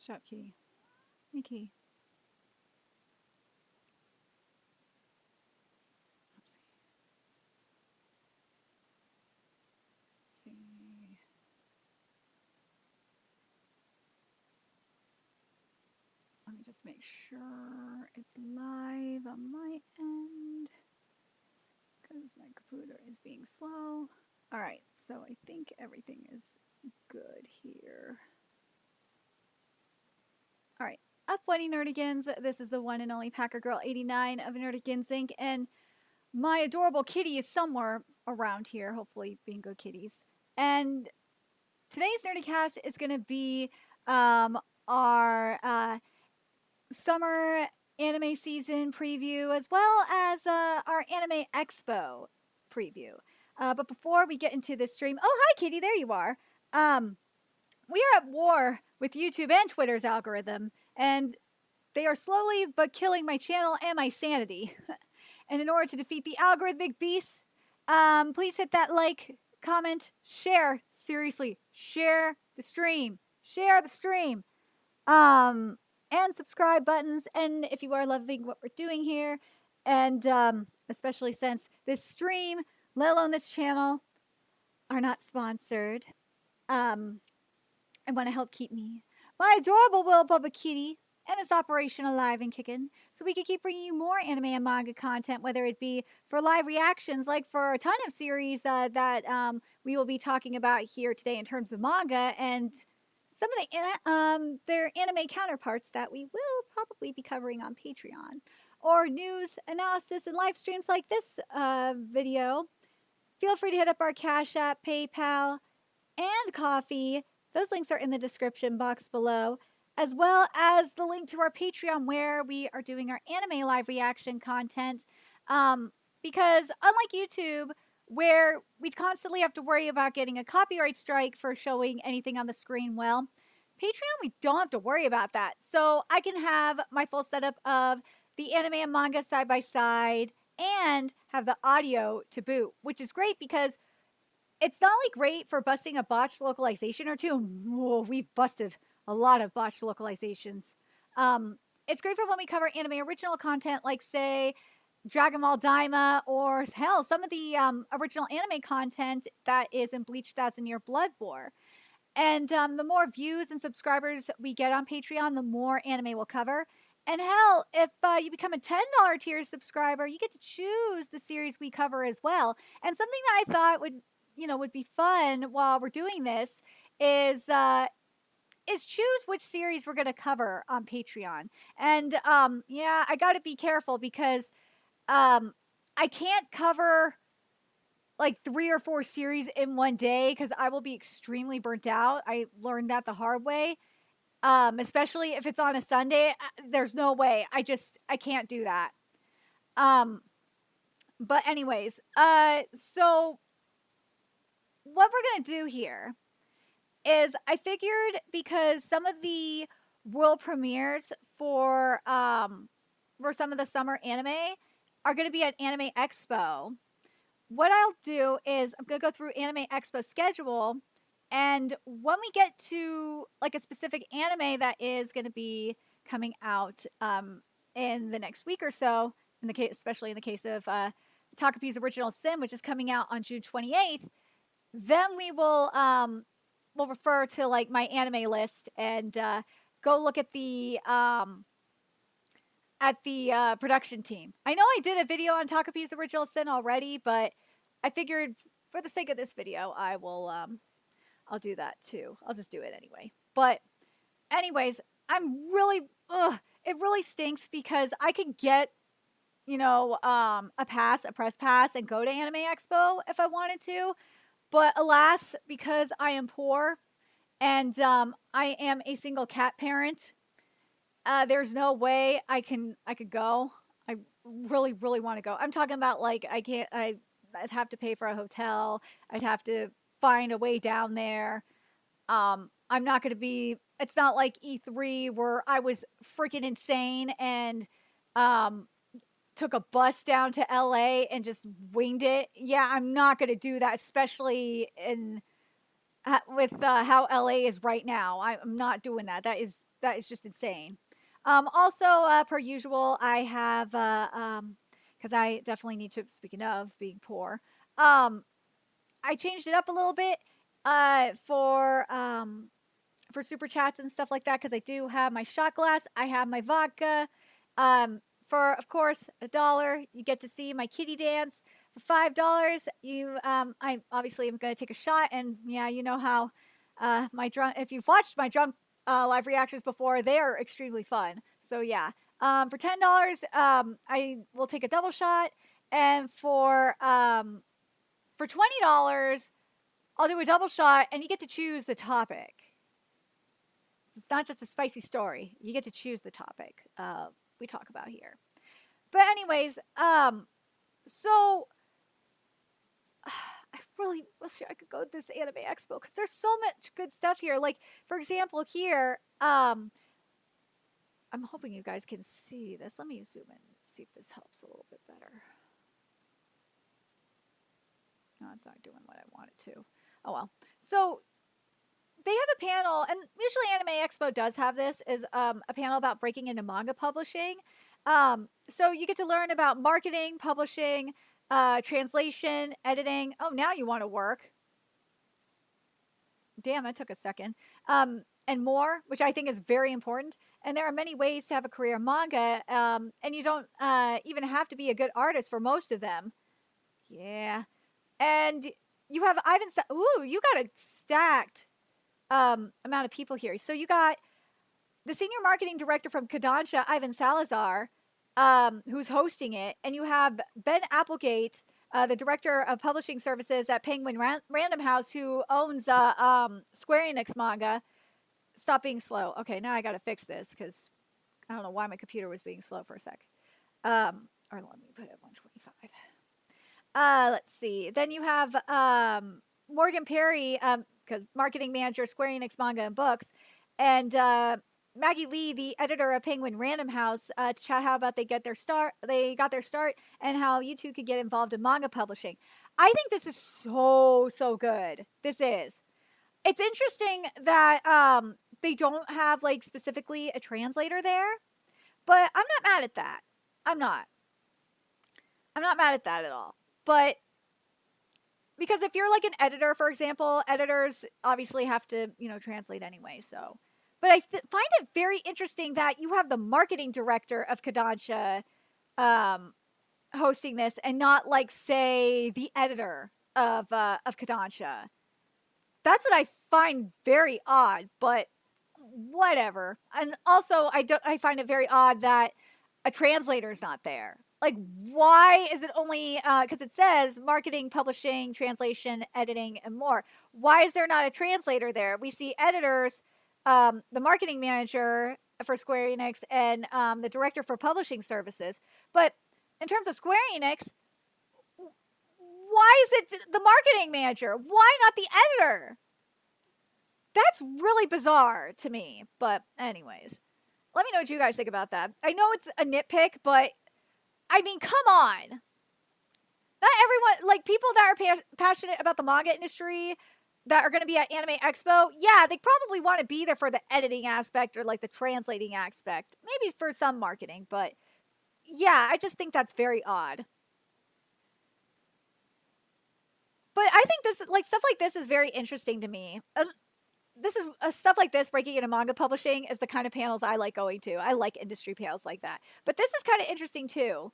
Shop key. My key. Oopsie. Let's see. Let me just make sure it's live on my end because my computer is being slow. All right, so I think everything is good here. All right, up Wendy Nerdigans. This is the one and only Packer Girl 89 of Nerdigans Inc. And my adorable kitty is somewhere around here, hopefully being good kitties. And today's Nerdicast is going to be our summer anime season preview as well as our Anime Expo preview. But before we get into this stream, oh, hi, kitty, there you are. We are at war with YouTube and Twitter's algorithm, and they are slowly but killing my channel and my sanity. And in order to defeat the algorithmic beasts, please hit that like, comment, share. Seriously, share the stream. Share the stream. And subscribe buttons. And if you are loving what we're doing here, and especially since this stream, let alone this channel, are not sponsored, I want to help keep my adorable little Bubba Kitty and its operation alive and kicking, so we can keep bringing you more anime and manga content, whether it be for live reactions, like for a ton of series that we will be talking about here today in terms of manga, and some of the their anime counterparts that we will probably be covering on Patreon, or news, analysis, and live streams like this video. Feel free to hit up our Cash App, PayPal, and Coffee. Those links are in the description box below, as well as the link to our Patreon where we are doing our anime live reaction content. Because unlike YouTube, where we'd constantly have to worry about getting a copyright strike for showing anything on the screen, well, Patreon, we don't have to worry about that. So I can have my full setup of the anime and manga side by side and have the audio to boot, which is great because it's not only great for busting a botched localization or two. Whoa, we've busted a lot of botched localizations. It's great for when we cover anime original content, like, say, Dragon Ball Daima, or hell, some of the original anime content that is in Bleach 1000 Year Blood War. And the more views and subscribers we get on Patreon, the more anime we'll cover. And hell, if you become a $10 tier subscriber, you get to choose the series we cover as well. And something that I thought would be fun while we're doing this is choose which series we're going to cover on Patreon. And yeah, I got to be careful because I can't cover like 3 or 4 series in one day because I will be extremely burnt out. I learned that the hard way. Especially if it's on a Sunday, there's no way. I can't do that. But anyways, so what we're going to do here is I figured because some of the world premieres for some of the summer anime are going to be at Anime Expo, what I'll do is I'm going to go through Anime Expo schedule, and when we get to like a specific anime that is going to be coming out in the next week or so, especially in the case of Takapi's Original Sin, which is coming out on June 28th, then we will we'll refer to like my anime list and go look at the production team. I know I did a video on Takapi's Original Sin already, but I figured for the sake of this video, I'll do that too. I'll just do it anyway. But anyways, it really stinks because I could get, a press pass and go to Anime Expo if I wanted to. But alas, because I am poor and I am a single cat parent, there's no way I could go. I really, really want to go. I'm talking about like I'd have to pay for a hotel. I'd have to find a way down there. I'm not going to be, it's not like E3 where I was freaking insane and took a bus down to LA and just winged it. Yeah, I'm not going to do that, especially in with how LA is right now. I'm not doing that. That is just insane. Also, per usual, I have because I definitely need to. Speaking of being poor, I changed it up a little bit for super chats and stuff like that because I do have my shot glass. I have my vodka. For of course $1, you get to see my kitty dance. For $5, I obviously am going to take a shot, and yeah, you know how my drunk. If you've watched my drunk live reactions before, they are extremely fun. So yeah, for $10, I will take a double shot, and for $20, I'll do a double shot, and you get to choose the topic. It's not just a spicy story. You get to choose the topic we talk about here. But anyways, so I really wish I could go to this Anime Expo because there's so much good stuff here. Like, for example, here, I'm hoping you guys can see this. Let me zoom in, see if this helps a little bit better. No, it's not doing what I want it to. Oh well. So they have a panel, and usually Anime Expo does have this, is a panel about breaking into manga publishing. So you get to learn about marketing, publishing, translation, editing. Oh, now you want to work. Damn, that took a second. And more, which I think is very important. And there are many ways to have a career in manga, and you don't even have to be a good artist for most of them. Yeah. And you have Ivan. Ooh, you got a stacked amount of people here. So you got the senior marketing director from Kodansha, Ivan Salazar, who's hosting it, and you have Ben Applegate, the director of publishing services at Penguin Random House, who owns Square Enix manga. Stop being slow. Okay, now I got to fix this because I don't know why my computer was being slow for a sec. Or let me put it at 125. Let's see. Then you have Morgan Perry, marketing manager, Square Enix manga and books, and Maggie Lee, the editor of Penguin Random House, to chat how about they got their start, and how you two could get involved in manga publishing. I think this is so good. This is. It's interesting that they don't have like specifically a translator there, but I'm not mad at that. I'm not mad at that at all. But because if you're like an editor, for example, editors obviously have to, translate anyway. So, but I find it very interesting that you have the marketing director of Kodansha hosting this, and not like say the editor of Kodansha. That's what I find very odd. But whatever. And also, I find it very odd that a translator is not there. Like, why is it only, because it says marketing, publishing, translation, editing, and more. Why is there not a translator there? We see editors, the marketing manager for Square Enix, and the director for publishing services. But in terms of Square Enix, why is it the marketing manager? Why not the editor? That's really bizarre to me. But anyways, let me know what you guys think about that. I know it's a nitpick, but I mean, come on. Not everyone, like people that are passionate about the manga industry that are going to be at Anime Expo, yeah, they probably want to be there for the editing aspect or like the translating aspect. Maybe for some marketing, but yeah, I just think that's very odd. But I think this, like, stuff like this is very interesting to me. This is stuff like this, breaking into manga publishing, is the kind of panels I like going to. I like industry panels like that. But this is kind of interesting too.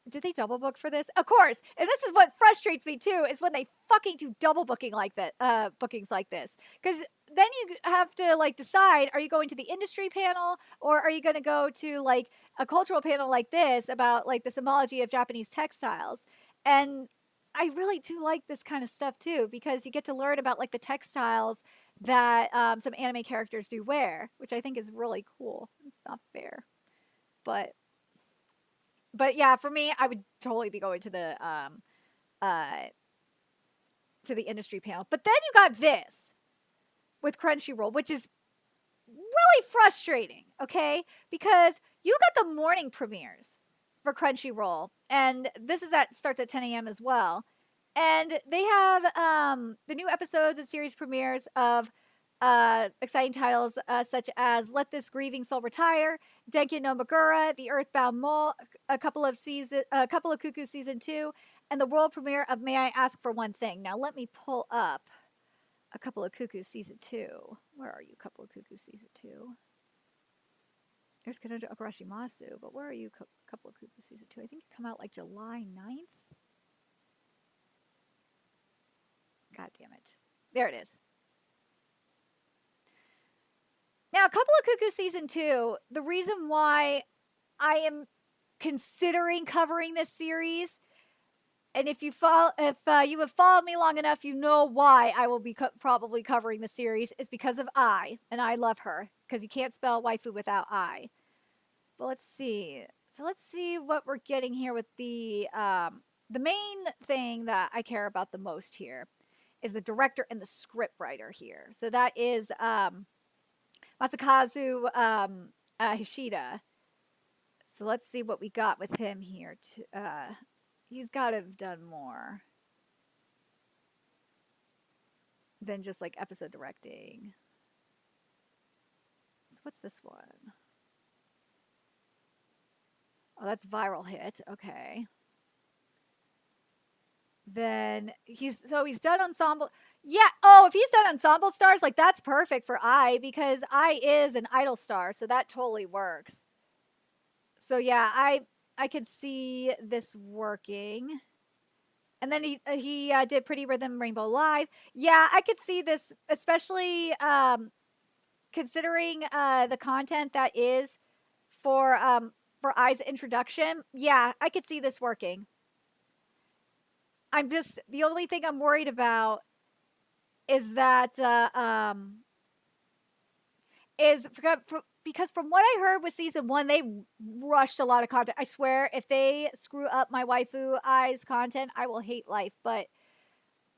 Did they double book for this? Of course. And this is what frustrates me too, is when they fucking do double booking like that, bookings like this. Because then you have to like decide, are you going to the industry panel, or are you going to go to like a cultural panel like this about like the symbology of Japanese textiles? And I really do like this kind of stuff too, because you get to learn about like the textiles that some anime characters do wear, which I think is really cool. It's not fair, but yeah, for me, I would totally be going to the industry panel. But then you got this with Crunchyroll, which is really frustrating. Okay, because you got the morning premieres for Crunchyroll, and this is starts at 10 a.m. as well. And they have the new episodes and series premieres of exciting titles such as Let This Grieving Soul Retire, Denki no Magura, The Earthbound Mole, a couple of Cuckoo season 2, and the world premiere of May I Ask for One Thing. Now let me pull up a couple of Cuckoo season 2. Where are you, couple of Cuckoo season 2? There's Kanojo Okurashimasu, but where are you, couple of Cuckoo season 2? I think you come out like July 9th. God damn it. There it is. Now, a couple of Cuckoo season 2, the reason why I am considering covering this series, and if you have followed me long enough, you know why I will be probably covering the series, is because of Ai, and I love her, because you can't spell waifu without I. But let's see. So let's see what we're getting here with the main thing that I care about the most here is the director and the script writer here. So that is Masakazu Hishida. So let's see what we got with him here. He's got to have done more than just like episode directing. So what's this one? Oh, that's Viral Hit. Okay. Then he's done ensemble. Yeah. Oh, if he's done ensemble stars, like that's perfect for I, because I is an idol star, so that totally works. So yeah, I could see this working. And then he did Pretty Rhythm Rainbow Live. Yeah, I could see this, especially considering the content that is for Ai's introduction. Yeah, I could see this working. The only thing I'm worried about is that because from what I heard with season 1, they rushed a lot of content. I swear, if they screw up my waifu Ai's content, I will hate life. But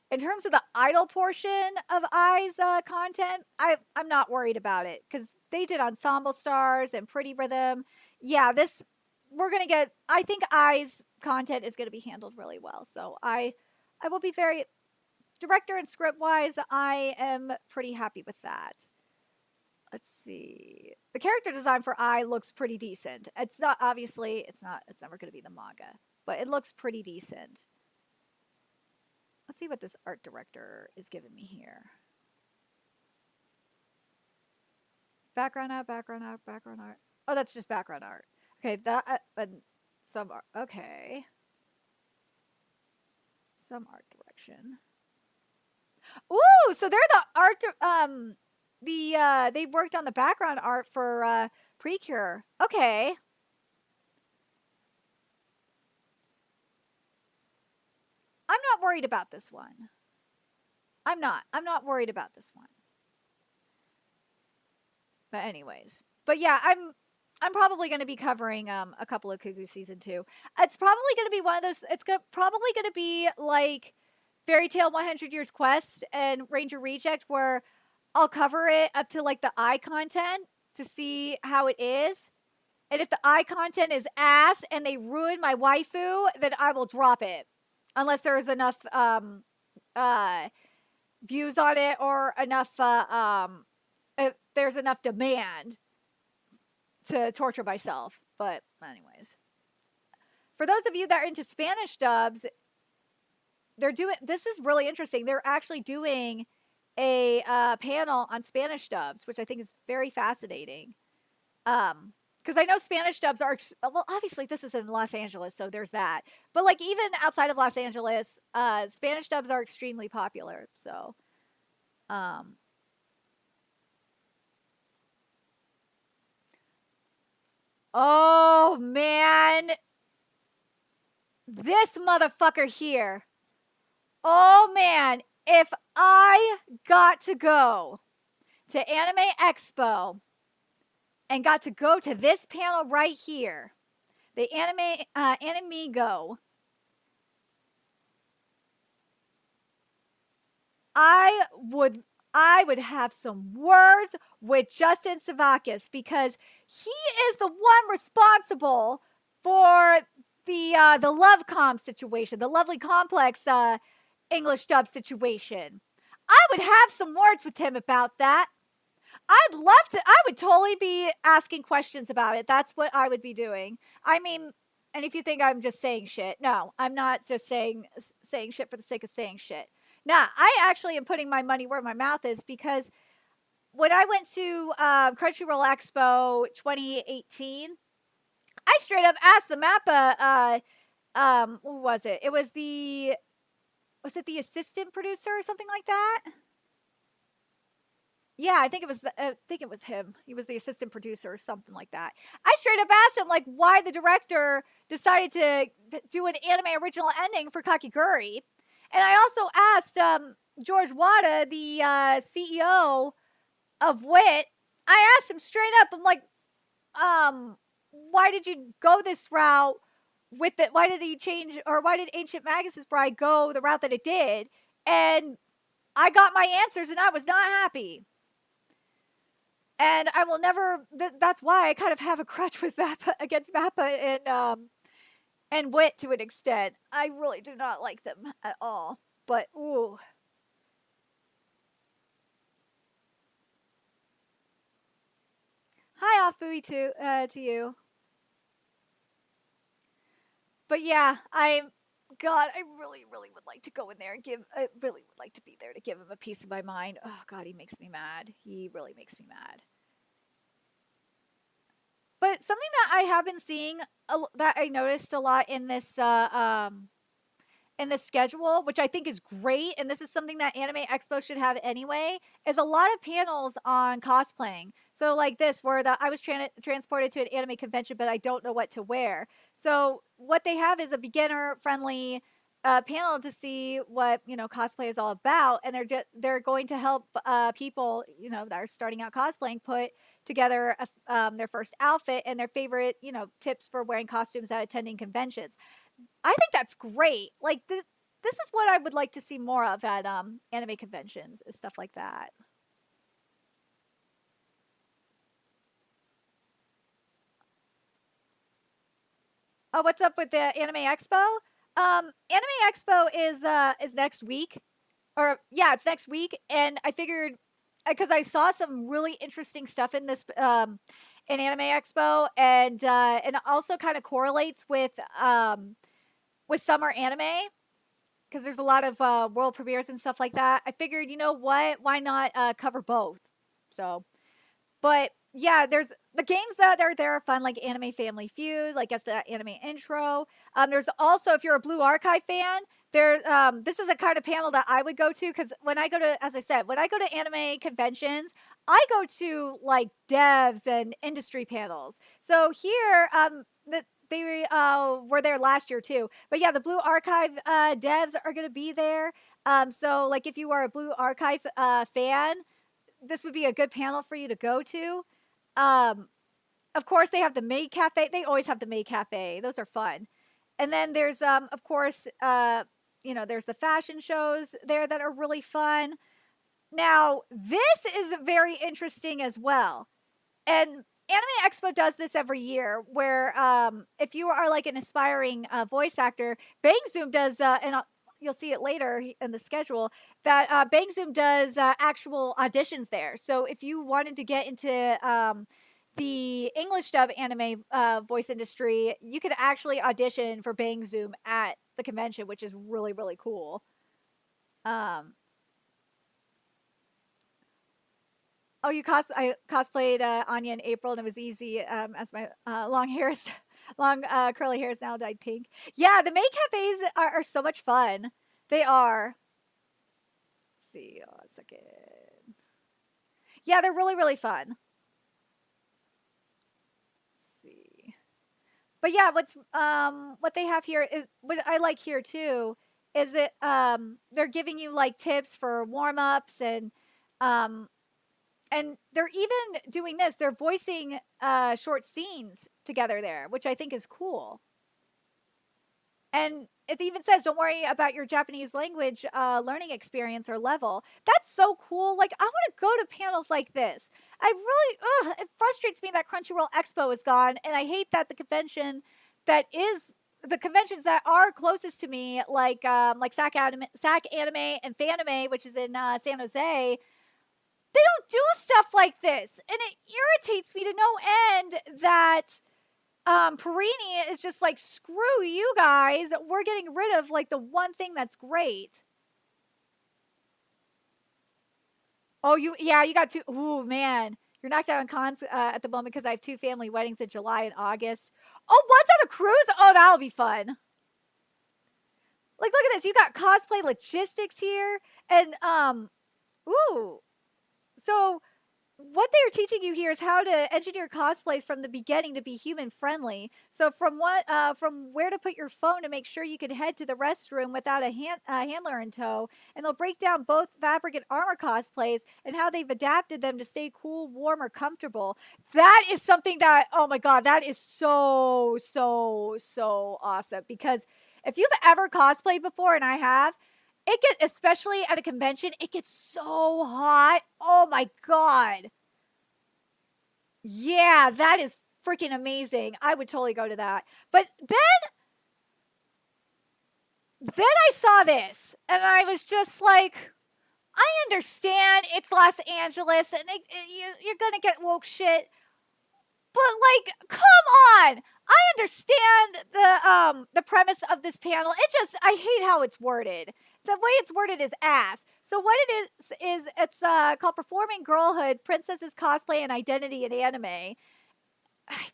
in terms of the idol portion of Ai's content, I'm not worried about it because they did ensemble stars and Pretty Rhythm. Yeah, I think Ai's content is going to be handled really well. So I will be very, director and script wise, I am pretty happy with that. Let's see. The character design for Ai looks pretty decent. It's not, obviously, it's never going to be the manga, but it looks pretty decent. Let's see what this art director is giving me here. Background art, background art, background art. Oh, that's just background art. Okay, some art. Okay. Some art direction. Ooh, so they're the art, they worked on the background art for Precure. Okay. I'm not worried about this one. I'm not worried about this one. But anyways. But yeah, I'm probably going to be covering a couple of Cuckoo season 2. It's probably going to be one of those, probably going to be like Fairy Tail 100 Years Quest and Ranger Reject, where I'll cover it up to like the Ai content to see how it is. And if the Ai content is ass and they ruin my waifu, then I will drop it. Unless there is enough views on it or enough, if there's enough demand to torture myself. But anyways. For those of you that are into Spanish dubs, this is really interesting. They're actually doing a panel on Spanish dubs, which I think is very fascinating. Because I know Spanish dubs are, well, obviously this is in Los Angeles, so there's that. But like even outside of Los Angeles, Spanish dubs are extremely popular. So, oh man, this motherfucker here. Oh man, if I got to go to Anime Expo and got to go to this panel right here, the Animigo, I would have some words with Justin Savakis, because he is the one responsible for the Love Com situation, the Lovely Complex English dub situation. I would have some words with him about that. I'd love to. I would totally be asking questions about it. That's what I would be doing. I mean, and if you think I'm just saying shit, no, I'm not just saying shit for the sake of saying shit. Nah, I actually am putting my money where my mouth is, because when I went to Crunchyroll Expo 2018, I straight up asked the Mappa. What was it? It was the assistant producer or something like that? Yeah, I think it was him. He was the assistant producer or something like that. I straight up asked him like why the director decided to do an anime original ending for Kakiguri, and I also asked George Wada, the CEO of WIT. I asked him straight up. I'm like, why did you go this route with it? Why did he change, or why did Ancient Magus' Bride go the route that it did? And I got my answers, and I was not happy. And I will never. That's why I kind of have a crutch with Mappa, against Mappa and WIT to an extent. I really do not like them at all. But ooh. Hi, Afui, to you. But yeah, God, I really, really would like to go in there and I really would like to be there to give him a piece of my mind. Oh God, he makes me mad. He really makes me mad. But something that I have been seeing, that I noticed a lot in this schedule, which I think is great, and this is something that Anime Expo should have anyway, is a lot of panels on cosplaying. So like this, where I was transported to an anime convention, but I don't know what to wear. So what they have is a beginner-friendly panel to see what cosplay is all about, and they're going to help people that are starting out cosplaying put together their first outfit and their favorite tips for wearing costumes at attending conventions. I think that's great. Like this is what I would like to see more of at anime conventions, is stuff like that. Oh, what's up with the Anime Expo? Anime Expo is next week, or yeah, it's next week, and I figured because I saw some really interesting stuff in this in Anime Expo, and it also kind of correlates with summer anime, because there's a lot of world premieres and stuff like that. I figured, you know what? Why not cover both? So, but yeah, there's the games that are there are fun, like Anime Family Feud, like it's the anime intro. There's also, if you're a Blue Archive fan, this is a kind of panel that I would go to, because when I go to, as I said, when I go to anime conventions, I go to like devs and industry panels. So here, they were there last year too. But yeah, the Blue Archive devs are going to be there. So like if you are a Blue Archive fan, this would be a good panel for you to go to. Of course, they have the Maid Cafe. They always have the Maid Cafe. Those are fun. And then there's, of course, there's the fashion shows there that are really fun. Now, this is very interesting as well. And Anime Expo does this every year, where if you are like an aspiring voice actor, Bang Zoom does, you'll see it later in the schedule, that Bang Zoom does actual auditions there. So if you wanted to get into the English dub anime voice industry, you could actually audition for Bang Zoom at the convention, which is really, really cool. Um, Oh, I cosplayed Anya in April, and it was easy as my long hairs, long curly hairs now dyed pink. Yeah, the maid cafes are so much fun. They are. Let's see, a second. Yeah, they're really, really fun. Let's see. But yeah, what they have here is what I like here too, is that they're giving you like tips for warm ups, um, and they're even doing this. They're voicing short scenes together there, which I think is cool. And it even says, "Don't worry about your Japanese language learning experience or level." That's so cool. Like, I want to go to panels like this. It frustrates me that Crunchyroll Expo is gone, and I hate that the convention that is the conventions that are closest to me, like SAC Anime and Fanime, which is in San Jose, they don't do stuff like this, and it irritates me to no end that Perini is just like, screw you guys, we're getting rid of like the one thing that's great. Oh, you got two. Ooh, man, you're knocked out on cons at the moment because I have two family weddings in July and August. Oh, one's on a cruise. Oh, that'll be fun. Like, look at this. You got cosplay logistics here, and ooh. So what they are teaching you here is how to engineer cosplays from the beginning to be human friendly. So from where to put your phone to make sure you can head to the restroom without a handler in tow, and they'll break down both fabric and armor cosplays and how they've adapted them to stay cool, warm, or comfortable. That is something that, oh my god, that is so awesome, because if you've ever cosplayed before, and I have, it gets, especially at a convention, it gets so hot. Oh my god. Yeah, that is freaking amazing. I would totally go to that. But then I saw this, and I was just like, I understand it's Los Angeles, and you're gonna get woke shit, but like, come on. I understand the premise of this panel. I hate how it's worded. The way it's worded is ass. So what it is it's called Performing Girlhood, Princesses, Cosplay, and Identity in Anime. I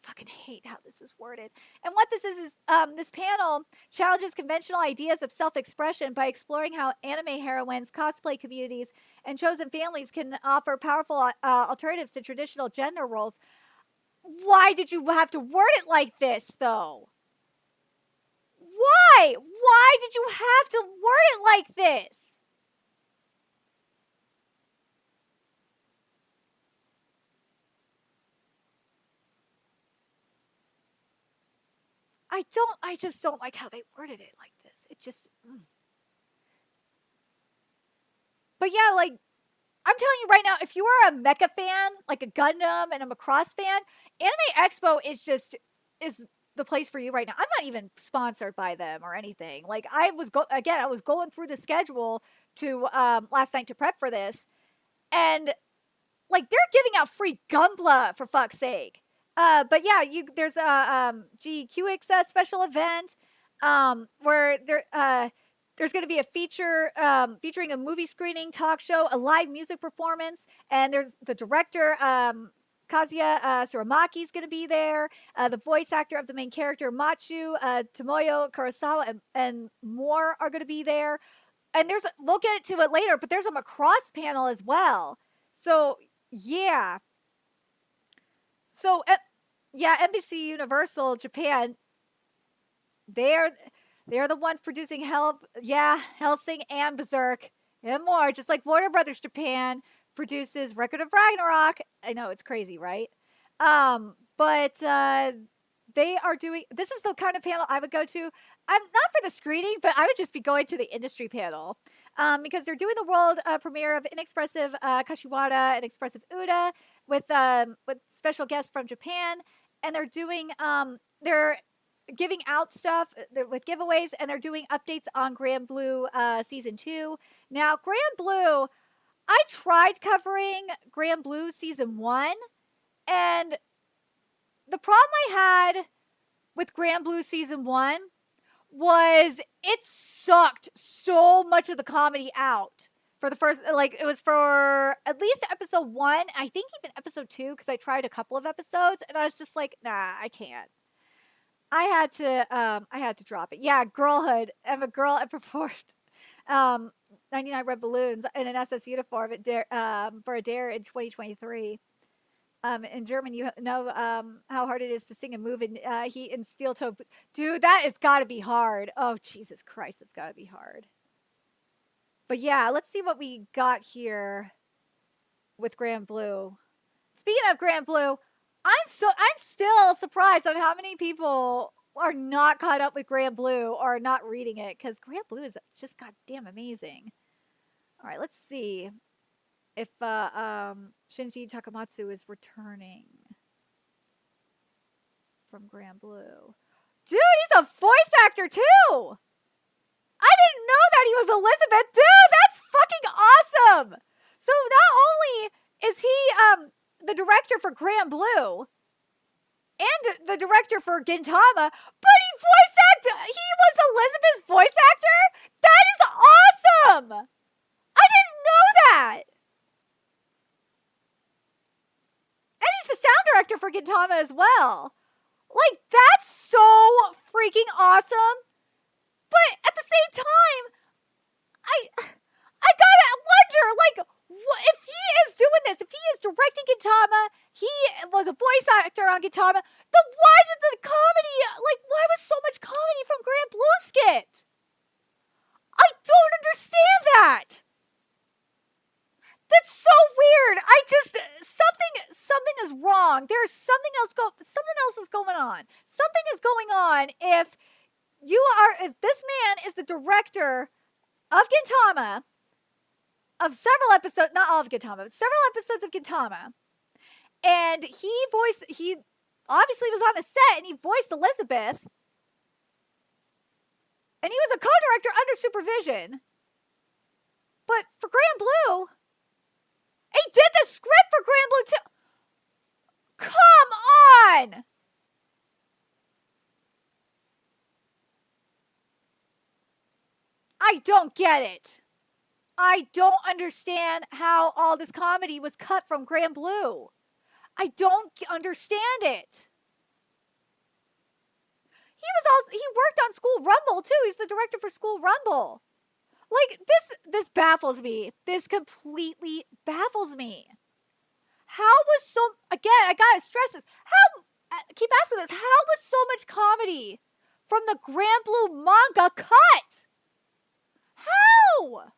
fucking hate how this is worded. And what this is this panel challenges conventional ideas of self-expression by exploring how anime heroines, cosplay communities, and chosen families can offer powerful alternatives to traditional gender roles. Why did you have to word it like this, though? Why? Why did you have to word it like this? I just don't like how they worded it like this. It just... But yeah, like, I'm telling you right now, if you are a mecha fan, like a Gundam and a Macross fan, Anime Expo is the place for you right now. I'm not even sponsored by them or anything. Like, I was going through the schedule to last night to prep for this, and like, they're giving out free Gunpla, for fuck's sake. But yeah, there's a GQX special event where there's going to be a feature featuring a movie screening, talk show, a live music performance, and there's the director, Kazuya Suramaki is going to be there, the voice actor of the main character, Machu, Tomoyo Kurosawa, and more are going to be there. And we'll get to it later, but there's a Macross panel as well. So, yeah. So, yeah, NBC Universal Japan, they're the ones producing Hellsing and Berserk and more, just like Warner Brothers Japan produces Record of Ragnarok. I know, it's crazy, right? But they are doing, this is the kind of panel I would go to. I'm not for the screening, but I would just be going to the industry panel. Because they're doing the world premiere of Inexpressive Kashiwada and Expressive Uda with special guests from Japan, and they're doing they're giving out stuff with giveaways, and they're doing updates on Grand Blue season 2. Now, Grand Blue, I tried covering Grand Blue season 1, and the problem I had with Grand Blue season 1 was it sucked so much of the comedy out for the first, like, it was for at least episode 1, I think even episode 2, because I tried a couple of episodes, and I was just like, nah, I can't. I had to drop it. Yeah, girlhood. I'm a girl. I performed 99 Red Balloons in an SS uniform for a dare in 2023. In German, you know how hard it is to sing and move in heat and steel toe. Dude, that has got to be hard. Oh, Jesus Christ, it's got to be hard. But yeah, let's see what we got here with Grand Blue. Speaking of Grand Blue, I'm still surprised on how many people are not caught up with Grand Blue or not reading it, because Grand Blue is just goddamn amazing. All right, let's see if Shinji Takamatsu is returning from Grand Blue. Dude, he's a voice actor too. I didn't know that he was Elizabeth. Dude, that's fucking awesome. So not only is he the director for Grand Blue and the director for Gintama, but he voice acted. He was Elizabeth's voice actor? That is awesome. I didn't know that. And he's the sound director for Gintama as well. Like, that's so freaking awesome. But at the same time, I gotta wonder, like, if he is doing this, if he is directing Gintama, he was a voice actor on Gintama, then why did the comedy, like, why was so much comedy from Grand Blue skipped? I don't understand that. That's so weird. I just something is wrong. There's something else is going on. Something is going on if this man is the director of Gintama, of several episodes, not all of Gintama, but several episodes of Gintama, and he obviously was on the set and he voiced Elizabeth, and he was a co-director under supervision. But for Grand Blue, he did the script for Grand Blue too. Come on! I don't get it. I don't understand how all this comedy was cut from Grand Blue. I don't understand it. He worked on School Rumble too. He's the director for School Rumble. Like, this baffles me. This completely baffles me. Again, I gotta stress this. I keep asking this. How was so much comedy from the Grand Blue manga cut? How?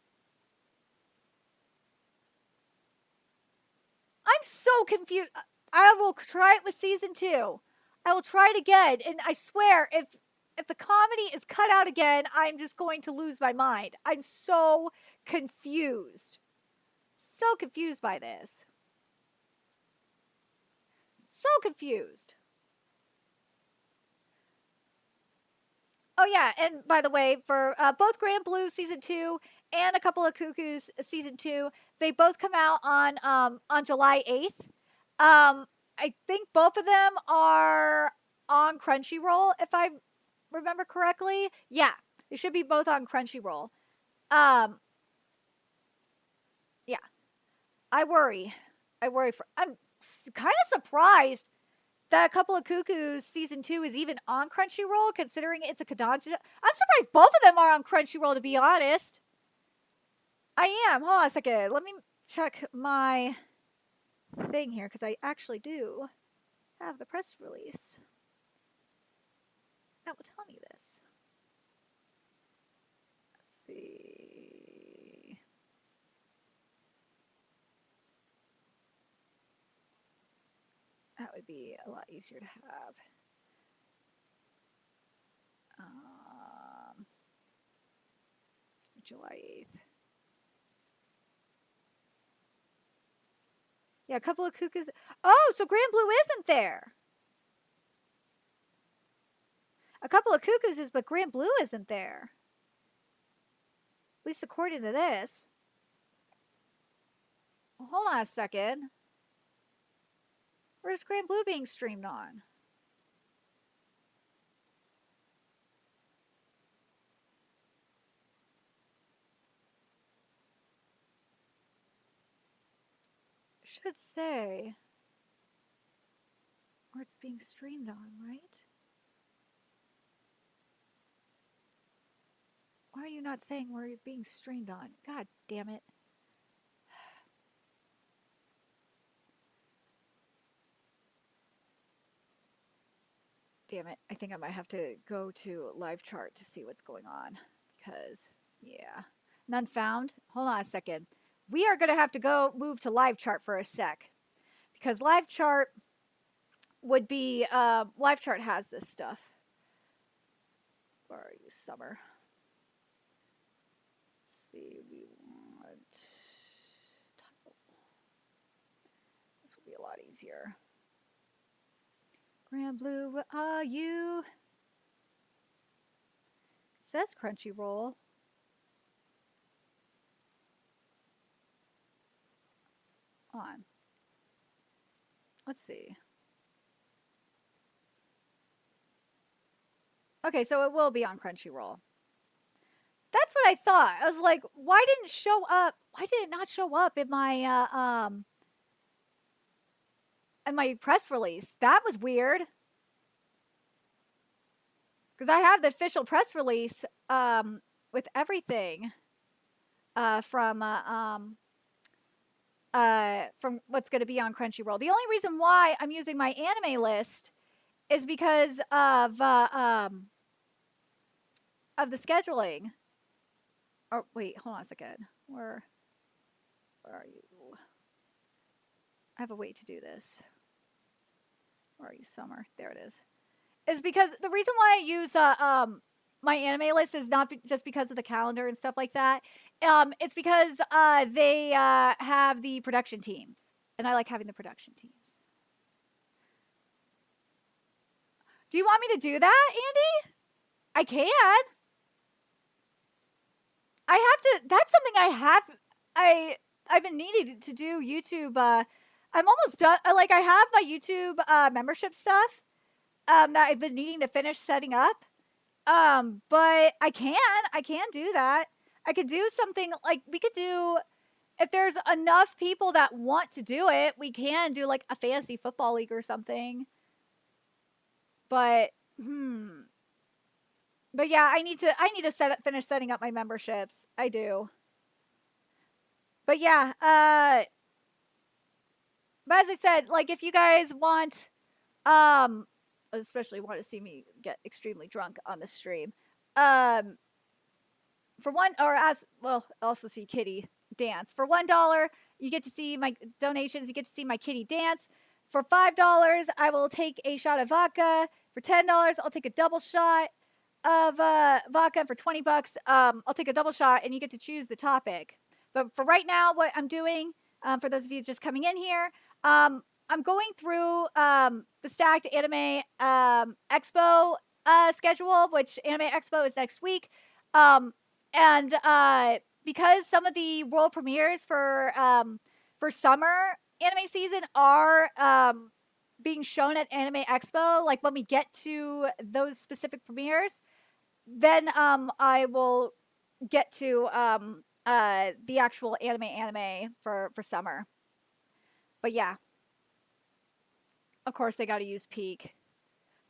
I'm so confused. I will try it with season 2. I will try it again, and I swear, if the comedy is cut out again, I'm just going to lose my mind. I'm so confused. So confused by this. So confused. Oh yeah, and by the way, for both Grand Blue season 2 and a couple of Cuckoos season 2, they both come out on July 8th. I think both of them are on Crunchyroll, if I remember correctly. Yeah, they should be both on Crunchyroll. Yeah. I worry. I'm kind of surprised that a couple of Cuckoos season 2 is even on Crunchyroll, considering it's a Kodansha. I'm surprised both of them are on Crunchyroll, to be honest. I am. Hold on a second. Let me check my thing here, because I actually do have the press release that will tell me this. Let's see. That would be a lot easier to have. July 8th. Yeah, a couple of Cuckoos. Oh, so Grand Blue isn't there. A couple of Cuckoos is, but Grand Blue isn't there. At least according to this. Well, hold on a second. Where's Grand Blue being streamed on? Should say where it's being streamed on, right? Why are you not saying where you're being streamed on? God damn it. Damn it. I think I might have to go to live chart to see what's going on. Because, yeah. None found? Hold on a second. We are going to have to move to live chart for a sec. Because live chart would be, live chart has this stuff. Where are you, Summer? Let's see, we want title. This will be a lot easier. Grand Blue, where are you? says Crunchyroll. On. Let's see. Okay, so it will be on Crunchyroll. That's what I thought. I was like, why didn't it show up? Why did it not show up in my press release? That was weird. Because I have the official press release with everything from what's going to be on Crunchyroll. The only reason why I'm using my anime list is because of the scheduling. Oh wait, hold on a second. Where are you? I have a way to do this. Where are you, Summer? There it is. Is because the reason why I use my anime list is not just because of the calendar and stuff like that. It's because they have the production teams, and I like having the production teams. Do you want me to do that, Andy? I can. I have to. That's something I have. I've been needing to do YouTube. I'm almost done. Like I have my YouTube membership stuff that I've been needing to finish setting up. But I can do that. I could do something like we could do if there's enough people that want to do it. We can do like a fantasy football league or something. But But yeah, I need to finish setting up my memberships. I do. But yeah, but as I said, like if you guys want, especially want to see me get extremely drunk on the stream, for one, or as well, also see Kitty dance. For $1, you get to see my donations. You get to see my Kitty dance. For $5, I will take a shot of vodka. For $10, I'll take a double shot of vodka. For $20, I'll take a double shot, and you get to choose the topic. But for right now, what I'm doing, for those of you just coming in here, I'm going through the stacked Anime Expo schedule, which Anime Expo is next week. And because some of the world premieres for summer anime season are being shown at Anime Expo, like when we get to those specific premieres, then I will get to the actual anime for summer. But yeah, of course they got to use Peak.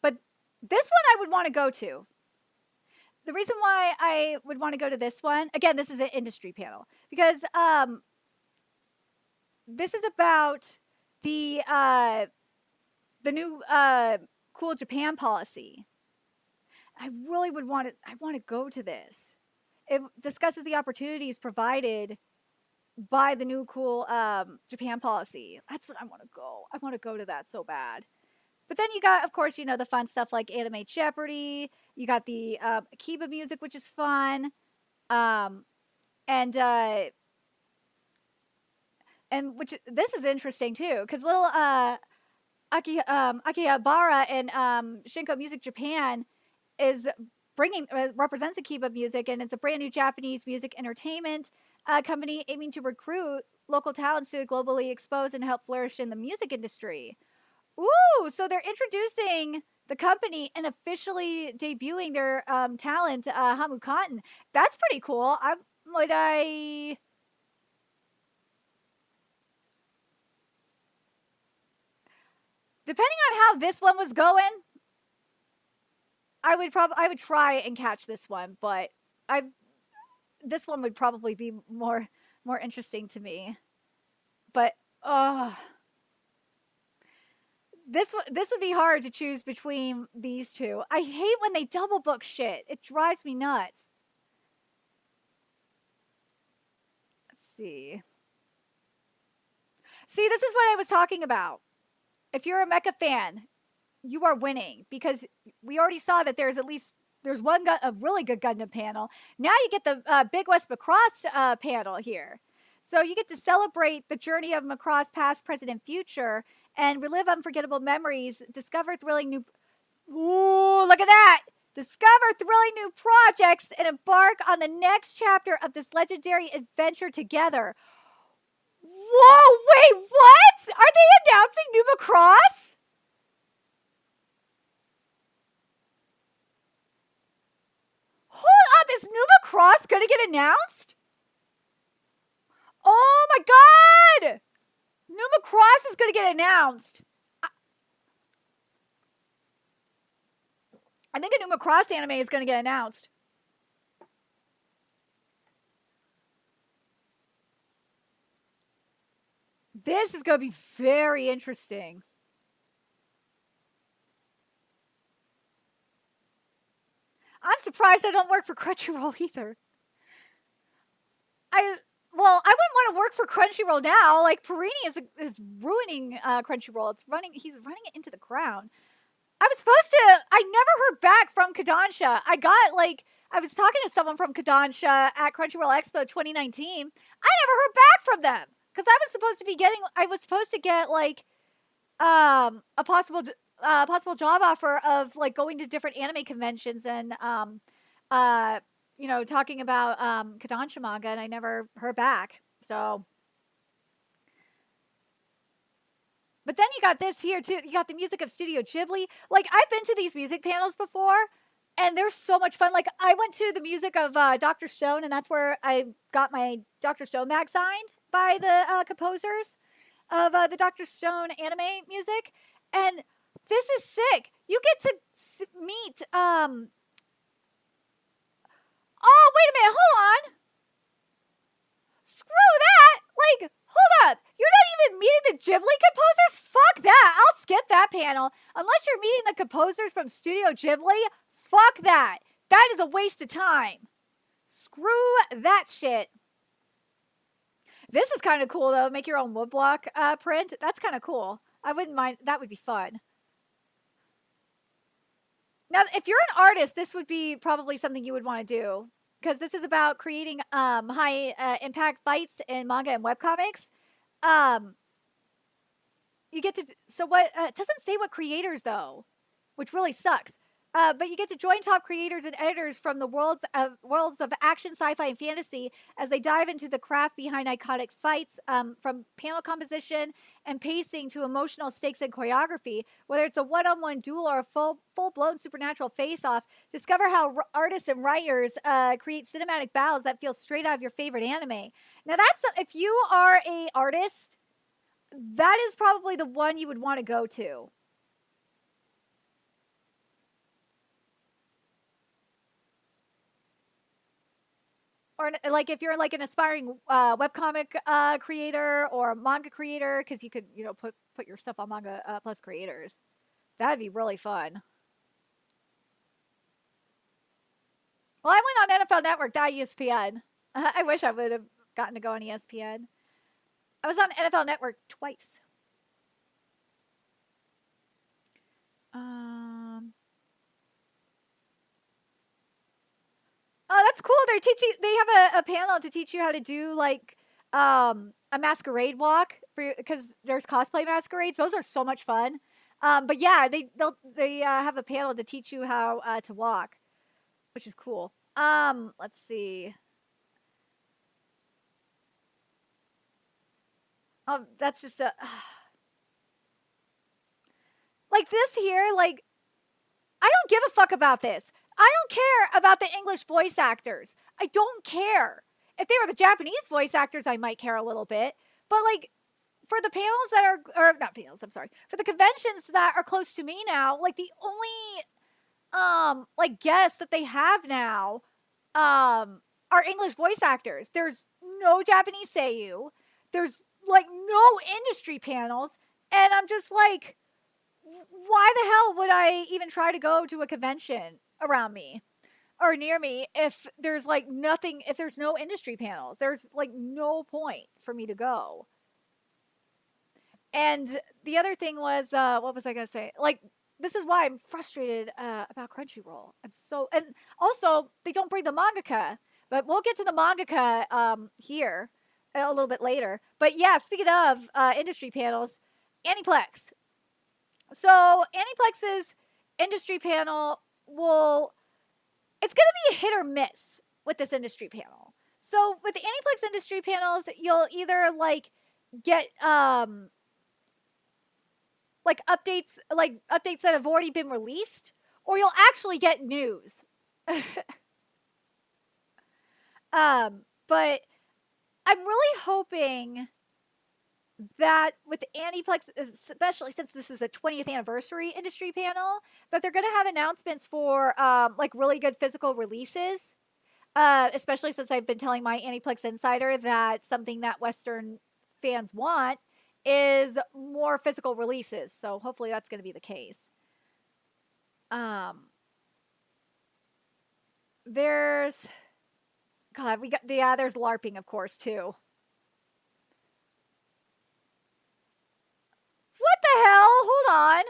But this one I would want to go to. The reason why I would want to go to this one, again, this is an industry panel, because this is about the new cool Japan policy. I really would want to. I want to go to this. It discusses the opportunities provided by the new cool Japan policy. That's what I want to go. I want to go to that so bad. But then you got, of course, you know, the fun stuff like Anime Jeopardy. You got the Akiba music, which is fun. And which this is interesting too, because little Akihabara and Shinko Music Japan is represents Akiba music, and it's a brand new Japanese music entertainment company aiming to recruit local talents to globally expose and help flourish in the music industry. Ooh, so they're introducing the company and officially debuting their talent, Hamu Cotton. That's pretty cool. Depending on how this one was going, I would try and catch this one, but this one would probably be more interesting to me. But this would be hard to choose between these two. I hate when they double book shit. It drives me nuts. Let's see. See, this is what I was talking about. If you're a mecha fan, you are winning, because we already saw that there's a really good Gundam panel. Now you get the Big West Macross panel here. So you get to celebrate the journey of Macross past, present, and future, and relive unforgettable memories, discover thrilling new... Ooh, look at that! Discover thrilling new projects and embark on the next chapter of this legendary adventure together. Whoa, wait, what? Are they announcing Numa Cross? Hold up, is Numa Cross gonna get announced? Oh my god! Numa Cross is gonna get announced. I think a Numa Cross anime is gonna get announced. This is gonna be very interesting. I'm surprised I don't work for Crunchyroll either. I wouldn't want to work for Crunchyroll now. Like Perini is ruining Crunchyroll. He's running it into the ground. I never heard back from Kodansha. I was talking to someone from Kodansha at Crunchyroll Expo 2019. I never heard back from them because I was supposed to get like a possible job offer of like going to different anime conventions and talking about Kodansha manga, and I never heard back. So, but then you got this here too. You got the music of Studio Ghibli. Like I've been to these music panels before, and they're so much fun. Like I went to the music of Dr. Stone, and that's where I got my Dr. Stone bag signed by the composers of the Dr. Stone anime music, and this is sick. You get to meet. Oh, wait a minute. Hold on. Screw that. Like, hold up. You're not even meeting the Ghibli composers? Fuck that. I'll skip that panel. Unless you're meeting the composers from Studio Ghibli, fuck that. That is a waste of time. Screw that shit. This is kind of cool, though. Make your own woodblock print. That's kind of cool. I wouldn't mind. That would be fun. Now, if you're an artist, this would be probably something you would want to do, because this is about creating high impact fights in manga and webcomics. You get to it doesn't say what creators though, which really sucks. But you get to join top creators and editors from the worlds of action, sci-fi, and fantasy as they dive into the craft behind iconic fights, from panel composition and pacing to emotional stakes and choreography. Whether it's a one-on-one duel or a full-blown supernatural face-off, discover how artists and writers create cinematic battles that feel straight out of your favorite anime. Now, if you are a artist, that is probably the one you would want to go to. Or like if you're like an aspiring webcomic creator or manga creator, because you could put your stuff on Manga Plus creators. That'd be really fun. Well, I went on NFL Network, not ESPN. I wish I would have gotten to go on ESPN. I was on NFL Network twice. Oh, that's cool. They have a panel to teach you how to do like a masquerade walk because there's cosplay masquerades. Those are so much fun. But yeah, they have a panel to teach you how to walk, which is cool. Let's see. Oh, that's just like this here. Like, I don't give a fuck about this. I don't care about the English voice actors. I don't care. If they were the Japanese voice actors, I might care a little bit. But like for the panels that are, or not panels, I'm sorry, for the conventions that are close to me now, like the only like guests that they have now are English voice actors. There's no Japanese seiyuu. There's like no industry panels, and I'm just like, why the hell would I even try to go to a convention around me or near me if there's like nothing, if there's no industry panels? There's like no point for me to go. And the other thing was, what was I gonna say? Like, this is why I'm frustrated about Crunchyroll. And also they don't bring the mangaka, but we'll get to the mangaka here a little bit later. But yeah, speaking of industry panels, Aniplex. So Aniplex's industry panel will it's going to be a hit or miss with this industry panel. So with the Aniplex industry panels, you'll either like get like updates that have already been released, or you'll actually get news. But I'm really hoping that with Aniplex, especially since this is a 20th anniversary industry panel, that they're going to have announcements for like really good physical releases. Especially since I've been telling my Aniplex insider that something that Western fans want is more physical releases. So hopefully that's going to be the case. There's God, there's LARPing, of course, too. What the hell? Hold on.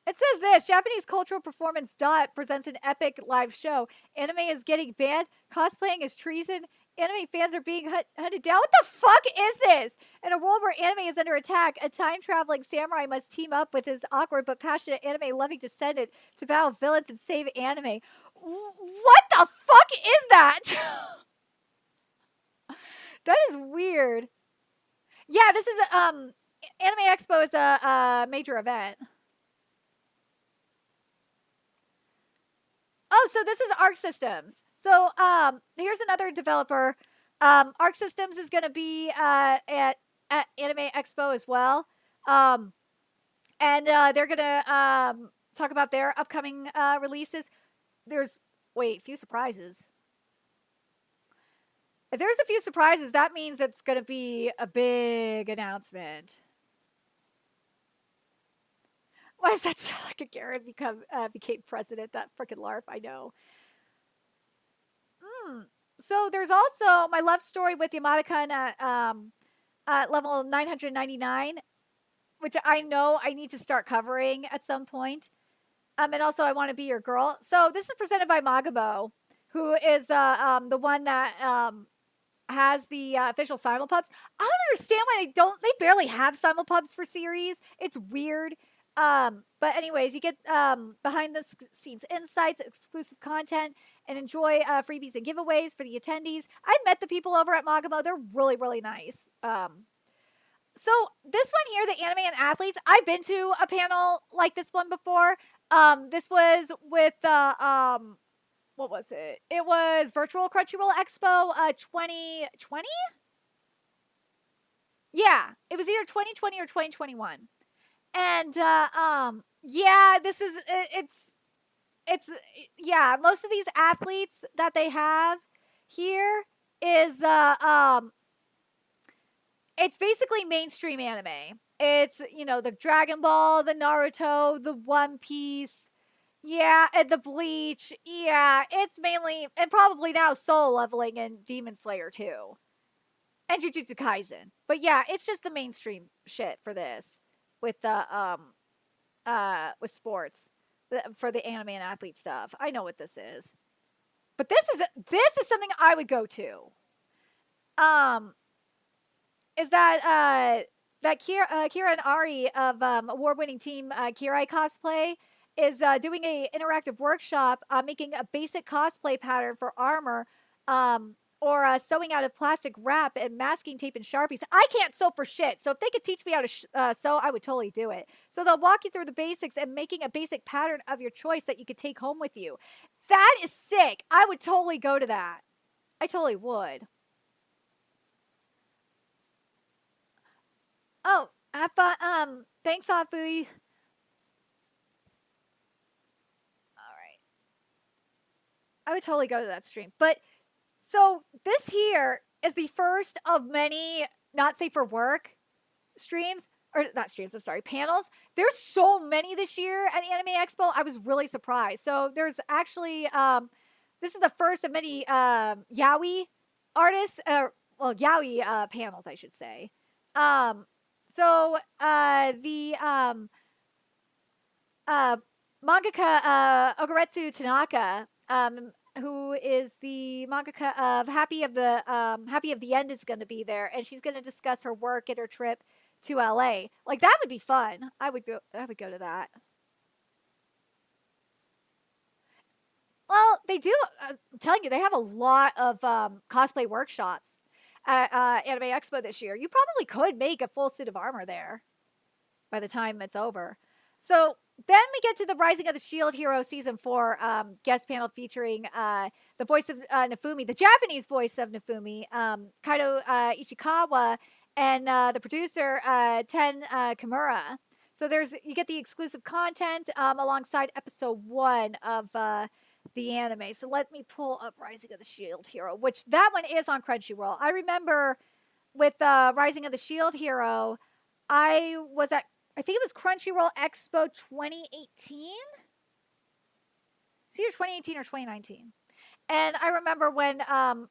It says this, Japanese Cultural Performance Dot presents an epic live show. Anime is getting banned. Cosplaying is treason. Anime fans are being hunted down. What the fuck is this? In a world where anime is under attack, a time-traveling samurai must team up with his awkward but passionate anime-loving descendant to battle villains and save anime. What the fuck is that? That is weird. Yeah, this is Anime Expo is a major event. Oh, so this is Arc Systems. So here's another developer. Arc Systems is going to be at Anime Expo as well. And they're going to talk about their upcoming releases. Few surprises. If there's a few surprises, that means it's going to be a big announcement. Why does that sound like a Garrett became president? That freaking LARP, I know. So there's also my love story with Yamada-kun at level 999, which I know I need to start covering at some point. And also I Want to Be Your Girl. So this is presented by Magabo, who is the one that has the official simulpubs. I don't understand why they barely have simulpubs for series. It's weird. But anyways, you get behind the scenes insights, exclusive content, and enjoy freebies and giveaways for the attendees. I met the people over at Magamo. They're really, really nice. So this one here, the anime and athletes, I've been to a panel like this one before. This was with what was it? It was Virtual Crunchyroll Expo 2020? Yeah, it was either 2020 or 2021. And yeah, this is it's yeah, most of these athletes that they have here is it's basically mainstream anime. It's, you know, the Dragon Ball, the Naruto, the One Piece, yeah, and the Bleach. Yeah, it's mainly, and probably now Soul Leveling and Demon Slayer too. And Jujutsu Kaisen. But yeah, it's just the mainstream shit for this with the with sports for the anime and athlete stuff. I know what this is. But this is something I would go to. Is that Kira and Ari of award-winning team Kirai Cosplay is doing a interactive workshop making a basic cosplay pattern for armor or sewing out of plastic wrap and masking tape and Sharpies. I can't sew for shit, so if they could teach me how to sew, I would totally do it. So they'll walk you through the basics and making a basic pattern of your choice that you could take home with you. That is sick. I would totally go to that. I totally would. Oh, thanks, Afui. All right. I would totally go to that stream. But so this here is the first of many not safe for work streams, or not streams, I'm sorry, panels. There's so many this year at Anime Expo. I was really surprised. So there's actually, this is the first of many yaoi artists, yaoi panels, I should say. So the mangaka Ogaretsu Tanaka, who is the mangaka of Happy of the End, is going to be there, and she's going to discuss her work and her trip to LA. Like, that would be fun. I would go to that. Well, they do. I'm telling you, they have a lot of cosplay workshops at Anime Expo this year. You probably could make a full suit of armor there by the time it's over. So then we get to the Rising of the Shield Hero Season 4 guest panel featuring the voice of Nifumi, the Japanese voice of Nifumi, Kaito Ishikawa, and the producer, Ten Kimura. So you get the exclusive content alongside episode 1 of the anime. So let me pull up Rising of the Shield Hero, which that one is on Crunchyroll. I remember with Rising of the Shield Hero, I think it was Crunchyroll Expo 2018. It's either 2018 or 2019. And I remember when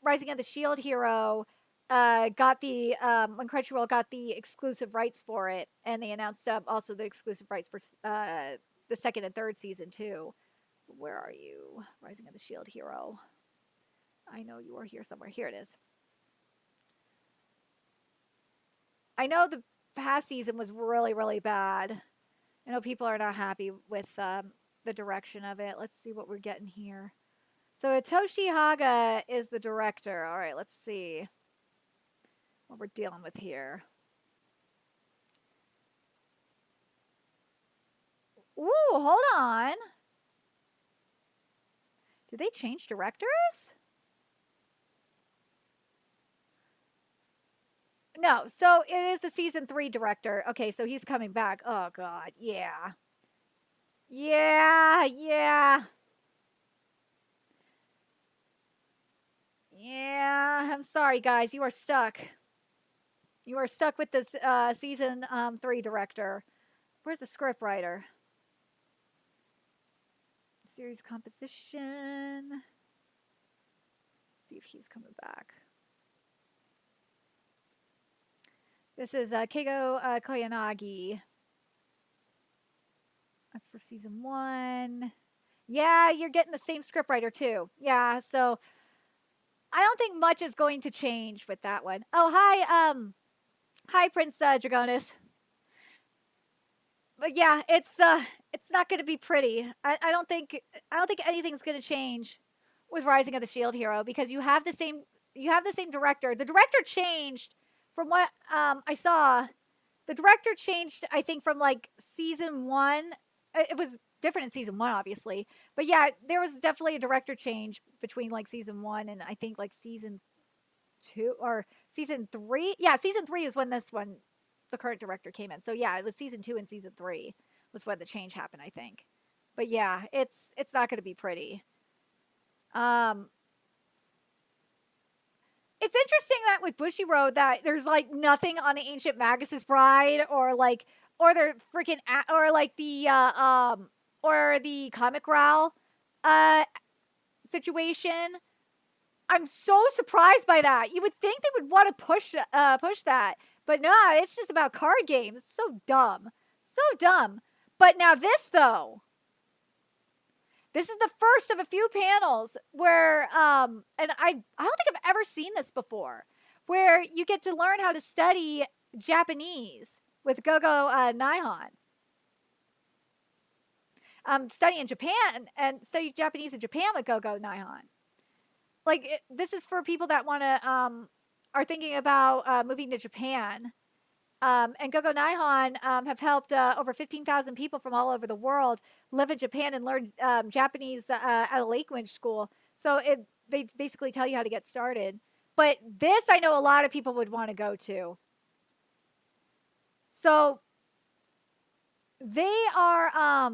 Rising of the Shield Hero got when Crunchyroll got the exclusive rights for it, and they announced also the exclusive rights for the second and third season too. Where are you? Rising of the Shield Hero. I know you are here somewhere. Here it is. I know the past season was really, really bad. I know people are not happy with the direction of it. Let's see what we're getting here. So Hitoshi Haga is the director. All right, let's see what we're dealing with here. Ooh, hold on. Did they change directors? No, so it is the season 3 director. Okay, so he's coming back. Oh, God, yeah. Yeah. Yeah, I'm sorry, guys. You are stuck. You are stuck with this season 3 director. Where's the script writer? Series composition. Let's see if he's coming back. This is Keigo Koyanagi. That's for season 1. Yeah, you're getting the same scriptwriter too. Yeah, so I don't think much is going to change with that one. Oh, hi, Prince Dragonis. But yeah, it's not going to be pretty. I don't think anything's going to change with Rising of the Shield Hero because you have the same director. The director changed from what I saw. The director changed, I think, from like season 1. It was different in season 1, obviously, but yeah, there was definitely a director change between like season 1 and I think like season 2 or season 3. Yeah, season 3 is when the current director came in. So yeah, it was season 2 and season 3 was when the change happened, I think. But yeah, it's not going to be pretty. It's interesting that with Bushiroad that there's like nothing on the Ancient Magus' Bride or the freaking or like the or the Comic Growl situation. I'm so surprised by that. You would think they would want to push that, but no, it's just about card games. It's so dumb, so dumb. But now this though, this is the first of a few panels where, and I don't think I've ever seen this before, where you get to learn how to study Japanese with Gogo Nihon. Study in Japan and study Japanese in Japan with Gogo Nihon. Like this is for people that want to are thinking about moving to Japan. And Gogo Nihon have helped over 15,000 people from all over the world live in Japan and learn Japanese at a language school. So they basically tell you how to get started. But this I know a lot of people would want to go to. So they are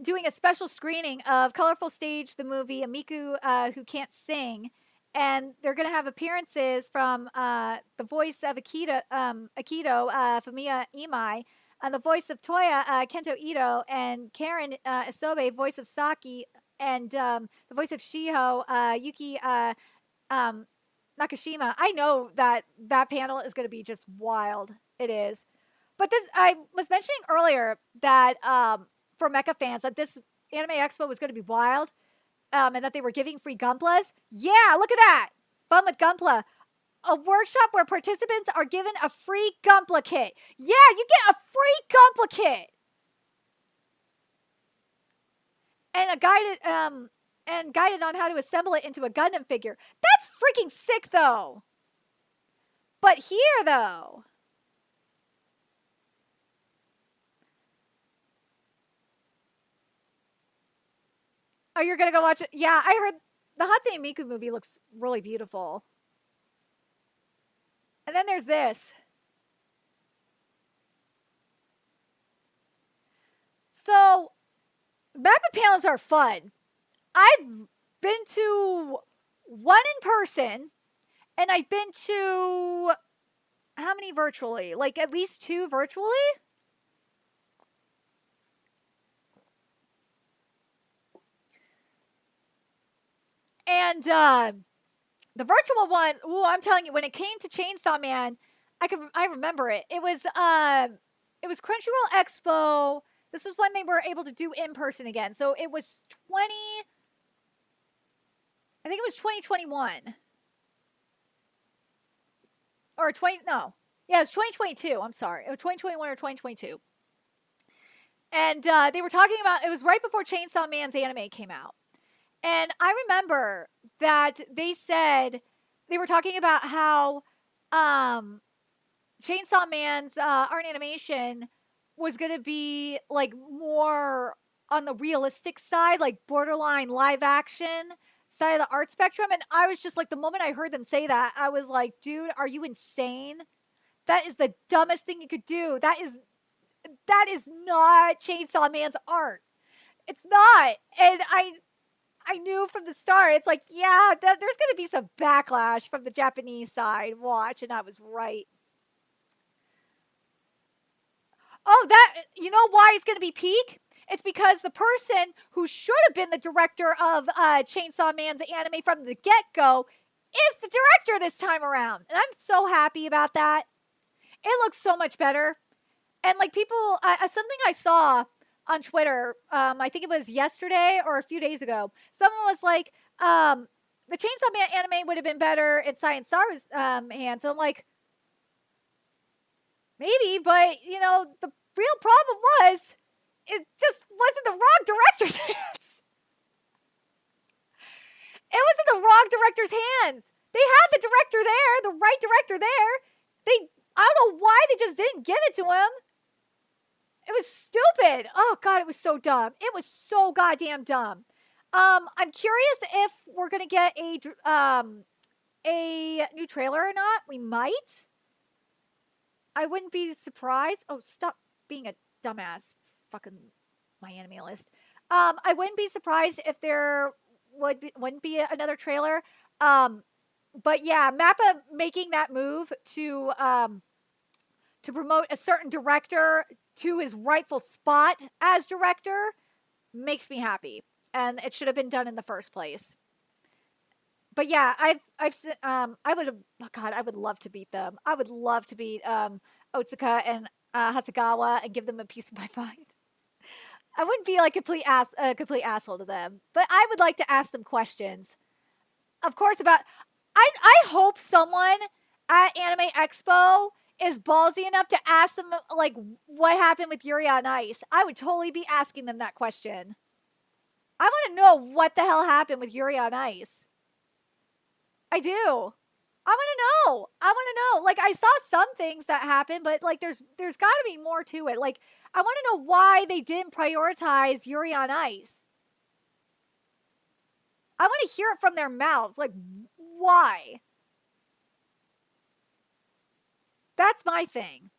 doing a special screening of Colorful Stage, the movie, Amiku Who Can't Sing. And they're going to have appearances from the voice of Akito, Fumiya Imai, and the voice of Toya, Kento Ito, and Karen Isobe, voice of Saki, and the voice of Shiho, Yuki Nakashima. I know that panel is going to be just wild. It is. But this, I was mentioning earlier that for mecha fans, that this Anime Expo was going to be wild. And that they were giving free Gunplas. Yeah, look at that. Fun with Gunpla. A workshop where participants are given a free Gunpla kit. Yeah, you get a free Gunpla kit. And a guided and guided on how to assemble it into a Gundam figure. That's freaking sick, though. But here, though. Oh, you're gonna go watch it? Yeah, I heard the Hatsune Miku movie looks really beautiful. And then there's this. So, Mappa panels are fun. I've been to one in person, and I've been to how many virtually? Like at least 2 virtually? And the virtual one, ooh, I'm telling you, when it came to Chainsaw Man, I remember it. It was Crunchyroll Expo. This was when they were able to do in person again. So it was I think it was 2021. Or 20 no. Yeah, it was 2022. I'm sorry. It was 2021 or 2022. And they were talking about, it was right before Chainsaw Man's anime came out. And I remember that they said, they were talking about how Chainsaw Man's art animation was going to be like more on the realistic side, like borderline live action side of the art spectrum. And I was just like, the moment I heard them say that, I was like, dude, are you insane? That is the dumbest thing you could do. That is not Chainsaw Man's art. It's not. And I knew from the start, it's like, yeah, there's going to be some backlash from the Japanese side. Watch, and I was right. Oh, you know why it's going to be peak? It's because the person who should have been the director of Chainsaw Man's anime from the get-go is the director this time around. And I'm so happy about that. It looks so much better. And like people, something I saw on Twitter, I think it was yesterday or a few days ago, someone was like, the Chainsaw Man anime would have been better in Science Star's hands. And I'm like, maybe, but you know, the real problem was it just wasn't the wrong director's hands. It was in the wrong director's hands. They had the director there, the right director there. I don't know why they just didn't give it to him. It was stupid. Oh God, it was so dumb. It was so goddamn dumb. I'm curious if we're gonna get a new trailer or not. We might. I wouldn't be surprised. Oh, stop being a dumbass. Fucking my anime list. I wouldn't be surprised if there wouldn't be another trailer. But yeah, Mappa making that move to promote a certain director to his rightful spot as director makes me happy, and it should have been done in the first place. But yeah, I would have. Oh God, I would love to beat them. I would love to beat Otsuka and Hasegawa and give them a piece of my mind. I wouldn't be like a complete asshole to them, but I would like to ask them questions. Of course, about I hope someone at Anime Expo is ballsy enough to ask them like what happened with Yuri on Ice. I would totally be asking them that question. I want to know what the hell happened with Yuri on Ice. I do. I want to know. I want to know. Like I saw some things that happened, but like there's got to be more to it. Like I want to know why they didn't prioritize Yuri on Ice. I want to hear it from their mouths. Like why? That's my thing.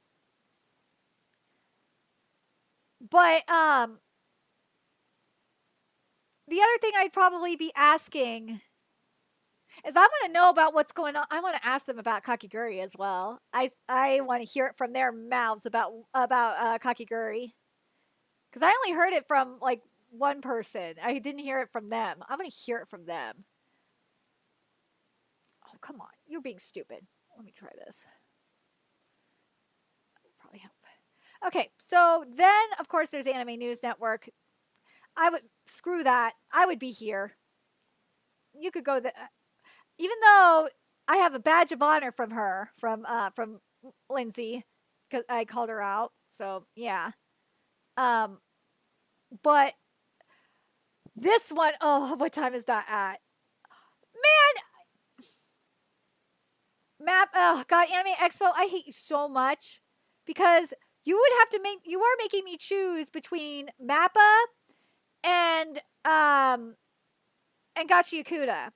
But the other thing I'd probably be asking is I want to know about what's going on. I want to ask them about Kakiguri as well. I want to hear it from their mouths about Kakiguri, because I only heard it from like one person. I didn't hear it from them. I want to hear it from them. Oh come on, you're being stupid. Let me try this. Probably help. Okay, so then of course there's Anime News Network. I would screw that. I would be here. You could go there, even though I have a badge of honor from her, from Lindsay, because I called her out. So yeah, but This one, oh, what time is that at? Man, oh God, Anime Expo, I hate you so much because you are making me choose between Mappa and Gachiakuta.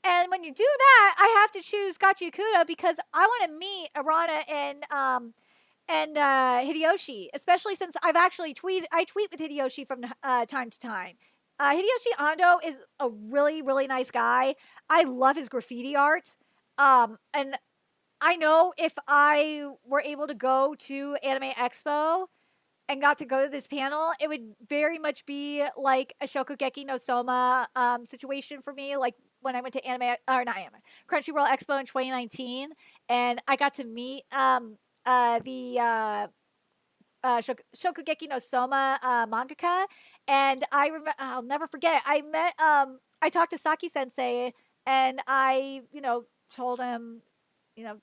And when you do that, I have to choose Gachiakuta because I want to meet Arana and Hideyoshi, especially since I tweet with Hideyoshi from time to time. Hideyoshi Ando is a really, really nice guy. I love his graffiti art. And I know if I were able to go to Anime Expo and got to go to this panel, it would very much be like a Shokugeki no Soma situation for me. Like when I went to Crunchyroll Expo in 2019, and I got to meet the Shokugeki no Soma mangaka, and I'll never forget. I talked to Saki Sensei, and I told him,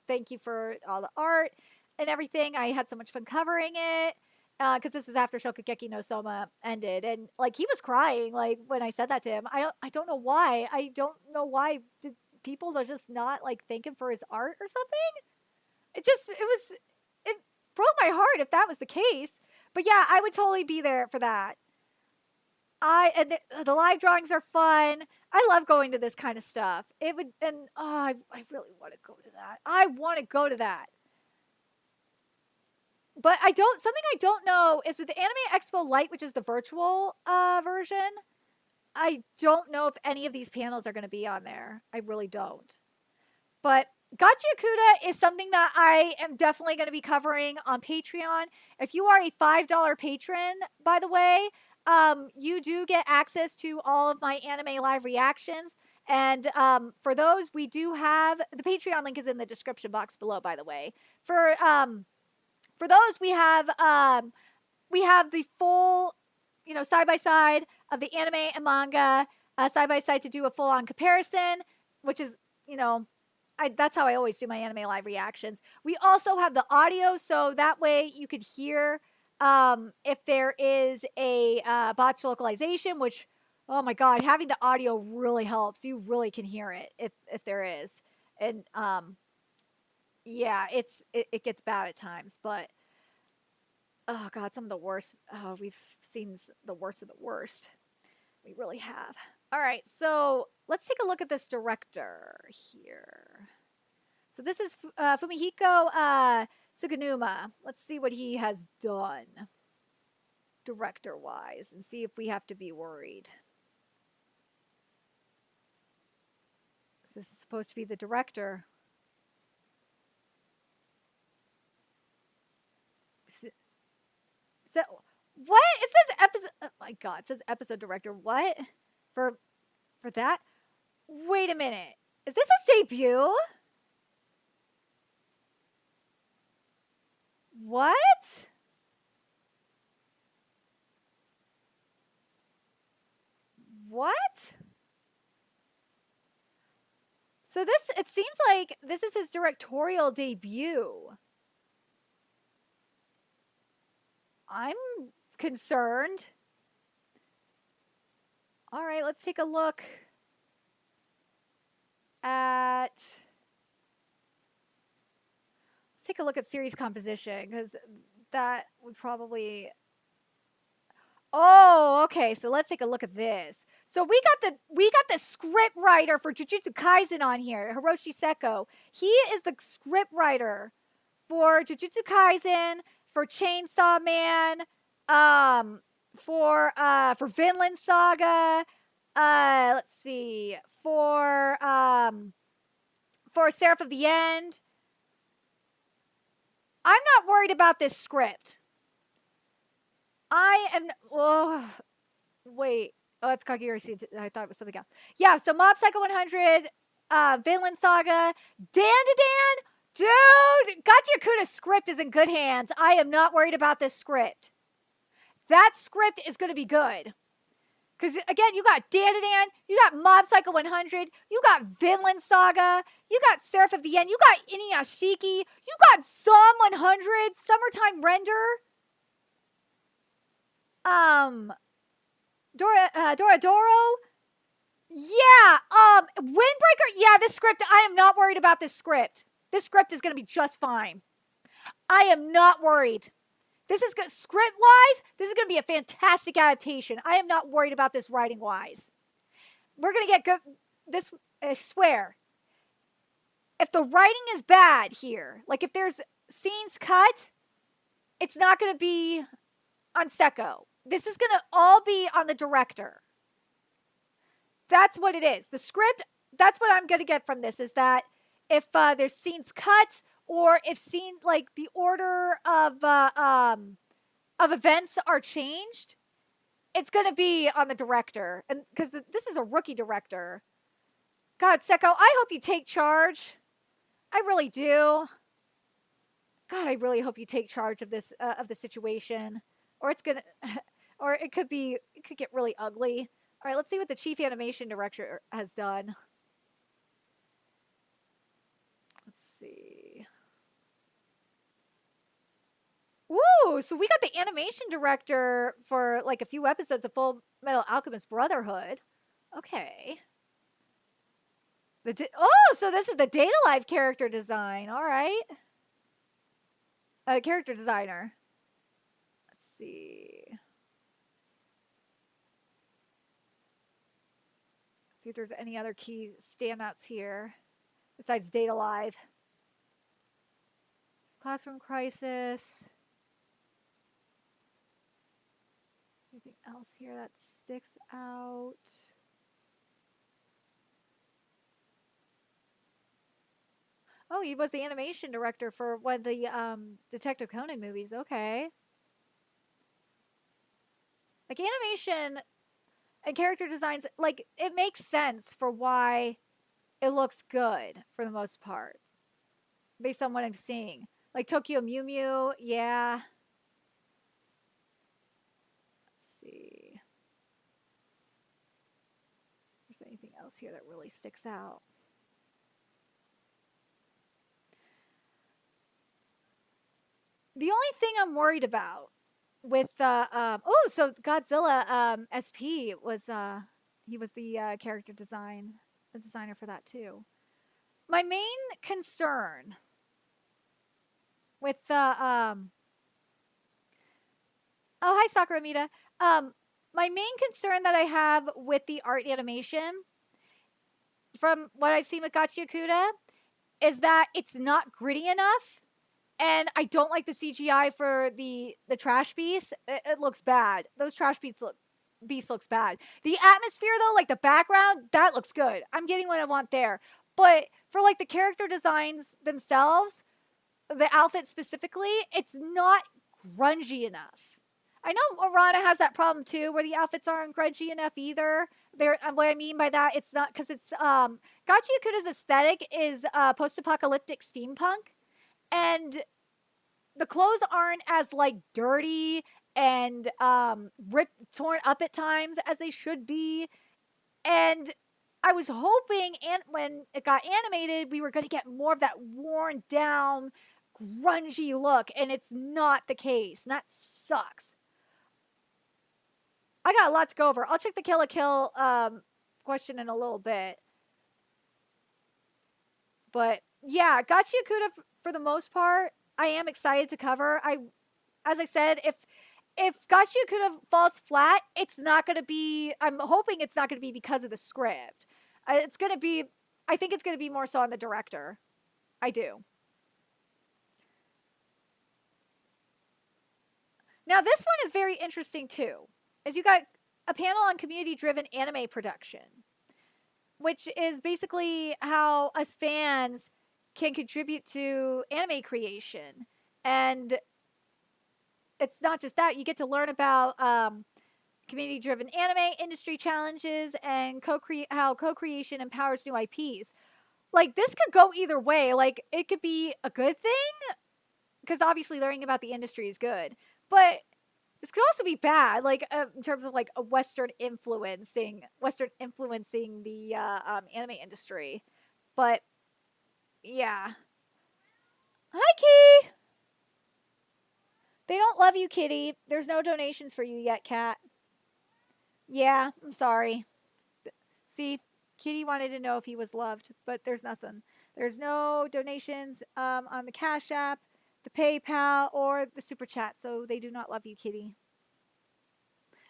thank you for all the art and everything. I had so much fun covering it because this was after Shokugeki no Soma ended, and like he was crying like when I said that to him. I don't know why. I don't know why people are just not like thanking for his art or something. It broke my heart if that was the case. But yeah, I would totally be there for that. The live drawings are fun. I love going to this kind of stuff. It would, and I really want to go to that. I want to go to that. But something I don't know is with the Anime Expo Lite, which is the virtual version, I don't know if any of these panels are going to be on there. I really don't. But Gachiakuta is something that I am definitely going to be covering on Patreon. If you are a $5 patron, by the way, you do get access to all of my anime live reactions. And for those, we do have the Patreon link is in the description box below, by the way. For those, we have the full, side by side of the anime and manga side by side to do a full on comparison, which is, that's how I always do my anime live reactions. We also have the audio, so that way you could hear if there is a botch localization, which, oh my God, having the audio really helps. You really can hear it if there is. And yeah, it gets bad at times, but oh God, some of the worst. Oh, we've seen the worst of the worst. We really have. All right, so let's take a look at this director here. So this is Fumihiko Suganuma. Let's see what he has done director-wise and see if we have to be worried. This is supposed to be the director. So, what? It says episode. Oh my God! It says episode director. What? For that? Wait a minute. Is this his debut? What? What? So it seems like this is his directorial debut. I'm concerned. All right, let's take a look at series composition because that would probably. Oh, okay. So let's take a look at this. So we got the script writer for Jujutsu Kaisen on here, Hiroshi Seko. He is the script writer for Jujutsu Kaisen, for Chainsaw Man, for Vinland Saga. Let's see, for Seraph of the End. I'm not worried about this script. I am. Oh, wait. Oh, it's Kageyori. I thought it was something else. Yeah. So Mob Psycho 100, Vinland Saga, Dan, dude. Gachiakuta script is in good hands. I am not worried about this script. That script is going to be good. Because, again, you got Dan, you got Mob Psycho 100, you got Vinland Saga, you got Seraph of the End, you got Inuyashiki, you got Psalm 100, Summertime Render. Doradoro. Yeah. Windbreaker. Yeah, this script. I am not worried about this script. This script is going to be just fine. I am not worried. This is good. Script wise, this is going to be a fantastic adaptation. I am not worried about this writing wise. We're going to get good. This, I swear. If the writing is bad here, like if there's scenes cut, it's not going to be on Seko. This is going to all be on the director. That's what it is. The script, that's what I'm going to get from this, is that if there's scenes cut, or if scene, like the order of events are changed, it's going to be on the director. And because this is a rookie director. God, Seko, I hope you take charge. I really do. God, I really hope you take charge of this of the situation, or it's gonna, or it could get really ugly. All right, let's see what the chief animation director has done. Let's see. Woo! So we got the animation director for like a few episodes of Full Metal Alchemist Brotherhood. Okay. So this is the Data Life character design. All right. Character designer. Let's see. See if there's any other key standouts here besides Data Live. There's Classroom Crisis. Anything else here that sticks out? Oh, he was the animation director for one of the Detective Conan movies. Okay. Like animation and character designs, like it makes sense for why it looks good for the most part, based on what I'm seeing. Like Tokyo Mew Mew, yeah. Let's see. If there's anything else here that really sticks out. The only thing I'm worried about with so Godzilla SP was he was the character designer for that too. My main concern with oh, hi Sakura Mita. My main concern that I have with the art animation from what I've seen with Gachiakuta is that it's not gritty enough. And I don't like the CGI for the trash beast. It looks bad. Those trash beasts looks bad. The atmosphere though, like the background, that looks good. I'm getting what I want there. But for like the character designs themselves, the outfit specifically, it's not grungy enough. I know Arana has that problem too, where the outfits aren't grungy enough either. What I mean by that, it's not because it's Gachiakuta's aesthetic is post-apocalyptic steampunk. And the clothes aren't as like dirty and torn up at times as they should be. And I was hoping, and when it got animated, we were going to get more of that worn down, grungy look, and it's not the case. And that sucks. I got a lot to go over. I'll check the Kill la Kill question in a little bit. But yeah, Gachiakuta for the most part, I am excited to cover. As I said, if Gachiakuta falls flat, it's not going to be. I'm hoping it's not going to be because of the script. It's going to be. I think it's going to be more so on the director. I do. Now this one is very interesting too, as you got a panel on community-driven anime production, which is basically how us fans can contribute to anime creation. And it's not just that. You get to learn about community-driven anime industry challenges and how co-creation empowers new IPs. Like, this could go either way. Like, it could be a good thing, because obviously learning about the industry is good. But this could also be bad, like in terms of like a Western influencing the anime industry. But yeah. Hi, Key. They don't love you, Kitty. There's no donations for you yet, Cat. Yeah, I'm sorry. See, Kitty wanted to know if he was loved, but there's nothing. There's no donations on the Cash App, the PayPal, or the Super Chat, so they do not love you, Kitty.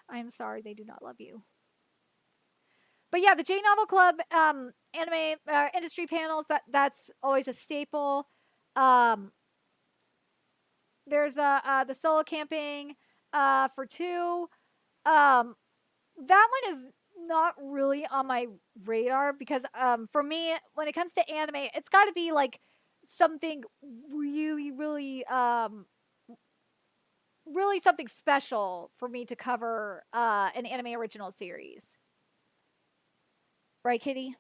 I'm sorry, they do not love you. But yeah, the J Novel Club anime industry panels, that's always a staple. Um, there's the solo camping for two. Um, that one is not really on my radar because for me, when it comes to anime, it's got to be like something really, really, really something special for me to cover an anime original series. Right, Kitty?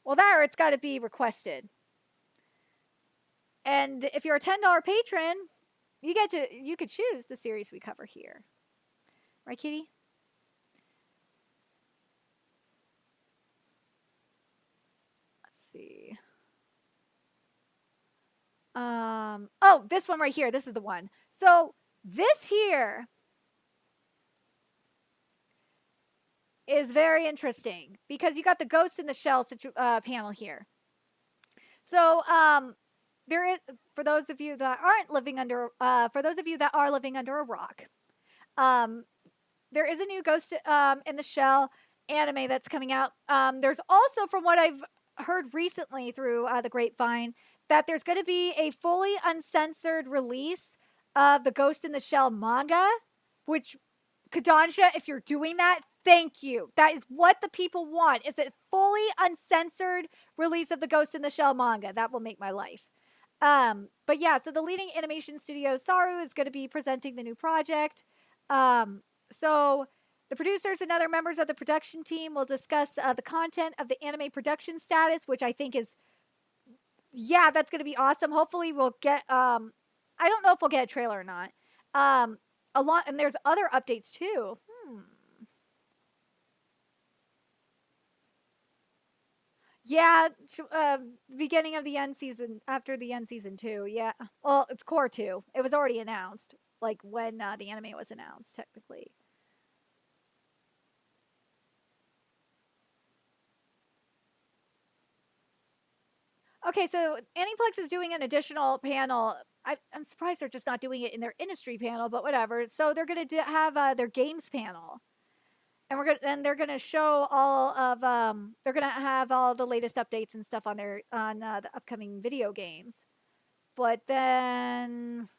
Well, that or it's got to be requested. And if you're a $10 patron, you could choose the series we cover here. Right, Kitty? Let's see. Oh, this one right here. This is the one. So this here is very interesting because you got the Ghost in the Shell panel here. So there is, for those of you that aren't living under, for those of you that are living under a rock, there is a new Ghost in the Shell anime that's coming out. There's also, from what I've heard recently through the grapevine, that there's going to be a fully uncensored release of the Ghost in the Shell manga, which, Kodansha, if you're doing that, thank you. That is what the people want, is a fully uncensored release of the Ghost in the Shell manga. That will make my life. But yeah, so the leading animation studio, Saru, is going to be presenting the new project. So the producers and other members of the production team will discuss the content of the anime production status, which I think is, yeah, that's going to be awesome. Hopefully we'll get, I don't know if we'll get a trailer or not. A lot, and there's other updates too. Yeah, beginning of the end season, after the end season 2. Yeah. Well, it's core 2. It was already announced, like when the anime was announced, technically. Okay, so Aniplex is doing an additional panel. I'm surprised they're just not doing it in their industry panel, but whatever. So they're going to have their games panel, and they're gonna show all of they're gonna have all the latest updates and stuff on the upcoming video games. But then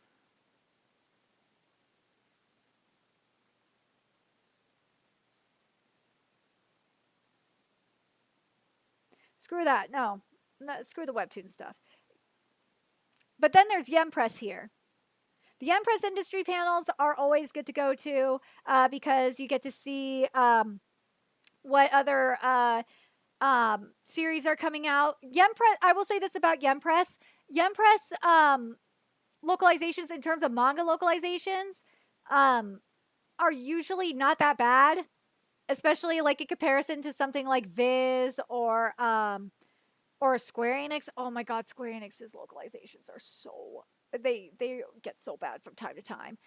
screw that. No, screw the webtoon stuff. But then there's Yempress here. The Yempress industry panels are always good to go to because you get to see what other series are coming out. Yempress, I will say this about Yempress. Yempress localizations in terms of manga localizations are usually not that bad, especially like in comparison to something like Viz or Square Enix. Oh my god, Square Enix's localizations are so, they get so bad from time to time.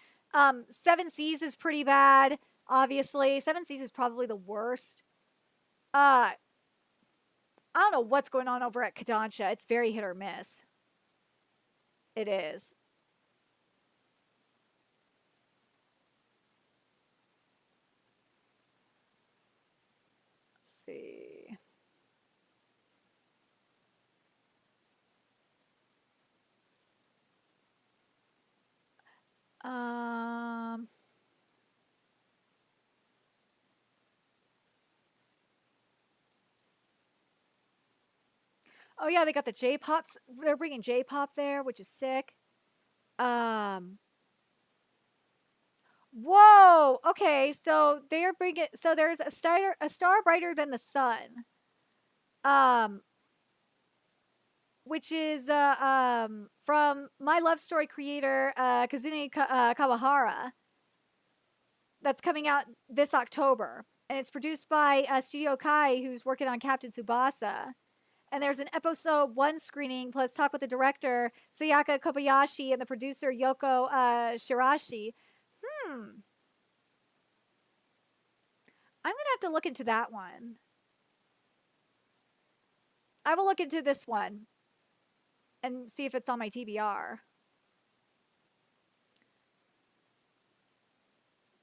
Seven Seas is pretty bad, obviously. Seven Seas is probably the worst. I don't know what's going on over at Kodansha. It's very hit or miss. It is. Let's see. Oh yeah, they got the J-pops. They're bringing J-pop there, which is sick. Whoa. Okay, so they're bringing. So there's a star brighter than the sun. Um, which is from My Love Story creator Kazune Kawahara. That's coming out this October, and it's produced by Studio Kai, who's working on Captain Tsubasa. And there's an episode 1 screening plus talk with the director Sayaka Kobayashi and the producer Yoko Shirashi. I'm gonna have to look into that one. I will look into this one and see if it's on my TBR.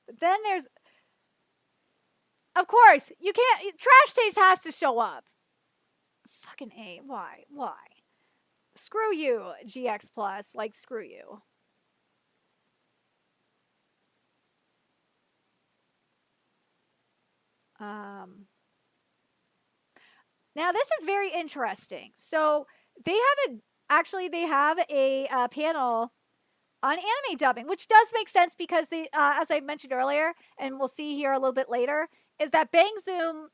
But then there's, of course, you can't. Trash Taste has to show up. Fucking A. Why? Why? Screw you, GX Plus. Like, screw you. Now this is very interesting. So they have a panel on anime dubbing, which does make sense because they, as I mentioned earlier, and we'll see here a little bit later, is that Bang Zoom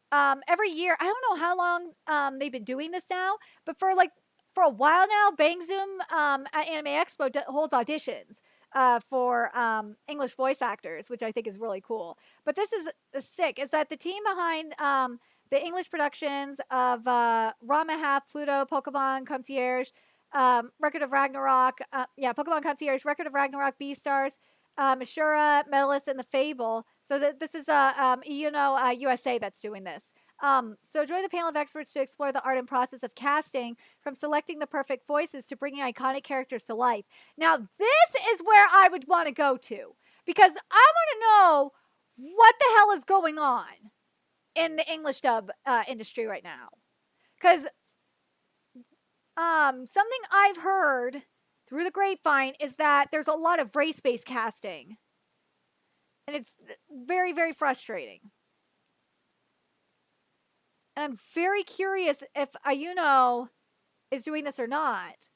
every year. I don't know how long they've been doing this now, but for a while now, Bang Zoom at Anime Expo holds auditions for English voice actors, which I think is really cool. But this is sick. Is that the team behind the English productions of Rama Half, Pluto, Pokemon Concierge, Record of Ragnarok, Pokemon Concierge, Record of Ragnarok, Beastars, Ashura, Medalist, and the Fable. So this is USA that's doing this. So join the panel of experts to explore the art and process of casting, from selecting the perfect voices to bringing iconic characters to life. Now, this is where I would want to go to, because I want to know what the hell is going on in the English dub industry right now. Because something I've heard through the grapevine is that there's a lot of race-based casting. And it's very, very frustrating. And I'm very curious if Ayuno is doing this or not.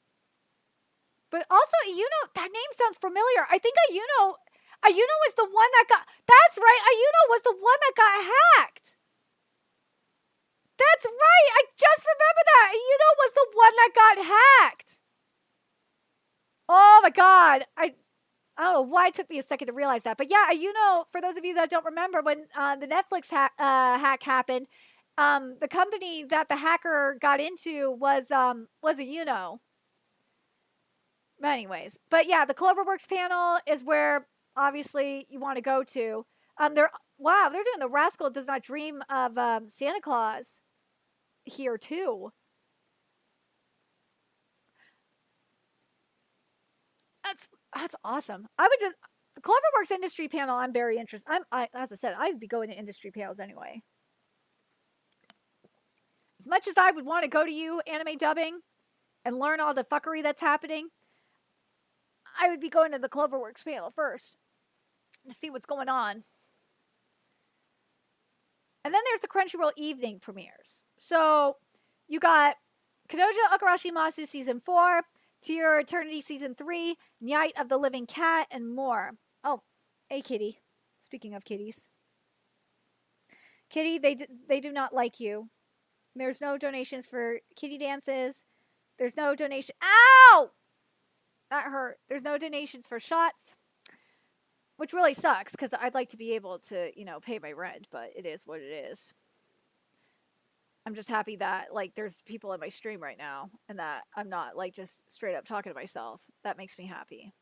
But also, Ayuno, that name sounds familiar. I think Ayuno was the one that got, that's right, Ayuno was the one that got hacked. That's right, I just remember that. Ayuno was the one that got hacked. Oh my God. I don't know why it took me a second to realize that. But yeah, Ayuno, for those of you that don't remember, when the Netflix hack happened, the company that the hacker got into was Ayuno. But anyways, but yeah, the Cloverworks panel is where obviously you want to go to. They're doing the Rascal Does Not Dream of Santa Claus here too. That's awesome. The Cloverworks industry panel, I'm very interested. As I said, I'd be going to industry panels anyway. As much as I would want to go to you anime dubbing and learn all the fuckery that's happening, I would be going to the Cloverworks panel first to see what's going on. And then there's the Crunchyroll evening premieres. So you got Kanojo Okarashi Masu Season 4, To Your Eternity Season 3, Night of the Living Cat, and more. Oh, hey kitty. Speaking of kitties. Kitty, they do not like you. There's no donations for kitty dances. There's no donation. Ow! That hurt. There's no donations for shots, which really sucks because I'd like to be able to, pay my rent, but it is what it is. I'm just happy that there's people in my stream right now and that I'm not just straight up talking to myself. That makes me happy.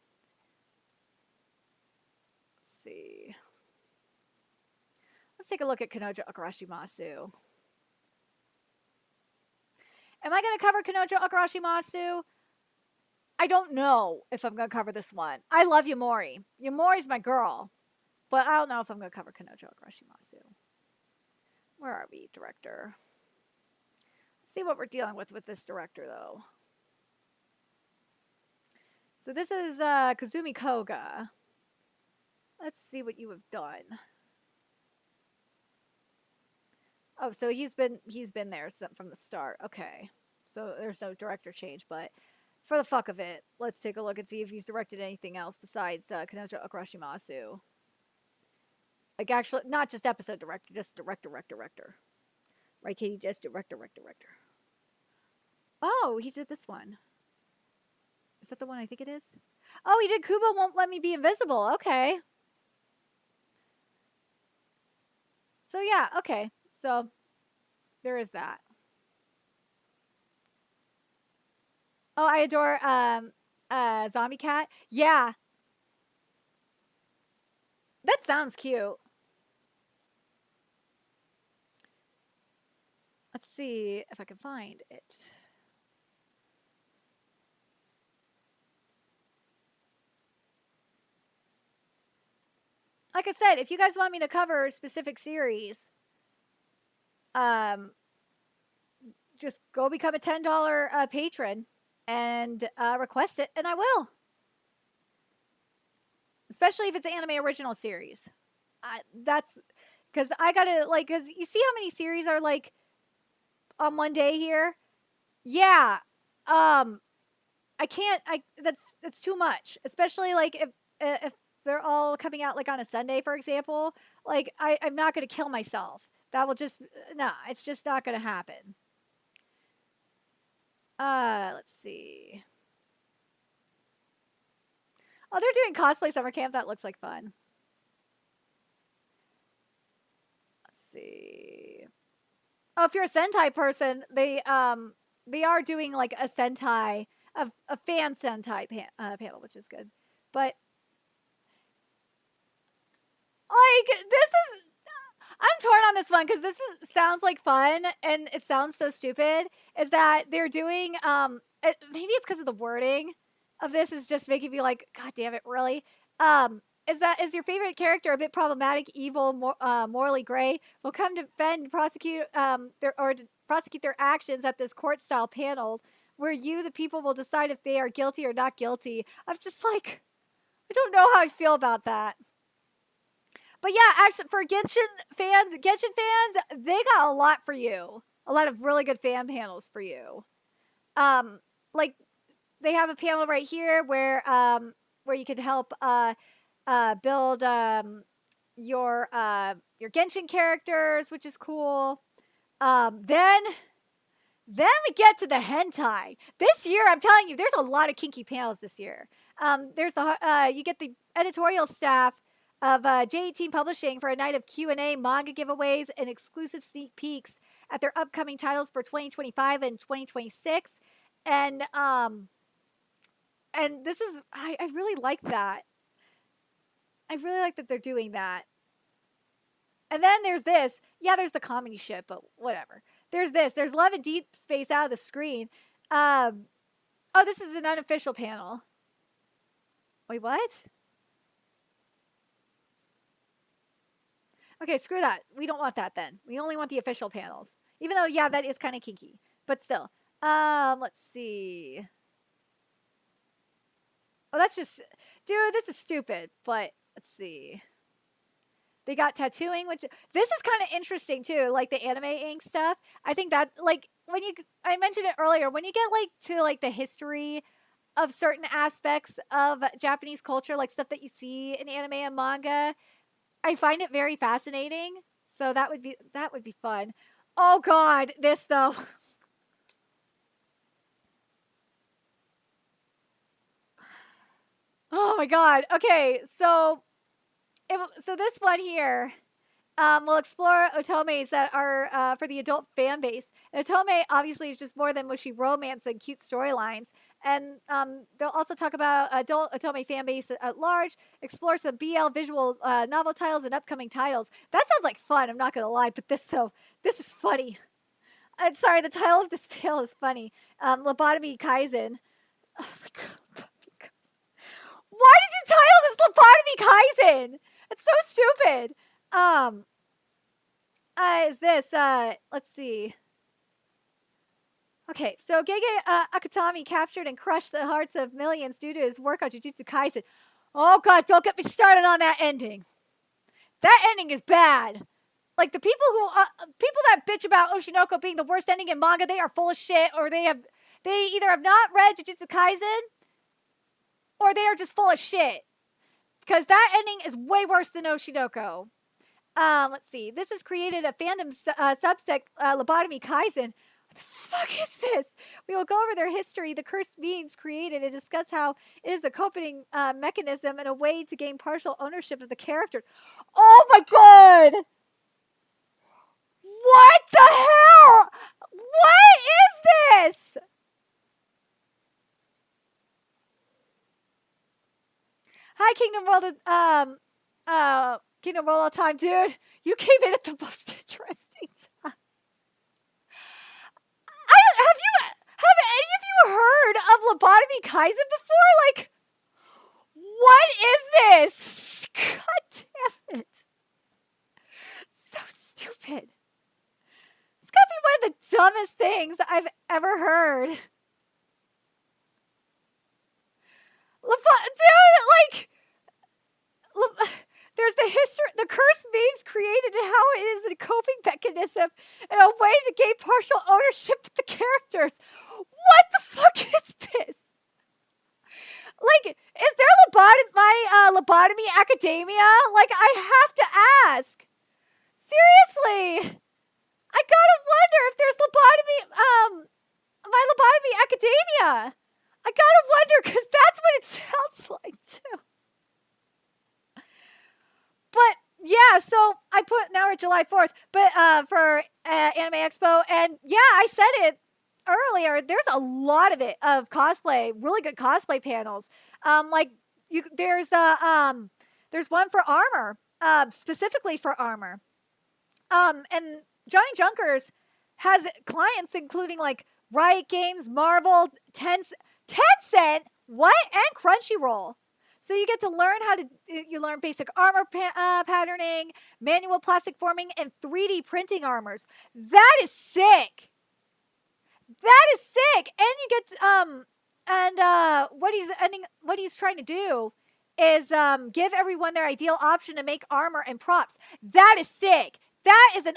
Let's see. Let's take a look at Kanojo Okarashi Masu. Am I going to cover Kanojo Okarashi Masu? I don't know if I'm going to cover this one. I love Yamori. Yamori's my girl. But I don't know if I'm going to cover Kanojo Okarashi Masu. Where are we, director? Let's see what we're dealing with this director, though. So this is Kazumi Koga. Let's see what you have done. Oh, so he's been there from the start. Okay. So there's no director change, but for the fuck of it, let's take a look and see if he's directed anything else besides Kanojo Okarashi Masu. Actually, not just episode director, just director. Right, Katie? Just director. Oh, he did this one. Is that the one I think it is? Oh, he did Kubo Won't Let Me Be Invisible. Okay. So yeah, okay. So there is that. Oh, I adore Zombie Cat. Yeah. That sounds cute. see if I can find it. Like I said, if you guys want me to cover a specific series, just go become a $10 patron and request it, and I will. Especially if it's an anime original series. That's because I gotta like, because you see how many series are like on one day here. Yeah, I can't. That's too much. Especially like if they're all coming out like on a Sunday, for example. Like I'm not gonna kill myself. That will just no. It's just not gonna happen. Let's see. Oh, they're doing cosplay summer camp. That looks like fun. Let's see. Oh, if you're a Sentai person, they are doing like a Sentai, a fan Sentai panel, which is good. But like this is, I'm torn on this one because sounds like fun and it sounds so stupid. Is that they're doing maybe it's because of the wording of this is just making me like, God damn it, really? Is your favorite character a bit problematic, evil, morally gray? Will come to defend, prosecute to prosecute their actions at this court-style panel, where you, the people, will decide if they are guilty or not guilty. I'm just like, I don't know how I feel about that. But yeah, actually, for Genshin fans, they got a lot for you. A lot of really good fan panels for you. Like they have a panel right here where you could help build your Genshin characters, which is cool. Then we get to the hentai. This year, I'm telling you, there's a lot of kinky panels this year. There's you get the editorial staff of J18 Publishing for a night of Q&A, manga giveaways, and exclusive sneak peeks at their upcoming titles for 2025 and 2026. And this is, I really like that. I really like that they're doing that. And then there's this. Yeah, there's the comedy shit, but whatever. There's this. There's Love and Deep Space out of the screen. Oh, this is an unofficial panel. Wait, what? Okay, screw that. We don't want that then. We only want the official panels. Even though, yeah, that is kind of kinky. But still. Let's see. Oh, that's just... Dude, this is stupid. But, let's see. They got tattooing, which... This is kind of interesting, too. Like, the anime ink stuff. I think that, like, when you... I mentioned it earlier. When you get, like, to, like, the history of certain aspects of Japanese culture, like stuff that you see in anime and manga... I find it very fascinating. So that would be fun. Oh God, this though. Oh my God. Okay, so this one here will explore otomes that are for the adult fan base. And otome obviously is just more than mushy romance and cute storylines. And they'll also talk about adult otome fan base at large, explore some BL visual novel titles and upcoming titles. That sounds like fun, I'm not going to lie, but this is funny. I'm sorry, the title of this panel is funny. Lobotomy Kaizen. Oh my God. Why did you title this Lobotomy Kaizen? It's so stupid. Is this, let's see. Okay, so Gege Akutami captured and crushed the hearts of millions due to his work on Jujutsu Kaisen. Oh God, don't get me started on that ending. That ending is bad. Like the people that bitch about Oshinoko being the worst ending in manga, they are full of shit, or they either have not read Jujutsu Kaisen, or they are just full of shit. Because that ending is way worse than Oshinoko. Let's see. This has created a fandom subsect, Lobotomy Kaizen. What the fuck is this? We will go over their history, the cursed memes created, and discuss how it is a coping mechanism and a way to gain partial ownership of the character. Oh my God! What the hell? What is this? Hi, Kingdom World. Kingdom World all time, dude. You came in at the most interesting time. Have any of you heard of Lobotomy Kaizen before? Like, what is this? God damn it. So stupid. It's gotta be one of the dumbest things I've ever heard. Dude, like, there's the cursed memes created and how it is a coping mechanism and a way to gain partial ownership of the characters. What the fuck is this? Like, is there lobotomy academia? Like, I have to ask. Seriously. I gotta wonder if there's my lobotomy academia. I gotta wonder, because that's what it sounds like, too. But, yeah, so now we're July 4th, but for Anime Expo, and yeah, I said it earlier, there's a lot of it, of cosplay, really good cosplay panels. There's one for armor, specifically for armor. And Johnny Junkers has clients including like Riot Games, Marvel, Tencent, what? And Crunchyroll. So you get to learn you learn basic armor patterning, manual plastic forming, and 3D printing armors. That is sick. That is sick. And you get what he's trying to do is give everyone their ideal option to make armor and props. That is sick. That is a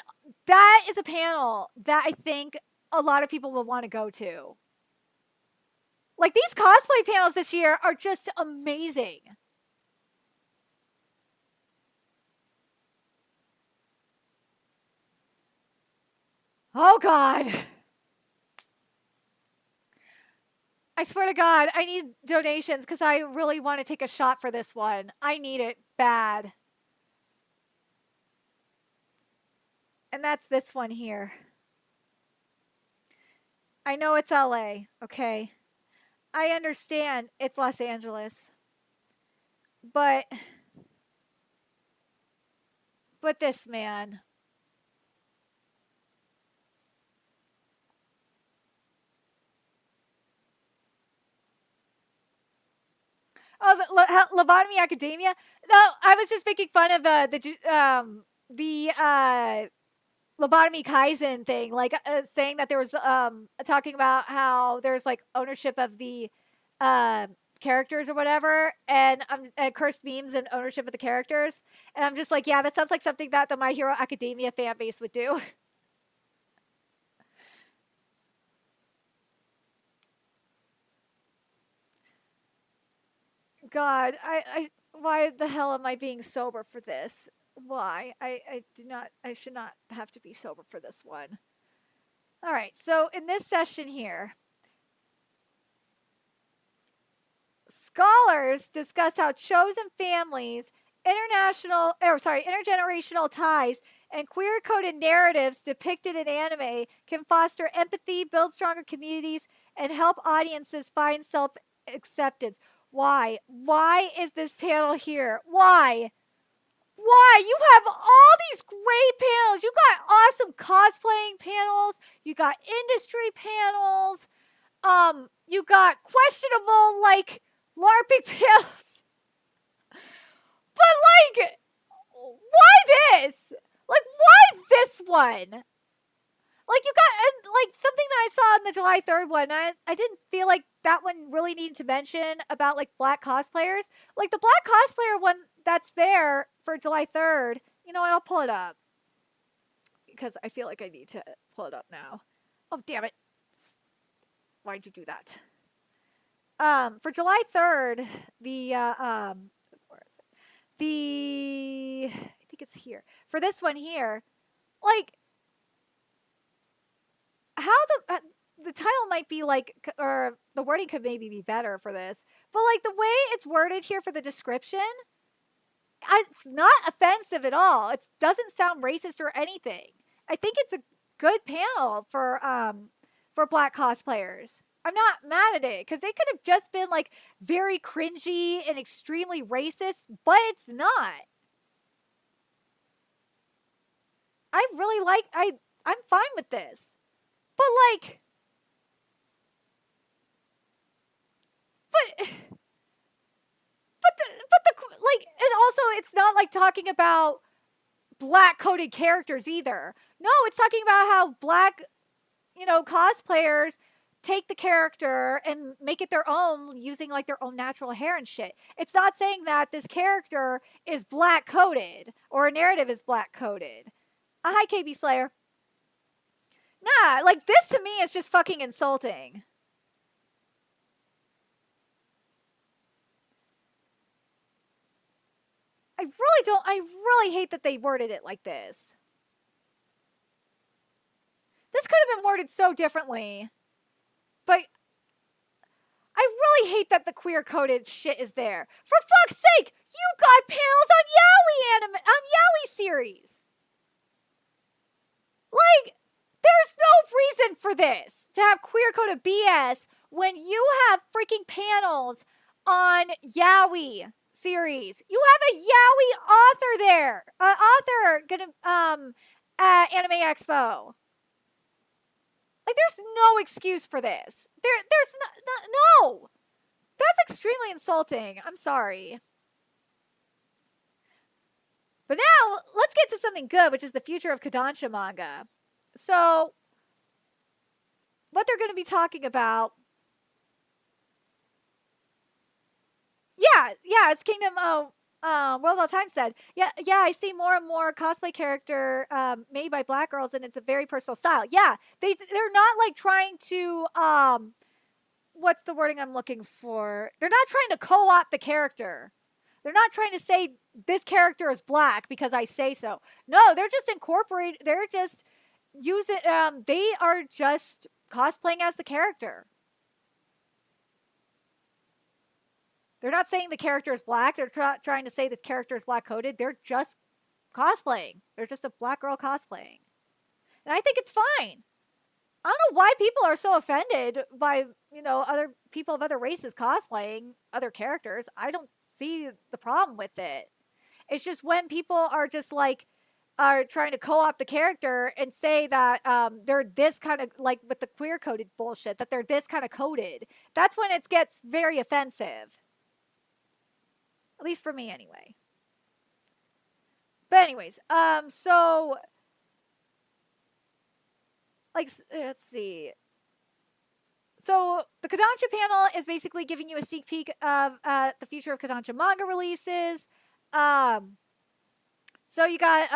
panel that I think a lot of people will want to go to. Like, these cosplay panels this year are just amazing. Oh, God. I swear to God, I need donations because I really want to take a shot for this one. I need it bad. And that's this one here. I know it's LA, okay? I understand it's Los Angeles. But this man. Oh, Lobotomy Academia? No, I was just making fun of the Lobotomy Kaizen thing, like saying that there was talking about how there's like ownership of the characters or whatever, and cursed memes and ownership of the characters, and I'm just like, yeah, that sounds like something that the My Hero Academia fan base would do. God, why the hell am I being sober for this? Why? I should not have to be sober for this one. All right, so in this session here, scholars discuss how chosen families, intergenerational ties, and queer-coded narratives depicted in anime can foster empathy, build stronger communities, and help audiences find self-acceptance. Why? Why is this panel here? Why? Why? You have all these great panels. You got awesome cosplaying panels. You got industry panels. You got questionable, like, LARPing panels. But, like, why this? Like, why this one? Like, you got, like, something that I saw in the July 3rd one, I didn't feel like that one really needed to mention about, like, black cosplayers. Like, the black cosplayer one that's there for July 3rd, you know what, I'll pull it up. Because I feel like I need to pull it up now. Oh, damn it. Why'd you do that? For July 3rd, where is it? I think it's here. For this one here, like, how the title might be like, or the wording could maybe be better for this, but like the way it's worded here for the description, it's not offensive at all. It doesn't sound racist or anything. I think it's a good panel for black cosplayers. I'm not mad at it because they could have just been like very cringy and extremely racist, but it's not. I'm fine with this. But like, but like, and also it's not like talking about black coded characters either. No, it's talking about how black, cosplayers take the character and make it their own using like their own natural hair and shit. It's not saying that this character is black coded or a narrative is black coded. Hi, KB Slayer. Nah, like this to me is just fucking insulting. I really hate that they worded it like this. This could have been worded so differently. But I really hate that the queer coded shit is there. For fuck's sake, you got panels on Yaoi series. Like, there's no reason for this to have queer coded BS when you have freaking panels on Yaoi series. You have a Yaoi author there. At Anime Expo. Like, there's no excuse for this. There's no. That's extremely insulting. I'm sorry. But now, let's get to something good, which is the future of Kodansha manga. So, what they're going to be talking about... Yeah, it's Kingdom... World All Time said, yeah, I see more and more cosplay character made by black girls, and it's a very personal style. Yeah, they're not like trying to what's the wording I'm looking for? They're not trying to co-opt the character. They're not trying to say this character is black because I say so. No, they're just incorporating. They're just using. They are just cosplaying as the character. They're not saying the character is black. They're trying to say this character is black coded. They're just cosplaying. They're just a black girl cosplaying. And I think it's fine. I don't know why people are so offended by, other people of other races cosplaying other characters. I don't see the problem with it. It's just when people are just like, are trying to co-opt the character and say that they're this kind of, like with the queer coded bullshit, that they're this kind of coded. That's when it gets very offensive. At least for me, anyway. But anyways, so, like, let's see. So the Kodansha panel is basically giving you a sneak peek of the future of Kodansha manga releases. So you got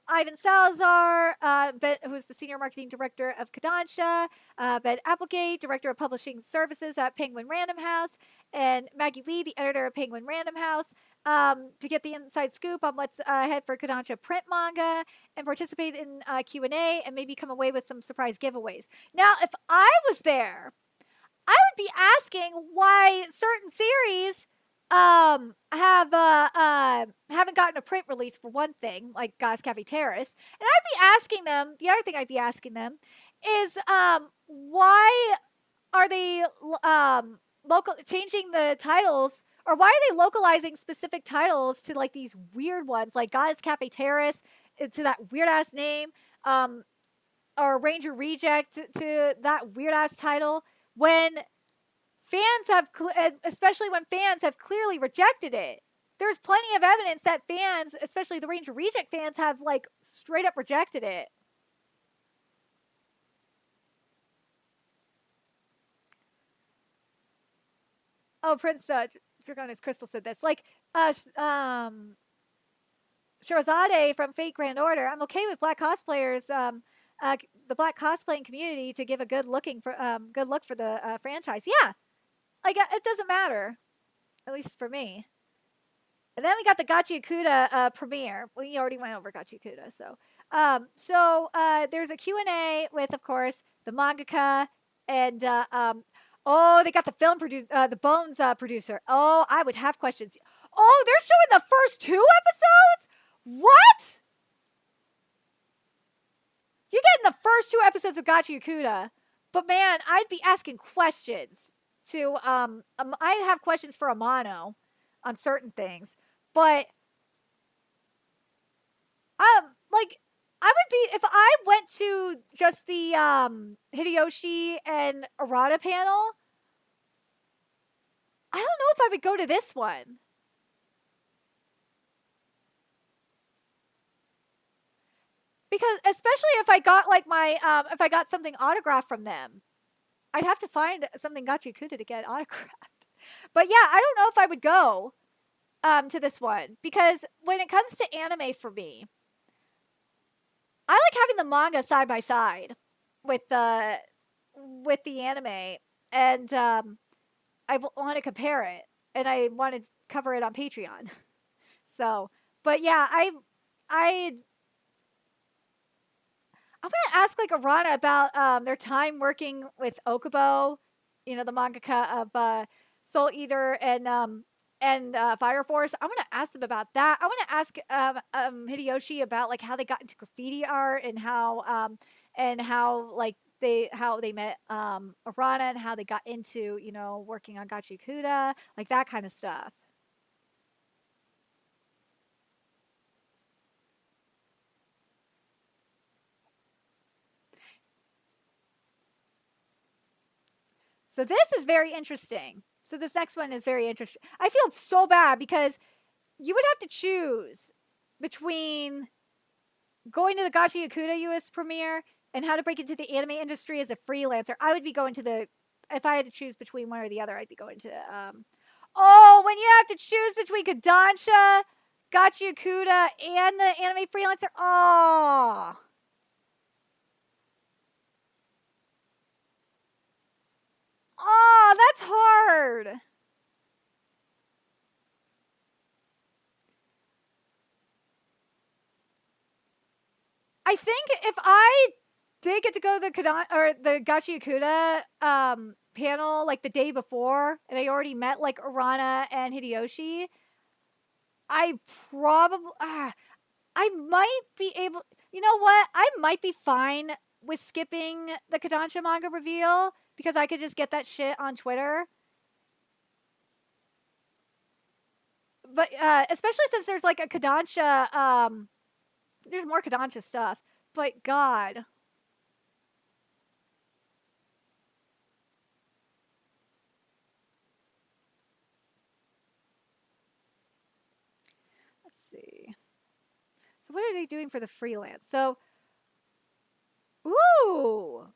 Ivan Salazar, who's the senior marketing director of Kodansha, Ben Applegate, director of publishing services at Penguin Random House, and Maggie Lee, the editor of Penguin Random House, to get the inside scoop on what's ahead for Kodansha print manga and participate in Q&A and maybe come away with some surprise giveaways. Now, if I was there, I would be asking why certain series haven't gotten a print release for one thing, like God's Cafe Terrace. And I'd be asking them, the other thing I'd be asking them is why are they changing the titles, or why are they localizing specific titles to like these weird ones, like God's Cafe Terrace to that weird ass name, or Ranger Reject to that weird ass title, when fans have, especially when fans have clearly rejected it. There's plenty of evidence that fans, especially the Ranger Reject fans, have like straight up rejected it. Oh, Prince Dragonis Crystal said this. Like, Shirazade from Fate Grand Order. I'm okay with black cosplayers, the black cosplaying community, to give a good look for the franchise. Yeah. Like, it doesn't matter, at least for me. And then we got the Gachiakuta premiere. We already went over Gachiakuta, so. There's a Q&A with, of course, the mangaka and, they got the film producer, the Bones producer. Oh, I would have questions. Oh, they're showing the first 2 episodes? What? You're getting the first 2 episodes of Gachiakuta, but man, I'd be asking questions. I have questions for Amano on certain things, but like, I would be, if I went to just the Hideyoshi and Arata panel, I don't know if I would go to this one. Because especially if I got like if I got something autographed from them, I'd have to find something Gachiakuta to get autographed. But yeah, I don't know if I would go to this one because when it comes to anime for me, I like having the manga side by side with the anime, and I want to compare it, and I want to cover it on Patreon. So, but yeah, I I'm gonna ask like Arana about their time working with Okubo, the mangaka of Soul Eater and Fire Force. I want to ask them about that. I want to ask Hideyoshi about like how they got into graffiti art and how like how they met Arana and how they got into working on Gachiakuta, like that kind of stuff. So this is very interesting. So this next one is very interesting. I feel so bad because you would have to choose between going to the Gachiakuta US premiere and how to break into the anime industry as a freelancer. I would be going to if I had to choose between one or the other, I'd be going to oh, when you have to choose between Kodansha, Gachiakuta, and the anime freelancer. Oh. Oh, that's hard. I think if I did get to go to the Gachiakuta panel like the day before, and I already met like Arana and Hideyoshi, I probably I might be able. You know what? I might be fine with skipping the Kodansha manga reveal because I could just get that shit on Twitter. But especially since there's like a Kodansha, there's more Kodansha stuff. But God. Let's see. So what are they doing for the freelance? So, ooh.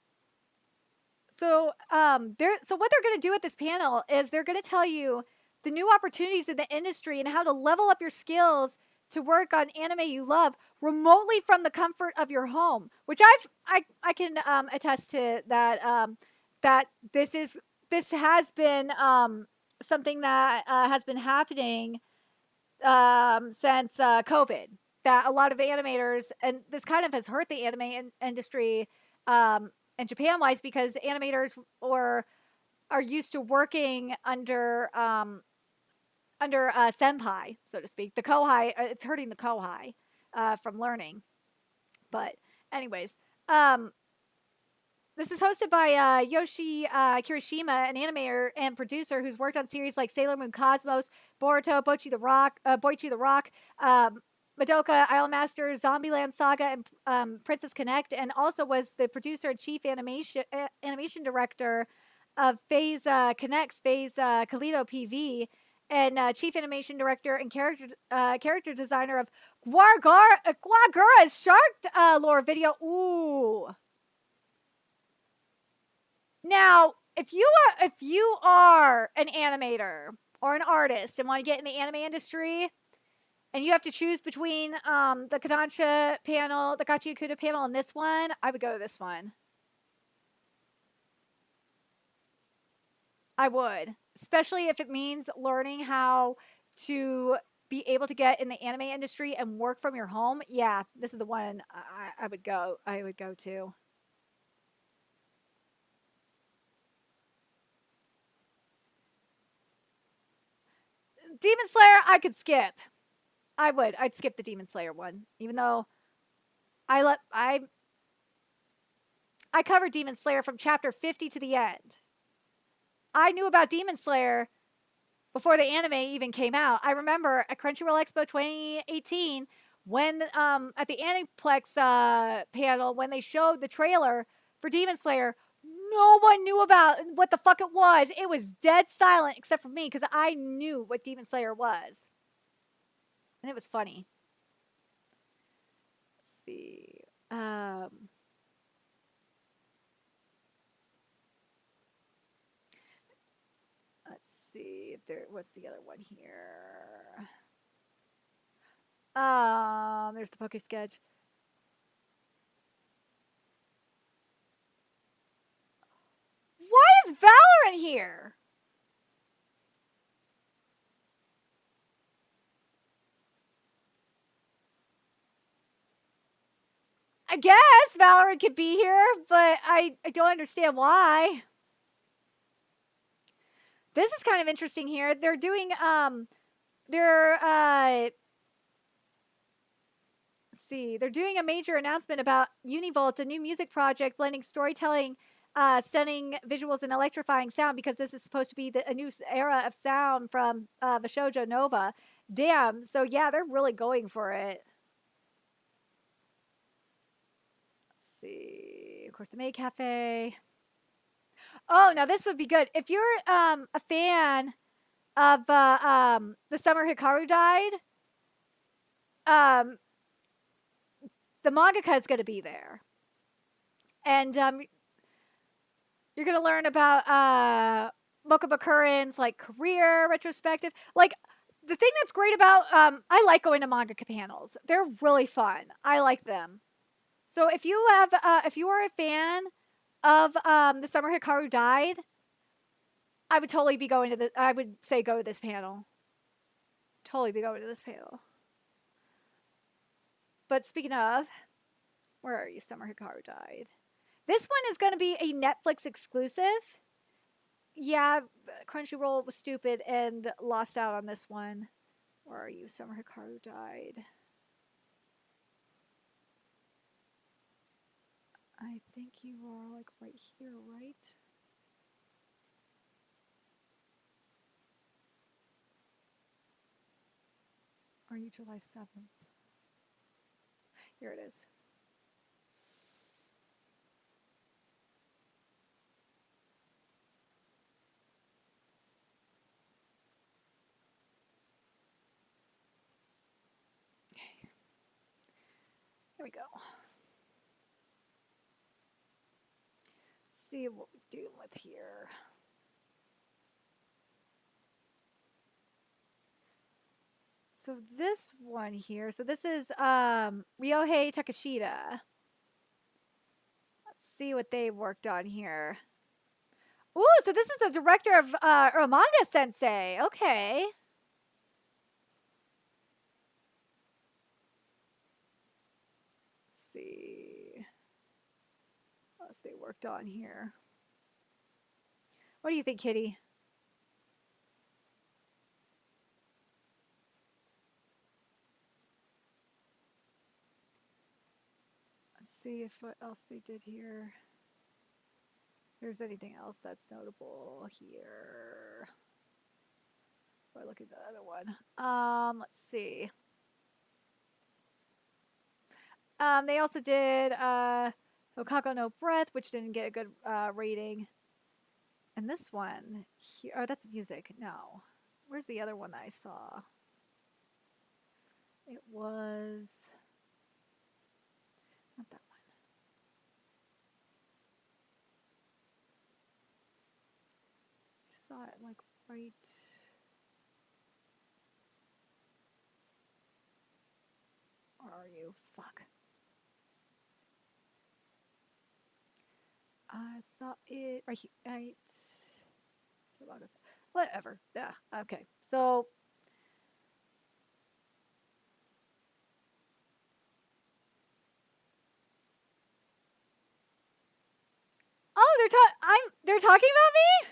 So what they're going to do at this panel is they're going to tell you the new opportunities in the industry and how to level up your skills to work on anime you love remotely from the comfort of your home. Which I can attest to that that this has been something that has been happening since COVID. That a lot of animators, and this kind of has hurt the anime industry and Japan wise because animators are used to working under senpai, so to speak. The kohai, it's hurting the kohai from learning. But anyways, this is hosted by Yoshi Kirishima, an animator and producer who's worked on series like Sailor Moon Cosmos, Boruto, Boichi the Rock, Madoka, Idolmaster, Zombieland Saga, and Princess Connect, and also was the producer and chief animation director of Phase Connect's Phase Kalito PV, and chief animation director and character designer of Guagura's Shark lore video. Ooh. Now, if you are an animator or an artist and want to get in the anime industry, and you have to choose between the Kodansha panel, the Gachiakuta panel, and this one, I would go to this one. I would, especially if it means learning how to be able to get in the anime industry and work from your home. Yeah, this is the one I would go. I would go to. Demon Slayer, I could skip. I would. I'd skip the Demon Slayer one, even though I covered Demon Slayer from chapter 50 to the end. I knew about Demon Slayer before the anime even came out. I remember at Crunchyroll Expo 2018 when at the Aniplex panel when they showed the trailer for Demon Slayer, no one knew about what the fuck it was. It was dead silent except for me because I knew what Demon Slayer was. And it was funny. Let's see. Let's see if there. What's the other one here? There's the Poke Sketch. Why is Valorant here? I guess Valorant could be here, but I don't understand why. This is kind of interesting here. They're doing let's see. They're doing a major announcement about Univolt, a new music project blending storytelling, stunning visuals, and electrifying sound, because this is supposed to be a new era of sound from the shoujo Nova. Damn. So yeah, they're really going for it. Let's see. Of course, the Maid Cafe. Oh, now this would be good. If you're a fan of The Summer Hikaru Died, the mangaka is going to be there. And you're going to learn about Mocha Bakurin's like career retrospective. Like, the thing that's great about I like going to mangaka panels. They're really fun. I like them. So if you are a fan of The Summer Hikaru Died, I would totally be going to I would say go to this panel. Totally be going to this panel. But speaking of, where are you? Summer Hikaru Died. This one is going to be a Netflix exclusive. Yeah, Crunchyroll was stupid and lost out on this one. Where are you? Summer Hikaru Died. I think you are like right here, right? Are you July 7th? Here it is. There we go. See what we're dealing with here. So this one here, so this is Ryohei Takashita. Let's see what they worked on here. Ooh, so this is the director of Manga Sensei. Okay. Let's see what else they worked on here. What do you think, Kitty? See if what else they did here. If there's anything else that's notable here. Or look at the other one. Let's see. They also did Okako no Breath, which didn't get a good rating. And this one here, oh, that's music. No. Where's the other one that I saw? It was not that one. Saw it like right. Where are you? Fuck. I saw it right here. Right. Whatever. Yeah. Okay. So. Oh, they're talking about me?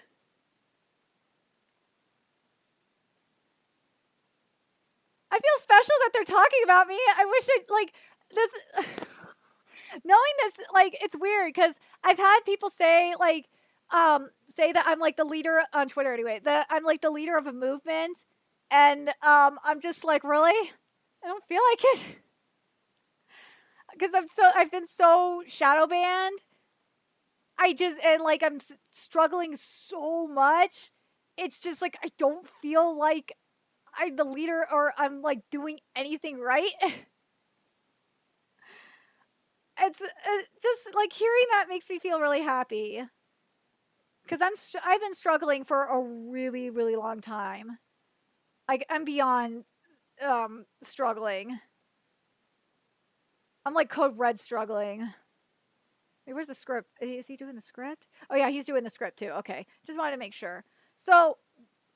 I feel special that they're talking about me. I wish it like this knowing this, like, it's weird because I've had people say like say that I'm like the leader on Twitter anyway, that I'm like the leader of a movement, and I'm just like, really? I don't feel like it. Because I've been so shadow banned. I just, and like I'm struggling so much. It's just like I don't feel like I'm the leader or I'm like doing anything right. It's just like hearing that makes me feel really happy because I've been struggling for a really really long time. Like I'm beyond struggling. I'm like code red struggling. Wait, where's the script? Is he doing the script? Oh yeah, he's doing the script too. Okay, just wanted to make sure. So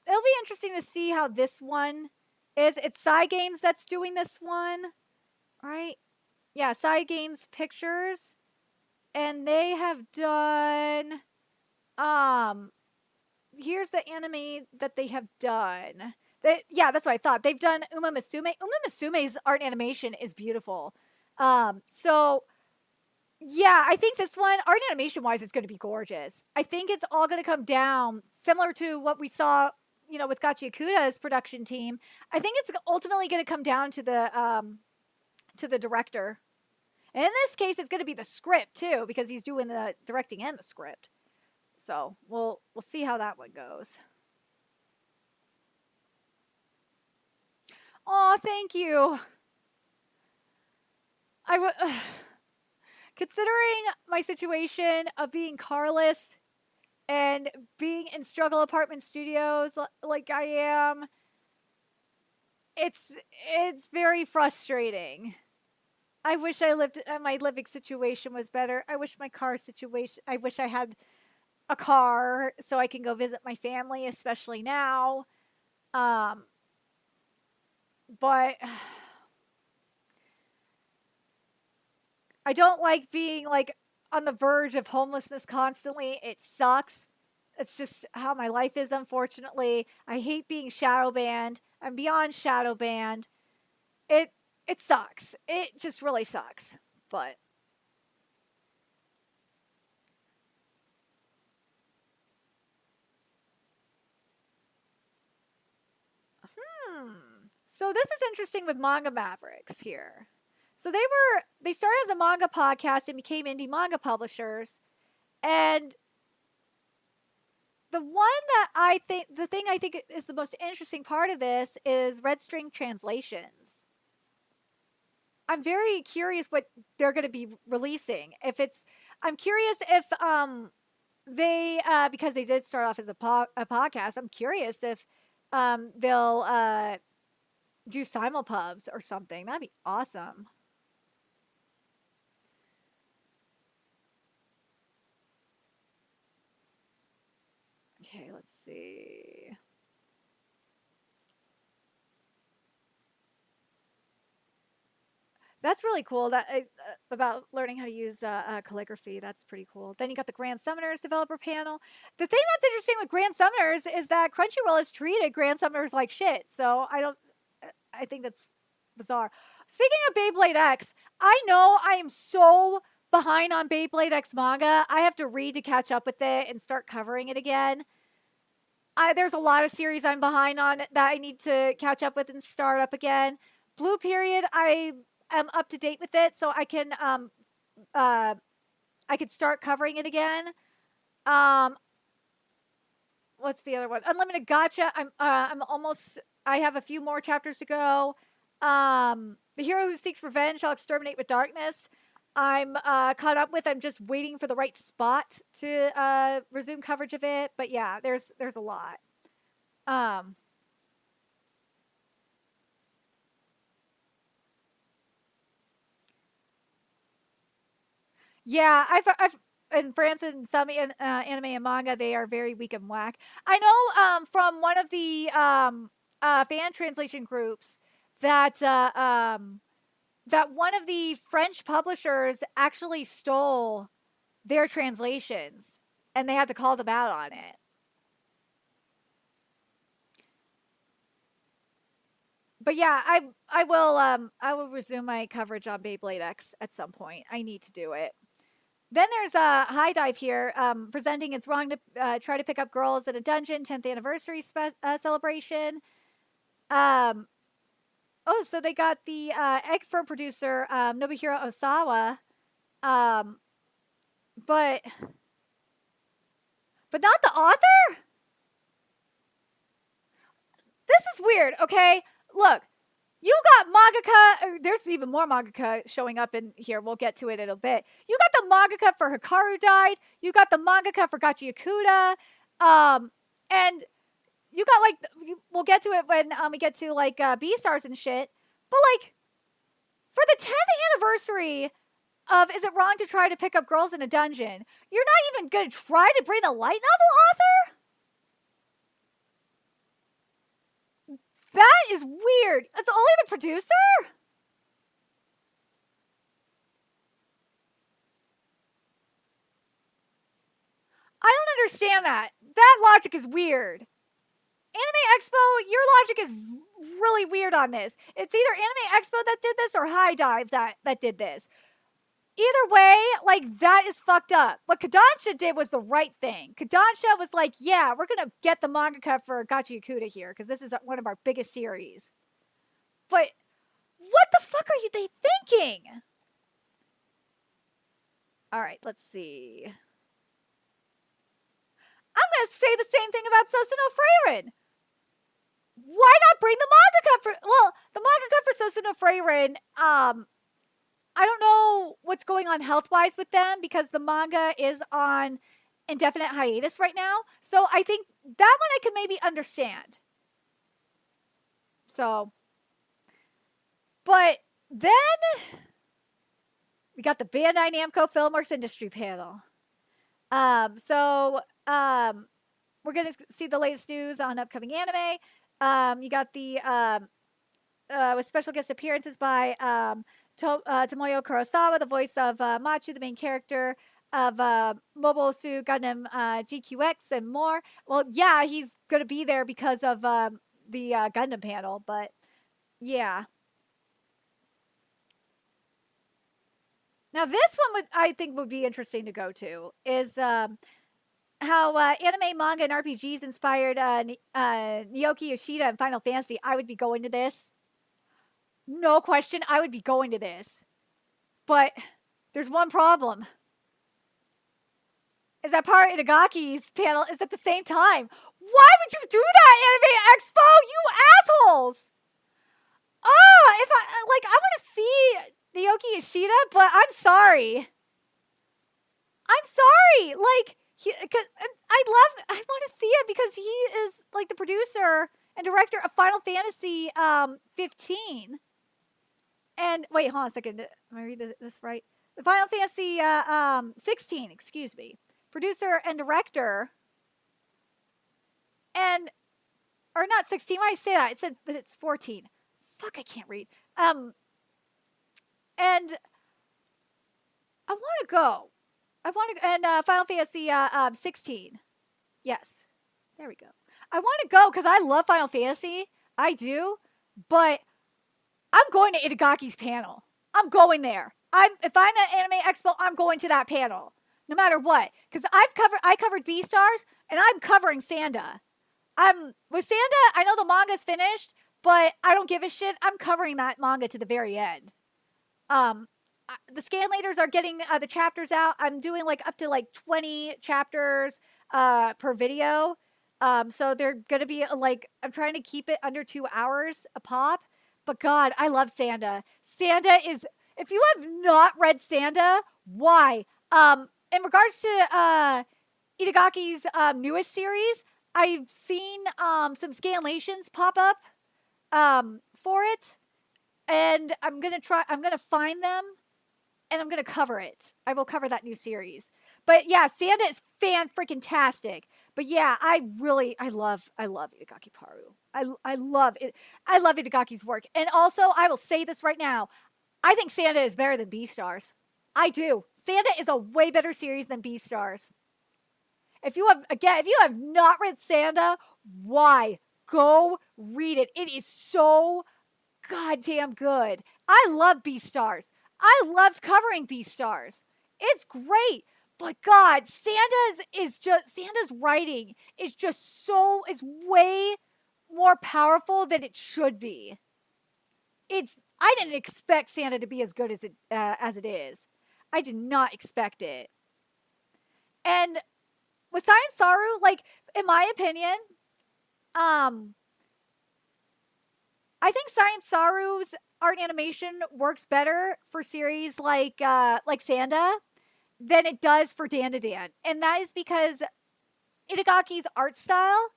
it'll be interesting to see how this one is. It's Side Games that's doing this one, right? Yeah, Side Games Pictures, and they have done. Um, Here's the anime that they have done. Yeah, that's what I thought. They've done Uma Musume. Uma Musume's art animation is beautiful. So yeah, I think this one, art animation wise, is going to be gorgeous. I think it's all going to come down similar to what we saw, with Gachiakuta's production team. I think it's ultimately going to come down to the director. And in this case, it's going to be the script too, because he's doing the directing and the script. So we'll see how that one goes. Oh, thank you. Considering my situation of being carless and being in struggle apartment studios like I am, it's very frustrating. I wish my living situation was better. I wish my car situation, I wish I had a car so I can go visit my family, especially now. But I don't like being like on the verge of homelessness constantly. It sucks. It's just how my life is, unfortunately. I hate being shadow banned. I'm beyond shadow banned. It sucks. It just really sucks. But so this is interesting with Manga Mavericks here. So they started as a manga podcast and became indie manga publishers. And the thing I think is the most interesting part of this is Red String Translations. I'm very curious what they're going to be releasing. I'm curious if they because they did start off as a podcast. I'm curious if they'll do simulpubs or something. That'd be awesome. Okay, let's see. That's really cool. About learning how to use calligraphy. That's pretty cool. Then you got the Grand Summoners developer panel. The thing that's interesting with Grand Summoners is that Crunchyroll has treated Grand Summoners like shit. So I think that's bizarre. Speaking of Beyblade X, I know I am so behind on Beyblade X manga. I have to read to catch up with it and start covering it again. There's a lot of series I'm behind on that I need to catch up with and start up again. Blue Period, I am up to date with it, so I can start covering it again. What's the other one? Unlimited Gotcha. I'm almost. I have a few more chapters to go. The Hero Who Seeks Revenge shall exterminate with darkness. I'm caught up with. I'm just waiting for the right spot to resume coverage of it. But yeah, there's a lot. Yeah, I've in France and some anime and manga, they are very weak and whack. I know from one of the fan translation groups that that one of the French publishers actually stole their translations, and they had to call them out on it. But yeah, I will resume my coverage on Beyblade X at some point. I need to do it. Then there's a High Dive here presenting It's Wrong to Try to Pick Up Girls in a Dungeon 10th anniversary celebration. So they got the egg firm producer Nobuhiro Osawa. But but not the author? This is weird, okay? Look, you got mangaka, there's even more mangaka showing up in here. We'll get to it in a bit. You got the mangaka for Hikaru Died. You got the mangaka for Gachiakuta. And you got like, we'll get to it when we get to like B-Stars and shit. But like, for the 10th anniversary of Is It Wrong to Try to Pick Up Girls in a Dungeon, you're not even going to try to bring the light novel author? That is weird. It's only the producer? I don't understand that. That logic is weird. Anime Expo, your logic is really weird on this. It's either Anime Expo that did this or High Dive that did this. Either way, like, that is fucked up. What Kodansha did was the right thing. Kodansha was like, yeah, we're going to get the mangaka for Gachiakuta here because this is one of our biggest series. But what the fuck are they thinking? All right, let's see. I'm going to say the same thing about Susanoo Freiren. Why not bring the mangaka for... Well, the mangaka for Susanoo Freiren, I don't know what's going on health-wise with them because the manga is on indefinite hiatus right now. So I think that one I can maybe understand. So, but then we got the Bandai Namco Filmworks Industry panel. We're going to see the latest news on upcoming anime. You got the with special guest appearances by Tomoyo Kurosawa, the voice of Machu, the main character of Mobile Suit Gundam GQX, and more. Well, yeah, he's going to be there because of the Gundam panel, but yeah. Now, this one I think would be interesting to go to is how anime, manga, and RPGs inspired Naoki Yoshida and Final Fantasy. I would be going to this. No question, I would be going to this. But there's one problem. Is that Power Itagaki's panel is at the same time. Why would you do that, Anime Expo? You assholes! If I want to see Naoki Yoshida, but I'm sorry. I'm sorry. Like, I want to see it because he is like the producer and director of Final Fantasy 15. And wait, hold on a second. Am I reading this right? The Final Fantasy 16, excuse me. Producer and director. And, or not 16, why did I say that? It said, but it's 14. Fuck, I can't read. And I want to go. And Final Fantasy 16. Yes. There we go. I want to go because I love Final Fantasy. I do. But I'm going to Itagaki's panel. I'm going there. If I'm at Anime Expo, I'm going to that panel. No matter what. Because I covered B-Stars, and I'm covering Sanda. With Sanda, I know the manga's finished, but I don't give a shit. I'm covering that manga to the very end. The scanlators are getting the chapters out. I'm doing like up to like 20 chapters per video. So they're going to be like, I'm trying to keep it under 2 hours a pop. But God, I love Sanda. Sanda is, if you have not read Sanda, why? In regards to Itagaki's newest series, I've seen some scanlations pop up for it. And I'm going to find them and I'm going to cover it. I will cover that new series. But yeah, Sanda is fan-freaking-tastic. But yeah, I love Itagaki Paru. I love it. I love Itagaki's work. And also, I will say this right now. I think Sanda is better than B-Stars. I do. Sanda is a way better series than B-Stars. If you have not read Sanda, why? Go read it. It is so goddamn good. I love B-Stars. I loved covering B-Stars. It's great. But God, Sanda's writing is just it's way more powerful than it should be. I didn't expect Sanda to be as good as it is. I did not expect it. And with Science Saru, like in my opinion, um, I think Science Saru's art animation works better for series like Sanda than it does for Dan to Dan, and that is because Itagaki's art style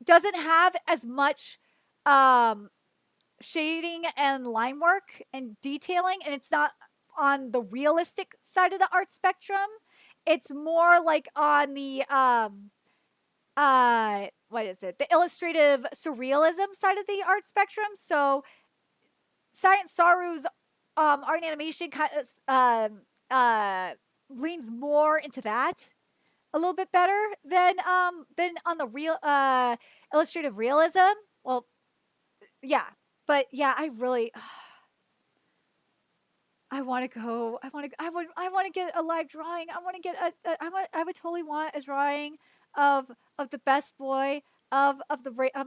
doesn't have as much um, shading and line work and detailing, and it's not on the realistic side of the art spectrum. It's more like on the what is it? The illustrative surrealism side of the art spectrum. So Science Saru's art and animation kind of leans more into that a little bit better than on the real illustrative realism. Well, yeah, but yeah, I really I want to go. I want to get a live drawing. I want to get I would totally want a drawing of the best boy of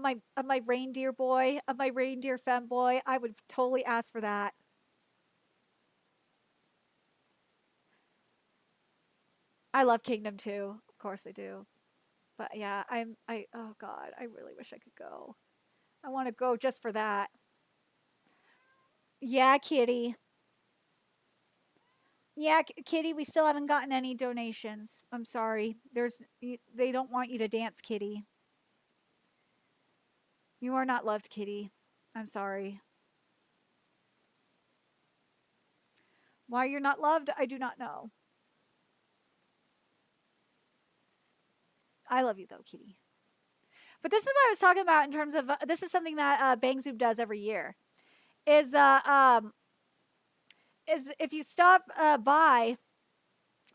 my reindeer boy of my reindeer femboy. I would totally ask for that. I love Kingdom too. Of course I do. But yeah, I oh god, I really wish I could go. I want to go just for that. Yeah, Kitty. Yeah, Kitty, we still haven't gotten any donations. I'm sorry. They don't want you to dance, Kitty. You are not loved, Kitty. I'm sorry. Why you're not loved, I do not know. I love you though, Kitty. But this is what I was talking about in terms of this is something that Bang Zoom does every year. Is is if you stop by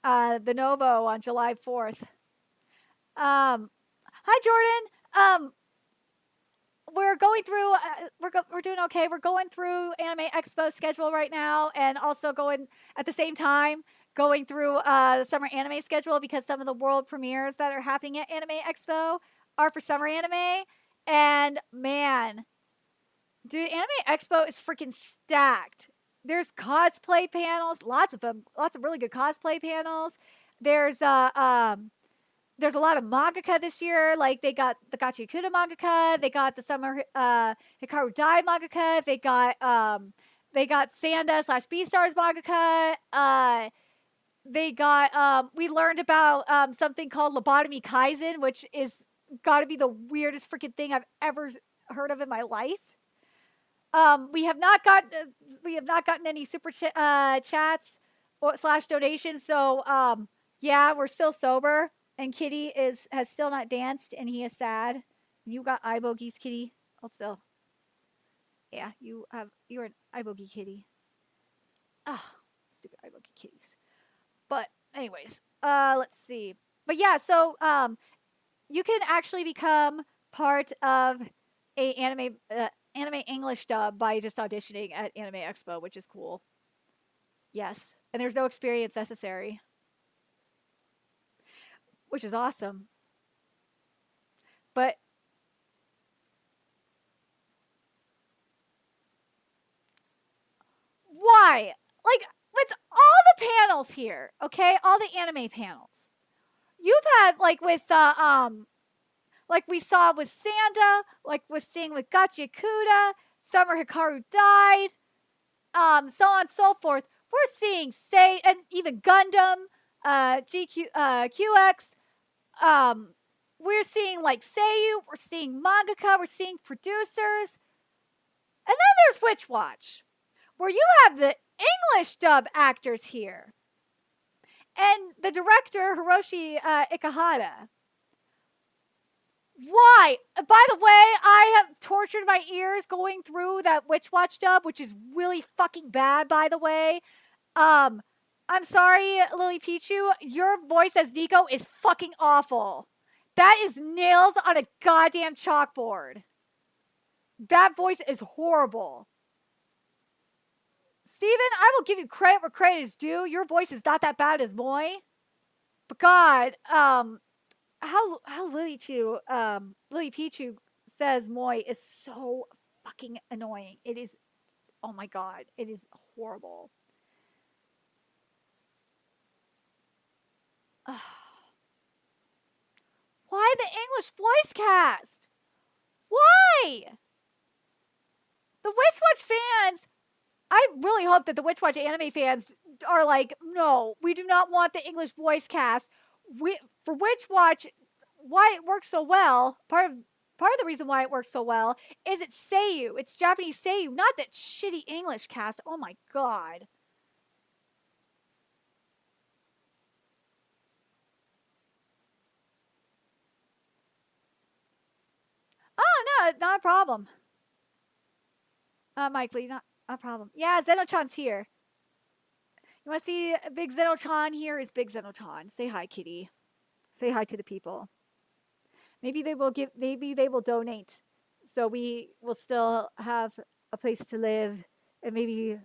the Novo on July 4th. Hi Jordan. We're going through we're doing okay. We're going through Anime Expo schedule right now, and also going at the same time going through the summer anime schedule, because some of the world premieres that are happening at Anime Expo are for summer anime. And man, dude, Anime Expo is freaking stacked. There's cosplay panels, lots of them, lots of really good cosplay panels. There's there's a lot of mangaka this year. Like they got the Gachiakuta mangaka, they got the Summer Hikaru Dai mangaka, they got Sanda slash Beastars mangaka. They got we learned about something called Lobotomy Kaizen, which is got to be the weirdest freaking thing I've ever heard of in my life. We have not gotten any super chats or slash donations. So yeah, we're still sober, and Kitty has still not danced, and he is sad. You got eye bogeys, Kitty. I'll still. Yeah, you're an eye bogey kitty. Ah, stupid eye bogey kitties. But anyways, let's see. But yeah, so you can actually become part of a anime English dub by just auditioning at Anime Expo, which is cool. Yes, and there's no experience necessary, which is awesome. But why? Like with all the panels here, okay, all the anime panels you've had, like we saw with Sanda, like we're seeing with Gachiakuta, Summer Hikaru died, so on and so forth. We're seeing and even Gundam, QX. We're seeing like Seiyu, we're seeing mangaka, we're seeing producers, and then there's Witch Watch, where you have the English dub actors here, and the director Hiroshi Ikehata. Why? By the way, I have tortured my ears going through that Witch Watch dub, which is really fucking bad, by the way. I'm sorry, Lily Pichu. Your voice as Nico is fucking awful. That is nails on a goddamn chalkboard. That voice is horrible. Steven, I will give you credit where credit is due. Your voice is not that bad as Moy. But God, how Lily Pichu says Moy is so fucking annoying. It is, oh my God, it is horrible. English voice cast. Why? The Witch Watch fans, I really hope that the Witch Watch anime fans are like, no, we do not want the English voice cast. For Witch Watch, why it works so well, part of the reason why it works so well is it's Seiyu. It's Japanese Seiyu, not that shitty English cast. Oh my god. Oh no, not a problem. Mike Lee, not a problem. Yeah, Zenochan's here. You want to see Big Zenochan? Here is Big Zenochan. Say hi, kitty. Say hi to the people. Maybe they will give. Maybe they will donate, so we will still have a place to live, and maybe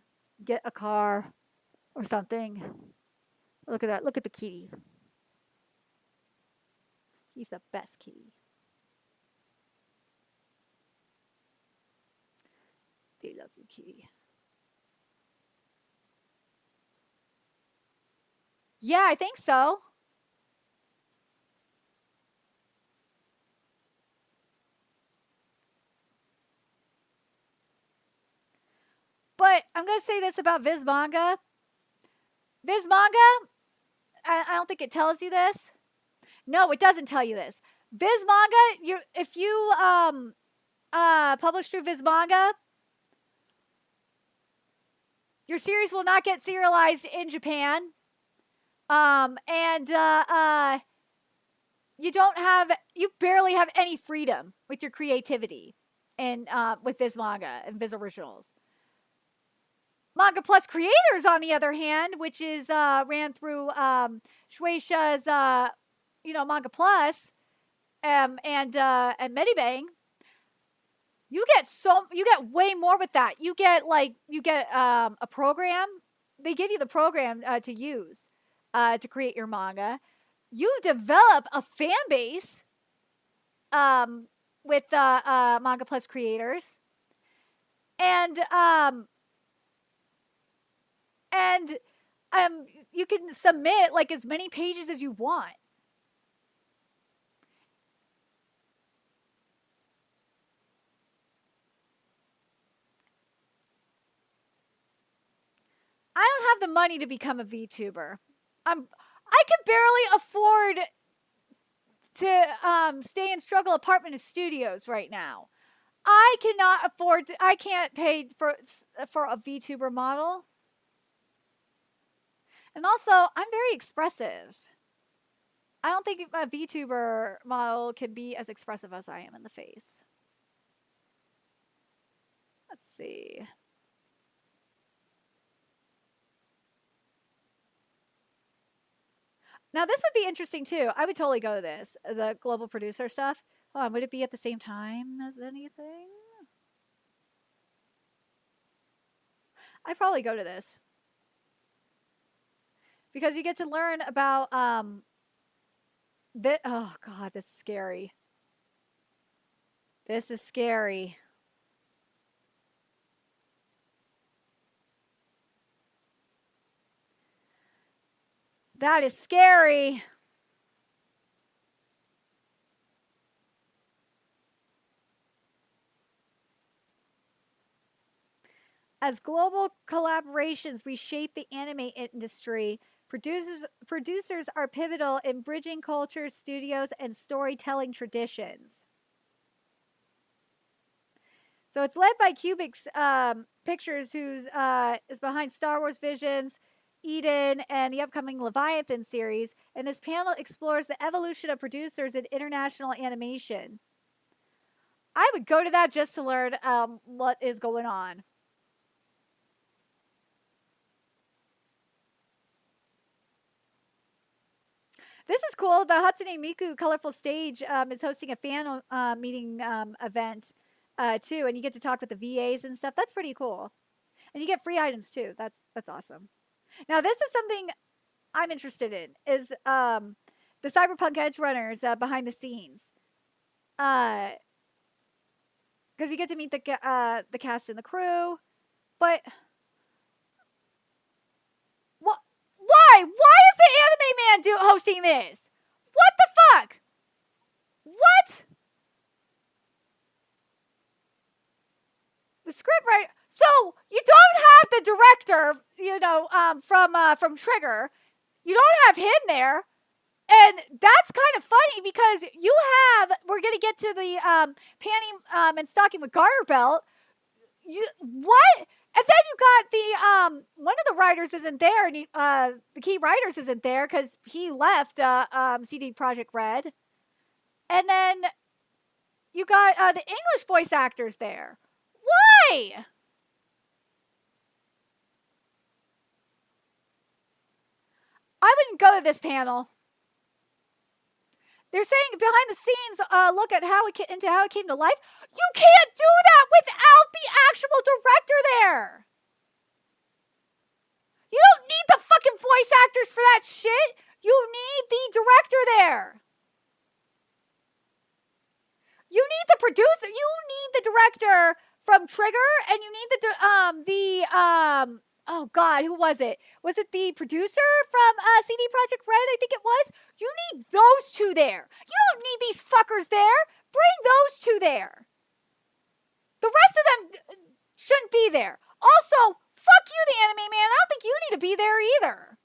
get a car or something. Look at that. Look at the kitty. He's the best kitty. They love you, kitty. Yeah, I think so. But I'm going to say this about Viz Manga. Viz Manga, I don't think it tells you this. No, it doesn't tell you this. Viz Manga, if you publish through Viz Manga, your series will not get serialized in Japan. You barely have any freedom with your creativity and with Viz Manga and Viz Originals. Manga Plus Creators, on the other hand, which is ran through Shueisha's Manga Plus and Medibang, you get way more with that. You get a program. They give you the program to use to create your manga. You develop a fan base with Manga Plus Creators, and you can submit like as many pages as you want. I don't have the money to become a VTuber. I could barely afford to stay in Struggle Apartment Studios right now. I cannot afford to. I can't pay for a VTuber model. And also, I'm very expressive. I don't think a VTuber model can be as expressive as I am in the face. Let's see. Now, this would be interesting, too. I would totally go to this. The global producer stuff. Hold on, would it be at the same time as anything? I'd probably go to this. Because you get to learn about, oh, God, this is scary. This is scary. That is scary. As global collaborations reshape the anime industry, producers are pivotal in bridging cultures, studios, and storytelling traditions. So it's led by Cubics Pictures, who's is behind Star Wars Visions, Eden, and the upcoming Leviathan series. And this panel explores the evolution of producers in international animation. I would go to that just to learn what is going on. This is cool. The Hatsune Miku Colorful Stage is hosting a fan meeting event too, and you get to talk with the VAs and stuff. That's pretty cool, and you get free items too. That's awesome. Now, this is something I'm interested in: is the Cyberpunk Edge Runners behind the scenes, because you get to meet the cast and the crew, but. Why? Why is the Anime Man hosting this? What the fuck? What? the script writer. So you don't have the director, from Trigger. You don't have him there. And that's kind of funny because we're going to get to the panty and stocking with garter belt. What? And then you got the one of the writers isn't there, and the key writers isn't there because he left CD Projekt Red. And then you got the English voice actors there. Why? I wouldn't go to this panel. They're saying behind the scenes, look at how it came to life. You can't do that without the actual director there. You don't need the fucking voice actors for that shit. You need the director there. You need the producer. You need the director from Trigger, and you need oh God, who was it? Was it the producer from CD Projekt Red? I think it was. You need those two there. You don't need these fuckers there. Bring those two there. The rest of them shouldn't be there. Also, fuck you, the Anime Man. I don't think you need to be there either.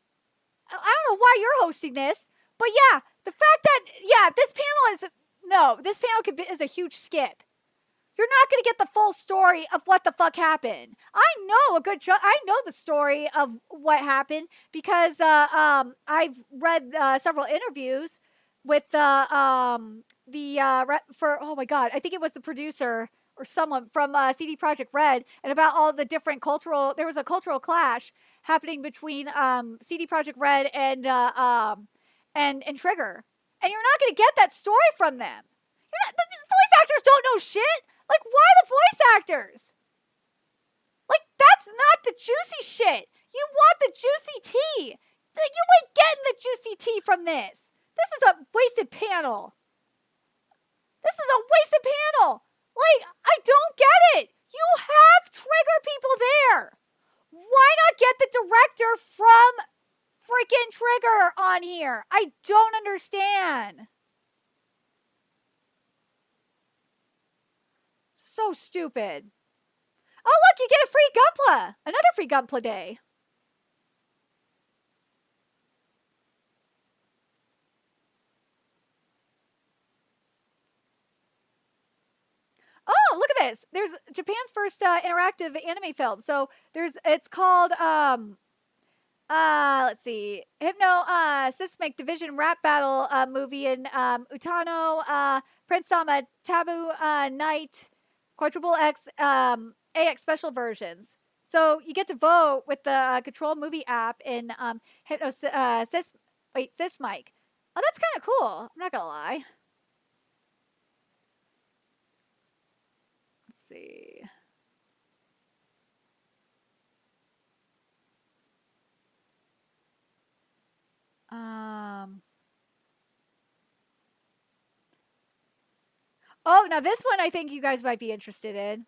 I don't know why you're hosting this, but yeah, the fact that this panel is a huge skip. You're not going to get the full story of what the fuck happened. I know the story of what happened because I've read several interviews with oh my God, I think it was the producer or someone from CD Projekt Red, and about all the different there was a cultural clash happening between CD Projekt Red and Trigger. And you're not going to get that story from them. The voice actors don't know shit. Like, why the voice actors? Like, that's not the juicy shit. You want the juicy tea. You ain't getting the juicy tea from this. This is a wasted panel. Like, I don't get it. You have Trigger people there. Why not get the director from freaking Trigger on here? I don't understand. So stupid. Oh, look, you get a free Gunpla. Another free Gunpla day. Oh, look at this. There's Japan's first interactive anime film. So it's called let's see, Hypno Sismic Division Rap Battle movie in Utano Prince Sama Taboo Night Quadruple X AX special versions. So you get to vote with the Control Movie app in Hypno Sismic. Oh, that's kind of cool. I'm not gonna lie. Let's see. Oh, now this one I think you guys might be interested in.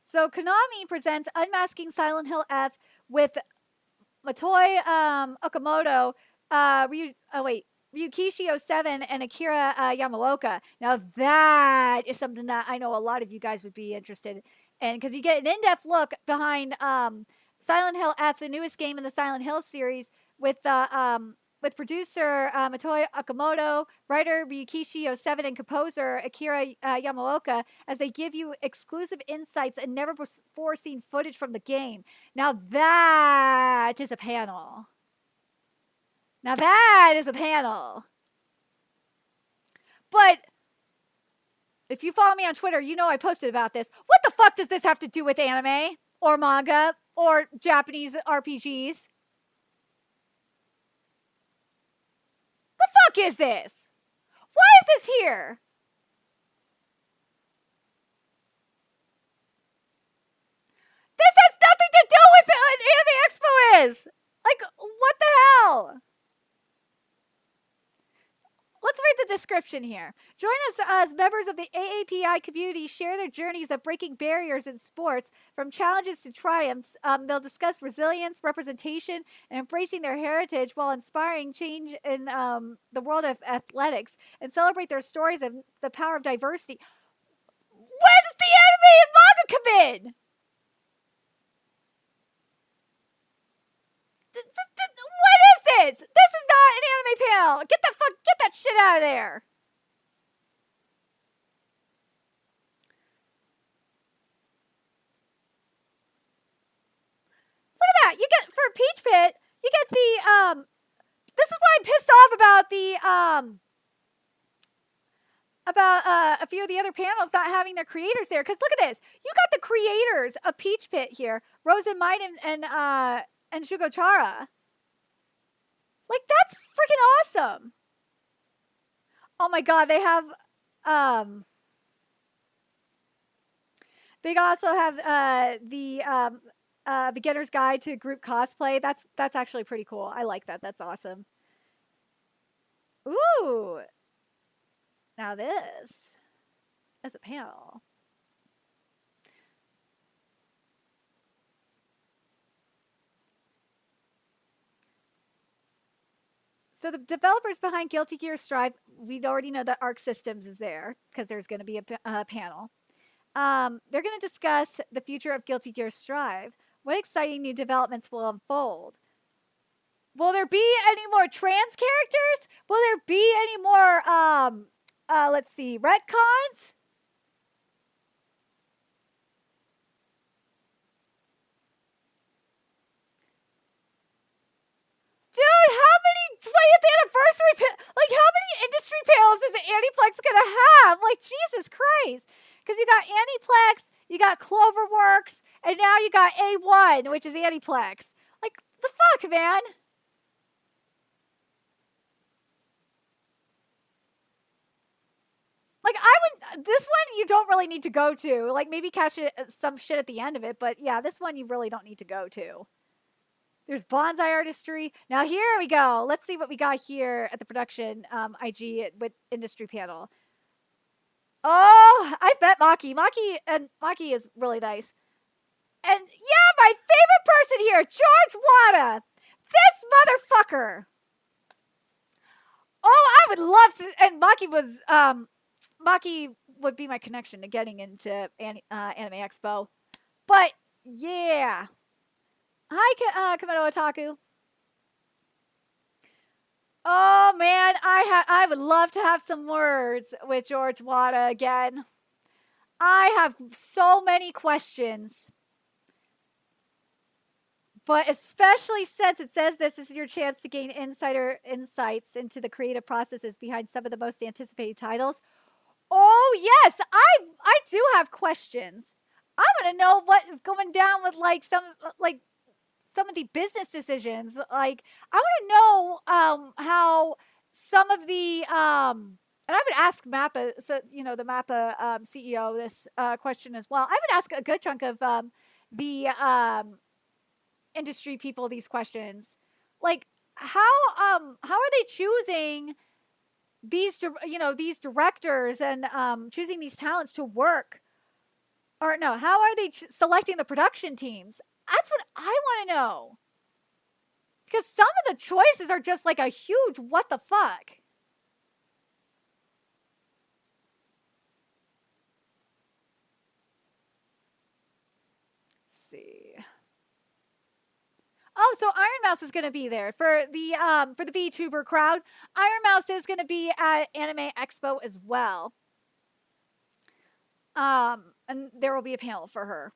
So Konami presents Unmasking Silent Hill F with Motoi Okamoto, Ryukishi 07, and Akira Yamaoka. Now that is something that I know a lot of you guys would be interested in, because you get an in-depth look behind Silent Hill F, the newest game in the Silent Hill series, with producer Motoi Okamoto, writer Ryukishi 07, and composer Akira Yamaoka, as they give you exclusive insights and never before seen footage from the game. Now that is a panel. But if you follow me on Twitter, you know I posted about this. What the fuck does this have to do with anime or manga or Japanese RPGs? The fuck is this? Why is this here? This has nothing to do with what Anime Expo is. Like, what the hell? Let's read the description here. Join us as members of the AAPI community share their journeys of breaking barriers in sports, from challenges to triumphs. They'll discuss resilience, representation, and embracing their heritage while inspiring change in the world of athletics, and celebrate their stories of the power of diversity. Where does the anime and manga come in? What is this? This is not an anime panel. Get that shit out of there. Look at that. You get for Peach Pit. You get the This is why I'm pissed off about the a few of the other panels not having their creators there. Because look at this. You got the creators of Peach Pit here, Rose and Might and Shugochara. Like, that's freaking awesome. Oh my god, they have they also have the beginner's guide to group cosplay. That's actually pretty cool. I like that. That's awesome. Ooh. Now this is a panel. So the developers behind Guilty Gear Strive, we already know that Arc Systems is there because there's going to be a panel. They're going to discuss the future of Guilty Gear Strive. What exciting new developments will unfold? Will there be any more trans characters? Will there be any more, let's see, retcons? Dude, how many 20th anniversary, like how many industry panels is Aniplex gonna have? Like, Jesus Christ. Because you got Aniplex, you got Cloverworks, and now you got A1, which is Aniplex. Like, the fuck, man? Like, this one you don't really need to go to. Like, maybe catch some shit at the end of it, but yeah, this one you really don't need to go to. There's bonsai artistry. Now here we go. Let's see what we got here at the production IG with industry panel. Oh, I've met Maki. Maki is really nice. And yeah, my favorite person here, George Wada. This motherfucker. Oh, I would love to. And Maki would be my connection to getting into Anime Expo. But yeah. Hi, Komodo Otaku. Oh man, I would love to have some words with George Wada again. I have so many questions. But especially since it says this is your chance to gain insider insights into the creative processes behind some of the most anticipated titles. Oh yes, I do have questions. I want to know what is going down with some of the business decisions. Like, I want to know how some of the and I would ask Mappa, so the Mappa CEO this question as well. I would ask a good chunk of the industry people these questions. Like, how are they choosing these these directors and choosing these talents to work? Or no, how are they selecting the production teams? That's what I want to know. Because some of the choices are just like a huge what the fuck. Let's see. Oh, so Iron Mouse is going to be there for the VTuber crowd. Iron Mouse is going to be at Anime Expo as well. And there will be a panel for her.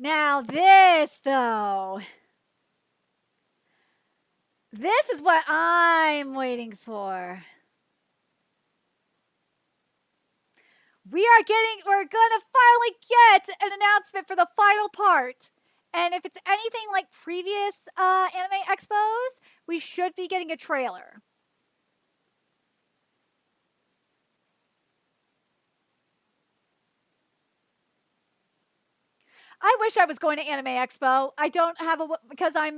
Now this, though. This is what I'm waiting for. We're gonna finally get an announcement for the final part. And if it's anything like previous Anime Expos, we should be getting a trailer. I wish I was going to Anime Expo. I don't have because I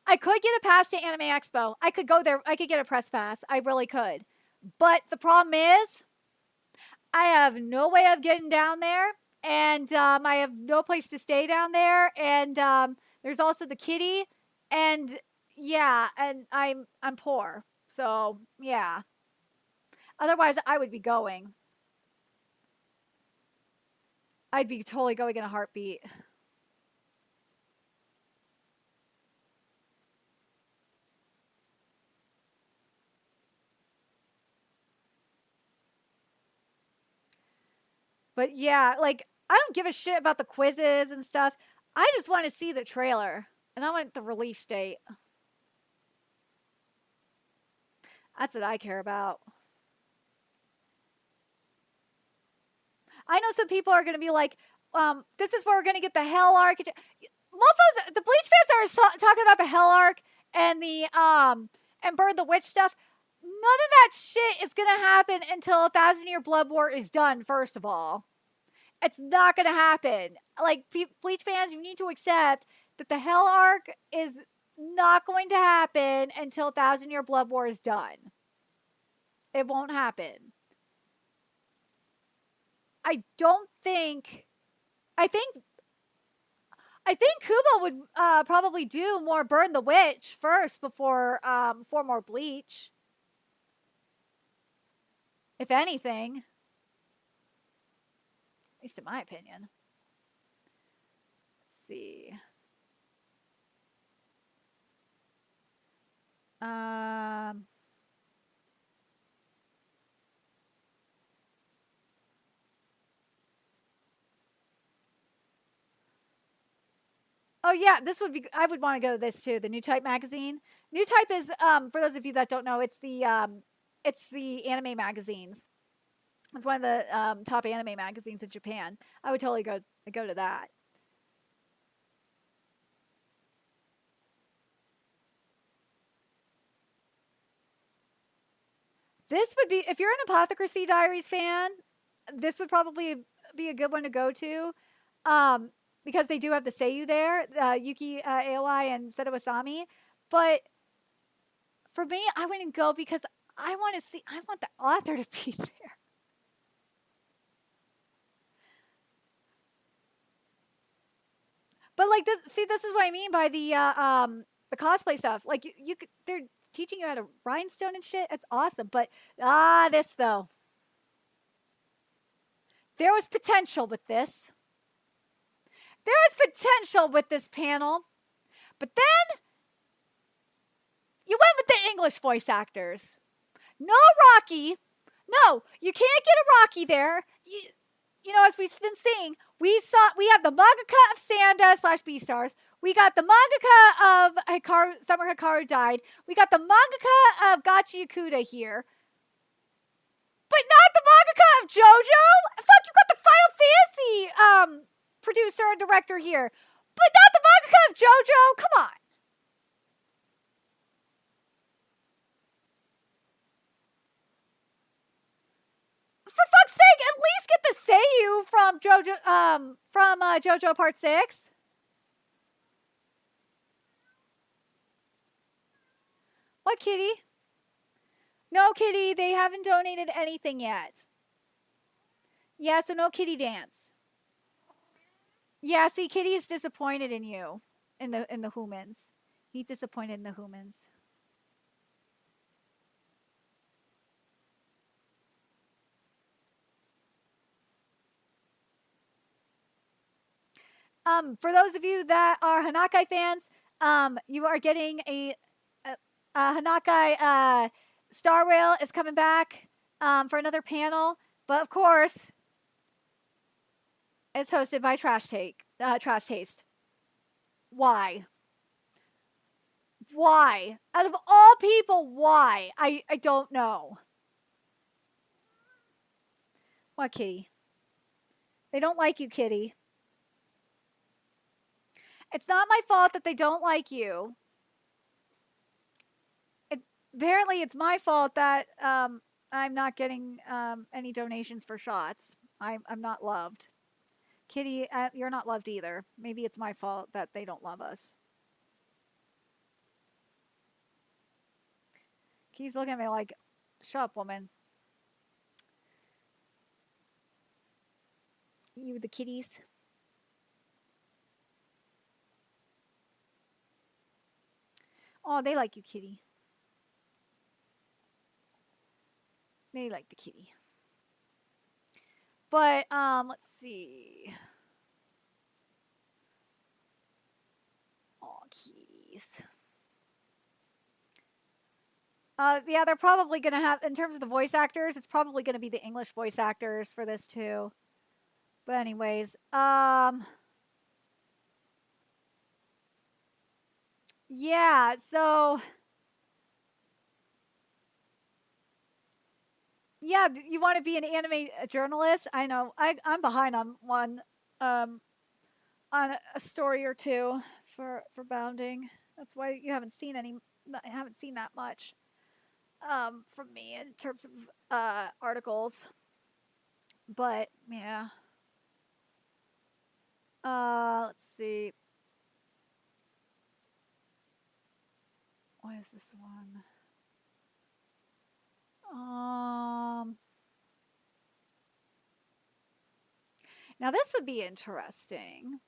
could get a pass to Anime Expo. I could go there. I could get a press pass. I really could. But the problem is, I have no way of getting down there, and I have no place to stay down there, and there's also the kitty, and yeah, and I'm poor, so yeah. Otherwise, I would be going. I'd be totally going in a heartbeat. But yeah, like I don't give a shit about the quizzes and stuff. I just want to see the trailer and I want the release date. That's what I care about. I know some people are going to be like, this is where we're going to get the Hell Arc. Mofos, the Bleach fans are talking about the Hell Arc and the and Burn the Witch stuff. None of that shit is going to happen until 1,000-Year Blood War is done, first of all. It's not going to happen. Like, Bleach fans, you need to accept that the Hell Arc is not going to happen until 1,000-Year Blood War is done. It won't happen. I don't think. I think Kubo would probably do more Burn the Witch first before more Bleach. If anything. At least in my opinion. Let's see. Oh yeah, this would be. I would want to go to this too. The New Type magazine. New Type is for those of you that don't know, it's the anime magazines. It's one of the top anime magazines in Japan. I would totally go to that. This would be, if you're an Apothecary Diaries fan, this would probably be a good one to go to. Because they do have the Seiyu there, Yuki Aoi and Seto Asami. But for me, I wouldn't go because I want the author to be there. But like this is what I mean by the cosplay stuff. Like they're teaching you how to rhinestone and shit. It's awesome. But this though. There was potential with this. There was potential with this panel. But then you went with the English voice actors. No Rocky. No, you can't get a Rocky there. You know, as we've been seeing, we have the mangaka of Sanda / Beastars. We got the mangaka of Summer Hikaru Died. We got the mangaka of Gachiakuta here. But not the mangaka of JoJo. Fuck, you got the Final Fantasy producer and director here. But not the mangaka of JoJo. Come on. For fuck's sake, at least get the Seiyu from JoJo Part 6. What, Kitty? No, Kitty, they haven't donated anything yet. Yeah, so no Kitty dance. Yeah, see, Kitty's disappointed in you, in the humans. He's disappointed in the humans. For those of you that are Hanakai fans, you are getting a Hanakai Star Rail is coming back for another panel, but of course, it's hosted by Trash Taste. Why? Why? Out of all people, why? I don't know. What, Kitty? They don't like you, Kitty. It's not my fault that they don't like you. Apparently, it's my fault that I'm not getting any donations for shots. I'm not loved. Kitty, you're not loved either. Maybe it's my fault that they don't love us. Kitty's looking at me like, shut up, woman. You the kitties. Oh, they like you, Kitty. They like the kitty. But, let's see. Oh, kitties. Yeah, they're probably going to have, in terms of the voice actors, it's probably going to be the English voice actors for this too. But anyways, yeah, so yeah, you want to be an anime journalist? I know. I'm behind on one um on a story or two for Bounding. That's why you haven't seen any I haven't seen that much from me in terms of articles. But yeah. Let's see. What is this one? Now this would be interesting.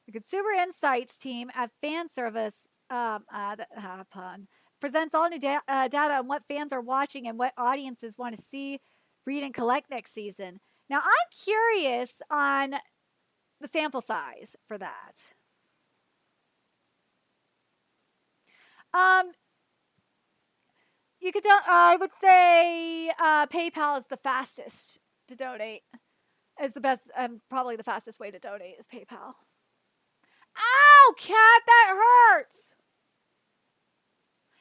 The Consumer Insights team at Fan Service pun, presents all new data on what fans are watching and what audiences want to see, read, and collect next season. Now I'm curious on the sample size for that. You could. I would say PayPal is the fastest to donate. Is the best. Probably the fastest way to donate is PayPal. Ow, cat, that hurts.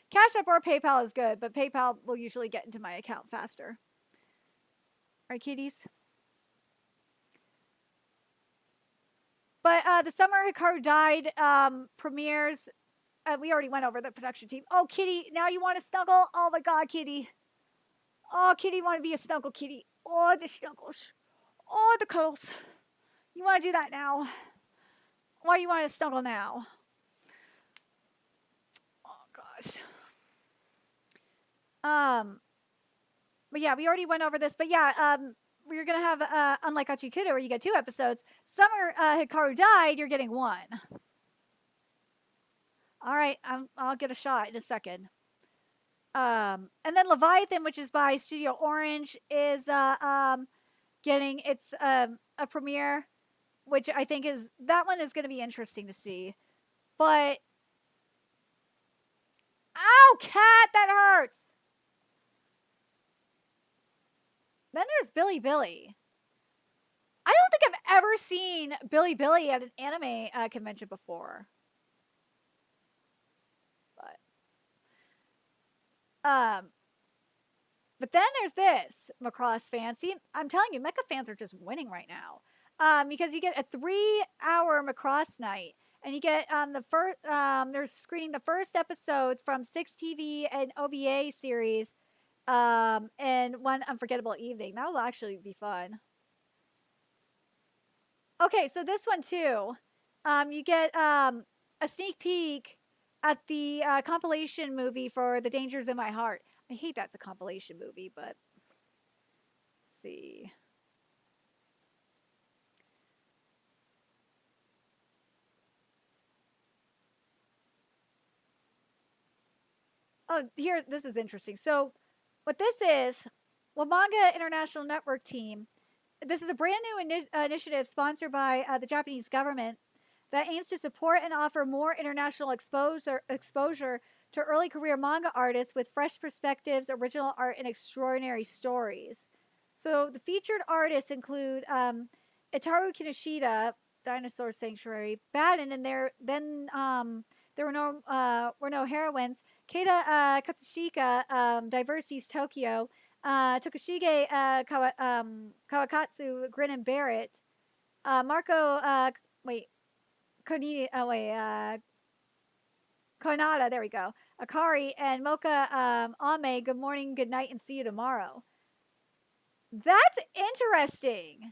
Cash App or PayPal is good, but PayPal will usually get into my account faster. All right, kitties. But the Summer Hikaru Died premieres. We already went over the production team. Oh, Kitty, now you want to snuggle? Oh my God, Kitty. Oh, Kitty, want to be a snuggle kitty. Oh, the snuggles. Oh, the cuddles. You want to do that now? Why you want to snuggle now? Oh gosh. But yeah, we already went over this. But yeah, we're gonna have unlike Gachiakuta, where you get 2 episodes. Summer Hikaru Died, you're getting 1. All right, I'll get a shot in a second. And then Leviathan, which is by Studio Orange, is getting its a premiere, which I think is that one is going to be interesting to see. But ow, cat, that hurts. Then there's Billy Billy. I don't think I've ever seen Billy Billy at an anime convention before. But then there's this Macross fans. See, I'm telling you, mecha fans are just winning right now. Because you get a 3-hour Macross night, and you get the first. They're screening the first episodes from 6 TV and OVA series, and one unforgettable evening. That will actually be fun. Okay, so this one too. You get a sneak peek at the compilation movie for The Dangers in My Heart. I hate that's a compilation movie, but let's see. Oh, here, this is interesting. So, what this is, well, Manga International Network team, this is a brand new initiative sponsored by the Japanese government that aims to support and offer more international exposure to early career manga artists with fresh perspectives, original art, and extraordinary stories. So the featured artists include Itaru Kinoshita, Dinosaur Sanctuary, Baden, and there were no heroines. Keita Katsushika, Diversities Tokyo, Tokushige Kawakatsu, Grin and Barrett, Marco Konada, there we go. Akari and Mocha Ame, good morning, good night, and see you tomorrow. That's interesting.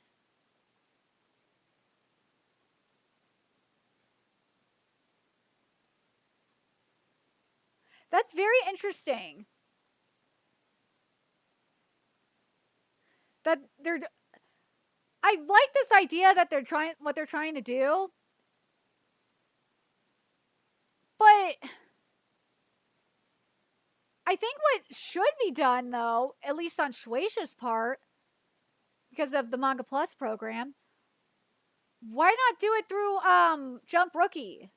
That's very interesting. That they're I like this idea that they're trying what they're trying to do. But I think what should be done, though, at least on Shueisha's part, because of the Manga Plus program, why not do it through Jump Rookie?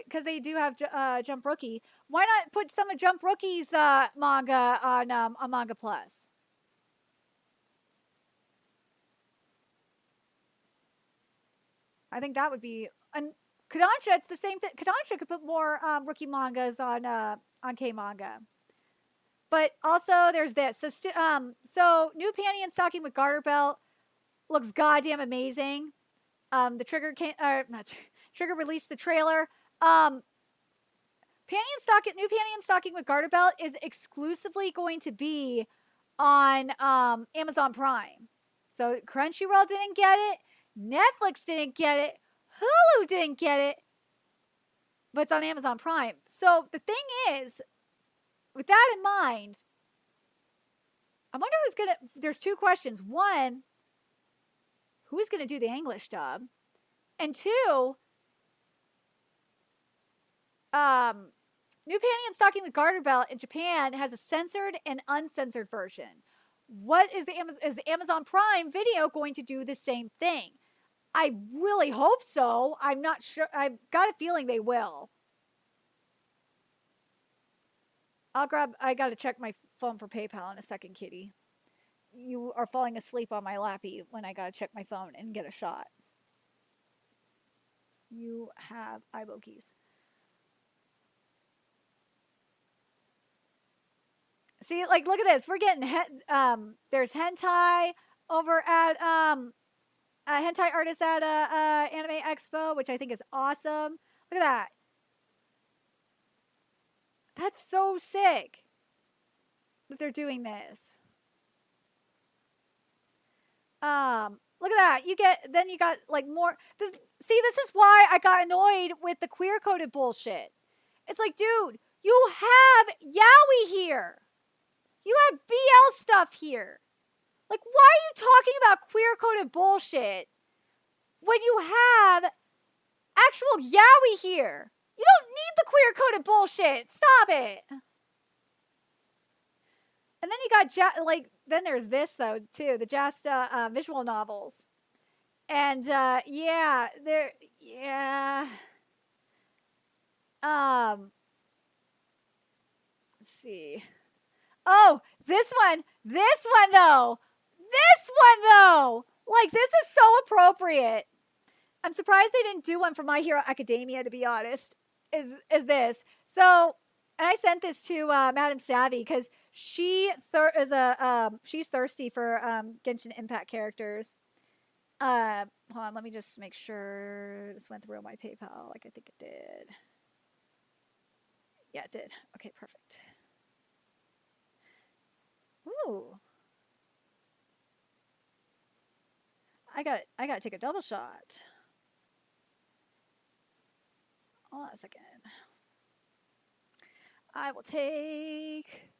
Because they do have Jump Rookie. Why not put some of Jump Rookie's manga on Manga Plus? I think that would be. And Kodansha, it's the same thing. Kodansha could put more rookie mangas on K manga. But also, there's this. So new panty and stocking with garter belt looks goddamn amazing. The Trigger not Trigger released the trailer. New panty and stocking with garter belt is exclusively going to be on Amazon Prime. So Crunchyroll didn't get it, Netflix didn't get it, Hulu didn't get it, but it's on Amazon Prime. So the thing is, with that in mind, I wonder who's gonna. There's two questions. One, who's gonna do the English dub, and two, new panty and stocking with garter belt in Japan has a censored and uncensored version. What is Amazon Prime Video going to do the same thing? I really hope so. I'm not sure. I've got a feeling they will. I got to check my phone for PayPal in a second, kitty. You are falling asleep on my lappy when I got to check my phone and get a shot. You have iBokies. See, like, look at this. We're getting, there's hentai over at, hentai artists at Anime Expo, which I think is awesome. Look at that. That's so sick that they're doing this. Look at that. You got like more. This is why I got annoyed with the queer coded bullshit. It's like, dude, you have yaoi here. You have BL stuff here. Like, why are you talking about queer coded bullshit when you have actual yaoi here? You don't need the queer coded bullshit. Stop it. And then you got then there's this though too, the Jasta visual novels, and let's see. Oh, this one though. Like, this is so appropriate. I'm surprised they didn't do one for My Hero Academia, to be honest. Is this. So, and I sent this to Madam Savvy because she's thirsty for Genshin Impact characters. Hold on, let me just make sure this went through my PayPal like I think it did. Yeah, it did. Okay, perfect. Ooh. I got to take a double shot. Hold on a second. I will take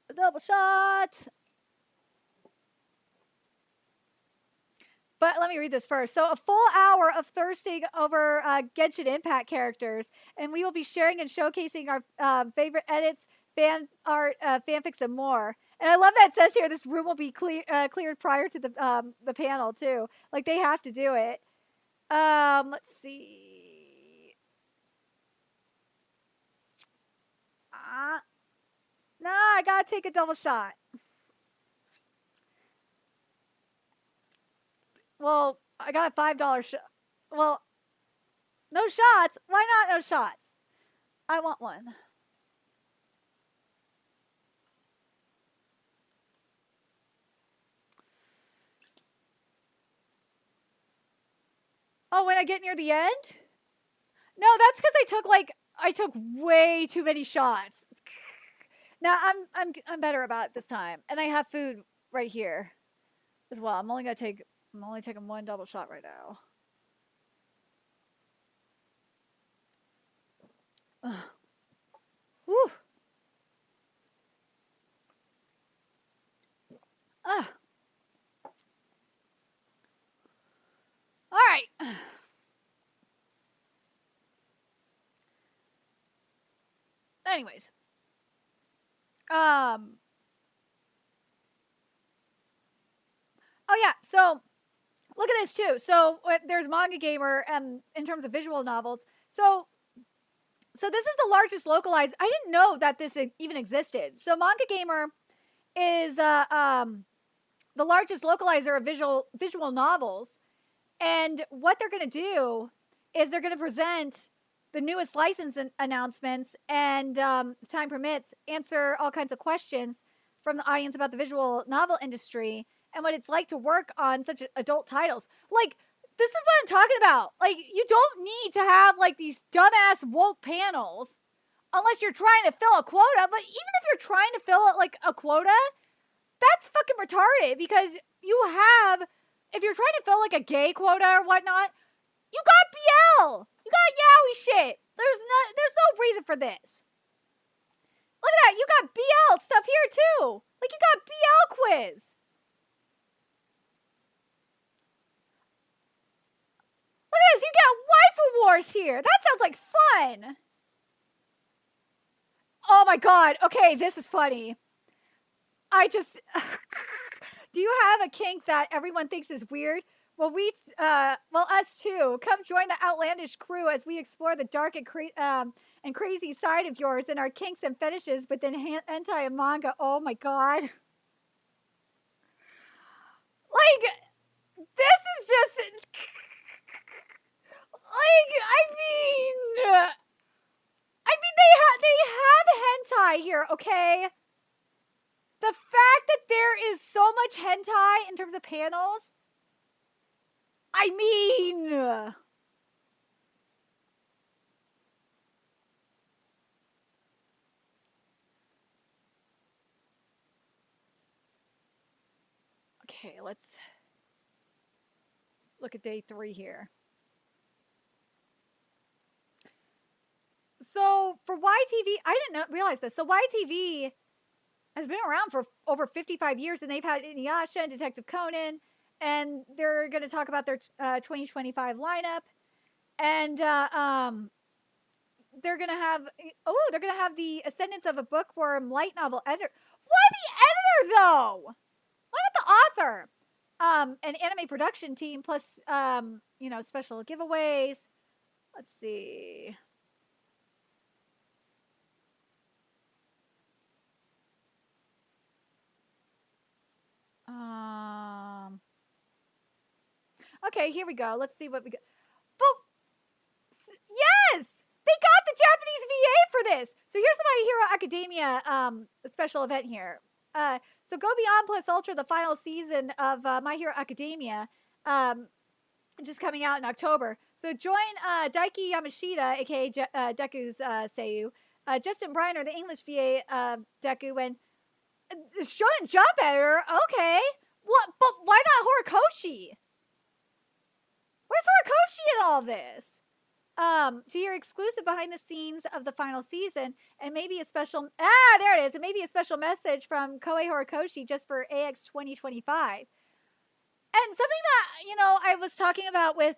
a double shot. But let me read this first. So, a full hour of thirsting over Genshin Impact characters, and we will be sharing and showcasing our favorite edits, fan art, fanfics, and more. And I love that it says here this room will be cleared prior to the panel too. Like, they have to do it. Let's see. Nah, I gotta take a double shot. Well, I got a $5 shot. Well, no shots. Why not no shots? I want one. Oh, when I get near the end? No, that's because I took way too many shots. Now I'm better about it this time, and I have food right here as well. I'm only taking one double shot right now. Ugh. Whew. Ugh. All right. Anyways. Oh yeah, so look at this too. So there's Manga Gamer in terms of visual novels. So this is the largest localized. I didn't know that this even existed. So Manga Gamer is the largest localizer of visual novels, And what they're going to do is they're going to present the newest license announcements and, if time permits, answer all kinds of questions from the audience about the visual novel industry and what it's like to work on such adult titles. Like, this is what I'm talking about. Like, you don't need to have, like, these dumbass woke panels unless you're trying to fill a quota. But even if you're trying to fill, like, a quota, that's fucking retarded because you have, if you're trying to fill, like, a gay quota or whatnot, you got BL. You got yaoi shit. There's no reason for this. Look at that. You got BL stuff here, too. Like, you got BL quiz. Look at this. You got waifu wars here. That sounds like fun. Oh, my God. Okay, this is funny. I just... Do you have a kink that everyone thinks is weird? Well, us too. Come join the outlandish crew as we explore the dark and crazy side of yours and our kinks and fetishes within hentai and manga. Oh my God. Like, this is just... Like, they have hentai here, okay? The fact that there is so much hentai in terms of panels... I mean, okay, let's look at day 3 here. So for YTV, I didn't realize this. So YTV has been around for over 55 years, and they've had Inuyasha and Detective Conan. And they're going to talk about their 2025 lineup. And they're going to have, the Ascendance of a Bookworm light novel editor. Why the editor, though? Why not the author? An anime production team plus, special giveaways. Let's see. Okay, here we go. Let's see what we got. But, yes! They got the Japanese VA for this! So here's the My Hero Academia special event here. So Go Beyond Plus Ultra, the final season of My Hero Academia, just coming out in October. So join Daiki Yamashita, aka Deku's Seiyu, Justin Briner, the English VA Deku, and Shonen Jump editor. Okay. What? But why not Horikoshi? Where's Horikoshi in all this? To your exclusive behind the scenes of the final season, and maybe a special... there it is. And maybe a special message from Koei Horikoshi just for AX 2025. And something that, I was talking about with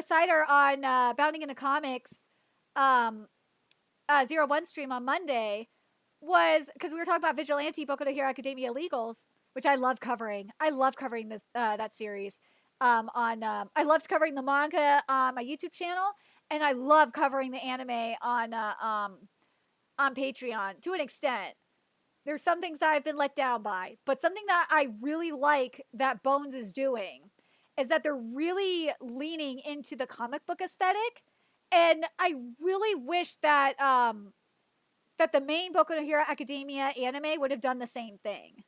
Cider on Bounding into Comics 01 stream on Monday was... Because we were talking about Vigilante, Boku no Hero Academia Illegals, which I love covering. I love covering this that series. I loved covering the manga on my YouTube channel, and I love covering the anime on Patreon to an extent. There's some things that I've been let down by, but something that I really like that Bones is doing is that they're really leaning into the comic book aesthetic, and I really wish that that the main Boku no Hero Academia anime would have done the same thing.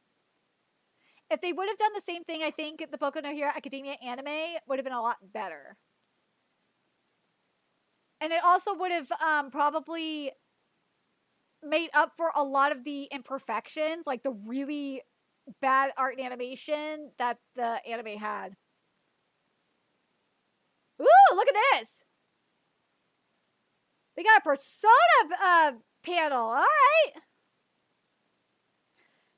If they would have done the same thing, I think the Boku no Hero Academia anime would have been a lot better. And it also would have probably made up for a lot of the imperfections, like the really bad art and animation that the anime had. Ooh, look at this! They got a Persona panel. All right.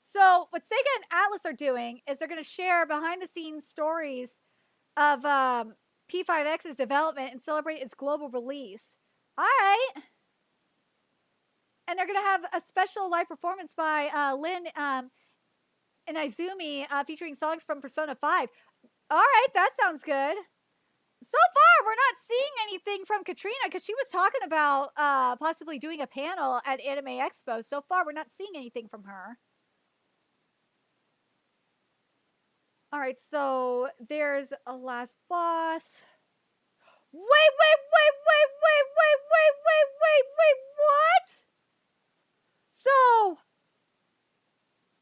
So what Sega and Atlas are doing is they're going to share behind-the-scenes stories of P5X's development and celebrate its global release. All right. And they're going to have a special live performance by Lin and Izumi featuring songs from Persona 5. All right, that sounds good. So far, we're not seeing anything from Katrina because she was talking about possibly doing a panel at Anime Expo. So far, we're not seeing anything from her. All right, so there's a last boss. Wait, what? So,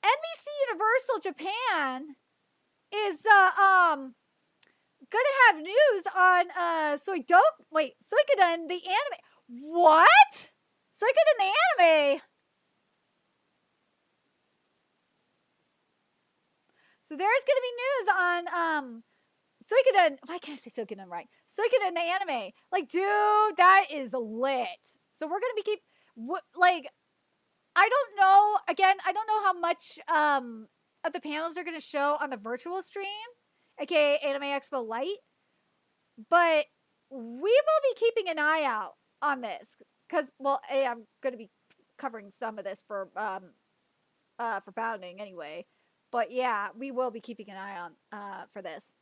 NBC Universal Japan is gonna have news on Suikoden the anime. What? Suikoden the anime. So there's gonna be news on Suikoden. Why can't I say Suikoden right? Suikoden the anime. Like, dude, that is lit. So we're gonna be I don't know. Again, I don't know how much of the panels are gonna show on the virtual stream, aka Anime Expo Lite. But we will be keeping an eye out on this because, well, I'm going to be covering some of this for Bounding anyway. But yeah, we will be keeping an eye on for this.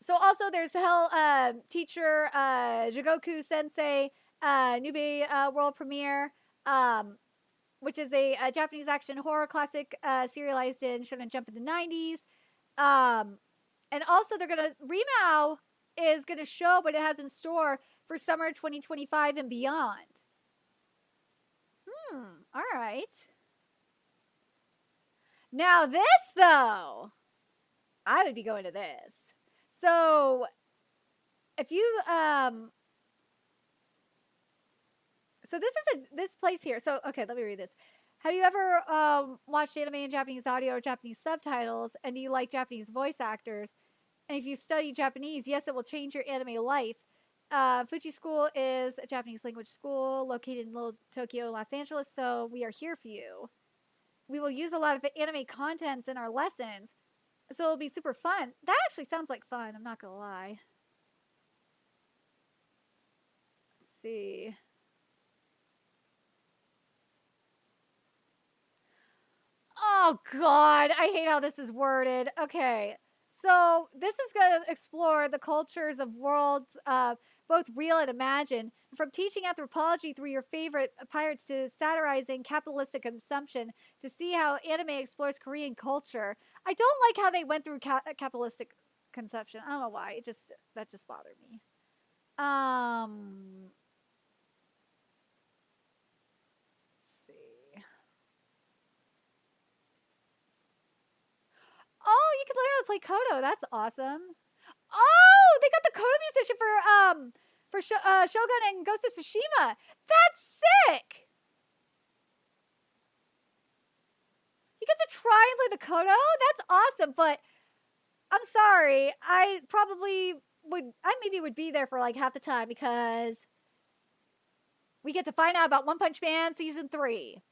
So also, there's Hell Teacher Jigoku Sensei Newbie World Premiere, which is a Japanese action horror classic serialized in Shonen Jump in the 90s. And also, they're going to Remao is going to show what it has in store for summer 2025 and beyond. All right. Now this, though, I would be going to this. So, if you, so this is this place here. So, okay, let me read this. Have you ever watched anime in Japanese audio or Japanese subtitles, and do you like Japanese voice actors? And if you study Japanese, yes, it will change your anime life. Fuji School is a Japanese language school located in Little Tokyo, Los Angeles, so we are here for you. We will use a lot of anime contents in our lessons, so it'll be super fun. That actually sounds like fun, I'm not going to lie. Let's see. Oh, God, I hate how this is worded. Okay. So this is going to explore the cultures of worlds, both real and imagined, from teaching anthropology through your favorite pirates to satirizing capitalistic consumption to see how anime explores Korean culture. I don't like how they went through capitalistic consumption. I don't know why. That just bothered me. Let's see. Oh, you can learn how to play Kodo. That's awesome. Oh, they got the Kodo musician for Shogun and Ghost of Tsushima. That's sick. You get to try and play the Kodo? That's awesome, but I'm sorry. I maybe would be there for like half the time because we get to find out about One Punch Man Season 3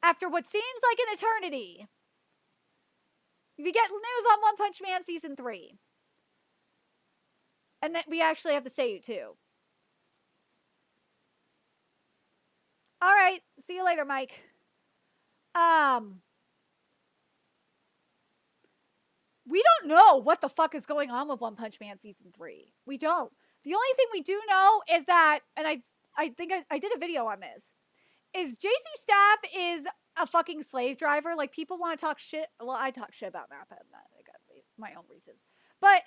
after what seems like an eternity. You get news on One Punch Man Season 3. And then we actually have the Seiyu too. All right. See you later, Mike. We don't know what the fuck is going on with One Punch Man Season 3. We don't. The only thing we do know is that, and I think I did a video on this, is JC Staff is a fucking slave driver. Like, people want to talk shit. Well, I talk shit about Mappa, and I got my own reasons. But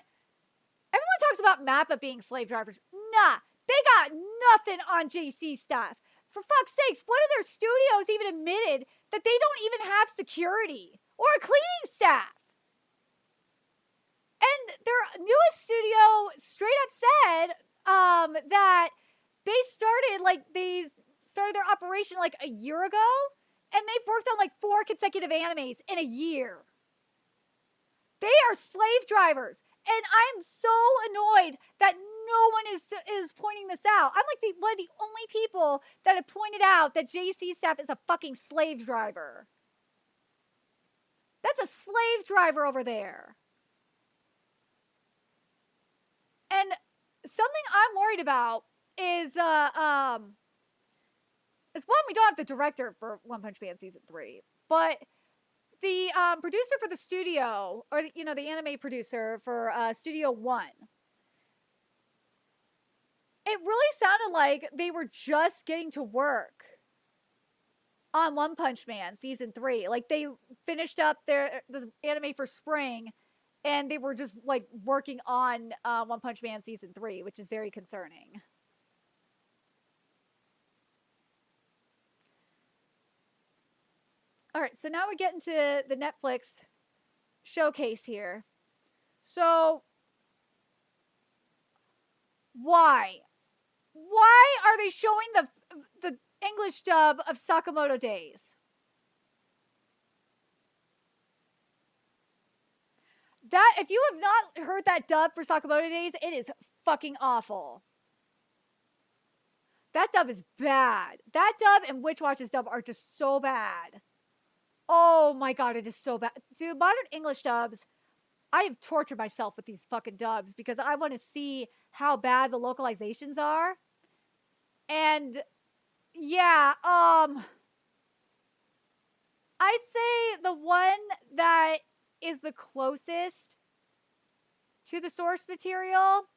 everyone talks about Mappa being slave drivers. Nah, they got nothing on JC Staff. For fuck's sakes, one of their studios even admitted that they don't even have security or a cleaning staff. And their newest studio straight up said that they started their operation like a year ago, and they've worked on like 4 consecutive animes in a year. They are slave drivers, and I'm so annoyed that no one is pointing this out. I'm like one of the only people that have pointed out that JC Staff is a fucking slave driver. That's a slave driver over there. And something I'm worried about is one, we don't have the director for One Punch Man Season 3, but the producer for the studio, or the anime producer for Studio One, it really sounded like they were just getting to work on One Punch Man season 3. Like they finished up the anime for spring, and they were just like working on One Punch Man season 3, which is very concerning. All right, so now we're getting to the Netflix showcase here. So why are they showing the English dub of Sakamoto Days? That, if you have not heard that dub for Sakamoto Days, it is fucking awful. That dub is bad. That dub and Witch Watch's dub are just so bad. Oh my god, it is so bad. Dude, modern English dubs, I have tortured myself with these fucking dubs because I want to see how bad the localizations are. And yeah, I'd say the one that is the closest to the source material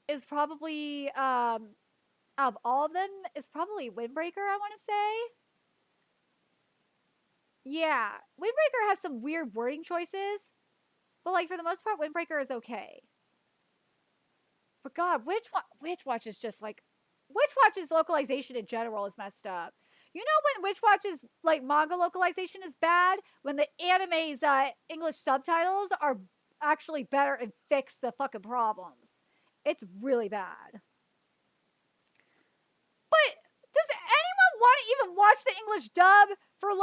is probably out of all of them is probably Windbreaker, I want to say. Yeah, Windbreaker has some weird wording choices, but like for the most part, Windbreaker is okay. But God, Witch Watch is just like, Witch Watch's localization in general is messed up. You know when Witch Watch's like manga localization is bad? When the anime's English subtitles are actually better and fix the fucking problems. It's really bad. But does anyone want to even watch the English dub for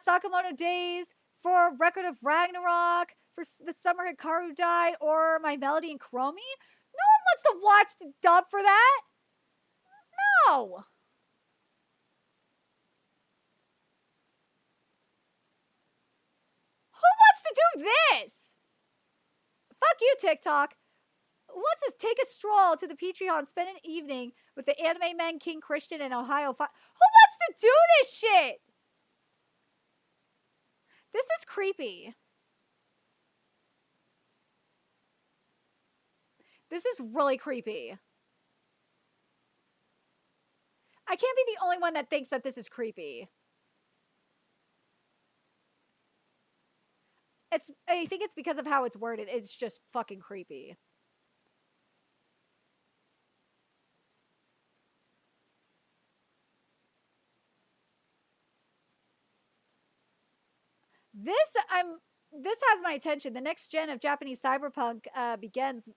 Sakamoto Days, for Record of Ragnarok, for The Summer Hikaru Died, or My Melody and Chromie? No one wants to watch the dub for that. No. Who wants to do this? Fuck you, TikTok. Who wants to take a stroll to the Patreon, spend an evening with the anime men King Christian and Ohio Who wants to do this shit? This is creepy. This is really creepy. I can't be the only one that thinks that this is creepy. I think it's because of how it's worded. It's just fucking creepy. This has my attention. The next gen of Japanese cyberpunk begins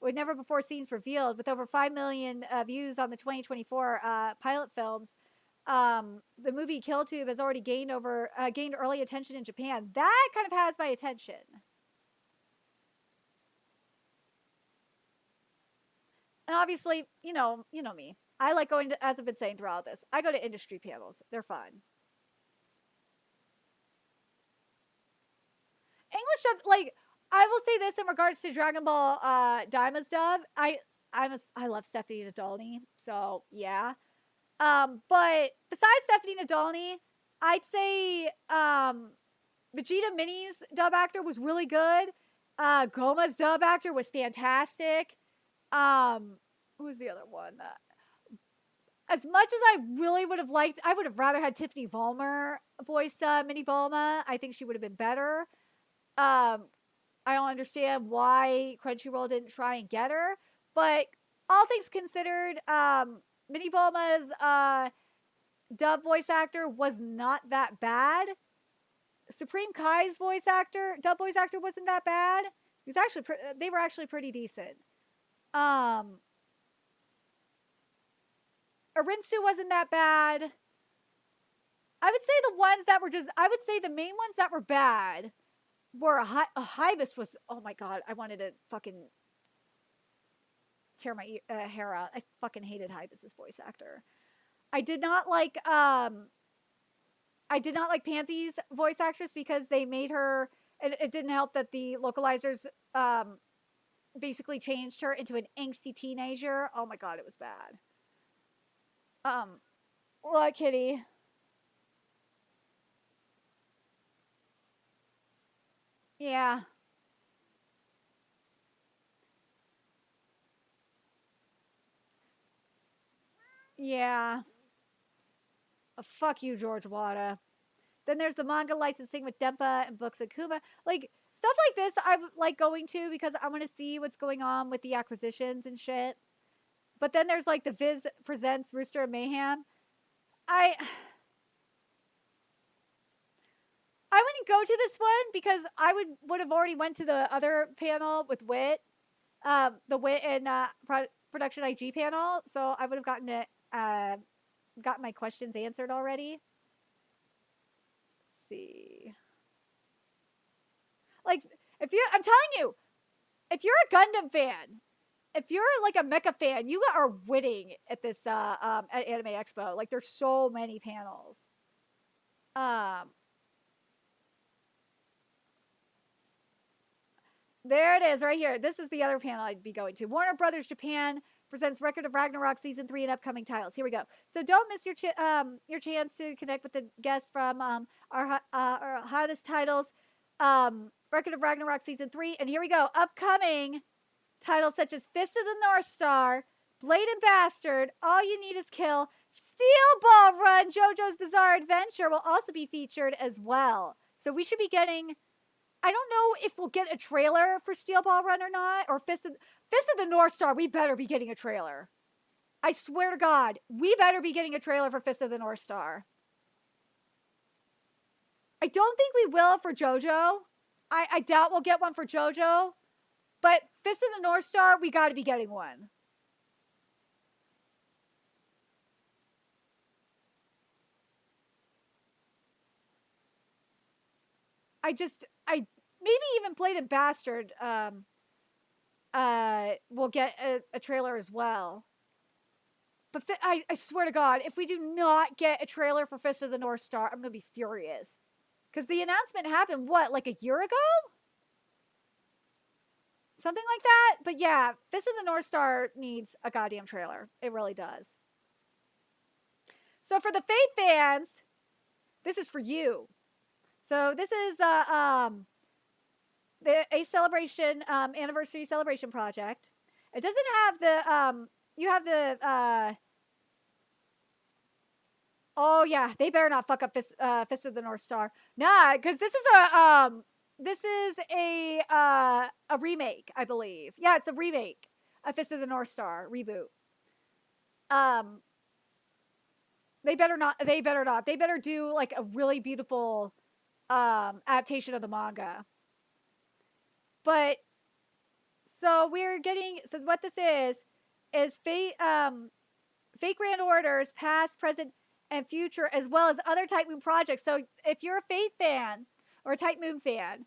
with never before scenes revealed, with over 5 million views on the 2024 pilot films. The movie Kill Tube has already gained early attention in Japan. That kind of has my attention. And obviously, you know me. I like going to, as I've been saying throughout this, I go to industry panels. They're fun. English dub, like, I will say this in regards to Dragon Ball Daima's dub. I love Stephanie Nadolny, so yeah. But besides Stephanie Nadolny, I'd say Vegeta Mini's dub actor was really good. Goma's dub actor was fantastic. Who was the other one? As much as I really would have liked, I would have rather had Tiffany Vollmer voice Mini Bulma. I think she would have been better. I don't understand why Crunchyroll didn't try and get her, but all things considered, Mini Bulma's dub voice actor was not that bad. Supreme Kai's dub voice actor wasn't that bad. He was actually they were actually pretty decent. Arinsu wasn't that bad. I would say the main ones that were bad were Hibis was, oh my god, I wanted to fucking tear my hair out. I fucking hated Hibis's voice actor. I did not like Pansy's voice actress because they made her, and it didn't help that the localizers basically changed her into an angsty teenager. Oh my god, it was bad. What, kitty? Yeah. Yeah. fuck you, George Wada. Then there's the manga licensing with Dempa and Books and Kuma. Like, stuff like this I'm like going to because I want to see what's going on with the acquisitions and shit. But then there's like the Viz presents Rooster and Mayhem. I wouldn't go to this one because I would have already went to the other panel with Wit, the Wit and Production IG panel. So I would have gotten my questions answered already. Let's see. Like, I'm telling you, if you're a Gundam fan, if you're like a mecha fan, you are winning at this at Anime Expo. Like, there's so many panels. There it is right here. This is the other panel I'd be going to. Warner Brothers Japan presents Record of Ragnarok Season 3 and upcoming titles. Here we go. So don't miss your chance to connect with the guests from our hottest titles. Record of Ragnarok Season 3. And here we go. Upcoming titles such as Fist of the North Star, Blade and Bastard, All You Need Is Kill, Steel Ball Run, JoJo's Bizarre Adventure will also be featured as well. So we should be getting... I don't know if we'll get a trailer for Steel Ball Run or not, or Fist of the North Star. We better be getting a trailer. I swear to God, we better be getting a trailer for Fist of the North Star. I don't think we will for JoJo. I doubt we'll get one for JoJo. But Fist of the North Star, we got to be getting one. Maybe even Blade and Bastard will get a trailer as well. But I swear to God, if we do not get a trailer for Fist of the North Star, I'm going to be furious. Because the announcement happened, what, like a year ago? Something like that? But yeah, Fist of the North Star needs a goddamn trailer. It really does. So for the Fate fans, this is for you. So this is a celebration, anniversary celebration project. It doesn't have the, you have the, oh yeah, they better not fuck up Fist of the North Star. Nah, because this is a remake, I believe. Yeah, it's a remake of Fist of the North Star reboot. They better not. They better do like a really beautiful adaptation of the manga. But so we're getting, so what this is Fate Grand Orders, past, present, and future, as well as other Type Moon projects. So if you're a Fate fan or a Type Moon fan,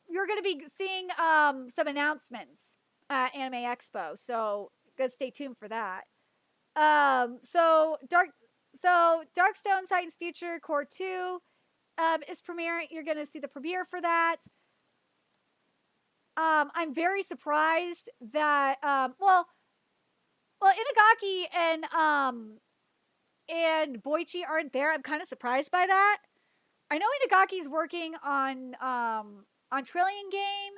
you're going to be seeing some announcements at Anime Expo. So stay tuned for that. So Darkstone Titans Future Core 2 is premiering. You're going to see the premiere for that. I'm very surprised that well Inagaki and Boichi aren't there. I'm kind of surprised by that. I know Inagaki's working on Trillion Game,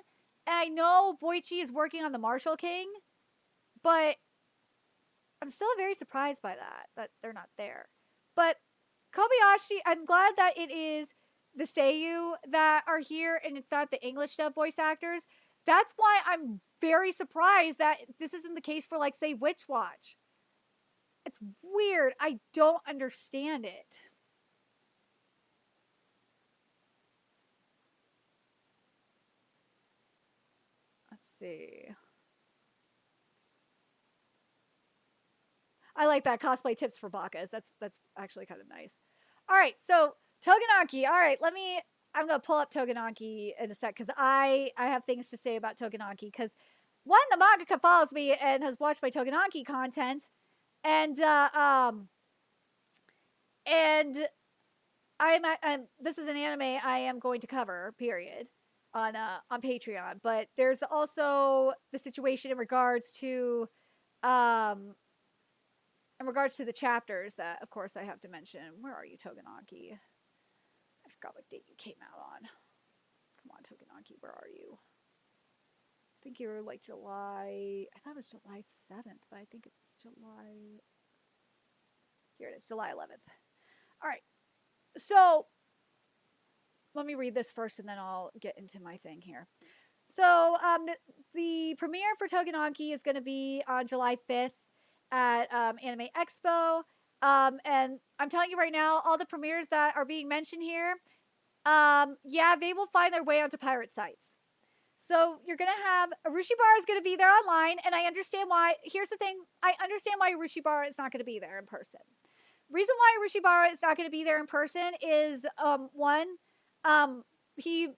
and I know Boichi is working on the Martial King, but I'm still very surprised by that they're not there. But Kobayashi, I'm glad that it is the Seiyu that are here and it's not the English dub voice actors. That's why I'm very surprised that this isn't the case for, like, say, Witch Watch. It's weird. I don't understand it. Let's see. I like that. Cosplay tips for Bakas. That's actually kind of nice. All right, so Togenaki. All right, I'm going to pull up Togenaki in a sec because I have things to say about Togenaki. Because, one, the mangaka follows me and has watched my Togenaki content. And this is an anime I am going to cover, period, on Patreon. But there's also the situation in regards to the chapters that, of course, I have to mention. Where are you, Togenaki? I forgot what date you came out on. Come on, Togenaki, where are you? I think you were like July... I thought it was July 7th, but I think it's July... Here it is, July 11th. All right. So let me read this first and then I'll get into my thing here. So the premiere for Togenaki is going to be on July 5th at Anime Expo. And I'm telling you right now, all the premieres that are being mentioned here, yeah, they will find their way onto pirate sites. So you're going to have Arushibara is going to be there online, and I understand why. Here's the thing. I understand why Arushibara is not going to be there in person. Reason why Arushibara is not going to be there in person is, one, he,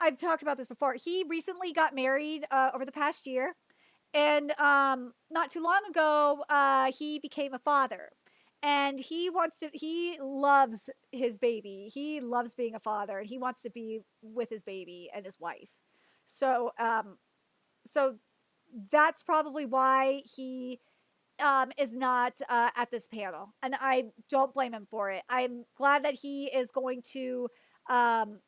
I've talked about this before. He recently got married over the past year, and not too long ago, he became a father. And he loves his baby. He loves being a father, and he wants to be with his baby and his wife. So, so that's probably why he is not at this panel, and I don't blame him for it. I'm glad that he is going to come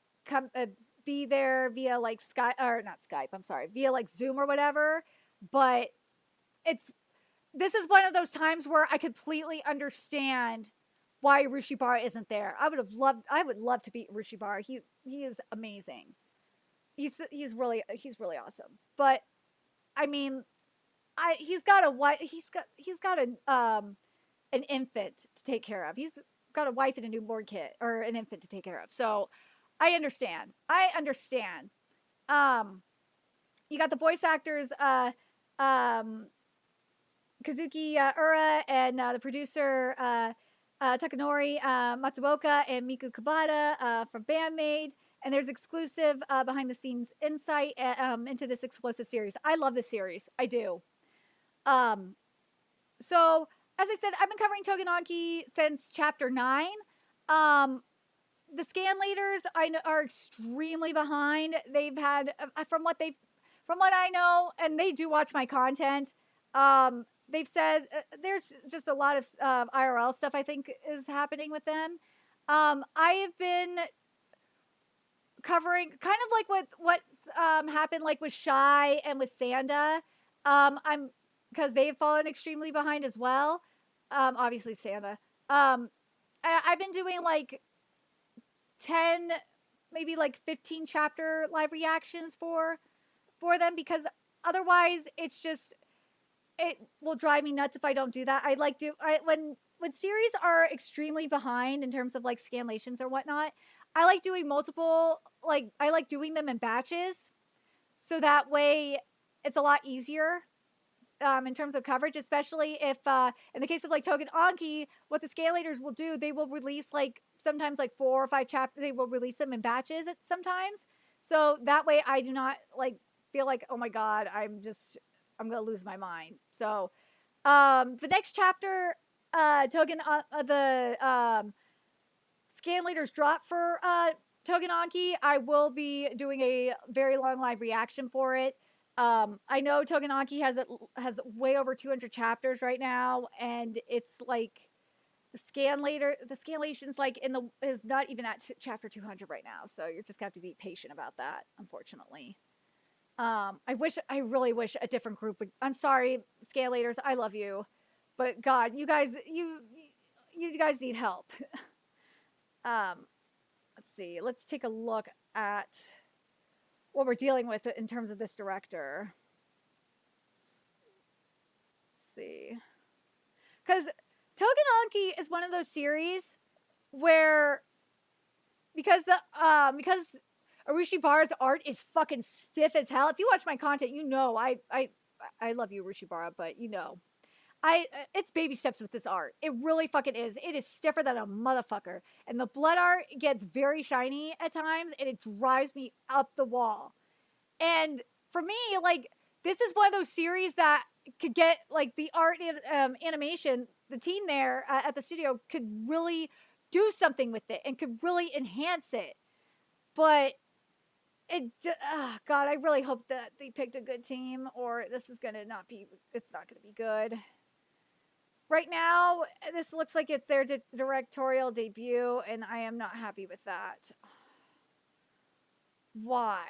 be there via like Skype, or not Skype. I'm sorry, via like Zoom or whatever. But this is one of those times where I completely understand why Rushibara isn't there. I would love to beat Rushibara. He is amazing. He's really awesome. But I mean, he's got an infant to take care of. He's got a wife and a newborn kid, or an infant to take care of. So I understand. You got the voice actors, Kazuki Ura, and the producer Takanori Matsuoka and Miku Kabata from Bandmade. And there's exclusive behind the scenes insight into this explosive series. I love this series. I do. So as I said, I've been covering Togenaki since chapter 9. The scan leaders are extremely behind. They've had, from what I know, and they do watch my content. They've said there's just a lot of IRL stuff I think is happening with them. I have been covering kind of like what's happened like with Shy and with Sanda. I'm because they've fallen extremely behind as well. Obviously Sanda. I've been doing like 10, maybe like 15 chapter live reactions for them, because otherwise it will drive me nuts if I don't do that. When series are extremely behind in terms of like scanlations or whatnot, I like doing multiple, like I like doing them in batches, so that way it's a lot easier in terms of coverage, especially if in the case of like Togenaki, what the scalators will do, they will release like sometimes like 4 or 5 chapters. They will release them in batches sometimes, so that way I do not like feel like, oh my god, I'm gonna lose my mind. So the next chapter, the scan leaders drop for Togenaki. I will be doing a very long live reaction for it. I know Togenaki has way over 200 chapters right now, and it's like the scanlation's like is not even at chapter 200 right now. So you're just gonna have to be patient about that, unfortunately. I really wish a different group would. I'm sorry, scalators, I love you, but God, you guys need help. Let's see. Let's take a look at what we're dealing with in terms of this director. Let's see. Because Togenaki is one of those series where because Arushibara's art is fucking stiff as hell. If you watch my content, you know I love you, Arushibara, but you know. It's baby steps with this art. It really fucking is. It is stiffer than a motherfucker. And the blood art gets very shiny at times, and it drives me up the wall. And for me, like, this is one of those series that could get, like, the art animation, the team there at the studio could really do something with it and could really enhance it. But God, I really hope that they picked a good team, or this is gonna it's not gonna be good. Right now, this looks like it's their directorial debut, and I am not happy with that. Why?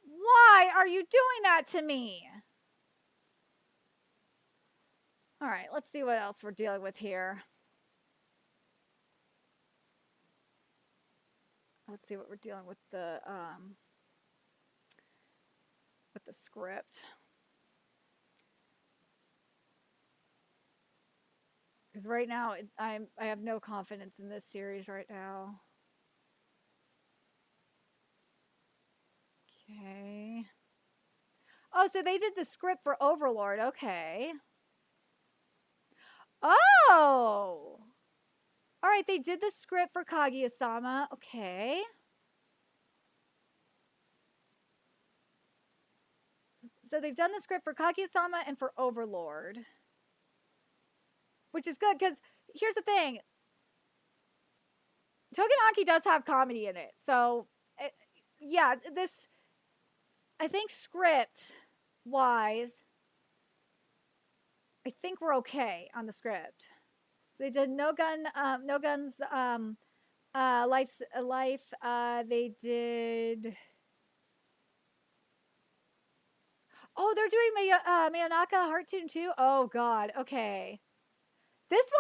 Why are you doing that to me? All right, let's see what else we're dealing with here. let's see what we're dealing with the script. Because right now, I have no confidence in this series right now. Okay. Oh, so they did the script for Overlord. Okay. Oh! Alright, they did the script for Kaguya-sama. Okay. So they've done the script for Kaguya-sama and for Overlord. Which is good, because here's the thing. Togenaki does have comedy in it. So, yeah, this... I think script-wise, I think we're okay on the script. So they did No Gun's Life. They did... Oh, they're doing Mayonaka Hearttune too? Oh, God. Okay. This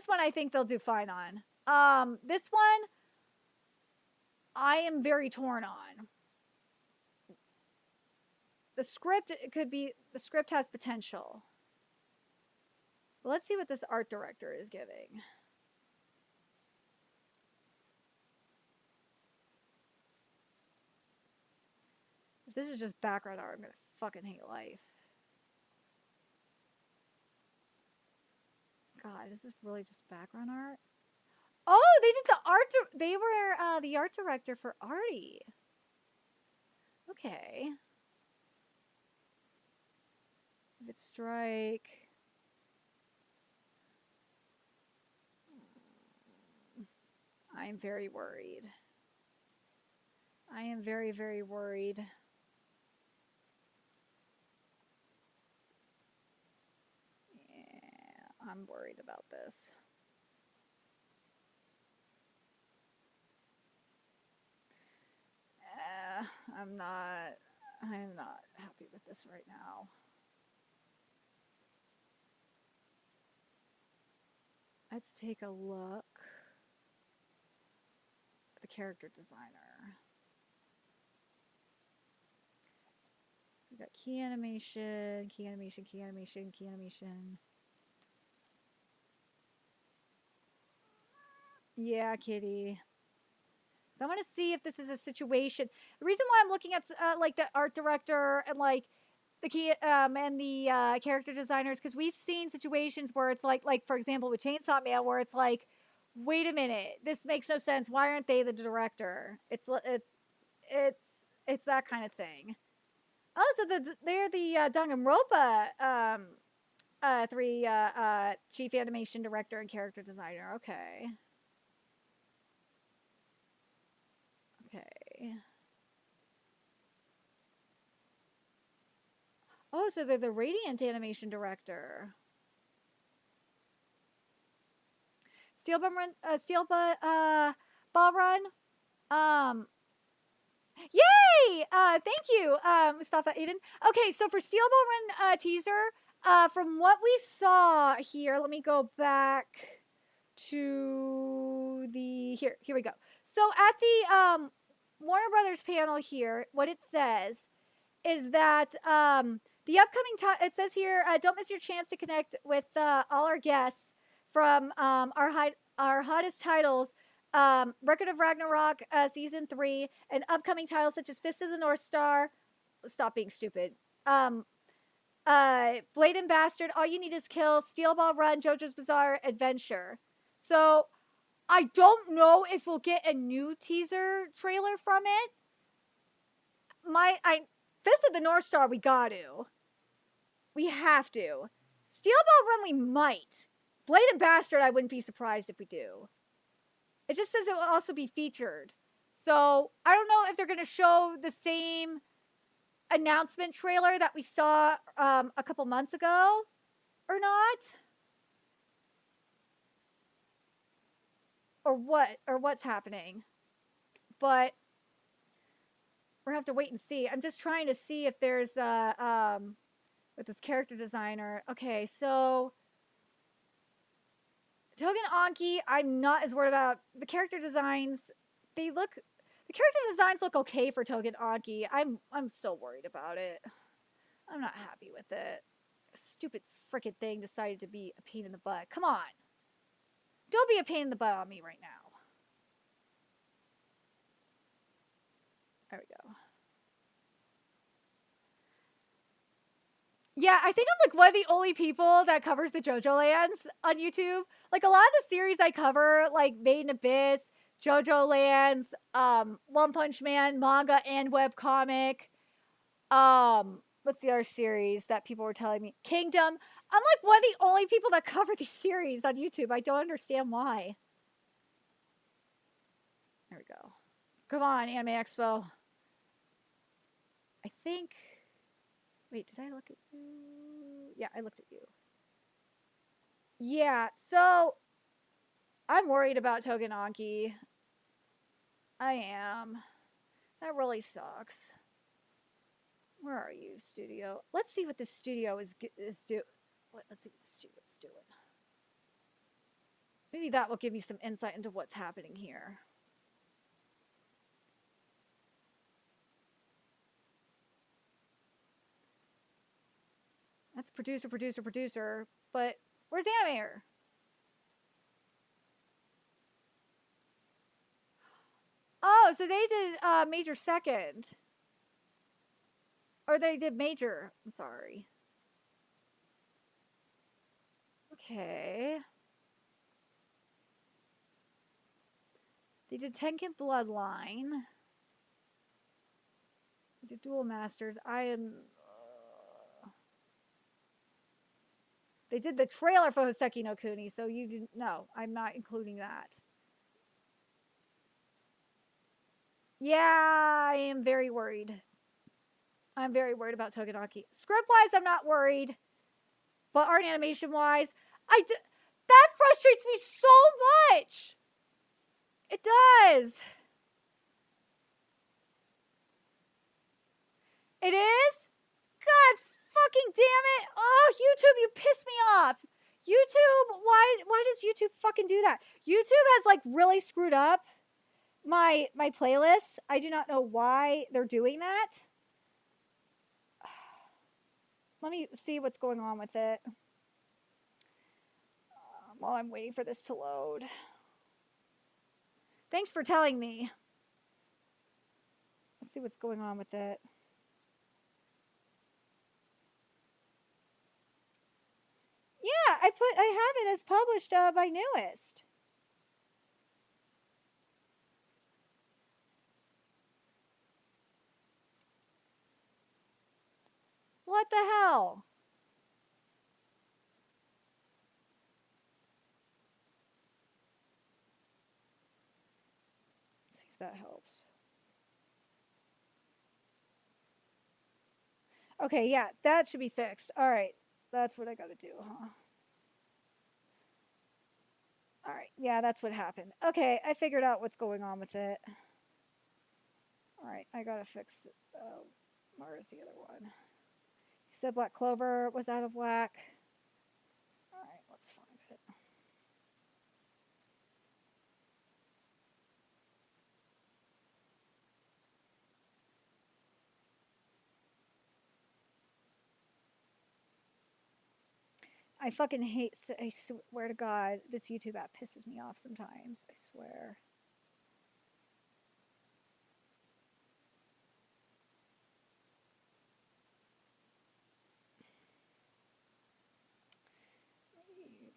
one I think they'll do fine on. This one, I am very torn on. The script, the script has potential. But let's see what this art director is giving. If this is just background art, I'm gonna fucking hate life. God, is this really just background art? Oh, they did the art. They were the art director for Artie. Okay. Vivid Strike. I am very worried. I am very, very worried. Yeah, I'm worried about this. I am not happy with this right now. Let's take a look at the character designer. So we've got key animation. Yeah, kitty. So I want to see if this is a situation. The reason why I'm looking at like the art director and like the key and the character designers, because we've seen situations where it's like for example with Chainsaw Man, where it's like, wait a minute, this makes no sense. Why aren't they the director? It's that kind of thing. Oh, so they're the Danganronpa 3 chief animation director and character designer. Okay. Okay. Oh, so they're the Radiant animation director. Steel Ball Run. Yay! Thank you, Mustafa Aiden. Okay, so for Steel Ball Run teaser, from what we saw here, let me go back to the here we go. So at the Warner Brothers panel here, what it says is that the upcoming it says here, don't miss your chance to connect with all our guests from our hottest titles, Record of Ragnarok season 3, and upcoming titles such as Fist of the North Star. Stop being stupid. Blade and Bastard, All You Need Is Kill, Steel Ball Run, JoJo's Bizarre Adventure. So I don't know if we'll get a new teaser trailer from it. Fist of the North Star, we got to. We have to. Steel Ball Run, we might. Blade and Bastard, I wouldn't be surprised if we do. It just says it will also be featured. So, I don't know if they're going to show the same announcement trailer that we saw a couple months ago or not. Or what's happening. But we're going to have to wait and see. I'm just trying to see if there's with this character designer. Okay, so Togen Anki, I'm not as worried about. The character designs they look, the character designs look okay for Togen Anki. I'm still worried about it. I'm not happy with it. Stupid frickin' thing decided to be a pain in the butt. Come on. Don't be a pain in the butt on me right now. There we go. Yeah, I think I'm like one of the only people that covers the JoJo lands on YouTube. Like a lot of the series I cover, like Made in Abyss, JoJo lands, One Punch Man, manga and webcomic. What's the other series that people were telling me? Kingdom. I'm like one of the only people that cover these series on YouTube. I don't understand why. There we go. Come on, Anime Expo. I think. Wait, did I look at you? Yeah, I looked at you. Yeah, so I'm worried about Togen Anki. I am. That really sucks. Where are you, studio? Let's see what this studio is doing. Let's see what the studio is doing. Maybe that will give me some insight into what's happening here. That's producer. But where's the animator? Oh, so they did major second. Or they did major. I'm sorry. Okay. They did Tenkin Bloodline. They did Duel Masters. They did the trailer for Hoseki no Kuni, so you didn't. No, I'm not including that. Yeah, I am very worried. I'm very worried about Togen Anki. Script-wise, I'm not worried. But art animation-wise, that frustrates me so much. It does. It is? God fucking damn it. Oh, YouTube, you piss me off. YouTube, why does YouTube fucking do that? YouTube has like really screwed up my playlist. I do not know why they're doing that. Let me see what's going on with it. While I'm waiting for this to load. Thanks for telling me. Let's see what's going on with it. Yeah, I have it as published by Newest. What the hell? Let's see if that helps. Okay, yeah, that should be fixed. All right, that's what I gotta do, huh? All right, yeah, that's what happened. Okay, I figured out what's going on with it. All right, I gotta fix. Where's the other one? He said Black Clover was out of whack. All right, let's find it. I fucking hate. I swear to God, this YouTube app pisses me off sometimes. I swear.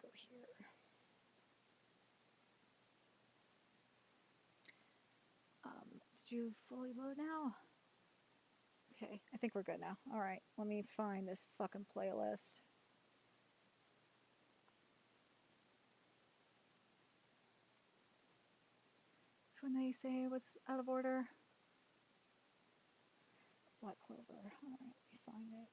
Go here. Did you fully load now? Okay, I think we're good now. All right, let me find this fucking playlist. It's when they say it was out of order. Black Clover. All right, let me find it.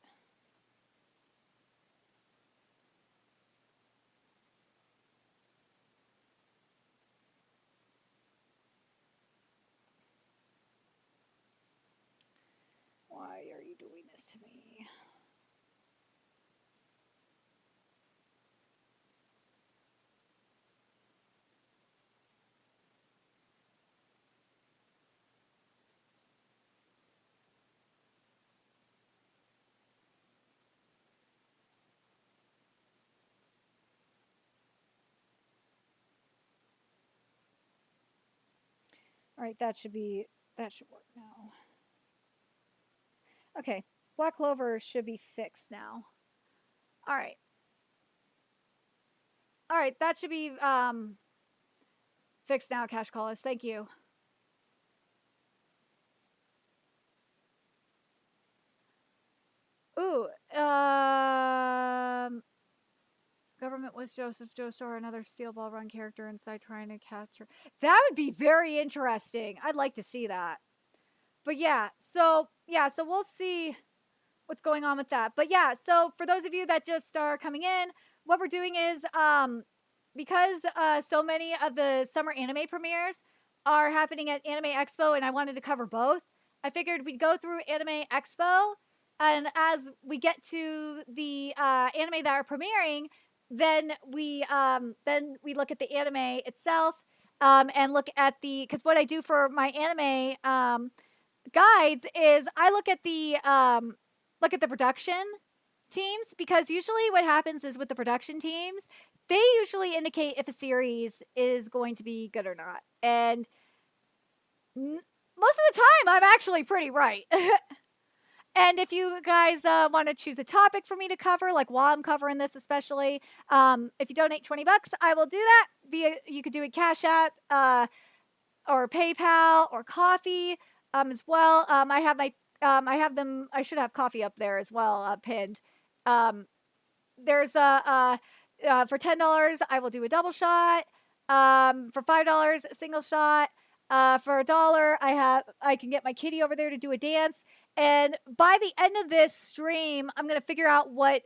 Why are you doing this to me? All right, that should work now. Okay, Black Clover should be fixed now. All right. All right, that should be fixed now, Cash Callis. Thank you. Ooh, government was Joseph Joestar, another Steel Ball Run character inside trying to capture. That would be very interesting. I'd like to see that. But so we'll see what's going on with that. But so for those of you that just are coming in, what we're doing is because so many of the summer anime premieres are happening at Anime Expo, and I wanted to cover both. I figured we'd go through Anime Expo, and as we get to the anime that are premiering, then we look at the anime itself and look at because what I do for my anime guides is I look at the production teams, because usually what happens is with the production teams, they usually indicate if a series is going to be good or not. And most of the time, I'm actually pretty right. And if you guys want to choose a topic for me to cover, like while I'm covering this especially, if you donate $20, I will do that. You could do it Cash App or PayPal or Coffee as well. I have them. I should have Coffee up there as well, pinned. There's for $10, I will do a double shot. For $5, a single shot. For $1, I can get my kitty over there to do a dance. And by the end of this stream, I'm gonna figure out what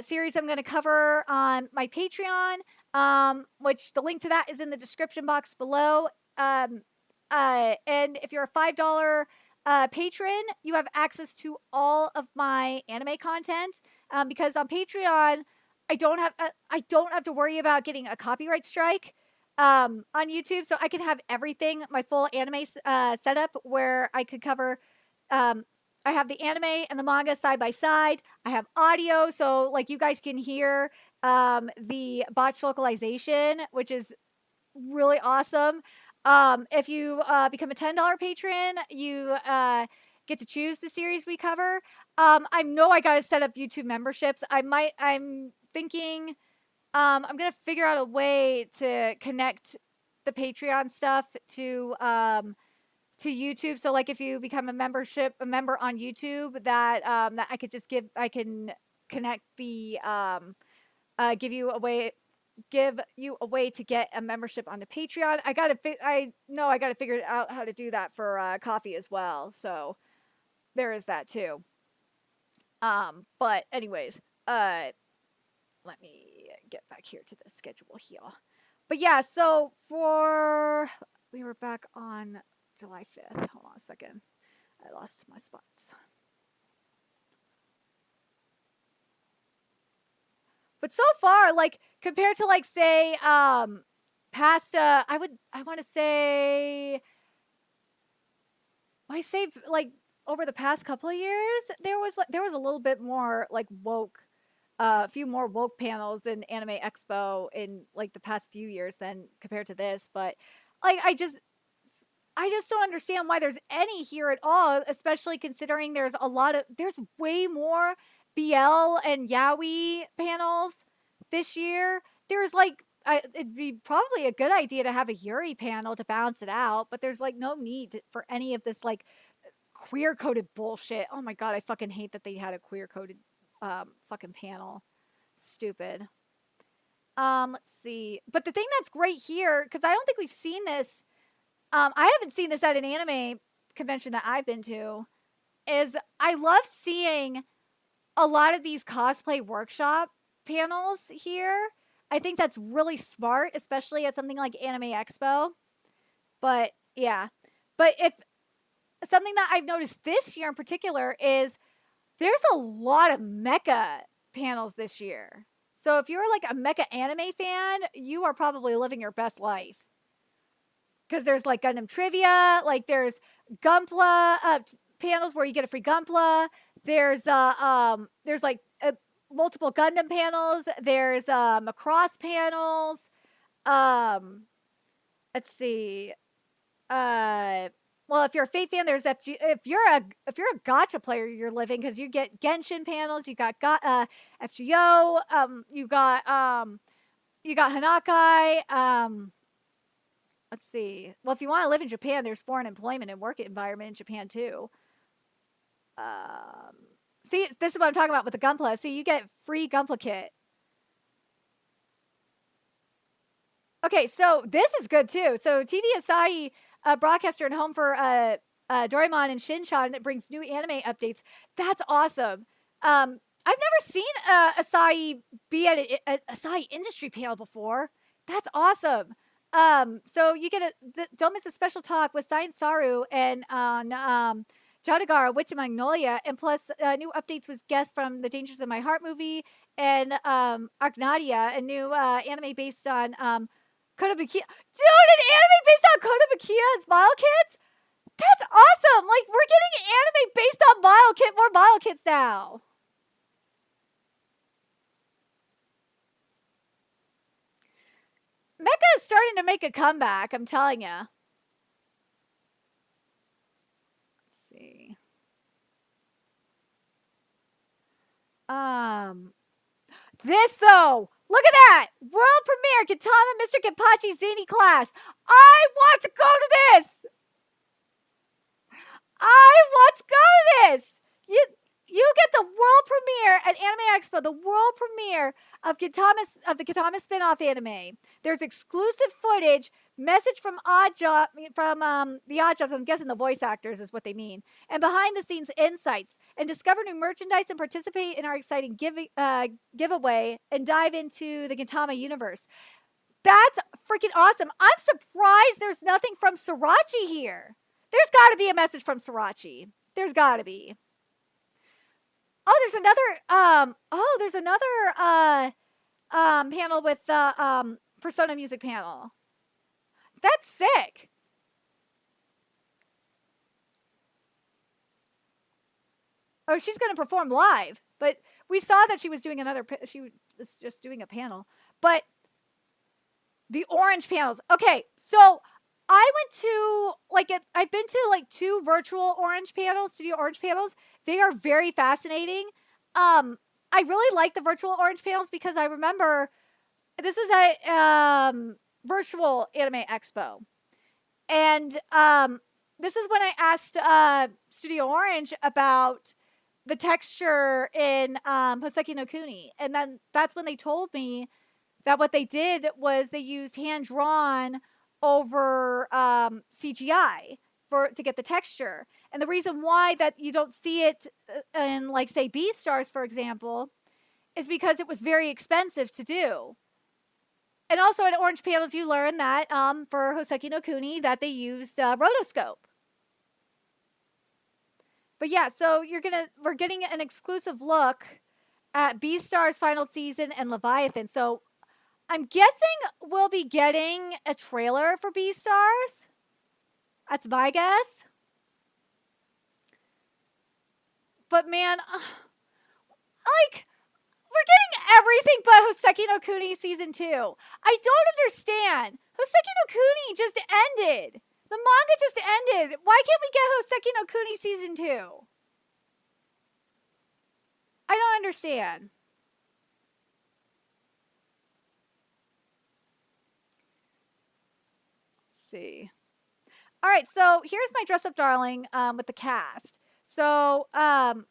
series I'm gonna cover on my Patreon. Which the link to that is in the description box below. And if you're a $5 patron, you have access to all of my anime content. Because on Patreon, I don't have to worry about getting a copyright strike on YouTube, so I can have everything, my full anime setup, where I could cover. I have the anime and the manga side by side. I have audio, so like you guys can hear the botched localization, which is really awesome. If you become a $10 patron, you get to choose the series we cover. I know I gotta set up YouTube memberships. I'm thinking I'm gonna figure out a way to connect the Patreon stuff to YouTube. So like if you become a member on YouTube, that I could just I can connect the give you a way to get a membership onto Patreon. I know I gotta figure out how to do that for Coffee as well. So there is that too. But anyways, let me get back here to the schedule here. But so we were back on July 5th. Hold on a second. I lost my spots. But so far, like compared to like say past I want to say like over the past couple of years, there was a little bit more like woke, a few more woke panels in Anime Expo in like the past few years than compared to this. But like I just don't understand why there's any here at all, especially considering there's way more BL and yaoi panels this year. There's like it'd be probably a good idea to have a Yuri panel to balance it out, but there's like no need for any of this like queer coded bullshit. Oh my god, I fucking hate that they had a queer coded fucking panel. Stupid. Let's see. But the thing that's great here, because I don't think we've seen this, I haven't seen this at an anime convention that I've been to, is I love seeing a lot of these cosplay workshop panels here. I think that's really smart, especially at something like Anime Expo. But yeah. But if something that I've noticed this year in particular is there's a lot of mecha panels this year. So if you're like a mecha anime fan, you are probably living your best life. Because there's like Gundam trivia, like there's Gunpla panels where you get a free Gunpla. There's like multiple Gundam panels. There's Macross panels. Let's see. well, if you're a Fate fan, there's FG. If you're a Gacha player, you're living because you get Genshin panels. You got FGO. You got Hanakai. Let's see. Well, if you want to live in Japan, there's foreign employment and work environment in Japan too. See, this is what I'm talking about with the Gunpla. See, you get free Gunpla kit. Okay, so this is good too. So TV Asahi, broadcaster and home for Doraemon and Shinchan, it brings new anime updates. That's awesome. I've never seen Asahi be at an Asahi industry panel before. That's awesome. So you get don't miss a special talk with Science Saru and Jadagara, Witch and Magnolia, and plus new updates with guests from the Dangers of My Heart movie and Agnadia, a new anime based on Kotobukiya. Dude, an anime based on Kotobukiya's Model Kits? That's awesome! Like, we're getting anime based on more Model Kits now. Mecha is starting to make a comeback, I'm telling ya. Let's see. This though, look at that! World premiere, Gintama Mr. Kenpachi Zany class. I want to go to this! I want to go to this! You get the world premiere at Anime Expo, the world premiere of the Gintama spin-off anime. There's exclusive footage, message from the Odd Jobs, I'm guessing the voice actors is what they mean, and behind the scenes insights, and discover new merchandise and participate in our exciting giveaway and dive into the Gintama universe. That's freaking awesome. I'm surprised there's nothing from Sorachi here. There's got to be a message from Sorachi. There's got to be. Oh, there's another panel with the Persona music panel. That's sick. Oh, she's going to perform live, but we saw that she was doing she was just doing a panel. But the orange panels. Okay, so I went to I've been to 2 virtual orange panels, studio orange panels. They are very fascinating. I really like the virtual orange panels because I remember this was at virtual Anime Expo. And this is when I asked Studio Orange about the texture in Hoseki no Kuni. And then that's when they told me that what they did was they used hand-drawn over CGI to get the texture. And the reason why that you don't see it in, say, Beastars, for example, is because it was very expensive to do. And also in orange panels, you learn that for Hoseki no Kuni that they used rotoscope. But yeah, so we're getting an exclusive look at Beastars final season and Leviathan. So I'm guessing we'll be getting a trailer for Beastars. That's my guess. But man, we're getting everything but Hoseki no Kuni season 2. I don't understand. Hoseki no Kuni just ended. The manga just ended. Why can't we get Hoseki no Kuni season 2? I don't understand. See. All right, so here's my dress up darling with the cast. So join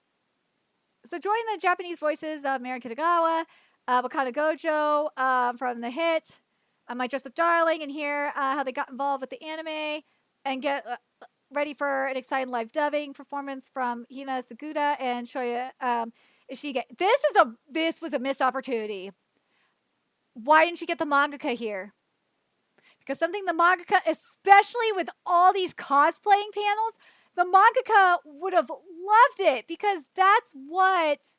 the Japanese voices of Mary Kitagawa, Wakata Gojo from the hit, my dress up darling, and hear how they got involved with the anime and get ready for an exciting live dubbing performance from Hina Sakuda and Shoya Ishige. This was a missed opportunity. Why didn't you get the mangaka here? Because something the mangaka, especially with all these cosplaying panels, the mangaka would have loved it because that's what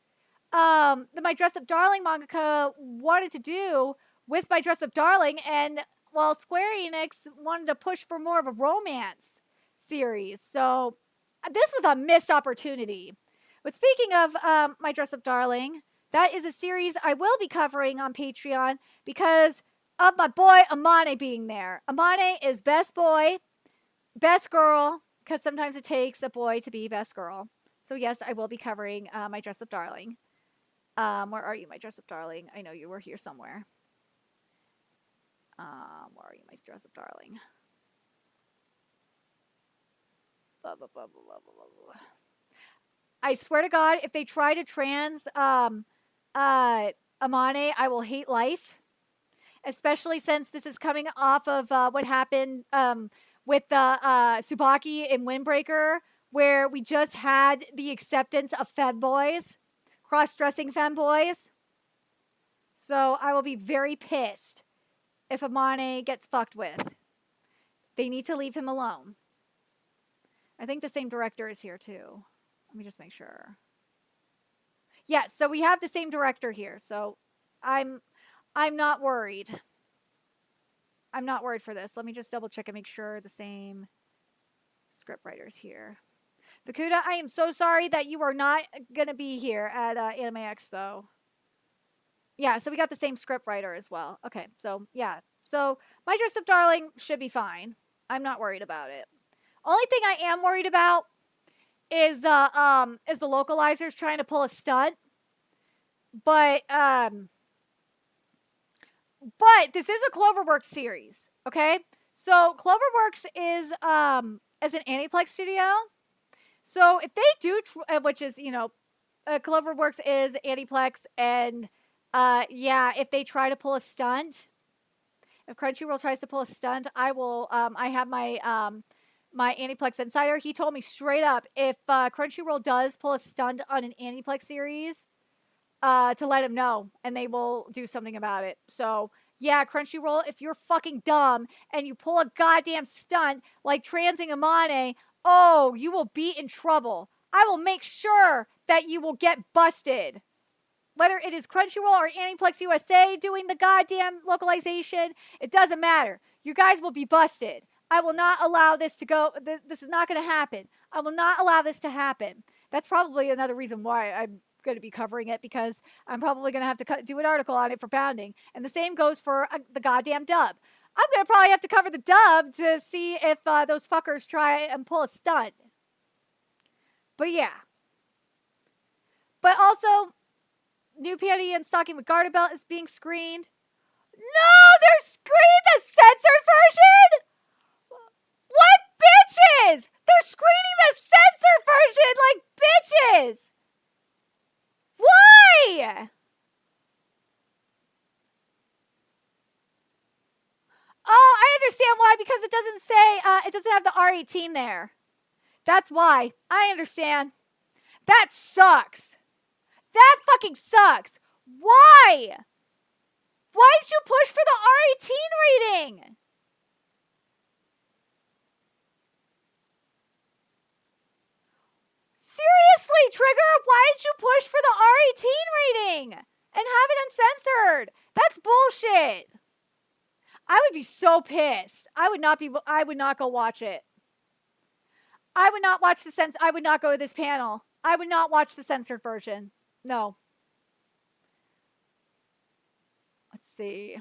the My Dress Up Darling mangaka wanted to do with My Dress Up Darling. And while Square Enix wanted to push for more of a romance series. So this was a missed opportunity. But speaking of My Dress Up Darling, that is a series I will be covering on Patreon because of my boy Amane being there. Amane is best boy. best girl, because sometimes it takes a boy to be best girl. So yes, I will be covering my dress up darling. Where are you, my dress up darling? I know you were here somewhere. Where are you, my dress up darling? Blah, blah, blah, blah, blah, blah, blah. I swear to God, if they try to trans Amane, I will hate life. Especially since this is coming off of what happened with Tsubaki in Windbreaker, where we just had the acceptance of femboys, cross-dressing femboys. So I will be very pissed if Amane gets fucked with. They need to leave him alone. I think the same director is here too. Let me just make sure. Yeah, so we have the same director here. So I'm not worried. I'm not worried for this. Let me just double check and make sure the same script writers here. Bakuda, I am so sorry that you are not going to be here at Anime Expo. Yeah, so we got the same script writer as well. Okay, so yeah. So my dress up darling should be fine. I'm not worried about it. Only thing I am worried about is the localizers trying to pull a stunt. But this is a Cloverworks series, okay? So Cloverworks is as an Aniplex studio. So if they do, which is, you know, Cloverworks is Aniplex, and yeah, if they try to pull a stunt, if Crunchyroll tries to pull a stunt, I will. I have my my Aniplex insider. He told me straight up, if Crunchyroll does pull a stunt on an Aniplex series, to let him know, and they will do something about it. So yeah, Crunchyroll, if you're fucking dumb and you pull a goddamn stunt like transing Amane, oh, you will be in trouble. I will make sure that you will get busted. Whether it is Crunchyroll or Aniplex USA doing the goddamn localization, it doesn't matter. You guys will be busted. I will not allow this to go. This is not going to happen. I will not allow this to happen. That's probably another reason why I'm going to be covering it, because I'm probably going to have to do an article on it for Pounding. And the same goes for the goddamn dub. I'm going to probably have to cover the dub to see if those fuckers try and pull a stunt. But yeah. But also, new panty and stocking with garter belt is being screened. No, they're screening the censored version? What bitches? They're screening the censored version like bitches. Why? Oh, I understand why, because it doesn't say, it doesn't have the R18 there. That's why. I understand. That sucks. That fucking sucks. Why? Why did you push for the R18 rating? Seriously, Trigger, why did you push for the R18 rating and have it uncensored? That's bullshit. I would be so pissed. I would not go watch it. I would not watch I would not go to this panel. I would not watch the censored version. No. Let's see.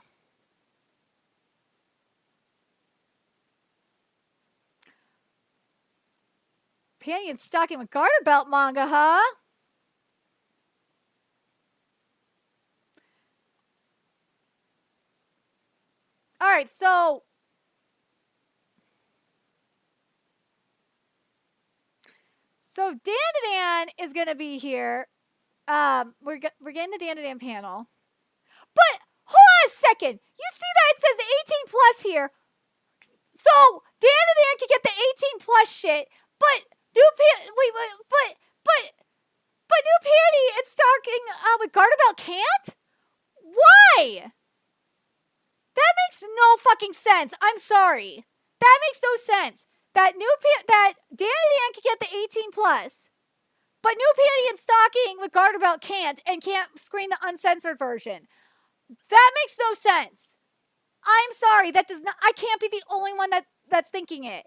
Panty and stocking with garter belt manga, huh? All right, so Dandadan is going to be here. We're getting the Dandadan panel. But hold on a second. You see that it says 18 plus here. So Dandadan can get the 18 plus shit, but new panty and stocking with garter belt can't? Why? That makes no fucking sense. I'm sorry. That makes no sense. That Dandadan can get the 18 plus, but new panty and stocking with garter belt can't screen the uncensored version. That makes no sense. I'm sorry. That does not. I can't be the only one that's thinking it.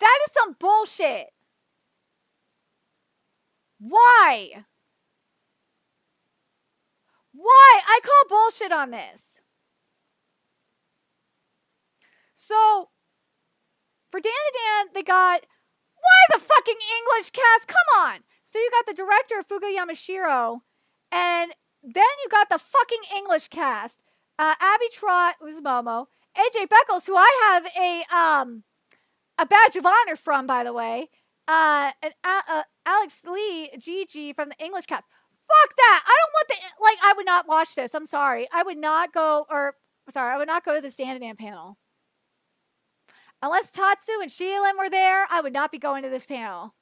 That is some bullshit. Why? Why? I call bullshit on this. So For Dan, they got, why the fucking English cast? Come on. So you got the director, Fuga Yamashiro, and then you got the fucking English cast. Abby Trott, who's Momo, AJ Beckles, who I have a badge of honor from, by the way, and Alex Lee, Gigi from the English cast. Fuck that. I don't want I would not watch this. I'm sorry. I would not go to the stand-in panel. Unless Tatsu and Sheilin were there, I would not be going to this panel.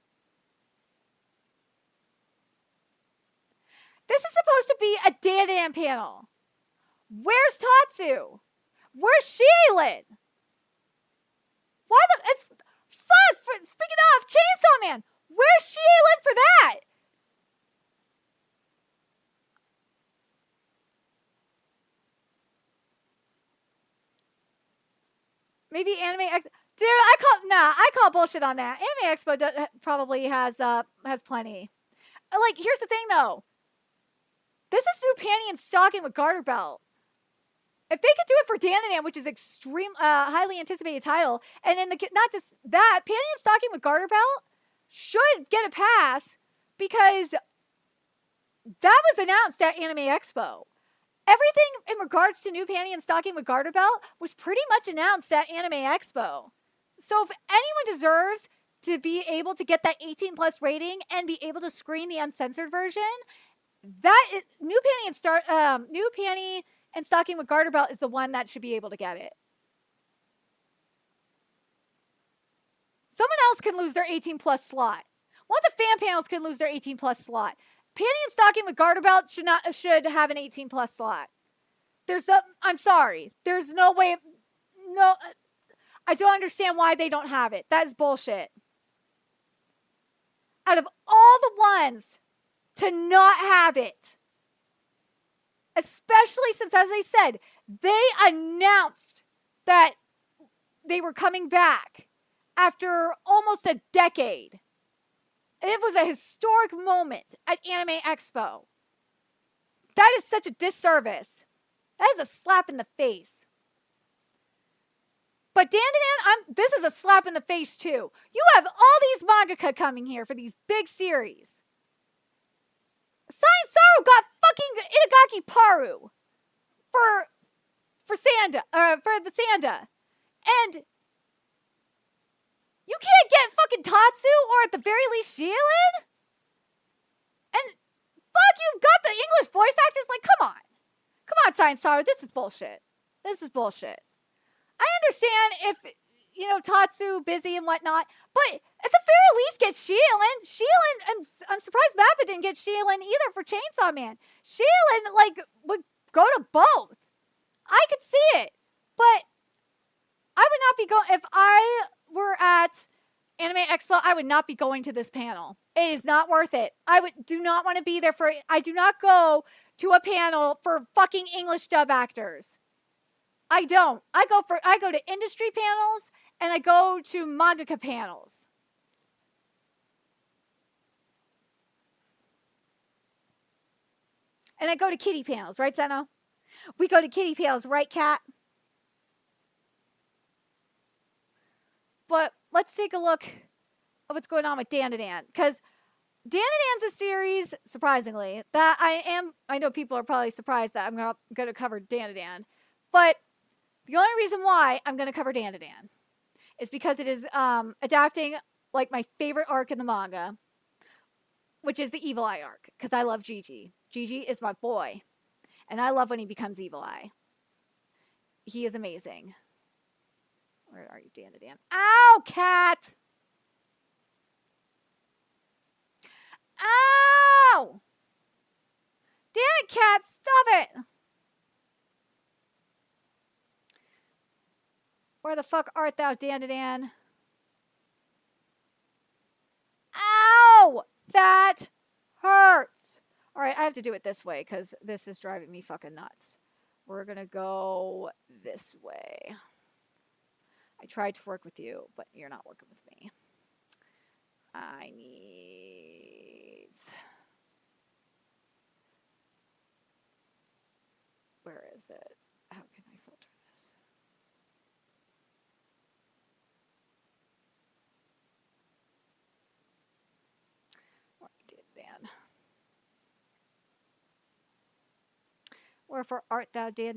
This is supposed to be a Dan panel. Where's Tatsu? Where's Sheilin? Why it's fuck speaking of Chainsaw Man, where's Sheilin for that? Maybe Anime Expo. Dude, I call bullshit on that. Anime Expo probably has plenty. Like, here's the thing though. This is new panty and stocking with garter belt. If they could do it for Dandadan, which is extreme, highly anticipated title, and then not just that, panty and stocking with garter belt should get a pass because that was announced at Anime Expo. Everything in regards to new panty and stocking with garter belt was pretty much announced at Anime Expo. So if anyone deserves to be able to get that 18 plus rating and be able to screen the uncensored version, new panty and stocking with garter belt is the one that should be able to get it. Someone else can lose their 18 plus slot. One of the fan panels can lose their 18 plus slot. Panty and stocking with garter belt should have an 18 plus slot. I'm sorry. There's no way. No, I don't understand why they don't have it. That is bullshit. Out of all the ones to not have it, especially since, as I said, they announced that they were coming back after almost a decade. And it was a historic moment at Anime Expo. That is such a disservice. That is a slap in the face. But Dandadan, this is a slap in the face too. You have all these mangaka coming here for these big series. Science Saru got fucking Itagaki Paru for the Sanda. And you can't get fucking Tatsu or at the very least Sheilin? And fuck, you've got the English voice actors? Like, come on. Come on, Science Saru, this is bullshit. This is bullshit. I understand if, Tatsu busy and whatnot, but at the very least get Sheilin, and I'm surprised Mappa didn't get Sheilin either for Chainsaw Man. Sheilin, would go to both. I could see it, but I would not be going, if I were at Anime Expo, I would not be going to this panel. It is not worth it. I do not want to be there I do not go to a panel for fucking English dub actors. I don't. I go to industry panels and I go to mangaka panels. And I go to kitty panels, right, Zeno? We go to kitty panels, right, Kat? But let's take a look at what's going on with Dandadan. Because Dandadan's a series, surprisingly, that I know people are probably surprised that I'm going to cover Dandadan. But the only reason why I'm going to cover Dandadan is because it is adapting my favorite arc in the manga, which is the Evil Eye arc, because I love Gigi. Gigi is my boy, and I love when he becomes Evil Eye. He is amazing. Where are you, Dandadan? Ow, cat! Ow! Damn it, cat, stop it! Where the fuck art thou, Dandadan? Ow! That hurts! Alright, I have to do it this way, because this is driving me fucking nuts. We're gonna go this way. I tried to work with you, but you're not working with me. I need... Where is it? How can I filter this? Dan. Wherefore art thou, Dan?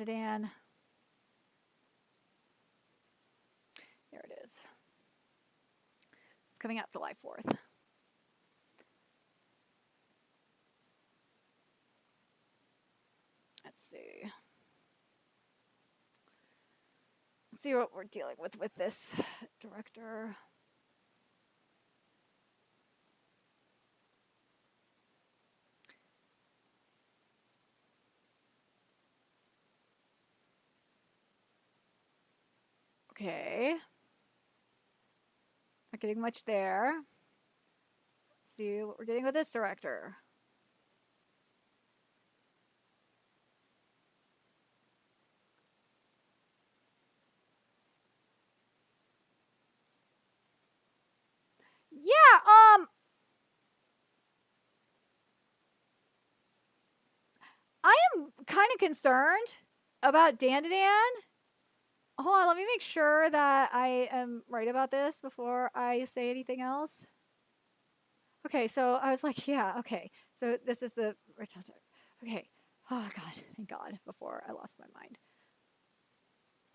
There it is. It's coming out July 4th. Let's see. Let's see what we're dealing with this director. Okay. Not getting much there. Let's see what we're getting with this director. Yeah, I am kind of concerned about Dan. Hold on, let me make sure that I am right about this before I say anything else. Okay, so I was like, yeah, okay. So this is the original. Okay. Oh, God. Thank God. Before I lost my mind.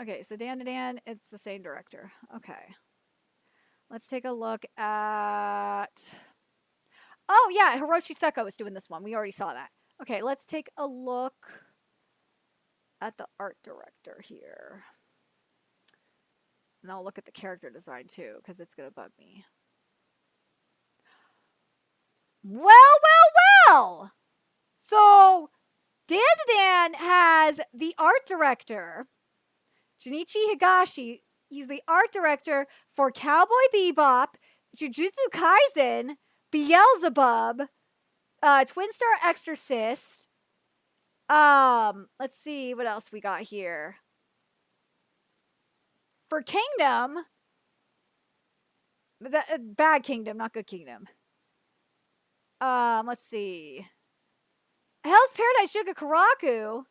Okay, so Dan, it's the same director. Okay. Let's take a look at... Oh, yeah, Hiroshi Seko is doing this one. We already saw that. Okay, let's take a look at the art director here. And I'll look at the character design, too, because it's going to bug me. Well! So, Dan has the art director, Junichi Higashi. He's the art director for Cowboy Bebop, Jujutsu Kaisen, Beelzebub, Twin Star Exorcist. Let's see what else we got here. For Kingdom, Bad Kingdom, not Good Kingdom. Let's see. Hell's Paradise Yuga Karaku.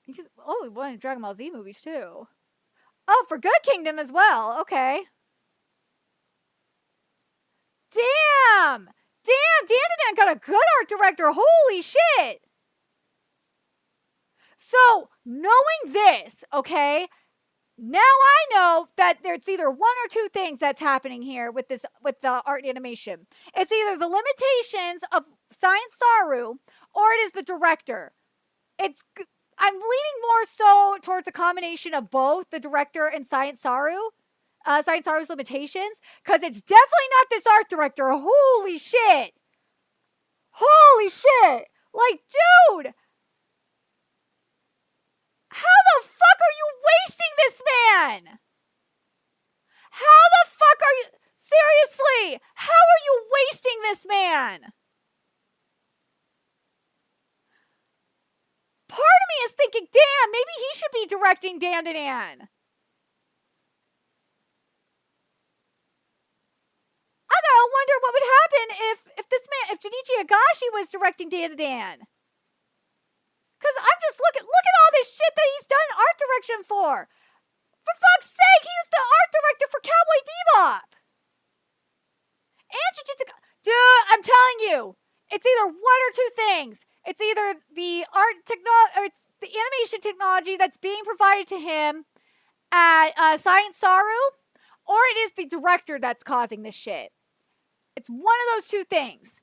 He wanted Dragon Ball Z movies too. Oh, for Good Kingdom as well. Okay. Damn! Dan got a good art director. Holy shit! So, knowing this, okay, now I know that there's either one or two things that's happening here with the art and animation. It's either the limitations of Science Saru or it is the director. I'm leaning more so towards a combination of both the director and Science Saru's limitations, because it's definitely not this art director. Holy shit! Like, dude! How the fuck are you wasting this man? How the fuck are you... Seriously! How are you wasting this man? Part of me is thinking, damn, maybe he should be directing Dan. I gotta wonder what would happen if Junichi Higashi was directing Dan. Because I'm just look at all this shit that he's done art direction for. For fuck's sake, he was the art director for Cowboy Bebop. And Jujutsu... Dude, I'm telling you, it's either one or two things. It's either the or it's the animation technology that's being provided to him at Science Saru, or it is the director that's causing this shit. It's one of those two things.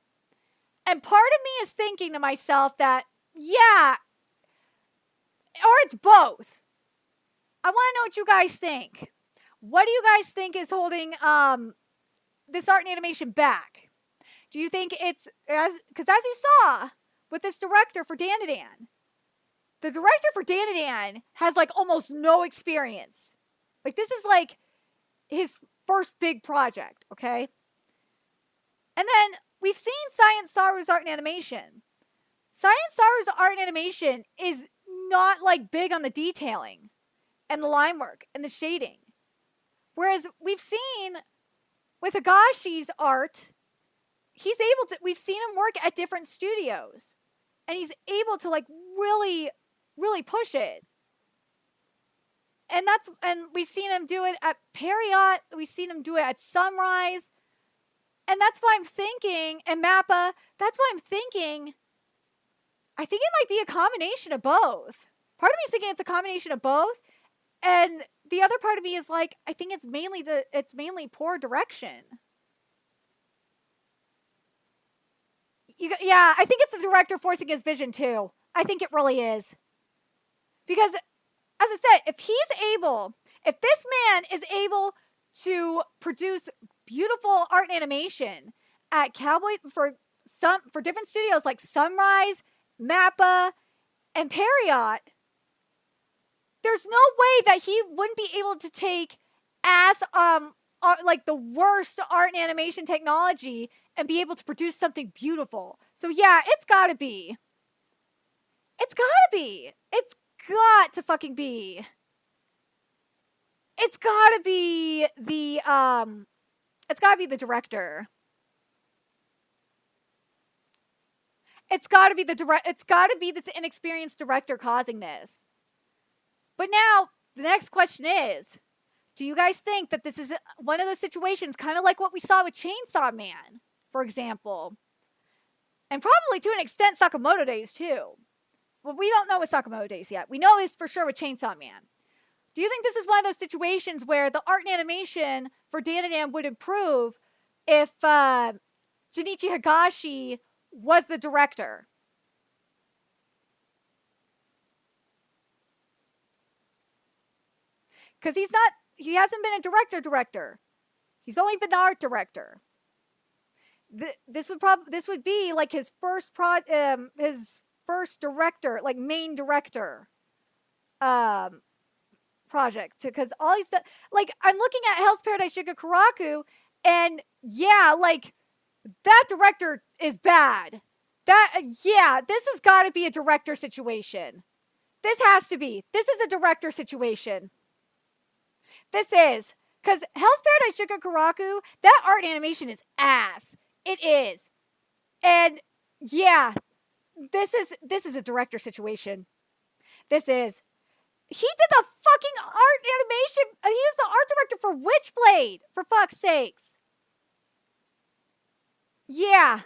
And part of me is thinking to myself that, yeah, or it's both. I want to know what you guys think. What do you guys think is holding this art and animation back? Do you think it's... Because as you saw with this director for Dan, the director for Dan has like almost no experience. Like, this is like his first big project, okay? And then we've seen Science Saru's art and animation. Science Saru's art and animation is not like big on the detailing and the line work and the shading. Whereas we've seen with Higashi's art, we've seen him work at different studios. And he's able to like really, really push it. And we've seen him do it at Period. We've seen him do it at Sunrise. And that's why I'm thinking, and Mappa, that's why I'm thinking, I think it might be a combination of both. Part of me is thinking it's a combination of both, and the other part of me is like, I think it's mainly poor direction. Yeah, I think it's the director forcing his vision too. I think it really is. Because, as I said, if this man is able to produce beautiful art and animation at Cowboy for different studios like Sunrise, Mappa, and Period, there's no way that he wouldn't be able to take like the worst art and animation technology and be able to produce something beautiful. So yeah, it's gotta be. It's gotta be. It's got to fucking be. It's gotta be the director. It's gotta be this inexperienced director causing this. But now the next question is, do you guys think that this is one of those situations, kind of like what we saw with Chainsaw Man, for example? And probably to an extent Sakamoto Days too. Well, we don't know with Sakamoto Days yet. We know this for sure with Chainsaw Man. Do you think this is one of those situations where the art and animation for Dandadan would improve if Junichi Higashi was the director? Because he hasn't been a director. He's only been the art director. This would be like his first director, like main director project, because all he's done, like, I'm looking at Hell's Paradise Shigakuraku, and yeah, like, that director is bad. This has got to be a director situation. This has to be. This is a director situation. This is. Because Hell's Paradise Shigakuraku, that art animation is ass. It is. And yeah, this is a director situation. This is. He did the fucking art animation. He was the art director for Witchblade, for fuck's sakes. Yeah.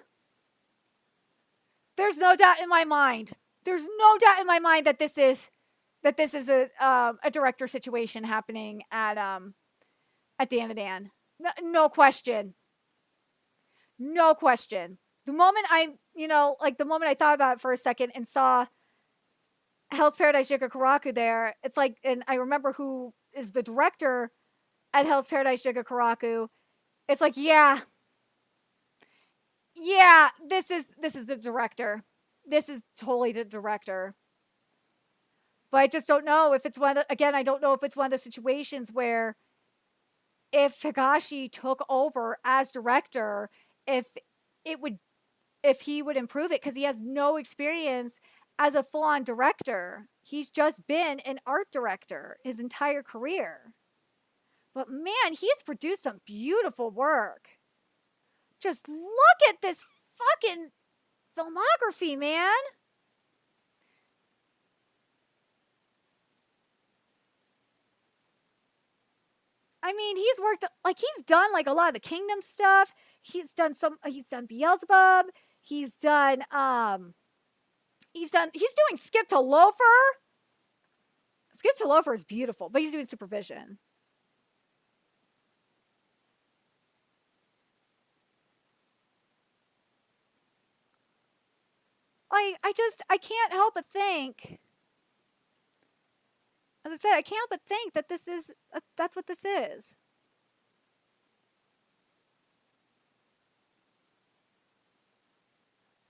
There's no doubt in my mind. There's no doubt in my mind that this is a director situation happening at Dandadan. No question. No question. The moment the moment I thought about it for a second and saw Hell's Paradise Shigakuraku there, it's like, and I remember who is the director at Hell's Paradise Shigakuraku. It's like, yeah, this is the director. This is totally the director. But I just don't know if it's I don't know if it's one of the situations where if Higashi took over as director, if he would improve it, because he has no experience as a full-on director. He's just been an art director his entire career. But man, he's produced some beautiful work. Just look at this fucking filmography, man. I mean, he's done like a lot of the Kingdom stuff. He's done Beelzebub. He's doing Skip to Loafer. Skip to Loafer is beautiful, but he's doing supervision. I can't help but think, as I said, I can't help but think that that's what this is.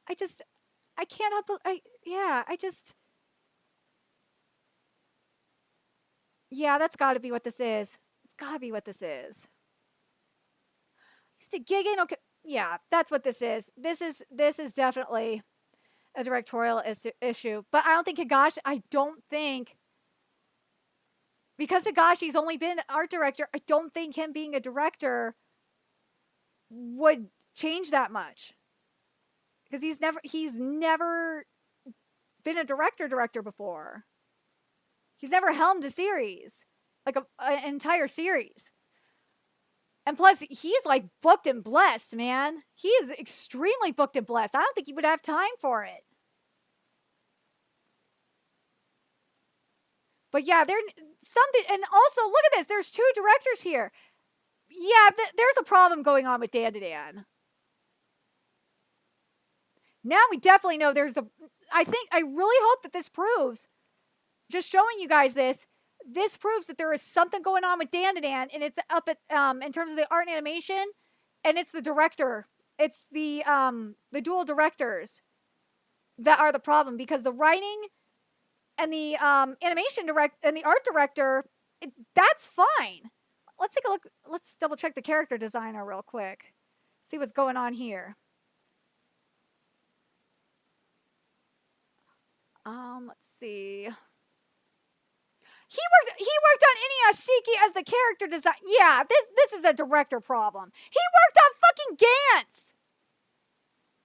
I can't help but, that's gotta be what this is. It's gotta be what this is. Used to gigging, okay, yeah, that's what this is. This is definitely a directorial issue. But I don't think, because Higashi's only been art director, I don't think him being a director would change that much. Because he's never been a director before. He's never helmed a series, like an entire series. And plus, he's like booked and blessed, man. He is extremely booked and blessed. I don't think he would have time for it. But yeah, there's something, and also look at this. There's 2 directors here. Yeah, there's a problem going on with Dan to Dan. Now we definitely know there's a. I really hope that this proves. Just showing you guys this. This proves that there is something going on with Dan to Dan, and it's up at in terms of the art and animation, and it's the director. It's the dual directors that are the problem, because the writing and the animation and the art director, that's fine. Let's take a look. Let's double check the character designer real quick. See what's going on here. Let's see. He worked on Inuyashiki as the character design. Yeah, this is a director problem. He worked on fucking Gantz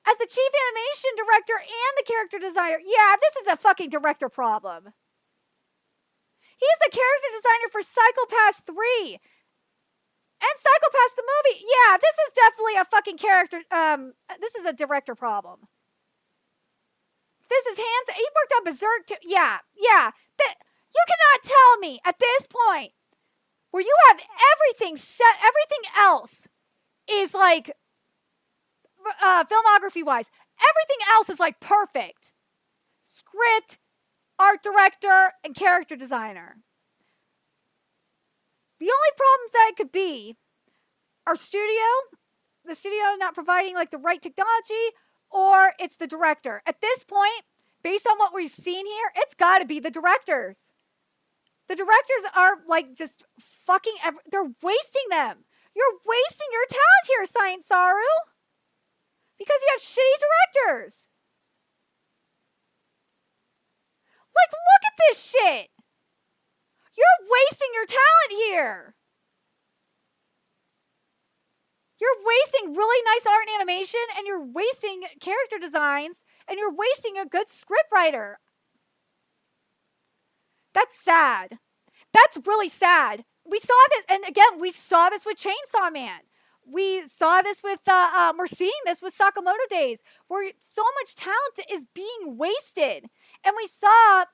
as the chief animation director and the character designer. Yeah, this is a fucking director problem. He's the character designer for Psycho-Pass 3 and Psycho-Pass the movie. Yeah, this is definitely a fucking character. This is a director problem. This is hands. He worked on Berserk too. Yeah. You cannot tell me at this point where you have everything set, everything else is like filmography wise, everything else is like perfect. Script, art director, and character designer. The only problems that it could be are the studio not providing like the right technology, or it's the director. At this point, based on what we've seen here, it's got to be the directors. The directors are like just fucking, they're wasting them. You're wasting your talent here, Science Saru. Because you have shitty directors. Like, look at this shit. You're wasting your talent here. You're wasting really nice art and animation, and you're wasting character designs, and you're wasting a good scriptwriter. That's sad. That's really sad. We saw this, and again, we saw this with Chainsaw Man. We saw this with, we're seeing this with Sakamoto Days, where so much talent is being wasted. And we saw,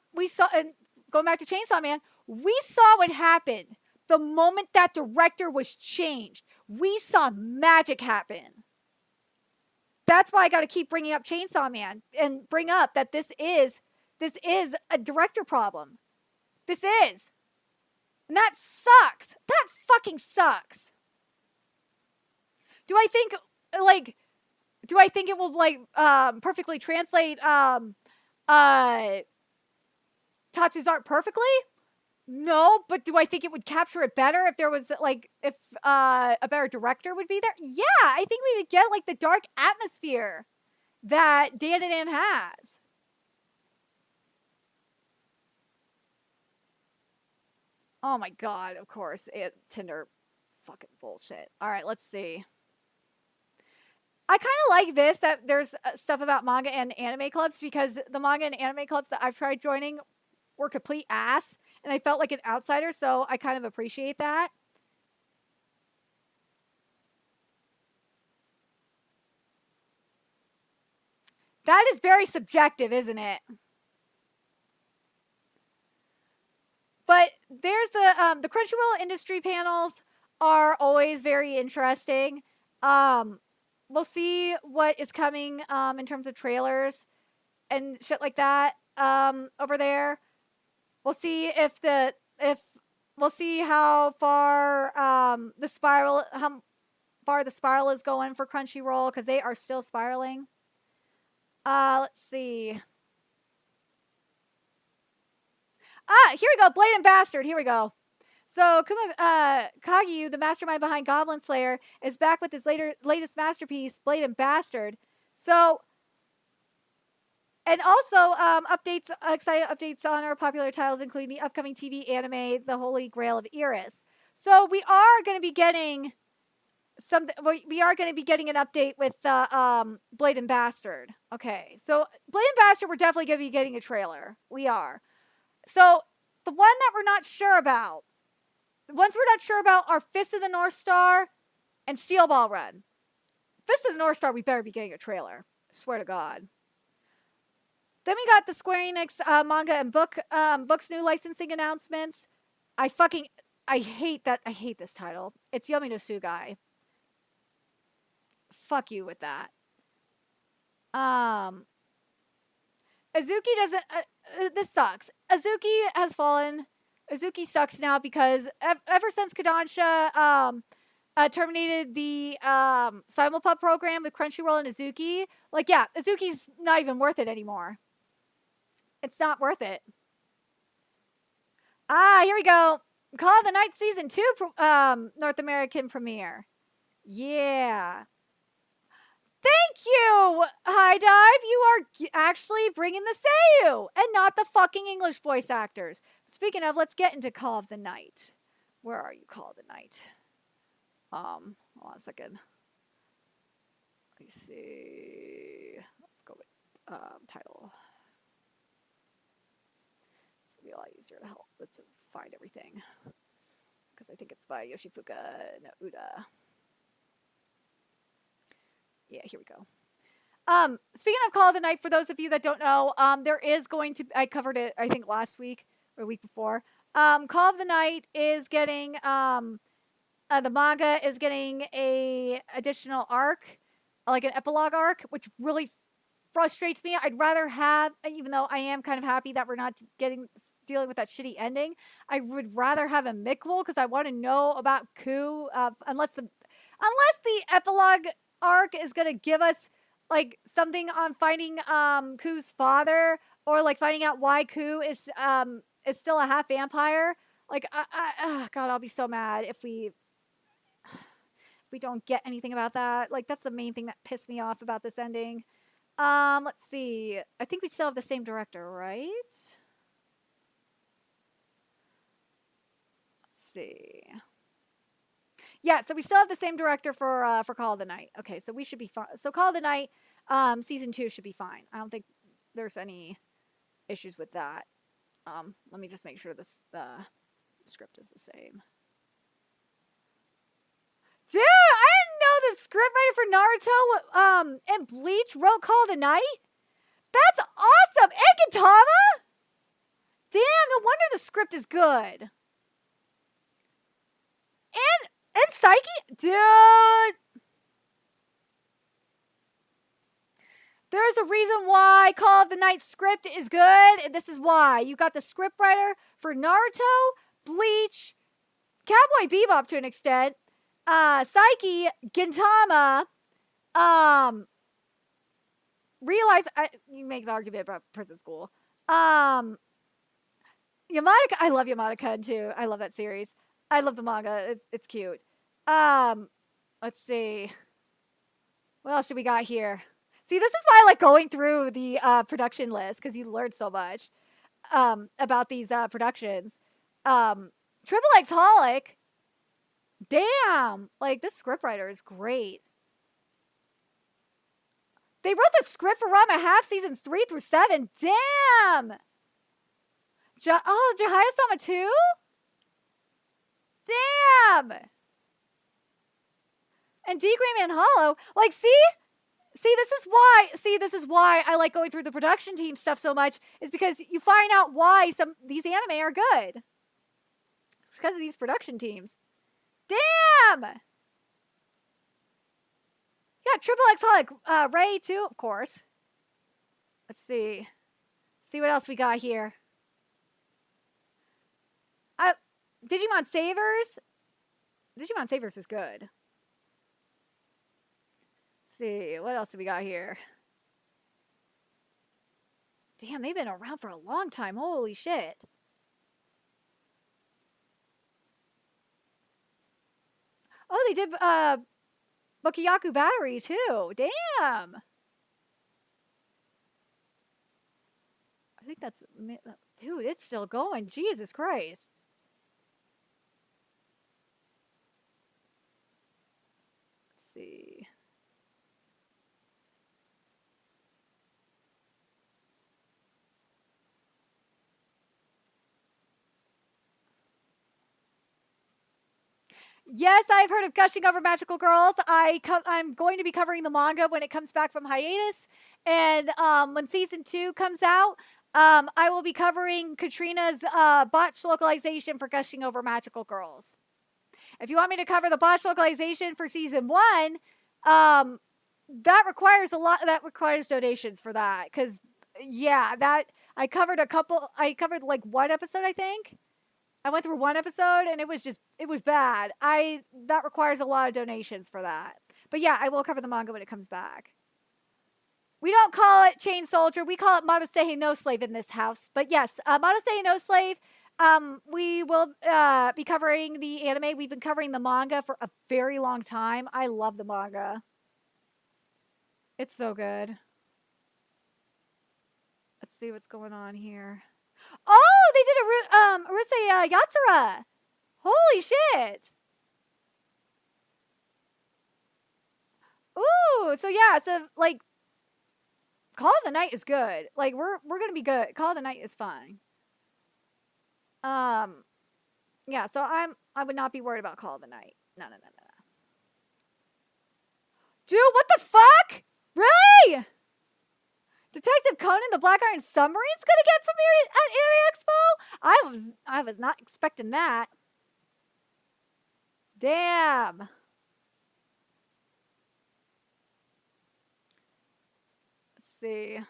and going back to Chainsaw Man, we saw what happened the moment that director was changed. We saw magic happen. That's why I got to keep bringing up Chainsaw Man and bring up that this is a director problem. This is. And that sucks. That fucking sucks. Do I think it will like perfectly translate Tatsu's art perfectly? No, but do I think it would capture it better if there was like if a better director would be there? Yeah, I think we would get like the dark atmosphere that Dan has. Oh my god, of course. Tinder fucking bullshit. All right, let's see. I kind of like this, that there's stuff about manga and anime clubs, because the manga and anime clubs that I've tried joining were complete ass, and I felt like an outsider, so I kind of appreciate that. That is very subjective, isn't it? But there's the Crunchyroll industry panels are always very interesting. We'll see what is coming in terms of trailers and shit like that over there. We'll see we'll see how far the spiral is going for Crunchyroll, because they are still spiraling. Let's see. Here we go. Blade and Bastard. Here we go. So Kagyu, the mastermind behind Goblin Slayer, is back with his latest masterpiece, Blade and Bastard. So, and also exciting updates on our popular titles, including the upcoming TV anime, The Holy Grail of Iris. So we are going to be getting we are going to be getting an update with Blade and Bastard. Okay, so Blade and Bastard, we're definitely going to be getting a trailer. We are. So the one that we're not sure about, the ones we're not sure about are Fist of the North Star And Steel Ball Run. Fist of the North Star, we better be getting a trailer. I swear to God. Then we got the Square Enix manga and books new licensing announcements. I hate that. I hate this title. It's Yomi no Sugai. Fuck you with that. Azuki doesn't. This sucks. Azuki has fallen. Azuki sucks now because ever since Kodansha terminated the Simulpub program with Crunchyroll and Azuki, like, yeah, Azuki's not even worth it anymore. It's not worth it. Here we go. Call of the Night Season 2 North American premiere. Yeah. Thank you, High Dive. You are actually bringing the Seiyu and not the fucking English voice actors. Speaking of, let's get into Call of the Night. Where are you, Call of the Night? Hold on a second. Let me see. Let's go with title. This will be a lot easier to help to find everything because I think it's by Yoshifuka no Uda. Yeah, here we go. Speaking of Call of the Night, for those of you that don't know, there is going to, I covered it, I think last week or week before. Call of the Night is getting, the manga is getting a additional arc, like an epilogue arc, which really frustrates me. I'd rather have, even though I am kind of happy that we're not dealing with that shitty ending, I would rather have a Miquel because I want to know about Ku, unless the epilogue arc is gonna give us like something on finding Ku's father, or like finding out why Ku is still a half vampire. Like, God, I'll be so mad if we don't get anything about that. Like, that's the main thing that pissed me off about this ending. Let's see. I think we still have the same director, right? Let's see. Yeah, so we still have the same director for Call of the Night. Okay, so we should be fine. So Call of the Night, season 2 should be fine. I don't think there's any issues with that. Let me just make sure this script is the same. Dude, I didn't know the scriptwriter for Naruto and Bleach wrote Call of the Night. That's awesome, and Gintama. Damn, no wonder the script is good. And Psyche? Dude! There's a reason why Call of the Night script is good, and this is why. You got the scriptwriter for Naruto, Bleach, Cowboy Bebop to an extent, Psyche, Gintama, real life, you make the argument about prison school. Yamato, I love Yamato too. I love that series. I love the manga. It's cute. Let's see. What else do we got here? See, this is why I like going through the production list, because you learn so much about these productions. Triple X Holic. Damn! Like, this scriptwriter is great. They wrote the script for Rama Half seasons 3 through 7. Damn! Jahaya-sama 2? Damn! And D-Green and Hollow. Like, see, this is why I like going through the production team stuff so much, is because you find out why these anime are good. It's because of these production teams. Damn! Yeah, Triple X Holic, Ray too, of course. Let's see. See what else we got here. Digimon Savers. Digimon Savers is good. Let's see, what else do we got here? Damn, they've been around for a long time. Holy shit. Oh, they did Bokuyaku Battery too. Damn. I think that's, dude, it's still going. Jesus Christ. Let's see. Yes, I've heard of Gushing Over Magical Girls. I'm going to be covering the manga when it comes back from hiatus, and when season 2 comes out, I will be covering Katrina's botched localization for Gushing Over Magical Girls. If you want me to cover the botched localization for season 1, that requires a lot. That requires donations for that, because yeah, that I covered like one episode, I think. I went through one episode and it was bad. That requires a lot of donations for that. But yeah, I will cover the manga when it comes back. We don't call it Chain Soldier. We call it Marusehi no Slave in this house. But yes, Marusehi no Slave. We will be covering the anime. We've been covering the manga for a very long time. I love the manga. It's so good. Let's see what's going on here. Oh, they did a Urusei Yatsura. Holy shit. Ooh, so yeah, so like Call of the Night is good. Like we're gonna be good. Call of the Night is fine. Yeah, so I would not be worried about Call of the Night. No. Dude, what the fuck? Really? Detective Conan the Black Iron Submarine's gonna get premiered at Anime Expo? I was not expecting that. Damn. Let's see.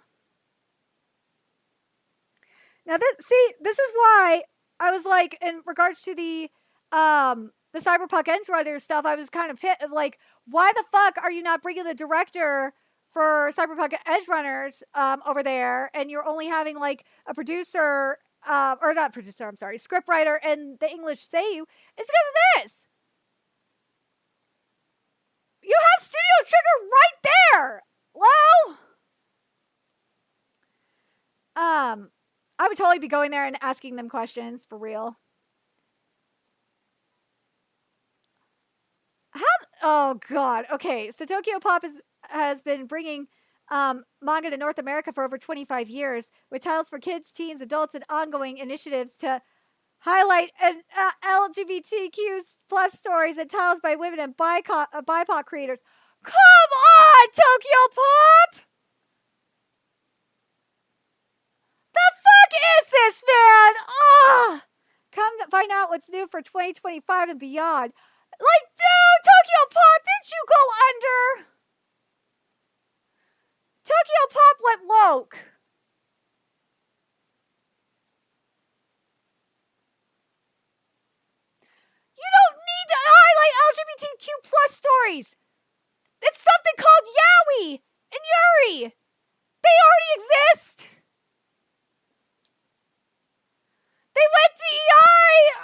Now this is why I was like, in regards to the Cyberpunk Edge Runner stuff, I was kind of hit of like, why the fuck are you not bringing the director for Cyberpunk Edge Runners over there, and you're only having like a producer, or not producer, I'm sorry, scriptwriter and the English Seiyu? It's because of this. You have Studio Trigger right there. Hello? I would totally be going there and asking them questions for real. Oh god. Okay, so Tokyo Pop has been bringing manga to North America for over 25 years, with titles for kids, teens, adults, and ongoing initiatives to highlight LGBTQ plus stories and titles by women and BIPOC creators. Come on, Tokyo Pop! The fuck is this, man? Ugh! Come to find out what's new for 2025 and beyond. Like, dude, Tokyo Pop, didn't you go under? Tokyo Pop went woke. You don't need to highlight LGBTQ plus stories. It's something called Yaoi and Yuri. They already exist. They went to EI!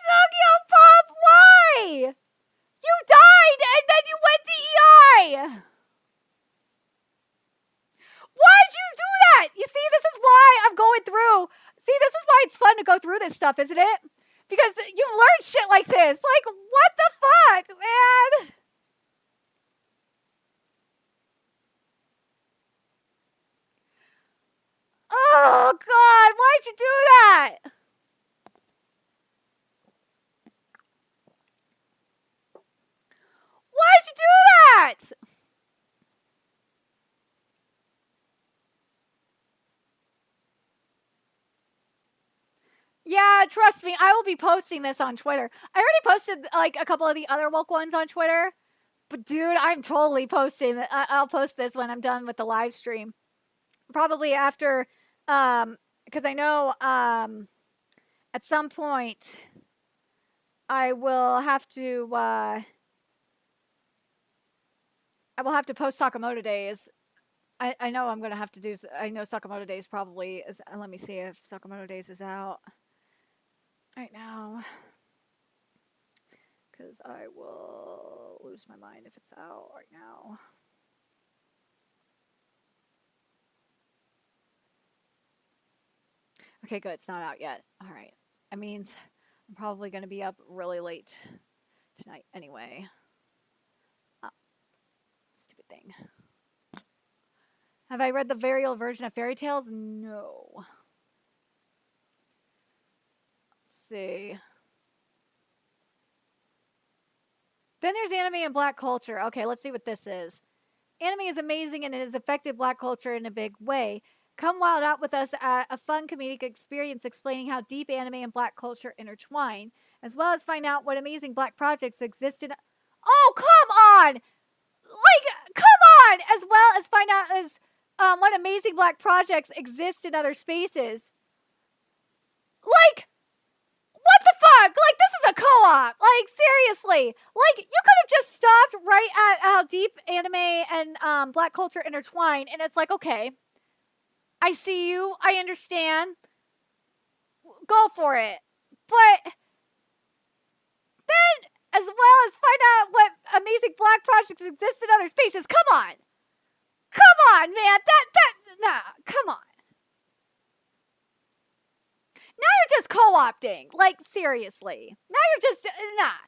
Tokyo Pop, why? You died and then you went to EI! Why'd you do that? You see, this is why I'm going through. See, this is why it's fun to go through this stuff, isn't it? Because you've learned shit like this. Like, what the fuck, man? Oh, God, why'd you do that? Why'd you do that? Yeah, trust me, I will be posting this on Twitter. I already posted like a couple of the other woke ones on Twitter. But dude, I'm totally posting it. I'll post this when I'm done with the live stream. Probably after, because I know at some point I will have to post Sakamoto Days. I know I'm gonna have to do. I know Sakamoto Days probably is. Let me see if Sakamoto Days is out right now, because I will lose my mind if it's out right now. Okay, good. It's not out yet. All right. That means I'm probably going to be up really late tonight anyway. Oh, stupid thing. Have I read the very old version of Fairy Tales? No. Let's see. Then there's anime and black culture. Okay, let's see what this is. Anime is amazing and it has affected black culture in a big way. Come wild out with us at a fun comedic experience explaining how deep anime and black culture intertwine, as well as find out what amazing black projects exist in. Oh, come on! Like, come on! As well as find out what amazing black projects exist in other spaces. Like, what the fuck? Like, this is a co-op. Like, seriously. Like, you could have just stopped right at how deep anime and black culture intertwine, and it's like, okay, I see you. I understand. Go for it. But then, as well as find out what amazing black projects exist in other spaces. Come on. Come on, man. Nah, come on. Now you're just co-opting. Like, seriously. Now you're just, nah.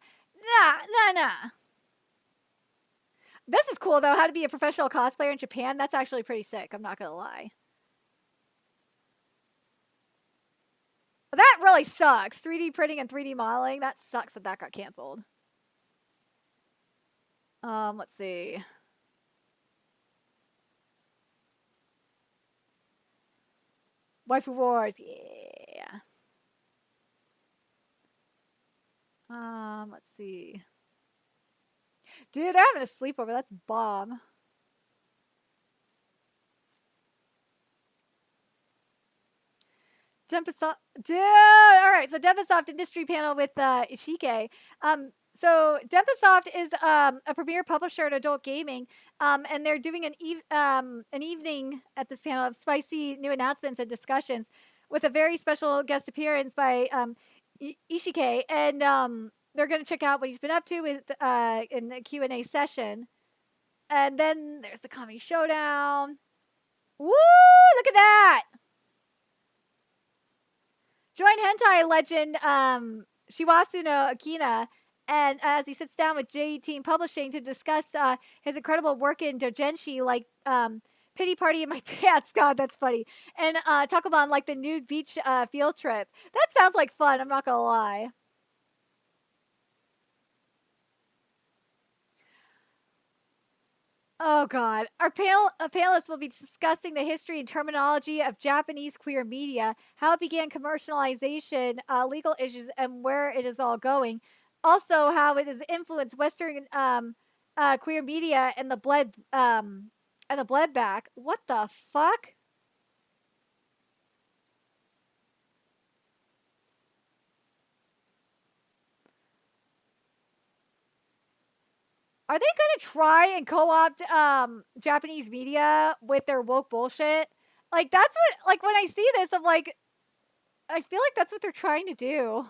This is cool, though, how to be a professional cosplayer in Japan. That's actually pretty sick. I'm not going to lie. That really sucks. 3D printing and 3D modeling. That sucks that got canceled. Let's see. Waifu Wars. Yeah. Let's see. Dude, they're having a sleepover. That's bomb. Dempasoft, dude. All right, so Dempasoft industry panel with Ishike. So Dempasoft is a premier publisher in adult gaming, and they're doing an evening at this panel of spicy new announcements and discussions with a very special guest appearance by Ishike, and they're going to check out what he's been up to with in the Q&A session, and then there's the comedy showdown. Woo! Look at that. Join hentai legend Shiwasu no Akina, and as he sits down with J Team Publishing to discuss his incredible work in doujinshi, like Pity Party in My Pants. God, that's funny. And talk about like the nude beach field trip. That sounds like fun. I'm not gonna lie. Oh God, our panelists will be discussing the history and terminology of Japanese queer media, how it began commercialization, legal issues, and where it is all going. Also, how it has influenced Western queer media and the bled back. What the fuck? Are they gonna try and co-opt Japanese media with their woke bullshit? Like that's what, like when I see this, I'm like, I feel like that's what they're trying to do.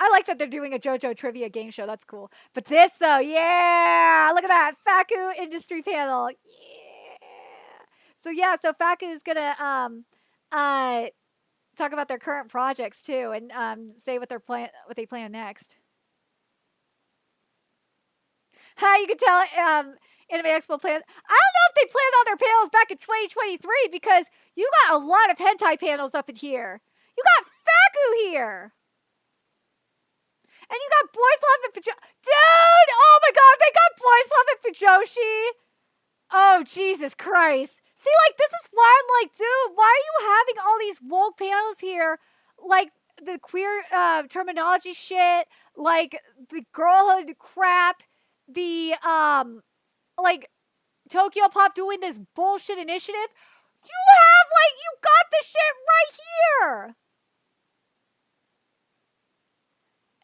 I like that they're doing a JoJo trivia game show. That's cool. But this though, yeah, look at that Faku industry panel. Yeah. So Faku is gonna talk about their current projects too, and say what they plan next. How you can tell Anime Expo plan. I don't know if they planned all their panels back in 2023 because you got a lot of hentai panels up in here. You got Faku here. And you got Boys Love and Fujoshi. Dude! Oh my god, they got Boys Love and Fujoshi. Oh, Jesus Christ. See, like, this is why I'm like, dude, why are you having all these woke panels here? Like, the queer terminology shit, like, the girlhood crap, the, like, Tokyo Pop doing this bullshit initiative. You got the shit right here.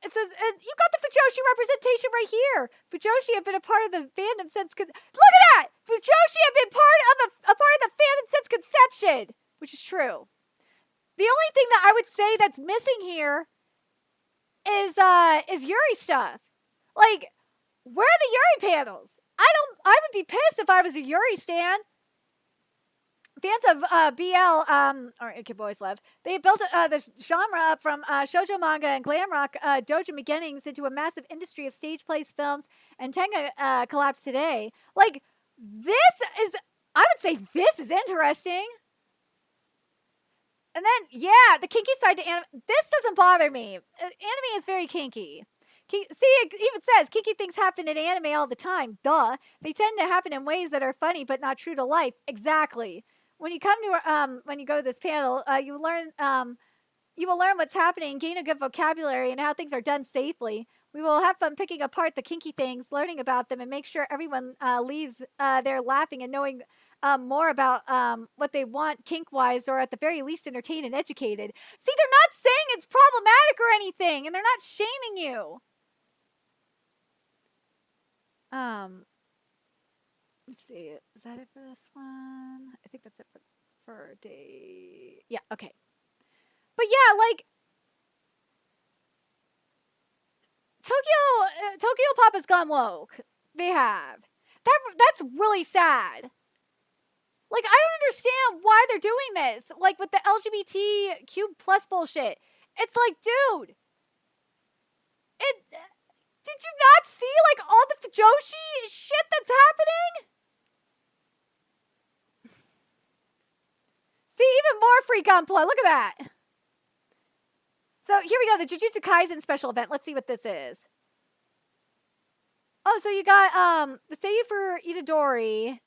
It says, and you got the Fujoshi representation right here. Fujoshi have been a part of the fandom since... Look at that! Fujoshi have been a part of the fandom since conception. Which is true. The only thing that I would say that's missing here is Yuri stuff. Like, where are the Yuri panels? I would be pissed if I was a Yuri stan. Fans of BL, or Kid Boys Love, they built the genre up from shoujo manga and glam rock doujin beginnings into a massive industry of stage plays, films, and tanga collapse today. Like, I would say this is interesting. And then, yeah, the kinky side to anime. This doesn't bother me. Anime is very kinky. See, it even says kinky things happen in anime all the time. Duh. They tend to happen in ways that are funny but not true to life. Exactly. When you come to when you go to this panel, you will learn what's happening, gain a good vocabulary, and how things are done safely. We will have fun picking apart the kinky things, learning about them, and make sure everyone leaves there laughing and knowing more about what they want kink-wise, or at the very least entertained and educated. See, they're not saying it's problematic or anything, and they're not shaming you. Let's see. Is that it for this one? I think that's it for day. Yeah, okay. But yeah, like Tokyo Pop has gone woke. They have. That's really sad. Like, I don't understand why they're doing this. Like, with the LGBTQ plus bullshit. It's like, dude. Did you not see, like, all the Fujoshi shit that's happening? See, even more free gunplay. Look at that. So, here we go. The Jujutsu Kaisen special event. Let's see what this is. Oh, so you got the seiyu for Itadori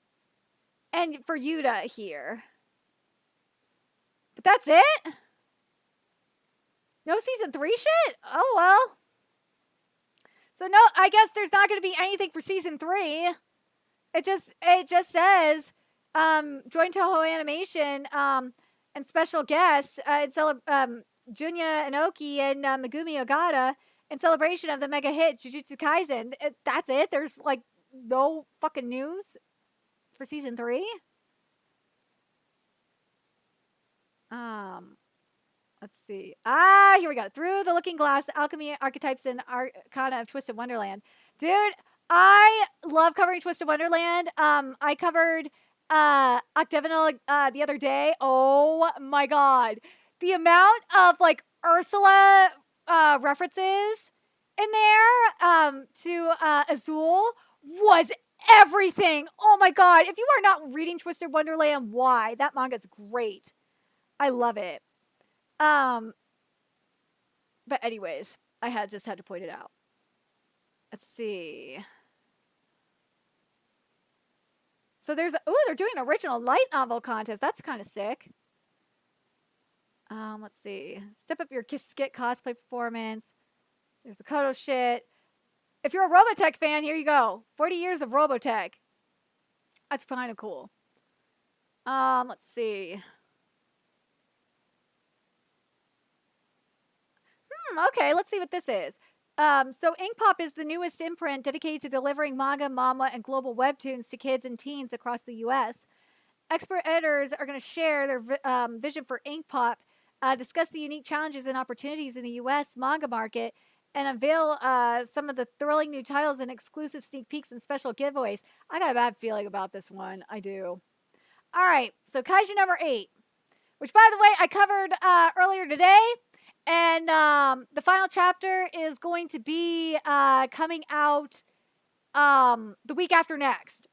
and for Yuta here. But that's it? No season 3 shit? Oh, well. So no, I guess there's not going to be anything for season 3. It just says join Toho Animation and special guests Junya Inoki and Megumi Ogata in celebration of the mega hit Jujutsu Kaisen. That's it. There's like no fucking news for season 3. Let's see. Here we go. Through the Looking Glass, Alchemy, Archetypes, and Arcana of Twisted Wonderland. Dude, I love covering Twisted Wonderland. I covered Octagonal the other day. Oh my god. The amount of like Ursula references in there to Azul was everything. Oh my god. If you are not reading Twisted Wonderland, why? That manga's great. I love it. But anyways, I just had to point it out. Let's see. So they're doing an original light novel contest. That's kind of sick. Let's see. Step up your skit cosplay performance. There's the Kodo shit. If you're a Robotech fan, here you go. 40 years of Robotech. That's kind of cool. Let's see. Okay, let's see what this is. So Inkpop is the newest imprint dedicated to delivering manga, manga, and global webtoons to kids and teens across the U.S. Expert editors are going to share their vision for Inkpop, discuss the unique challenges and opportunities in the U.S. manga market, and unveil some of the thrilling new titles and exclusive sneak peeks and special giveaways. I got a bad feeling about this one. I do. All right, so Kaiju number 8, which, by the way, I covered earlier today. And the final chapter is going to be coming out the week after next.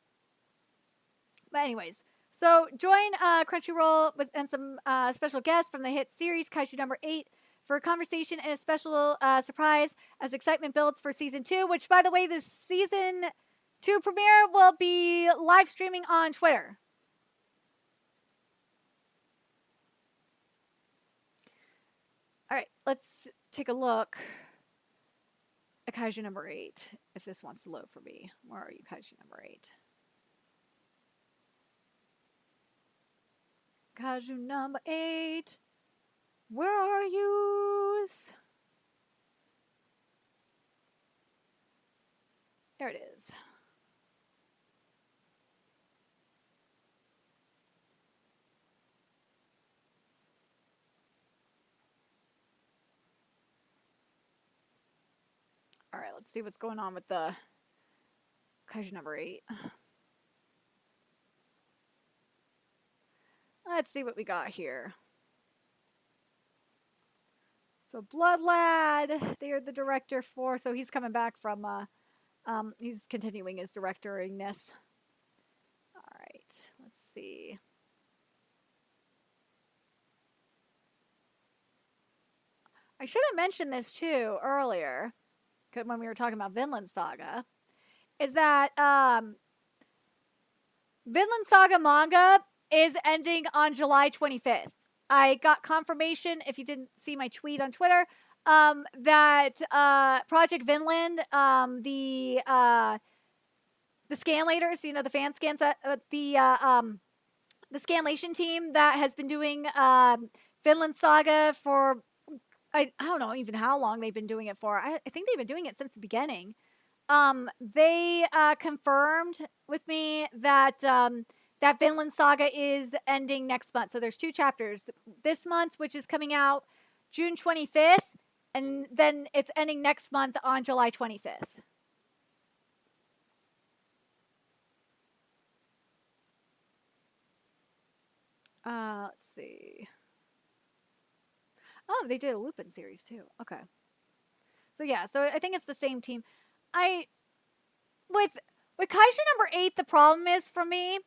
But anyways, so join Crunchyroll and some special guests from the hit series Kaiju number 8 for a conversation and a special surprise as excitement builds for season 2, which, by the way, the season 2 premiere will be live streaming on Twitter. All right, let's take a look at Kaiju number 8, if this wants to load for me. Where are you, Kaiju number 8? Kaiju number 8, where are you? There it is. All right, let's see what's going on with the Kaiju number 8. Let's see what we got here. So Blood Lad, they are the director for, so he's coming back from, he's continuing his directoring this. All right, let's see. I should have mentioned this too earlier, when we were talking about Vinland Saga, is that Vinland Saga manga is ending on July 25th. I got confirmation, if you didn't see my tweet on Twitter, that Project Vinland, the scanlators, the fan scans, the scanlation team that has been doing Vinland Saga for, I don't know even how long they've been doing it for. I think they've been doing it since the beginning. They confirmed with me that that Vinland Saga is ending next month. So there's 2 chapters this month, which is coming out June 25th, and then it's ending next month on July 25th. Let's see. Oh, they did a Lupin series too. Okay. So yeah, so I think it's the same team. With Kaiju number 8, the problem is for me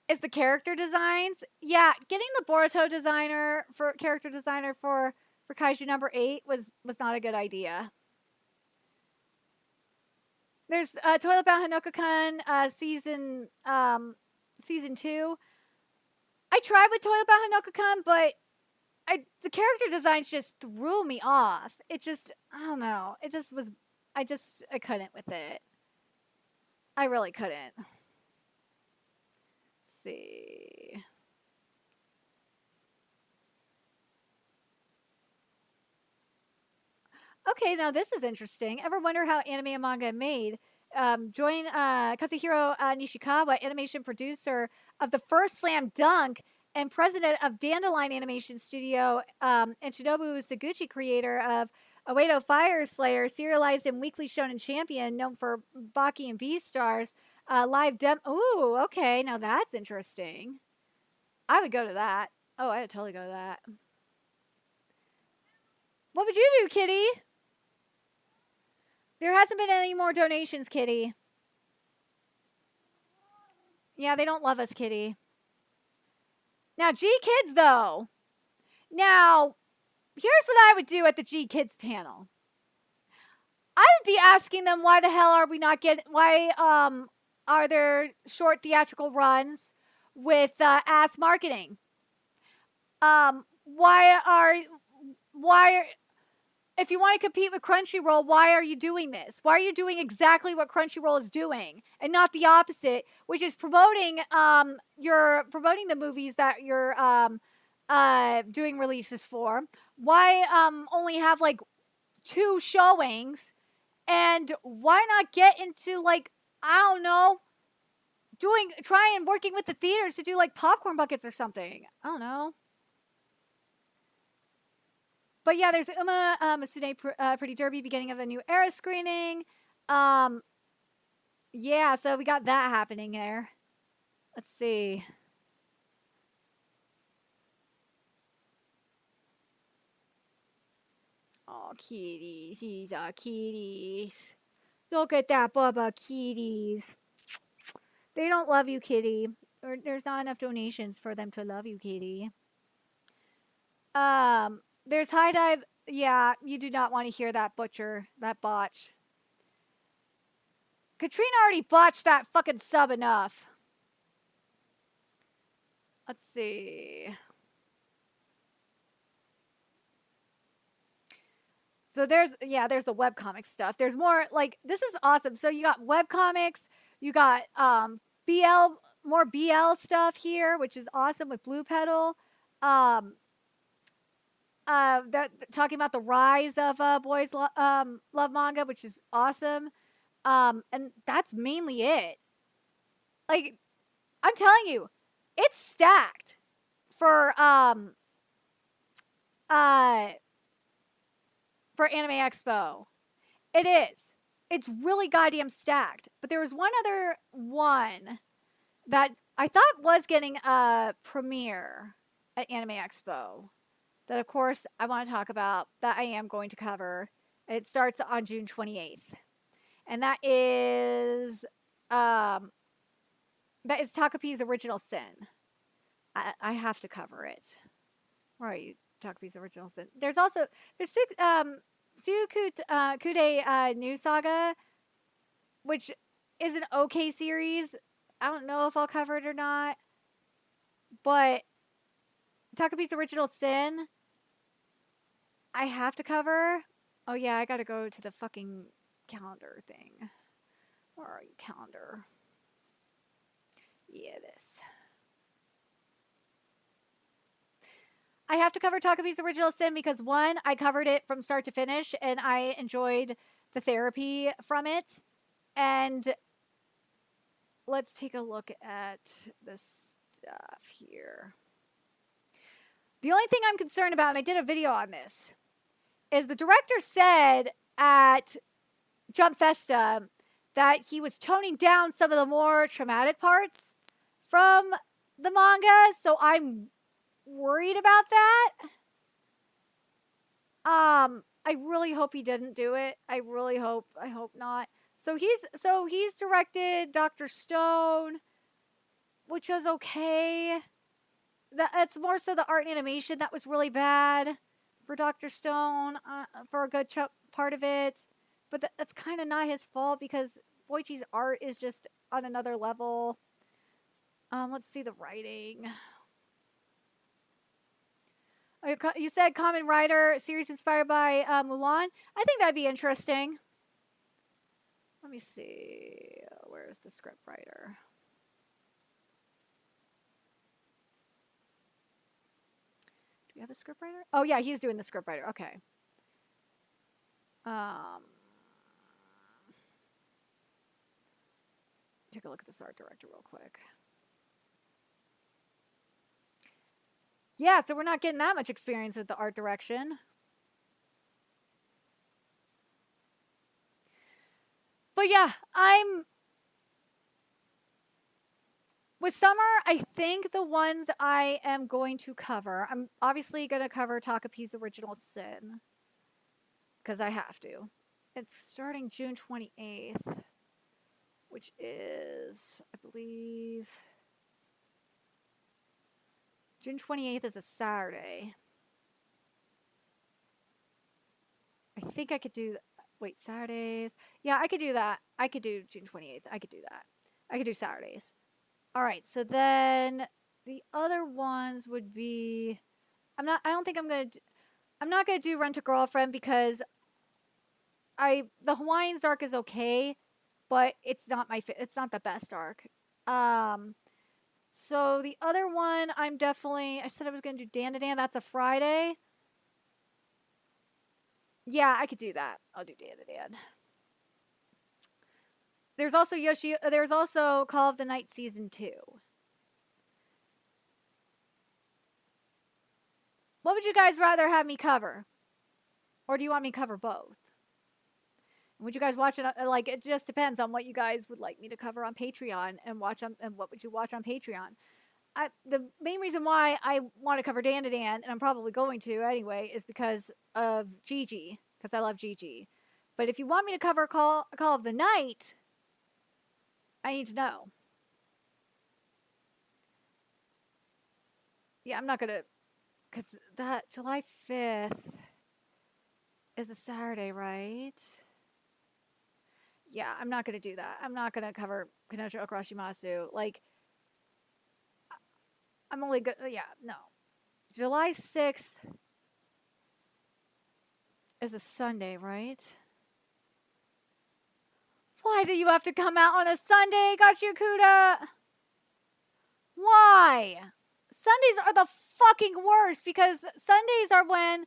is the character designs. Yeah, getting the Boruto character designer for Kaiju number 8 was not a good idea. There's Toilet Bound Hanoka-kun season 2. I tried with Toilet Bound Hanoka-kun, but the character designs just threw me off. It just, I don't know. It just was, I couldn't with it. I really couldn't. Let's see. Okay, now this is interesting. Ever wonder how anime and manga made? Join Kazuhiro Nishikawa, animation producer of the first Slam Dunk and president of Dandelion Animation Studio, and Shinobu Saguchi, creator of Oedo Fire Slayer, serialized and weekly Shonen Champion, known for Baki and Beastars, live Ooh, okay, now that's interesting. I would go to that. Oh, I would totally go to that. What would you do, Kitty? There hasn't been any more donations, Kitty. Yeah, they don't love us, Kitty. Now, G-Kids, though. Now, here's what I would do at the G-Kids panel. I would be asking them, why the hell are we not getting... Why are there short theatrical runs with ass marketing? If you want to compete with Crunchyroll, why are you doing this? Why are you doing exactly what Crunchyroll is doing and not the opposite, which is promoting the movies that you're doing releases for? Why only have like 2 showings, and why not get into, like, I don't know, working with the theaters to do like popcorn buckets or something? I don't know. But yeah, there's Uma Masude Pretty Derby, beginning of a new era screening. Yeah, so we got that happening there. Let's see. Oh, kitties. These are kitties. Look at that, Bubba, kitties. They don't love you, kitty. Or there's not enough donations for them to love you, kitty. There's High Dive. Yeah, you do not want to hear that that botch. Katrina already botched that fucking sub enough. Let's see. So there's the webcomic stuff. There's more, like, this is awesome. So you got webcomics, you got more BL stuff here, which is awesome with Blue Petal. Talking about the rise of boys love manga, which is awesome. And that's mainly it. Like, I'm telling you, it's stacked for Anime Expo. It is. It's really goddamn stacked. But there was one other one that I thought was getting a premiere at Anime Expo that, of course, I want to talk about, that I am going to cover. It starts on June 28th. And that is Takapi's Original Sin. I have to cover it. Right. Takapi's Original Sin. There's Kude New Saga, which is an okay series. I don't know if I'll cover it or not, but Takapi's Original Sin, I have to cover. Oh yeah, I gotta go to the fucking calendar thing. Where are you, calendar? Yeah, this. I have to cover Takapi's Original Sin because one, I covered it from start to finish and I enjoyed the therapy from it. And let's take a look at this stuff here. The only thing I'm concerned about, and I did a video on this, is the director said at Jump Festa that he was toning down some of the more traumatic parts from the manga. So I'm worried about that. I really hope he didn't do it. I hope not. So he's directed Dr. Stone, which was okay. That's more so the art and animation that was really bad for Dr. Stone for a good part of it. But that's kind of not his fault because Boichi's art is just on another level. Let's see the writing. You said Kamen Rider series inspired by Mulan. I think that'd be interesting. Let me see. Where's the script writer? Do we have a script writer? Oh yeah, he's doing the script writer. Okay. Take a look at this art director real quick. Yeah, so we're not getting that much experience with the art direction. But yeah, with summer, I think the ones I am going to cover, I'm obviously going to cover Takapi's Original Sin. Because I have to. It's starting June 28th. Which is, I believe, June 28th is a Saturday. I think I could do, wait, Saturdays? Yeah, I could do that. I could do June 28th. I could do that. I could do Saturdays. All right, so then the other ones would be, I'm not going to do Rent a Girlfriend because the Hawaiian's arc is okay, but it's not the best arc. So the other one, I said I was going to do Dan to Dan. That's a Friday. Yeah, I could do that. I'll do Dan to Dan. There's also Call of the Night Season 2. What would you guys rather have me cover? Or do you want me to cover both? Would you guys watch it? Like, it just depends on what you guys would like me to cover on Patreon and watch on, and what would you watch on Patreon? The main reason why I want to cover Dan to Dan, and I'm probably going to anyway, is because of Gigi, because I love Gigi. But if you want me to cover Call of the Night, I need to know. Yeah, I'm not gonna, because that July 5th is a Saturday, right? Yeah, I'm not going to do that. I'm not going to cover Kanojo Okurashimasu. Like, I'm only good. Yeah, no. July 6th is a Sunday, right? Why do you have to come out on a Sunday, Gachiakuta? Why? Sundays are the fucking worst because Sundays are when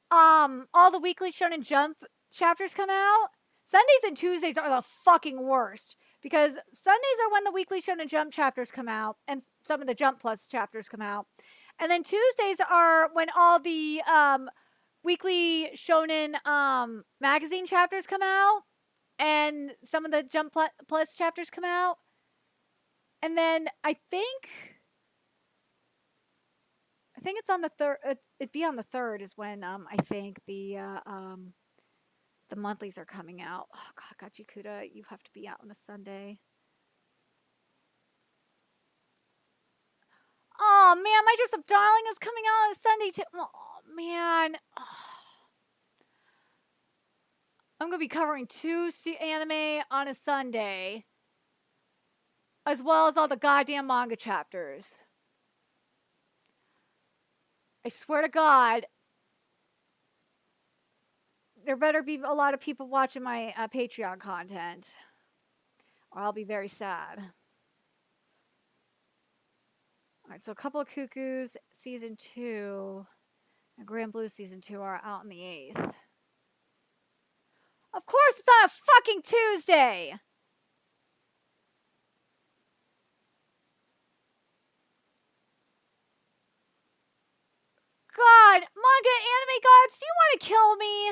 all the Weekly Shonen Jump chapters come out. Sundays and Tuesdays are the fucking worst because Sundays are when the Weekly Shonen Jump chapters come out and some of the Jump Plus chapters come out. And then Tuesdays are when all the Weekly Shonen magazine chapters come out and some of the Jump Plus chapters come out. And then I think it's on the 3rd. It'd be on the 3rd is when I think the monthlies are coming out. Oh God, Gachiakuta, you have to be out on a Sunday. Oh man, My Dress Up Darling is coming out on a Sunday too. Oh man. I'm going to be covering 2 anime on a Sunday, as well as all the goddamn manga chapters. I swear to God, there better be a lot of people watching my Patreon content, or I'll be very sad. Alright, so a couple of Cuckoos Season 2 and Grand Blue Season 2 are out on the 8th. Of course it's on a fucking Tuesday! God, manga anime gods, do you want to kill me?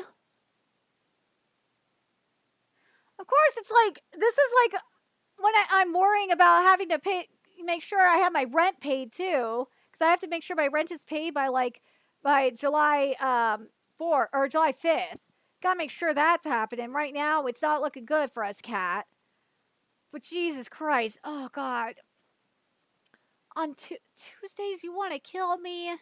Of course, it's like, this is like when I'm worrying about having to make sure I have my rent paid too, because I have to make sure my rent is paid by July 4th or July 5th. Gotta make sure that's happening. Right now, it's not looking good for us, Cat. But Jesus Christ, oh God. On Tuesdays, you want to kill me?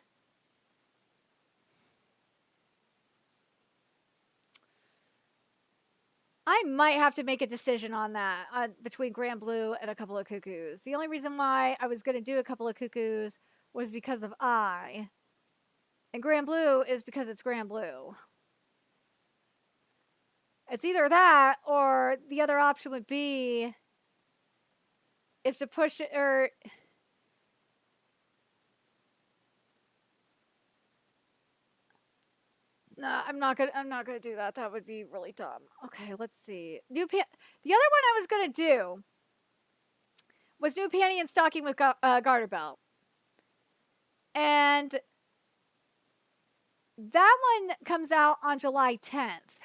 I might have to make a decision on that between Grand Blue and a couple of Cuckoos. The only reason why I was going to do a couple of Cuckoos was because of I. And Grand Blue is because it's Grand Blue. It's either that or the other option would be is to push it or... No, I'm not gonna do that. That would be really dumb. Okay, let's see. The other one I was gonna do was New Panty and Stocking with Garter Belt, and that one comes out on July 10th,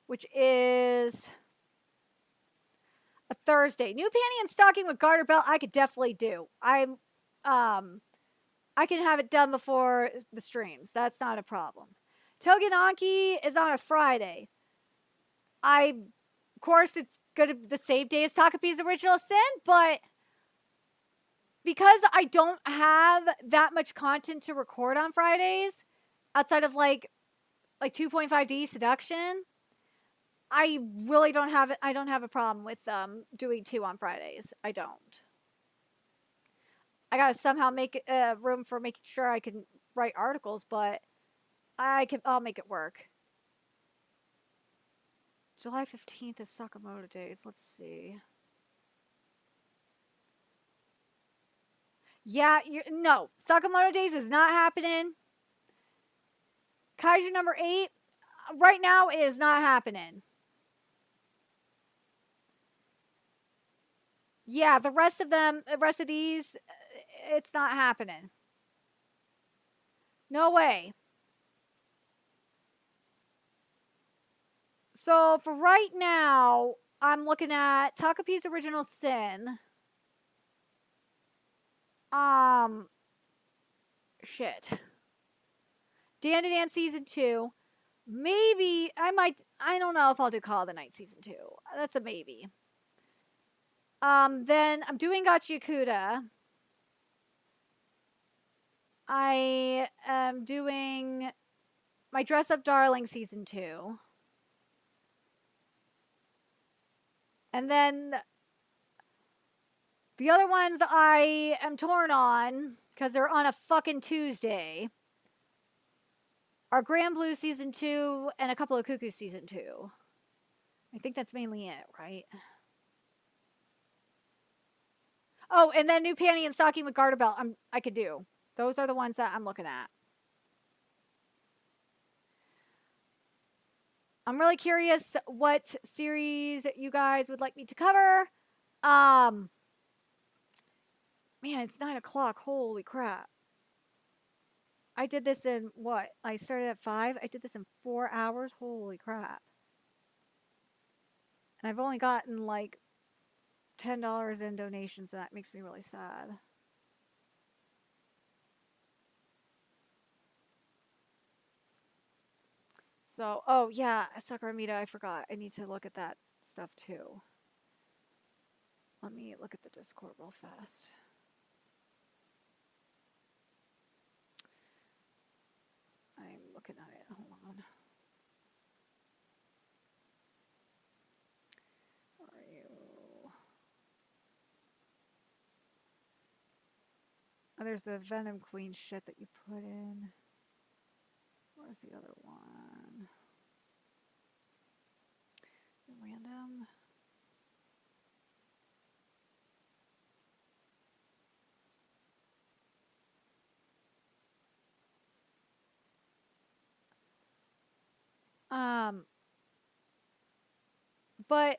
which is a Thursday. New Panty and Stocking with Garter Belt, I could definitely do. I can have it done before the streams. That's not a problem. Togenanki is on a Friday. Of course, it's gonna be the same day as Takapi's Original Sin, but because I don't have that much content to record on Fridays, outside of like 2.5D Seduction, I really don't have a problem with doing 2 on Fridays. I don't. I gotta somehow make room for making sure I can write articles, but I'll make it work. July 15th is Sakamoto Days. Let's see. Yeah, no. Sakamoto Days is not happening. Kaiju number 8, right now, is not happening. Yeah, the rest of these, it's not happening. No way. So for right now, I'm looking at Takapi's Original Sin. Shit. Dan to Dan Season 2. Maybe, I don't know if I'll do Call of the Night Season 2. That's a maybe. Then I'm doing Gachiakuta. I am doing my Dress Up Darling Season 2. And then the other ones I am torn on, because they're on a fucking Tuesday, are Grand Blue Season 2 and a couple of Cuckoo Season 2. I think that's mainly it, right? Oh, and then New Panty and Stocking with Garter Belt I could do. Those are the ones that I'm looking at. I'm really curious what series you guys would like me to cover. Man, it's 9 o'clock. Holy crap. I did this in what? I started at 5. I did this in 4 hours. Holy crap. And I've only gotten like $10 in donations. And that makes me really sad. So, oh yeah, Sakaramita, I forgot. I need to look at that stuff too. Let me look at the Discord real fast. looking at it. Hold on. Where are you? Oh, there's the Venom Queen shit that you put in. Where's the other one? Random. But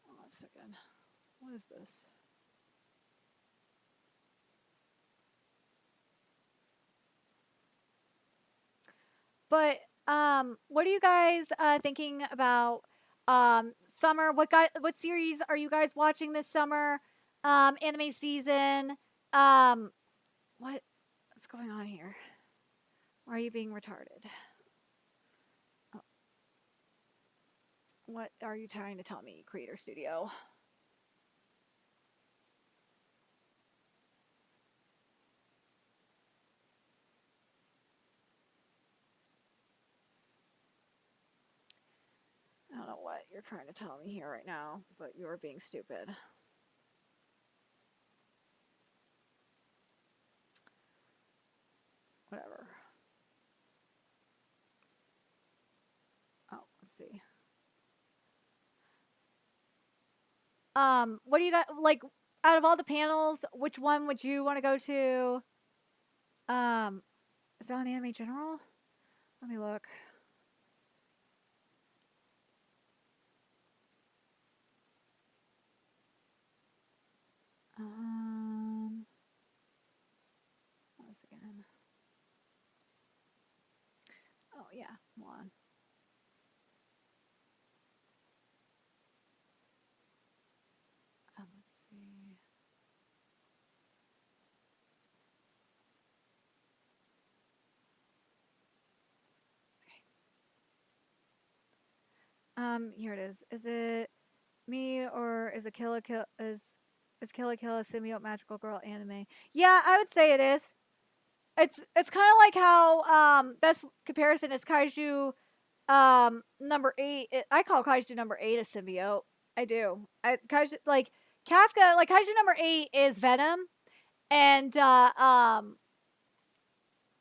hold on a second. What is this? But what are you guys thinking about summer? What series are you guys watching this summer? Anime season. What's going on here? Why are you being retarded? Oh. What are you trying to tell me, Creator Studio? I don't know what you're trying to tell me here right now, but you're being stupid. Whatever. Oh, let's see. What do you got? Like, out of all the panels, which one would you want to go to? Is that on Anime General? Let me look. Once again. Oh yeah, hold on. Let's see. Here it is. Is it me or is it Kill is Kill a symbiote magical girl anime? Yeah, I would say it is. It's kind of like how best comparison is Kaiju number 8. I call Kaiju number 8 a symbiote. I do. Kaiju like Kafka like Kaiju number 8 is Venom and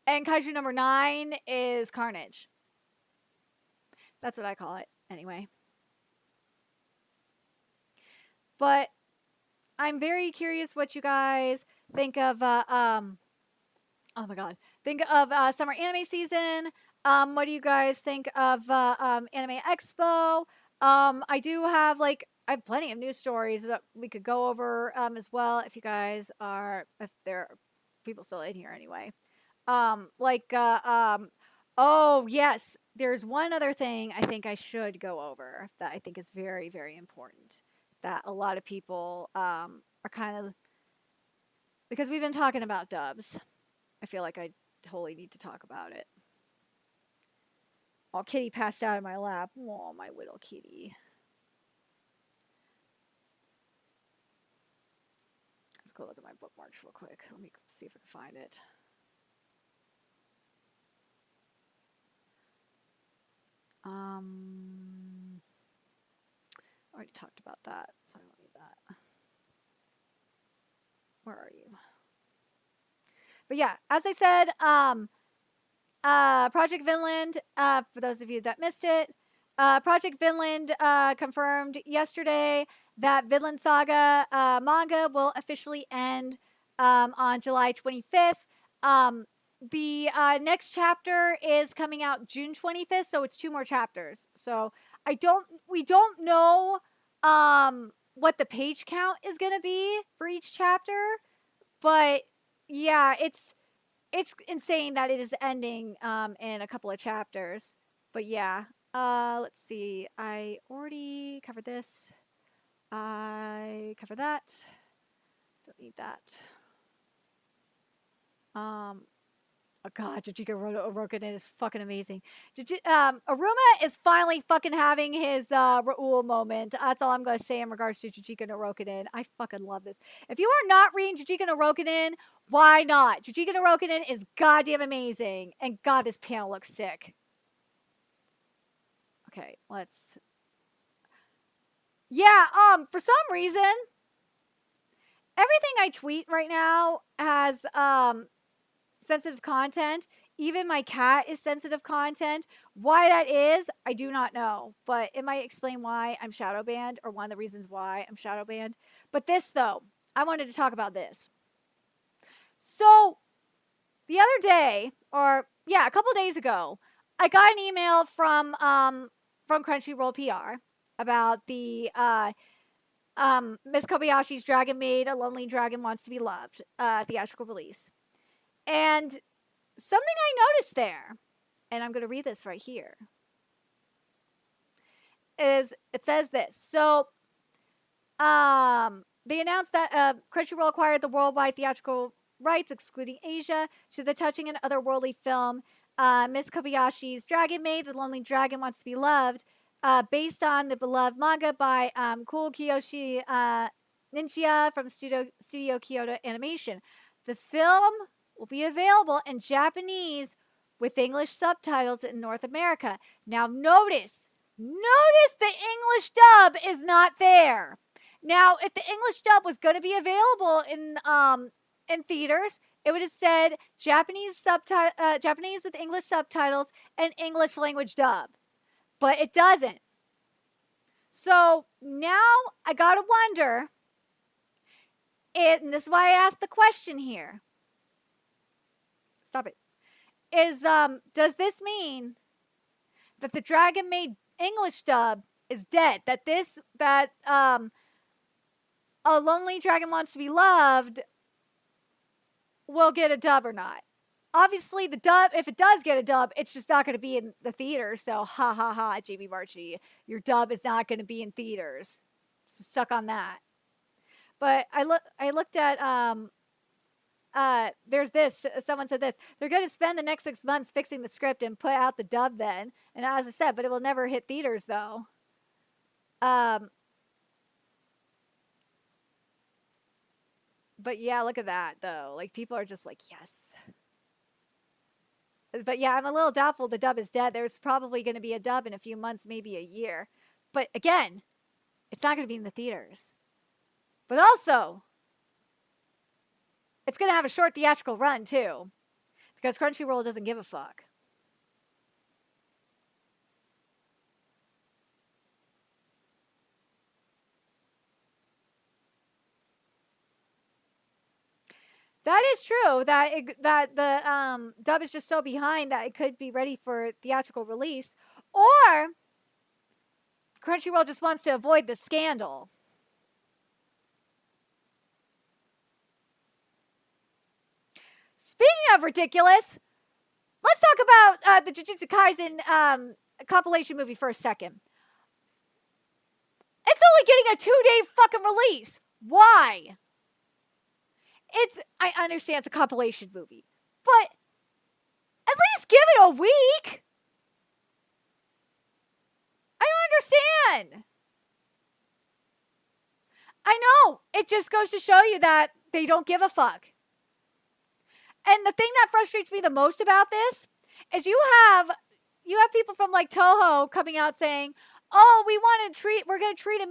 Kaiju number 9 is Carnage. That's what I call it anyway. But I'm very curious what you guys think of oh my god. Think of summer anime season. What do you guys think of Anime Expo? I do have I have plenty of news stories that we could go over as well if you guys are if there are people still in here anyway. Oh yes, there's one other thing I think I should go over that I think is very, very important that a lot of people are kind of because we've been talking about dubs. I feel like I totally need to talk about it. Oh, Kitty passed out in my lap. Oh, my little kitty. Let's go look at my bookmarks real quick. Let me see if I can find it. I already talked about that, so I don't need that. Where are you? But yeah, as I said, Project Vinland, for those of you that missed it, Project Vinland confirmed yesterday that Vinland Saga manga will officially end on July 25th. The next chapter is coming out June 25th, so it's 2 more chapters. So we don't know what the page count is going to be for each chapter, but yeah, it's insane that it is ending in a couple of chapters. But yeah, let's see. I already covered this. I covered that. Don't need that. Oh god, Jujika Orokunin is fucking amazing. Aruma is finally fucking having his Raoul moment. That's all I'm gonna say in regards to Jujika no Rokunin. I fucking love this. If you are not reading Jujika no Rokunin, why not? Jujika no Rokunin is goddamn amazing. And god, this panel looks sick. Okay, let's... Yeah, for some reason, everything I tweet right now has, sensitive content. Even my cat is sensitive content. Why that is, I do not know. But it might explain why I'm shadow banned, or one of the reasons why I'm shadow banned. But this, though, I wanted to talk about this. So, the other day, or yeah, a couple days ago, I got an email from Crunchyroll PR about the Miss Kobayashi's Dragon Maid, A Lonely Dragon Wants to Be Loved theatrical release. And something I noticed there, and I'm going to read this right here, is it says this. So, they announced that Crunchyroll acquired the worldwide theatrical rights, excluding Asia, to the touching and otherworldly film Miss Kobayashi's Dragon Maid, The Lonely Dragon Wants to Be Loved, based on the beloved manga by Cool Kiyoshi Ninja from Studio Kyoto Animation. The film will be available in Japanese with English subtitles in North America. Now notice the English dub is not there. Now, if the English dub was going to be available in theaters, it would have said Japanese with English subtitles and English language dub. But it doesn't. So now I gotta wonder, and this is why I asked the question here. Stop it. Does this mean that the Dragon Maid English dub is dead? That A Lonely Dragon Wants to Be Loved will get a dub or not? Obviously, the dub, if it does get a dub, it's just not going to be in the theaters. So, ha ha ha, JB Marchi, your dub is not going to be in theaters. So stuck on that. But I looked at there's this. Someone said this. They're going to spend the next 6 months fixing the script and put out the dub then. And as I said, but it will never hit theaters though. But yeah, look at that though. Like people are just like, yes. But yeah, I'm a little doubtful the dub is dead. There's probably going to be a dub in a few months, maybe a year. But again, it's not going to be in the theaters. But also, it's going to have a short theatrical run too, because Crunchyroll doesn't give a fuck. That is true. That the dub is just so behind that it could be ready for theatrical release, or Crunchyroll just wants to avoid the scandal. Speaking of ridiculous, let's talk about the Jujutsu Kaisen compilation movie for a second. It's only getting a 2-day fucking release. Why? I understand it's a compilation movie, but at least give it a week. I don't understand. I know. It just goes to show you that they don't give a fuck. And the thing that frustrates me the most about this is you have people from like Toho coming out saying, "Oh, we're going to treat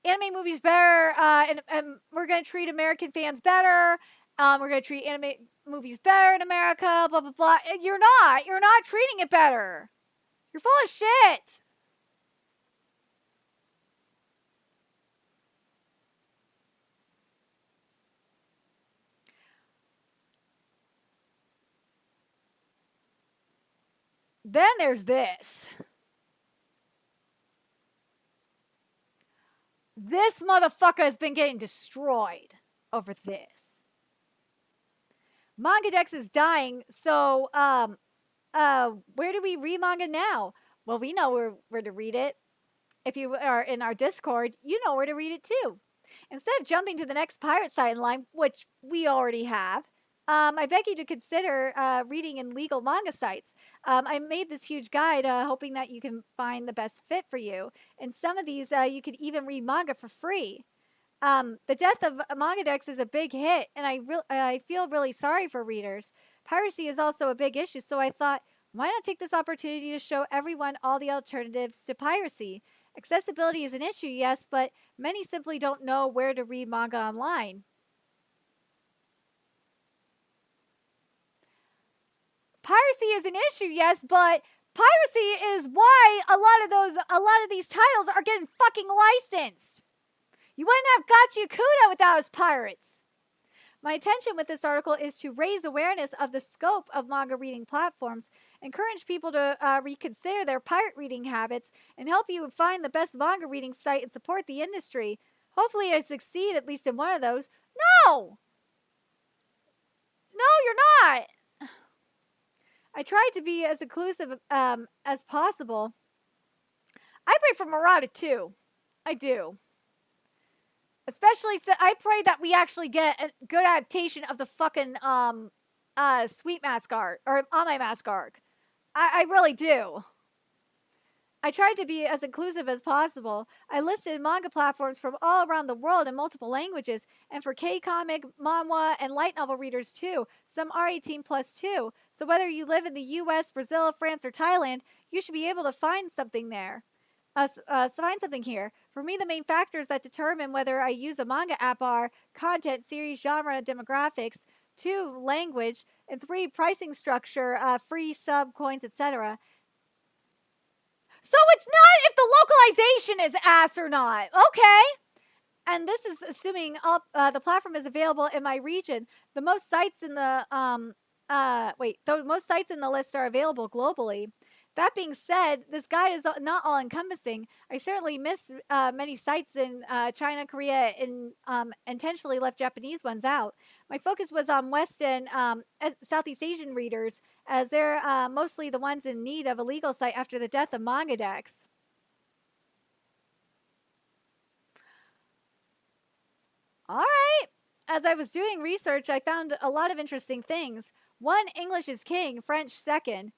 anime movies better, and we're going to treat American fans better. We're going to treat anime movies better in America, blah, blah, blah." And you're not treating it better. You're full of shit. Then there's this. This motherfucker has been getting destroyed over this. Manga Dex is dying, so where do we read manga now? Well, we know where to read it. If you are in our Discord, you know where to read it too. Instead of jumping to the next pirate site in line, which we already have, I beg you to consider reading in legal manga sites. I made this huge guide hoping that you can find the best fit for you. And some of these, you could even read manga for free. The death of Mangadex is a big hit, and I feel really sorry for readers. Piracy is also a big issue, so I thought, why not take this opportunity to show everyone all the alternatives to piracy? Accessibility is an issue, yes, but many simply don't know where to read manga online. Piracy is an issue, yes, but piracy is why a lot of these titles are getting fucking licensed. You wouldn't have Gachiakuta without us pirates. My intention with this article is to raise awareness of the scope of manga reading platforms, encourage people to reconsider their pirate reading habits, and help you find the best manga reading site and support the industry. Hopefully I succeed at least in one of those. No! No, you're not! I tried to be as inclusive as possible. I pray for Murata too. I do. Especially, I pray that we actually get a good adaptation of the fucking Sweet Mask arc, or Ame Mask arc. I really do. I tried to be as inclusive as possible. I listed manga platforms from all around the world in multiple languages, and for K-comic, manhwa, and light novel readers too. Some are 18 plus too. So whether you live in the US, Brazil, France, or Thailand, you should be able to find something there. Find something here. For me, the main factors that determine whether I use a manga app are content, series, genre, demographics, 2, language, and 3, pricing structure, free sub, coins, etc. So it's not if the localization is ass or not. Okay. And this is assuming the platform is available in my region. The most sites in the most sites in the list are available globally. That being said, this guide is not all encompassing. I certainly miss many sites in China, Korea, and intentionally left Japanese ones out. My focus was on West and Southeast Asian readers, as they're mostly the ones in need of a legal site after the death of Mangadex. All right. As I was doing research, I found a lot of interesting things. 1, English is king, French second.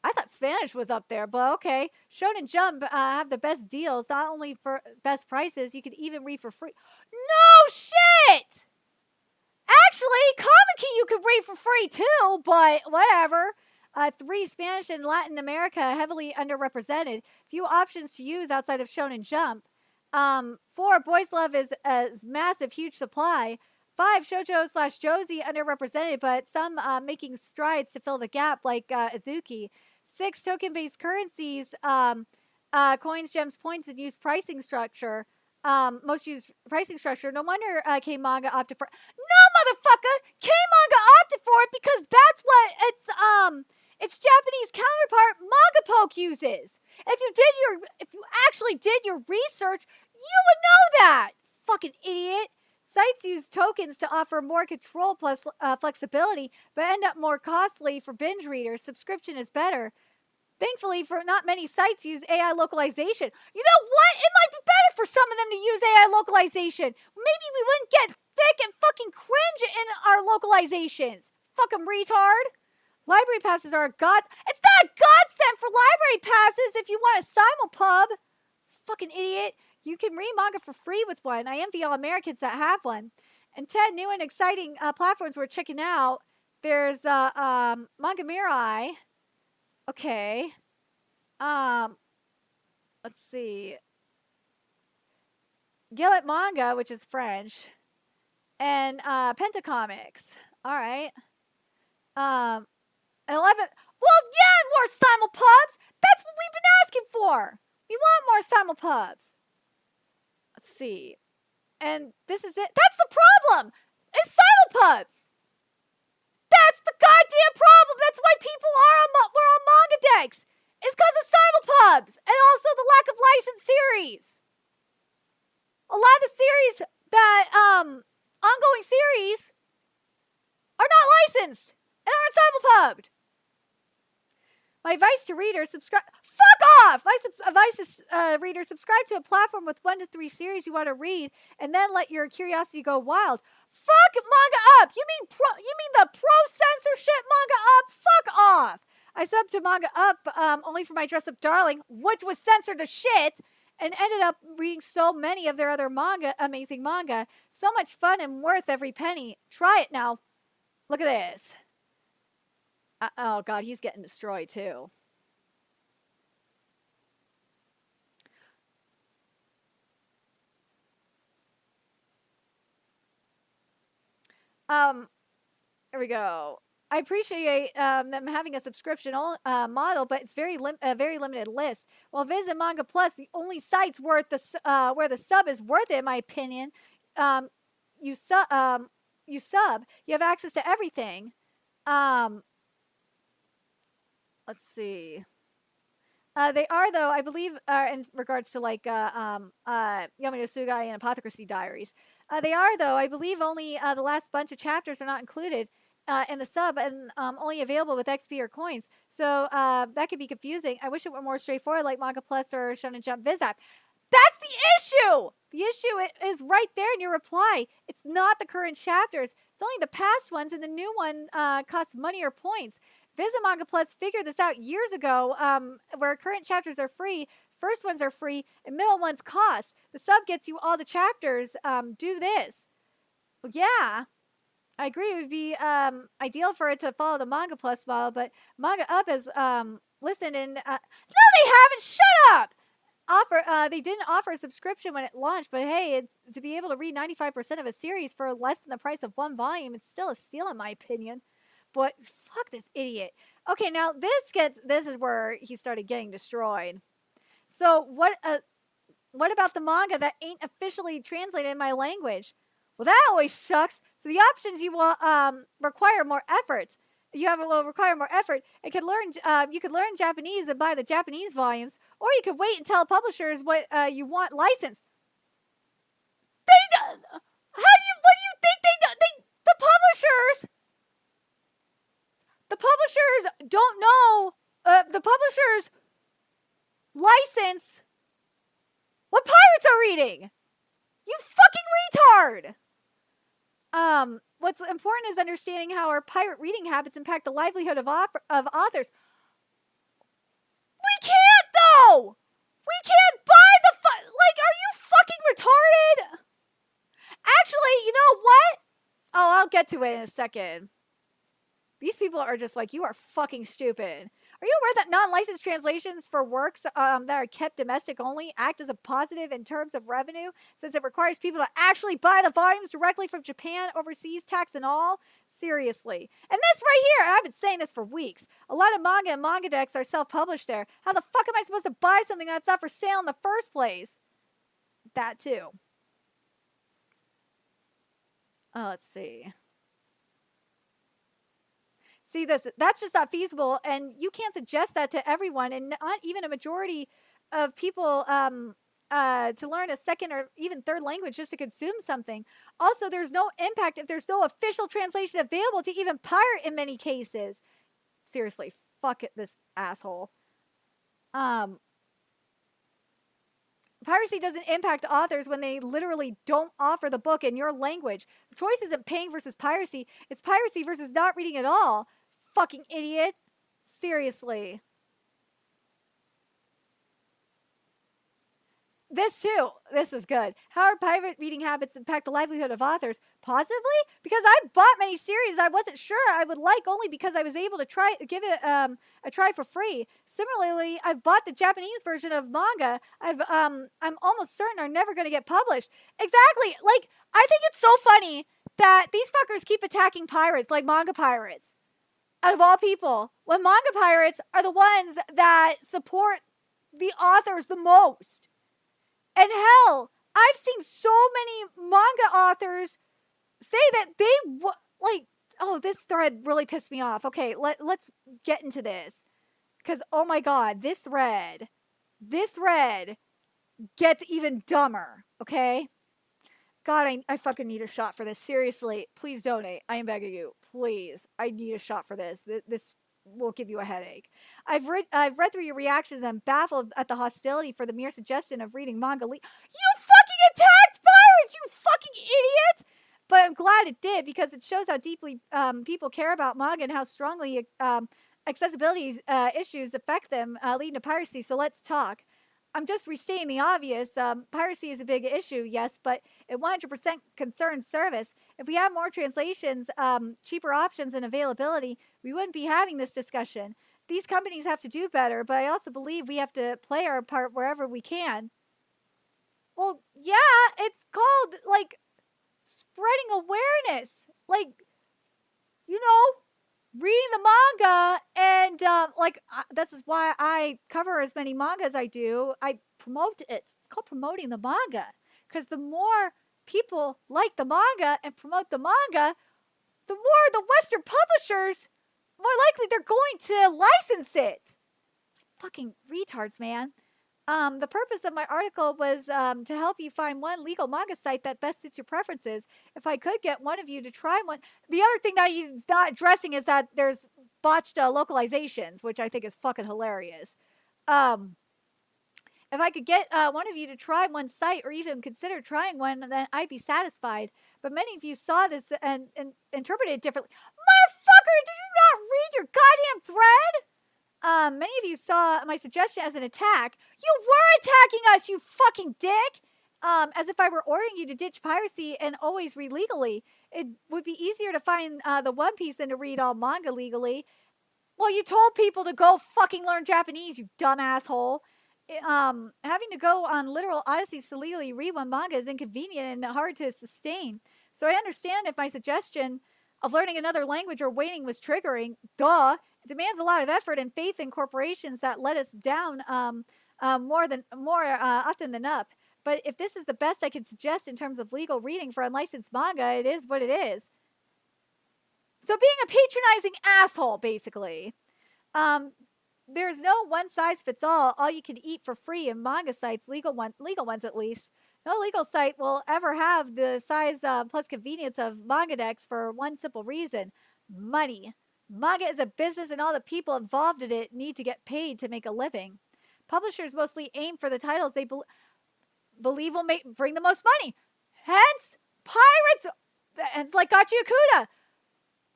I thought Spanish was up there, but okay. Shonen Jump have the best deals, not only for best prices, you could even read for free. No shit! Actually, Comic you could read for free too, but whatever. 3, Spanish and Latin America, heavily underrepresented. Few options to use outside of Shonen Jump. 4, Boys Love is a massive, huge supply. 5, shoujo/josei, underrepresented, but some making strides to fill the gap, like Azuki. 6, token-based currencies, coins, gems, points, and use pricing structure. Most used pricing structure. No wonder K-Manga opted for. No, motherfucker! K-Manga opted for it because that's what its Japanese counterpart Manga uses. If you actually did your research, you would know that. Fucking idiot. Sites use tokens to offer more control plus flexibility, but end up more costly for binge readers. Subscription is better. Thankfully, for not many sites use AI localization. You know what? It might be better for some of them to use AI localization. Maybe we wouldn't get thick and fucking cringe in our localizations. Fucking retard. Library passes are a god. It's not a godsend for library passes if you want a simulpub. Fucking idiot. You can read manga for free with one. I envy all Americans that have one. And 10 new and exciting platforms we're checking out. There's Manga Mirai. Okay. Let's see. Gillet Manga, which is French. And Pentacomics. All right. 11. Well, yeah, more simulpubs. That's what we've been asking for. We want more simulpubs. Let's see. And this is it. That's the problem. It's simulpubs. That's the goddamn problem. That's why people we're on Mangadex. It's because of simulpubs and also the lack of licensed series. A lot of the series that ongoing series are not licensed and aren't simulpubbed. My advice to readers: subscribe. Fuck off! Reader, subscribe to a platform with 1 to 3 series you want to read, and then let your curiosity go wild. Fuck Manga Up! You mean the pro-censorship Manga Up? Fuck off! I subbed to Manga Up only for my dress-up darling, which was censored to shit, and ended up reading so many of their other amazing manga. So much fun and worth every penny. Try it now. Look at this. Oh god, he's getting destroyed too. Here we go. I appreciate them having a subscription model, but it's a very limited list. Well, visit Manga Plus, the only site's worth where the sub is worth it, in my opinion. You sub, you have access to everything. Let's see. They are, though, I believe, in regards to like Yami no Sugai and Apothecary Diaries. They are, though, I believe only the last bunch of chapters are not included in the sub and only available with XP or coins. So that could be confusing. I wish it were more straightforward like Manga Plus or Shonen Jump Viz app. That's the issue! The issue is right there in your reply. It's not the current chapters. It's only the past ones, and the new one costs money or points. Visit Manga Plus figured this out years ago, where current chapters are free, first ones are free, and middle ones cost. The sub gets you all the chapters. Do this. Well, yeah, I agree. It would be ideal for it to follow the Manga Plus model, but Manga Up has listened and no, they haven't. Shut up. They didn't offer a subscription when it launched, but hey, it's to be able to read 95% of a series for less than the price of one volume. It's still a steal, in my opinion. But fuck this idiot. Okay, now this is where he started getting destroyed. So what about the manga that ain't officially translated in my language? Well, that always sucks. So the options you will require more effort. Will require more effort. You could learn Japanese and buy the Japanese volumes, or you could wait and tell publishers what you want licensed. What do you think the publishers? The publishers don't know. The publishers license what pirates are reading. You fucking retard. What's important is understanding how our pirate reading habits impact the livelihood of authors. We can't, though. We can't buy are you fucking retarded? Actually, you know what? Oh, I'll get to it in a second. These people are just like, you are fucking stupid. Are you aware that non-licensed translations for works that are kept domestic only act as a positive in terms of revenue, since it requires people to actually buy the volumes directly from Japan, overseas, tax and all? Seriously. And this right here, and I've been saying this for weeks, a lot of manga and manga decks are self-published there. How the fuck am I supposed to buy something that's not for sale in the first place? That too. Let's see. See, that's just not feasible, and you can't suggest that to everyone, and not even a majority of people to learn a second or even third language just to consume something. Also, there's no impact if there's no official translation available to even pirate in many cases. Seriously, fuck it, this asshole. Piracy doesn't impact authors when they literally don't offer the book in your language. The choice isn't paying versus piracy. It's piracy versus not reading at all. Fucking idiot. Seriously. This too. This was good. How are pirate reading habits impact the livelihood of authors? Positively? Because I bought many series I wasn't sure I would like only because I was able to give it a try for free. Similarly, I've bought the Japanese version of manga I'm almost certain are never going to get published. Exactly. Like, I think it's so funny that these fuckers keep attacking pirates, like manga pirates. Out of all people, when manga pirates are the ones that support the authors the most. And hell, I've seen so many manga authors say that they oh, this thread really pissed me off. Okay, let's get into this. Because, oh my god, this thread gets even dumber, okay? God, I fucking need a shot for this. Seriously, please donate. I am begging you. Please. I need a shot for this. This will give you a headache. I've read through your reactions and I'm baffled at the hostility for the mere suggestion of reading manga. You fucking attacked pirates, you fucking idiot! But I'm glad it did because it shows how deeply people care about manga and how strongly accessibility issues affect them, leading to piracy. So let's talk. I'm just restating the obvious. Piracy is a big issue, yes, but it 100% concerns service. If we had more translations, cheaper options, and availability, we wouldn't be having this discussion. These companies have to do better, but I also believe we have to play our part wherever we can. Well, yeah, it's called, like, spreading awareness. Like, you know, reading the manga and, this is why I cover as many manga as I do. I promote it. It's called promoting the manga. Because the more people like the manga and promote the manga, the more the Western publishers, more likely they're going to license it. Fucking retards, man. The purpose of my article was to help you find one legal manga site that best suits your preferences. If I could get one of you to try one. The other thing that he's not addressing is that there's botched localizations, which I think is fucking hilarious. If I could get one of you to try one site or even consider trying one, then I'd be satisfied. But many of you saw this and interpreted it differently. Motherfucker, did you not read your goddamn thread? Many of you saw my suggestion as an attack. You were attacking us, you fucking dick! As if I were ordering you to ditch piracy and always read legally. It would be easier to find the One Piece than to read all manga legally. Well, you told people to go fucking learn Japanese, you dumb asshole. Having to go on literal odysseys to legally read one manga is inconvenient and hard to sustain. So I understand if my suggestion of learning another language or waiting was triggering. Duh! It demands a lot of effort and faith in corporations that let us down more often than up. But if this is the best I can suggest in terms of legal reading for unlicensed manga, it is what it is. So being a patronizing asshole, basically. There's no one-size-fits-all, all-you-can-eat for free in manga sites, legal ones at least. No legal site will ever have the size plus convenience of Mangadex for one simple reason: money. Manga is a business and all the people involved in it need to get paid to make a living. Publishers mostly aim for the titles they believe will bring the most money. Hence, pirates, it's like Gachiakuta.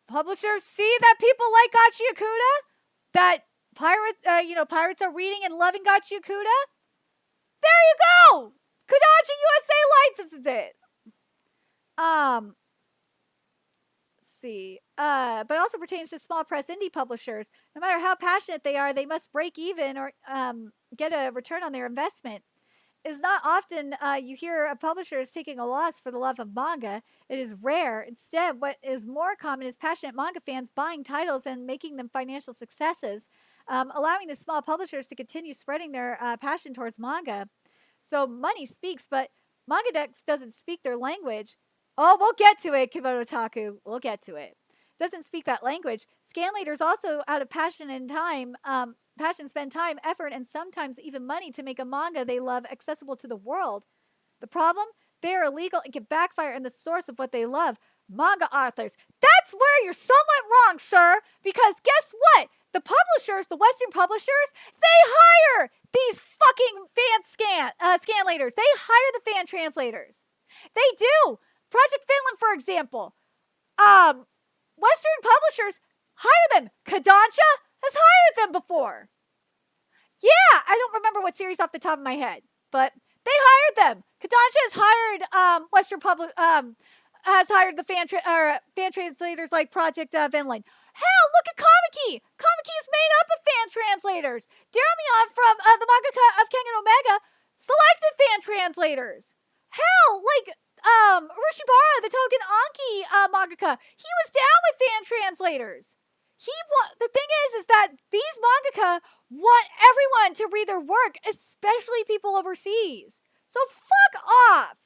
Publishers see that people like Gachiakuta, that pirates are reading and loving Gachiakuta. There you go! Kodansha USA licenses it. But also pertains to small press indie publishers. No matter how passionate they are, they must break even or get a return on their investment. It is not often you hear of publishers taking a loss for the love of manga. It is rare. Instead, what is more common is passionate manga fans buying titles and making them financial successes, allowing the small publishers to continue spreading their passion towards manga. So money speaks, but Mangadex doesn't speak their language. Oh, we'll get to it, Kimono Taku. We'll get to it. Doesn't speak that language. Scanlators also, out of passion and time, spend time, effort, and sometimes even money to make a manga they love accessible to the world. The problem? They are illegal and can backfire in the source of what they love, manga authors. That's where you're somewhat wrong, sir, because guess what? The publishers, the Western publishers, they hire these fucking scanlators. They hire the fan translators. They do. Project Finland, for example. Western publishers hire them. Kodansha has hired them before. Yeah, I don't remember what series off the top of my head, but they hired them. Kodansha has hired has hired the fan translators like Project Finland. Hell, look at Kamiki. Kamiki is made up of fan translators. Daramion from the Manga of Kengan Omega selected fan translators. Hell, like Urushibara, the Togen Anki mangaka, he was down with fan translators. The thing is that these mangaka want everyone to read their work, especially people overseas. So fuck off.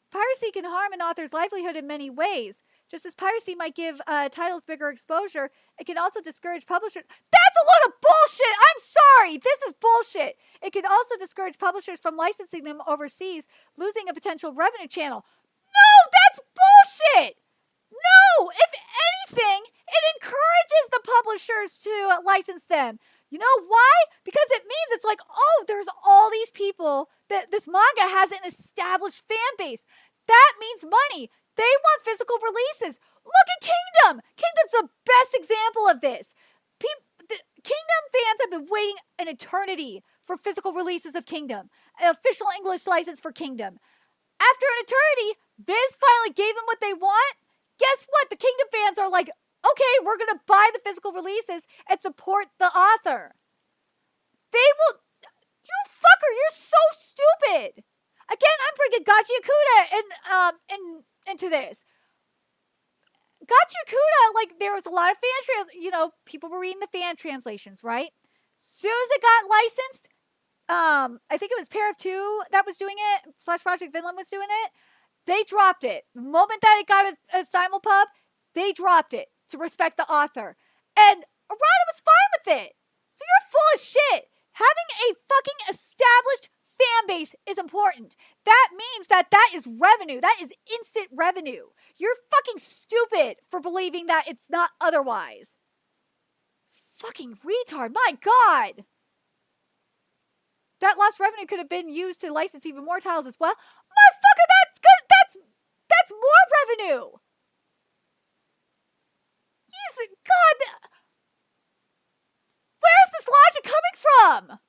Piracy can harm an author's livelihood in many ways. Just as piracy might give titles bigger exposure, it can also discourage publishers. That's a load of bullshit! I'm sorry! This is bullshit! It can also discourage publishers from licensing them overseas, losing a potential revenue channel. No, that's bullshit! No! If anything, it encourages the publishers to license them. You know why? Because it means it's like, oh, there's all these people that this manga has an established fan base. That means money. They want physical releases. Look at Kingdom. Kingdom's the best example of this. Kingdom fans have been waiting an eternity for physical releases of Kingdom, an official English license for Kingdom. After an eternity, Viz finally gave them what they want. Guess what? The Kingdom fans are like, okay, we're going to buy the physical releases and support the author. They will... You fucker, you're so stupid. Again, I'm bringing Gachiakuta into this. Gachiakuta, like, there was a lot of people were reading the fan translations, right? Soon as it got licensed, I think it was Pair of Two that was doing it, / Project Vinland was doing it. They dropped it. The moment that it got a simulpub, they dropped it to respect the author. And Arata was fine with it. So you're full of shit. Having a fucking established fan base is important. That means that is revenue. That is instant revenue. You're fucking stupid for believing that it's not otherwise. Fucking retard. My God. That lost revenue could have been used to license even more titles as well. Motherfucker, that's more revenue. God. Where's this logic coming from?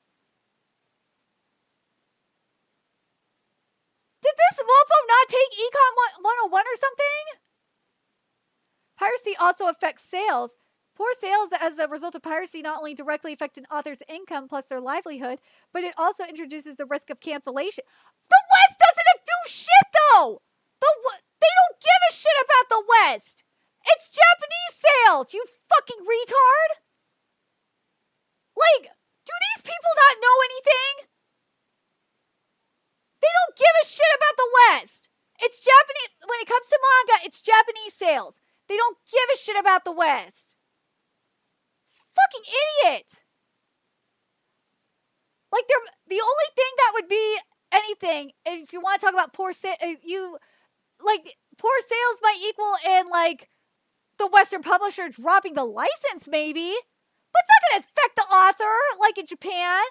Did this mofo not take Econ 101 or something? Piracy also affects sales. Poor sales as a result of piracy not only directly affect an author's income plus their livelihood, but it also introduces the risk of cancellation. The West doesn't do shit, though! They don't give a shit about the West! It's Japanese sales, you fucking retard! Like, do these people not know anything? They don't give a shit about the West! It's Japanese, when it comes to manga, it's Japanese sales. They don't give a shit about the West. Fucking idiot! Like, the only thing that would be anything, if you want to talk about poor sales, poor sales might equal in, like, the Western publisher dropping the license, maybe. But it's not going to affect the author, like in Japan.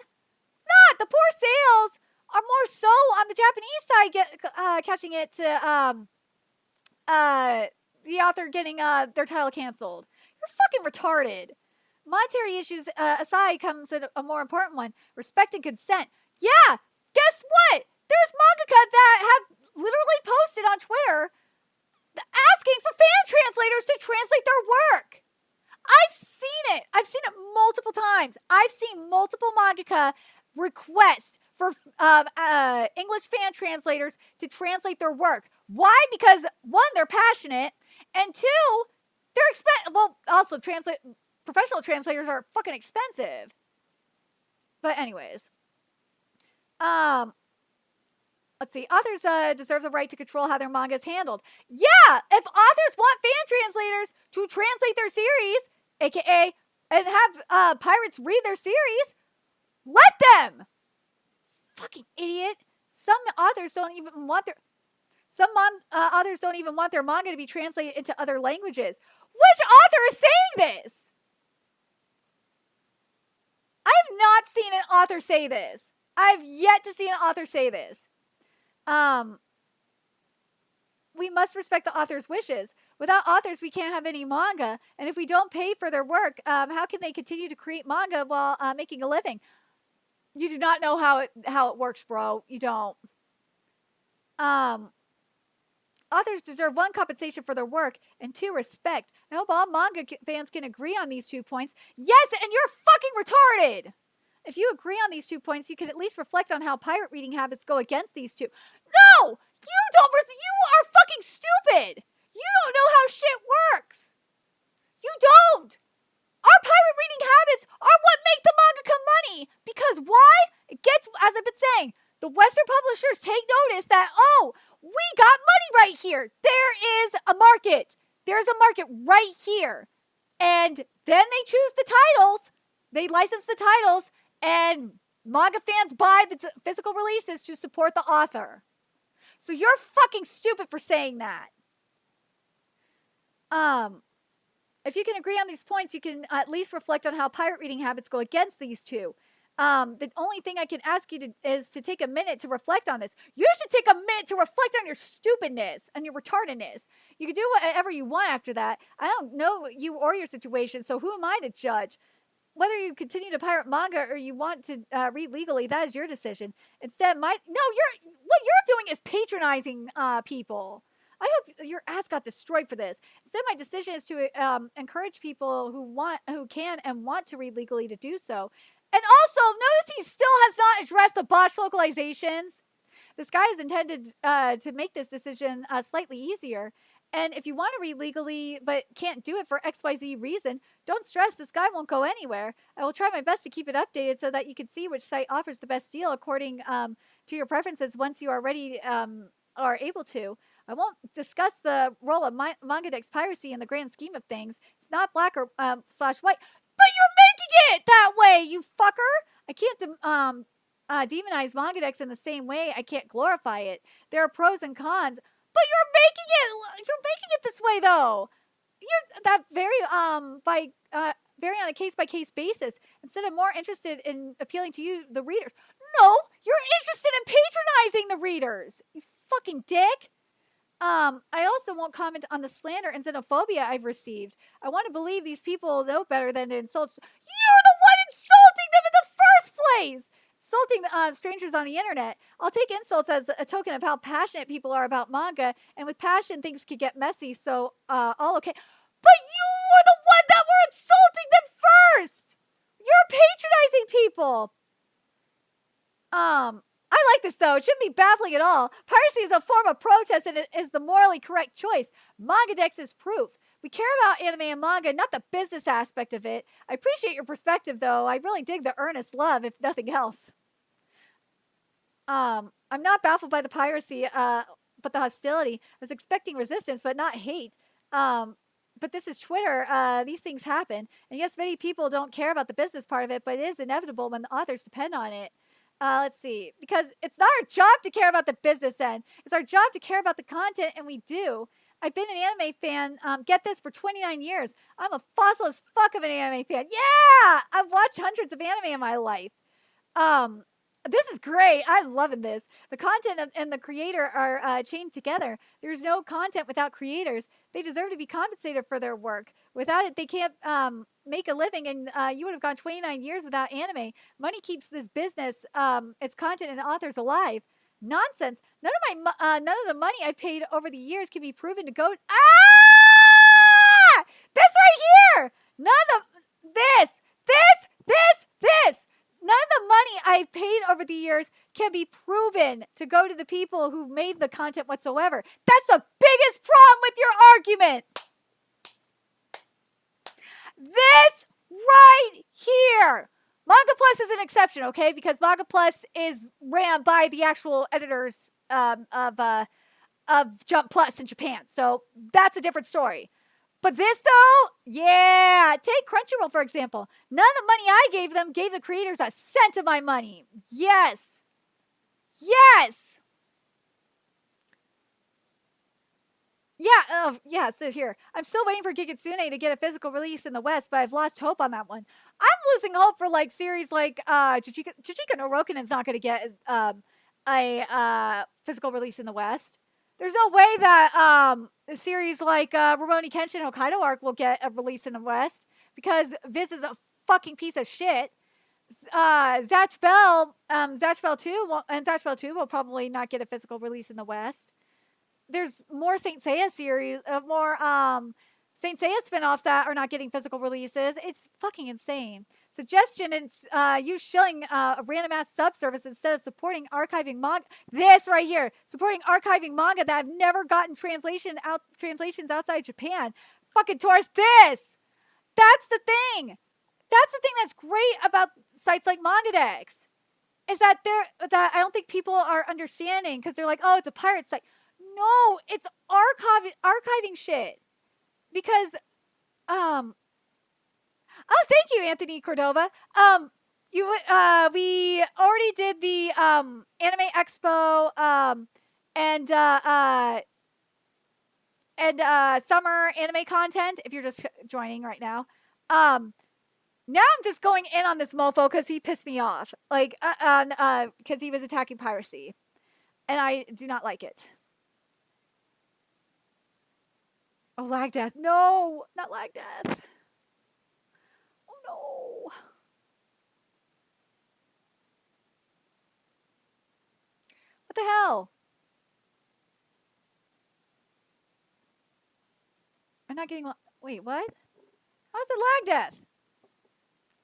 It's not. The poor sales are more so on the Japanese side, catching it to the author getting their title canceled. You're fucking retarded. Monetary issues aside comes a more important one. Respect and consent. Yeah, guess what? There's mangaka that have literally posted on Twitter asking for fan translators to translate their work. I've seen it. I've seen it multiple times. I've seen multiple mangaka request for English fan translators to translate their work. Why? Because one, they're passionate, and two, they're expensive. Well, also professional translators are fucking expensive. But anyways, let's see. Authors deserve the right to control how their manga is handled. Yeah, if authors want fan translators to translate their series, aka, and have pirates read their series, let them. Fucking idiot. Some authors don't even want their manga to be translated into other languages. Which author is saying this? I have not seen an author say this. I've yet to see an author say this. We must respect the author's wishes. Without authors, we can't have any manga. And if we don't pay for their work, how can they continue to create manga while making a living? You do not know how it works, bro. You don't. Authors deserve one, compensation for their work, and two, respect. I hope all manga fans can agree on these 2 points. Yes, and you're fucking retarded! If you agree on these 2 points, you can at least reflect on how pirate reading habits go against these two. No! You don't, you are fucking stupid! You don't know how shit works! You don't! Our pirate reading habits are what make the mangaka money! Because why? It gets, as I've been saying, the Western publishers take notice that, oh, we got money right here. There is a market. There's a market right here. And then they choose the titles. They license the titles. And manga fans buy the physical releases to support the author. So you're fucking stupid for saying that. If you can agree on these points, you can at least reflect on how pirate reading habits go against these two. The only thing I can ask you is to take a minute to reflect on this. You should take a minute to reflect on your stupidness and your retardedness. You can do whatever you want after that. I don't know you or your situation, so who am I to judge? Whether you continue to pirate manga or you want to read legally, that is your decision. Instead, what you're doing is patronizing people. I hope your ass got destroyed for this. Instead, my decision is to encourage people who can and want to read legally to do so. And also, notice he still has not addressed the botched localizations. This guy is intended to make this decision slightly easier. And if you want to read legally but can't do it for XYZ reason, don't stress, this guy won't go anywhere. I will try my best to keep it updated so that you can see which site offers the best deal according to your preferences once you are ready or able to. I won't discuss the role of manga dex piracy in the grand scheme of things. It's not black or /white. But you're making it that way, you fucker! I can't demonize manga dex in the same way I can't glorify it. There are pros and cons. But you're making it this way though. You're that very on a case by case basis instead of more interested in appealing to you, the readers. No, you're interested in patronizing the readers. You fucking dick. I also won't comment on the slander and xenophobia I've received. I want to believe these people know better than to insult. You're the one insulting them in the first place. Insulting strangers on the internet. I'll take insults as a token of how passionate people are about manga, and with passion, things can get messy, so all okay. But you were the one that were insulting them first! You're patronizing people! I like this, though. It shouldn't be baffling at all. Piracy is a form of protest, and it is the morally correct choice. Manga dex is proof. We care about anime and manga, not the business aspect of it. I appreciate your perspective, though. I really dig the earnest love, if nothing else. I'm not baffled by the piracy, but the hostility. I was expecting resistance, but not hate. But this is Twitter. These things happen. And yes, many people don't care about the business part of it, but it is inevitable when the authors depend on it. Let's see. Because it's not our job to care about the business end. It's our job to care about the content, and we do. I've been an anime fan, get this, for 29 years. I'm a fossil as fuck of an anime fan. Yeah! I've watched hundreds of anime in my life. This is great. I'm loving this. The content and the creator are chained together. There's no content without creators. They deserve to be compensated for their work. Without it, they can't make a living, and you would have gone 29 years without anime. Money keeps this business, its content and authors alive. Nonsense. None of the money I paid over the years can be proven to go. This right here. This. None of the money I've paid over the years can be proven to go to the people who made the content whatsoever. That's the biggest problem with your argument. This right here. Manga Plus is an exception, okay? Because Manga Plus is ran by the actual editors of Jump Plus in Japan. So that's a different story. But this, though, yeah. Take Crunchyroll, for example. None of the money I gave them gave the creators a cent of my money. Yes. Yeah, it says here. I'm still waiting for Gigitsune to get a physical release in the West, but I've lost hope on that one. I'm losing hope for like series like Jujika no Rokinen's not going to get a physical release in the West. There's no way that a series like Rurouni Kenshin Hokkaido Arc will get a release in the West because Viz is a fucking piece of shit. Zatch Bell 2 will probably not get a physical release in the West. There's more Saint Seiya series, more Saint Seiya spinoffs that are not getting physical releases. It's fucking insane. Suggestion is use shilling a random ass subservice instead of supporting archiving manga. This right here, supporting archiving manga that have never gotten translations outside Japan. Fucking Taurus, this. That's the thing. That's the thing that's great about sites like MangaDex. Is that I don't think people are understanding because they're like, oh, it's a pirate site. No, it's archiving shit. Because, oh, thank you, Anthony Cordova. We already did the Anime Expo, and and summer anime content. If you're just joining right now, now I'm just going in on this mofo because he pissed me off, like because he was attacking piracy, and I do not like it. Oh, lag death! No, not lag death. Oh no! What the hell? I'm not getting. Wait, what? How's it lag death?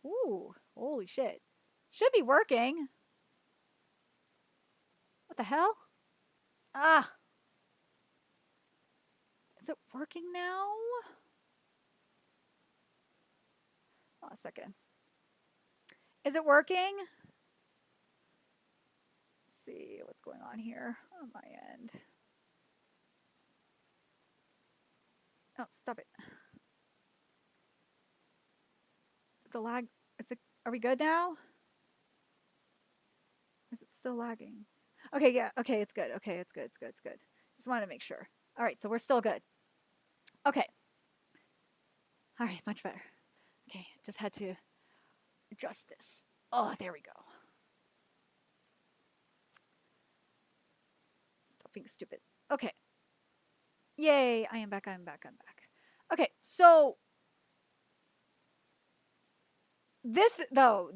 Ooh, holy shit! Should be working. What the hell? Ah, is it working now? Oh, a second. Is it working? Let's see what's going on here on my end. Oh, stop it. The lag, is it, are we good now? Is it still lagging? Okay, yeah, okay, it's good. Okay, it's good, it's good, it's good. Just wanted to make sure. All right, so we're still good. Okay. All right, much better. Okay, just had to adjust this. Oh, there we go. Stop being stupid. Okay. Yay, I am back, I'm back, I'm back. Okay, so this though.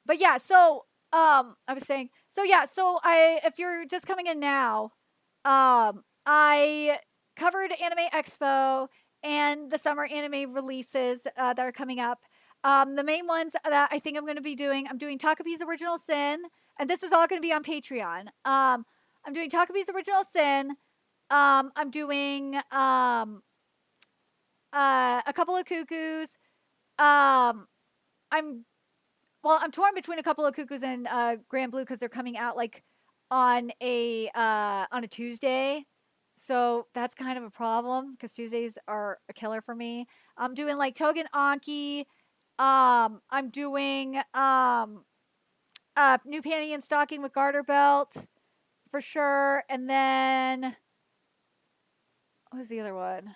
But yeah, so I was saying, so yeah, so if you're just coming in now, I covered Anime Expo and the summer anime releases that are coming up. The main ones that I think I'm going to be doing, I'm doing Takabi's Original Sin, and this is all going to be on Patreon. I'm doing Takabi's Original Sin. I'm doing a couple of cuckoos. I'm torn between a couple of cuckoos and Grand Blue because they're coming out like on a Tuesday. So that's kind of a problem because Tuesdays are a killer for me. I'm doing like Togen Anki. I'm doing new panty and stocking with garter belt for sure. And then what was the other one?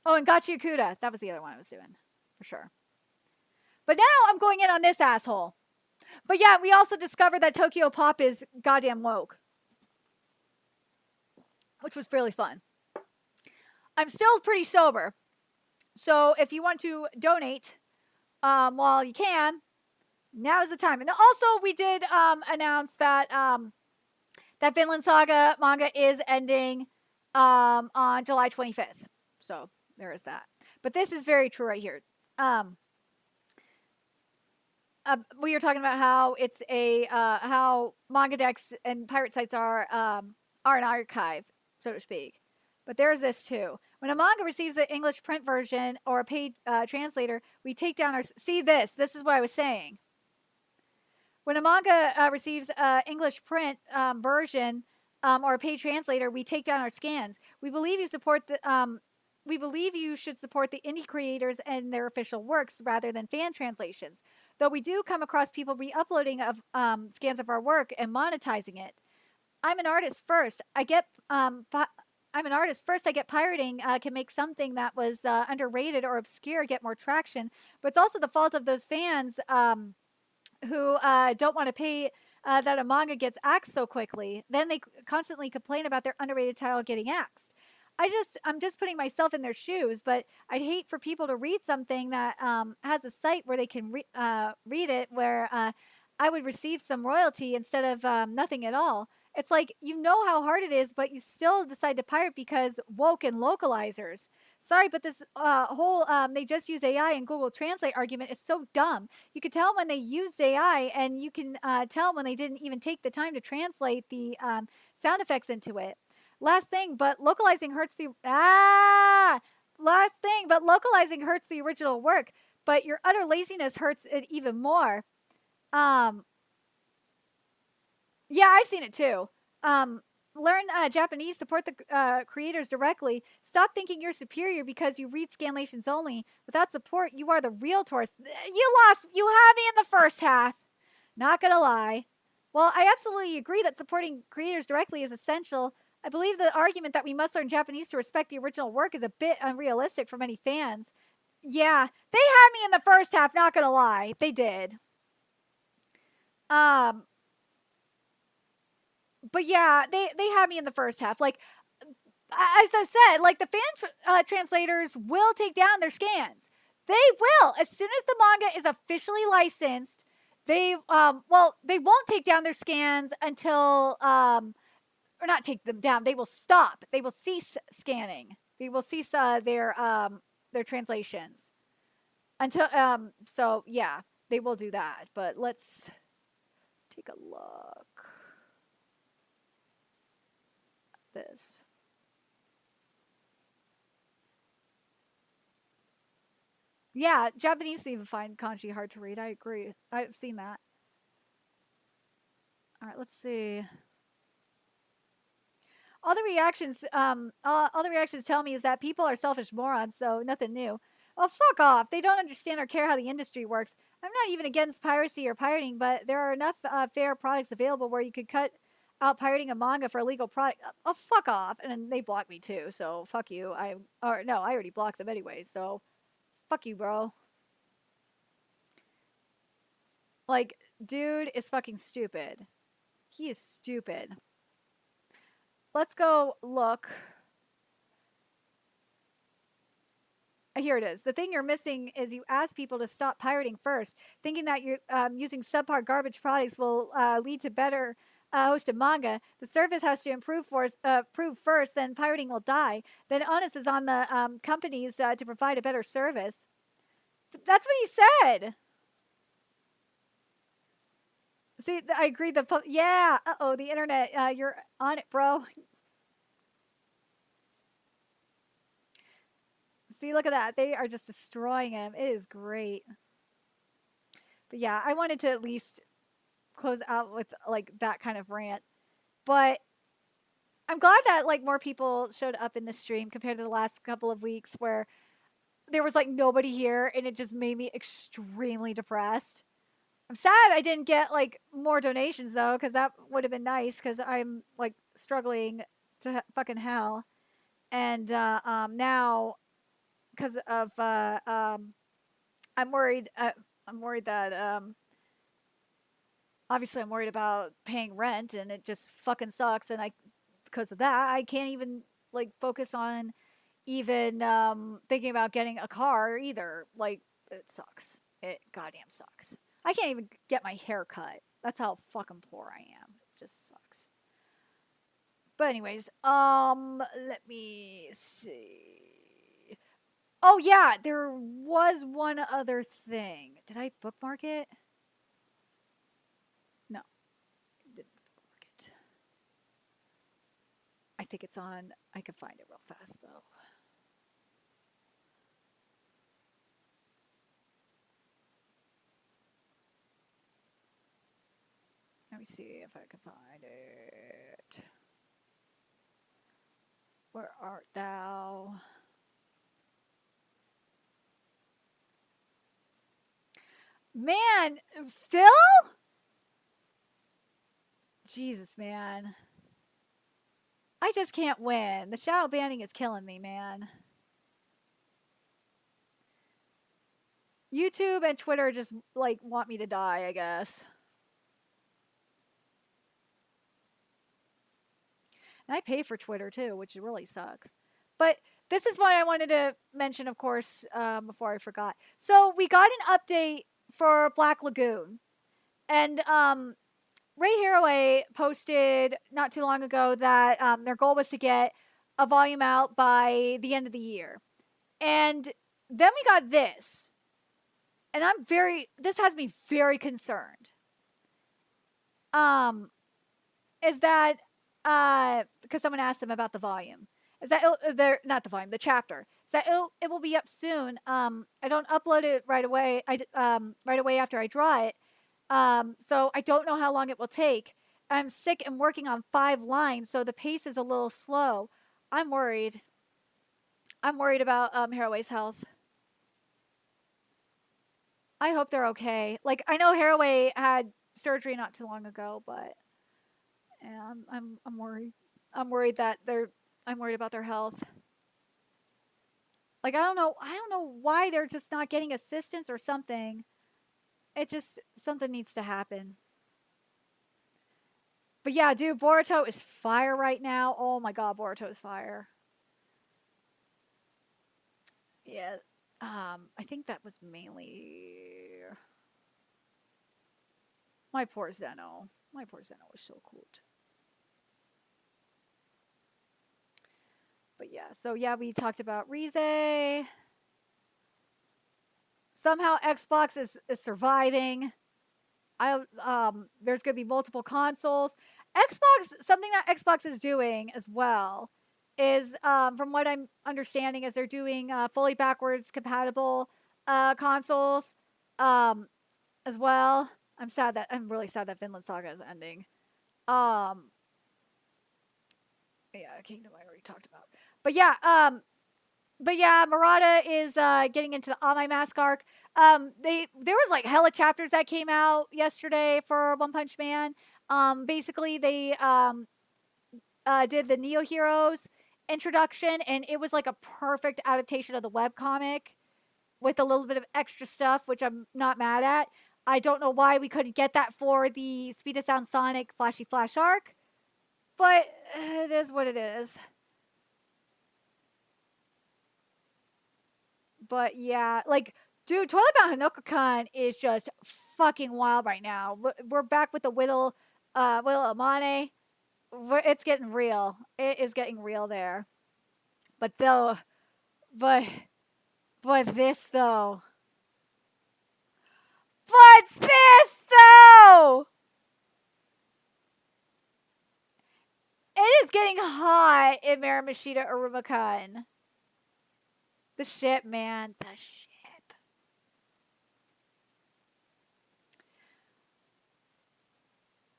Oh, and Gachiakuta. That was the other one I was doing for sure. But now I'm going in on this asshole. But yeah, we also discovered that Tokyo Pop is goddamn woke, which was really fun. I'm still pretty sober. So if you want to donate while you can, now is the time. And also we did announce that that Vinland Saga manga is ending on July 25th. So there is that. But this is very true right here. We were talking about how it's a how manga decks and pirate sites are an archive, so to speak. But there's this too. When a manga receives an English print version or a paid translator, we take down our... See this. This is what I was saying. When a manga receives an English print version or a paid translator, we take down our scans. We believe you support the... we believe you should support the indie creators and their official works rather than fan translations. Though we do come across people re-uploading of scans of our work and monetizing it. I'm an artist first. I get pirating can make something that was underrated or obscure get more traction, but it's also the fault of those fans who don't want to pay that a manga gets axed so quickly. Then they constantly complain about their underrated title getting axed. I'm just putting myself in their shoes, but I'd hate for people to read something that has a site where they can read it, where I would receive some royalty instead of nothing at all. It's like, you know how hard it is, but you still decide to pirate because woke and localizers. Sorry, but this whole they just use AI and Google Translate argument is so dumb. You can tell when they used AI, and you can tell when they didn't even take the time to translate the sound effects into it. Last thing, but localizing hurts the original work, but your utter laziness hurts it even more. Yeah, I've seen it too. Learn Japanese, support the creators directly. Stop thinking you're superior because you read scanlations only. Without support, you are the real tourist. You lost. You had me in the first half. Not gonna lie. Well, I absolutely agree that supporting creators directly is essential. I believe the argument that we must learn Japanese to respect the original work is a bit unrealistic for many fans. Yeah, they had me in the first half, not gonna lie. They did. Um, but yeah, they had me in the first half. Like, as I said, like the translators will take down their scans. They will. As soon as the manga is officially licensed, they well, they won't take down their scans until or not take them down. They will stop. They will cease scanning. They will cease their translations until so yeah, they will do that. But let's take a look at this. Yeah, Japanese even find kanji hard to read. I agree. I've seen that. All right, let's see. All the reactions tell me is that people are selfish morons, so nothing new. Well, fuck off. They don't understand or care how the industry works. I'm not even against piracy or pirating, but there are enough fair products available where you could cut out pirating a manga for a legal product. Oh, fuck off. And then they blocked me too, so fuck you. I already blocked them anyway, so fuck you, bro. Like, dude is fucking stupid. He is stupid. Let's go look. Here it is. The thing you're missing is you ask people to stop pirating first, thinking that you're using subpar garbage products will lead to better hosted manga. The service has to improve first, then pirating will die. Then onus is on the companies to provide a better service. That's what he said. See, I agree. Yeah. Uh-oh, the internet. You're on it, bro. See, look at that. They are just destroying him. It is great. But yeah, I wanted to at least close out with like that kind of rant. But I'm glad that like more people showed up in the stream compared to the last couple of weeks where there was like nobody here and it just made me extremely depressed. I'm sad I didn't get like more donations though, because that would have been nice because I'm like struggling to fucking hell. And now because of I'm worried. I'm worried that obviously I'm worried about paying rent, and it just fucking sucks. And because of that, I can't even like focus on even thinking about getting a car either. Like it sucks. It goddamn sucks. I can't even get my hair cut. That's how fucking poor I am. It just sucks. But anyways, let me see. Oh yeah, there was one other thing. Did I bookmark it? No, I didn't bookmark it. I think it's on. I can find it real fast though. Let me see if I can find it. Where art thou? Man, still? Jesus, man. I just can't win. The shadow banning is killing me, man. YouTube and Twitter just like want me to die, I guess. And I pay for Twitter too, which really sucks. But this is what I wanted to mention, of course, before I forgot. So we got an update for Black Lagoon. And Ray Haraway posted not too long ago that their goal was to get a volume out by the end of the year. And then we got this. And this has me very concerned. Is that, because someone asked them about the volume. Is that, not the volume, the chapter. Is that it will be up soon. I don't upload it right away. Right away after I draw it. So I don't know how long it will take. I'm sick and working on 5 lines, so the pace is a little slow. I'm worried. I'm worried about Haraway's health. I hope they're okay. Like, I know Haraway had surgery not too long ago, but yeah, I'm worried. I'm worried that I'm worried about their health. Like I don't know why they're just not getting assistance or something. It just something needs to happen. But yeah, dude, Boruto is fire right now. Oh my god, Boruto is fire. Yeah. I think that was mainly my poor Zeno. My poor Zeno was so cool. But yeah, so yeah, we talked about Rize. Somehow Xbox is surviving. There's gonna be multiple consoles. Xbox, something that Xbox is doing as well is from what I'm understanding is they're doing fully backwards compatible consoles as well. I'm really sad that Vinland Saga is ending. Yeah, Kingdom I already talked about. But yeah, Murata is getting into the On My Mask arc. There was like hella chapters that came out yesterday for One Punch Man. Basically they did the Neo Heroes introduction, and it was like a perfect adaptation of the webcomic with a little bit of extra stuff, which I'm not mad at. I don't know why we couldn't get that for the Speed of Sound Sonic Flashy Flash arc, but it is what it is. But yeah, like, dude, Toilet Bound Hanoka-kun is just fucking wild right now. We're back with the Whittle Amane. It's getting real. It is getting real there. But though, but, but this though. But this though! It is getting hot in Maramashita Aruma-kun. The ship, man. The ship.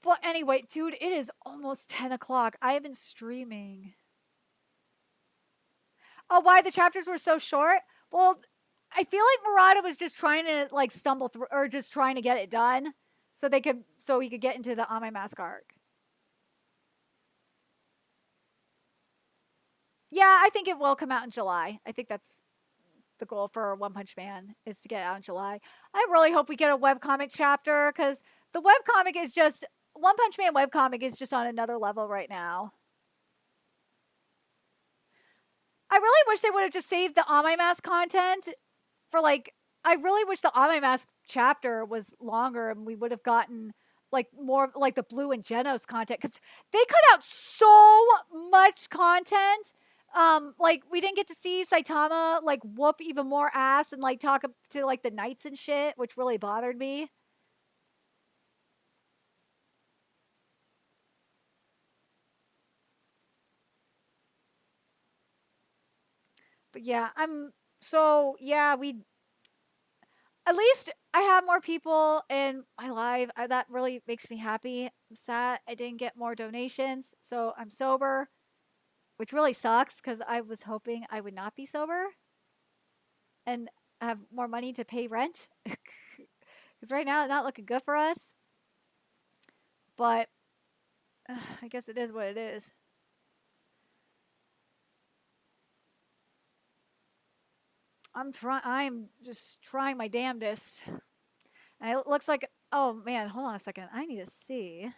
But anyway, dude, it is almost 10 o'clock. I have been streaming. Oh, why the chapters were so short? Well, I feel like Murata was just trying to like stumble through, or just trying to get it done, so he could get into the On My Mask arc. Yeah, I think it will come out in July. I think that's the goal for One Punch Man is to get out in July. I really hope we get a webcomic chapter because the webcomic is just One Punch Man webcomic is just on another level right now. I really wish they would have just saved the On My Mask content for like. I really wish the On My Mask chapter was longer and we would have gotten like more like the Blue and Genos content because they cut out so much content. Like we didn't get to see Saitama like whoop even more ass and like talk to like the knights and shit, which really bothered me. But yeah, we at least I have more people in my live. That really makes me happy. I'm sad I didn't get more donations, so I'm sober, which really sucks because I was hoping I would not be sober and have more money to pay rent. Because right now it's not looking good for us. But I guess it is what it is. I'm just trying my damnedest. And it looks like, oh man, hold on a second. I need to see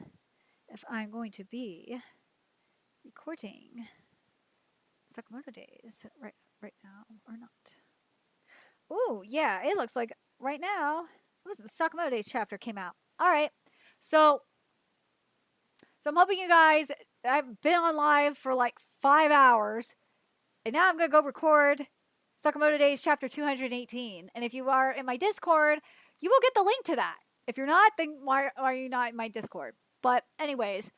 if I'm going to be recording Sakamoto Days right now or not. Ooh, yeah, it looks like right now the Sakamoto Days chapter came out. All right, so I'm hoping you guys. I've been on live for like 5 hours, and now I'm gonna go record Sakamoto Days chapter 218. And if you are in my Discord, you will get the link to that. If you're not, then why are you not in my Discord? But anyways,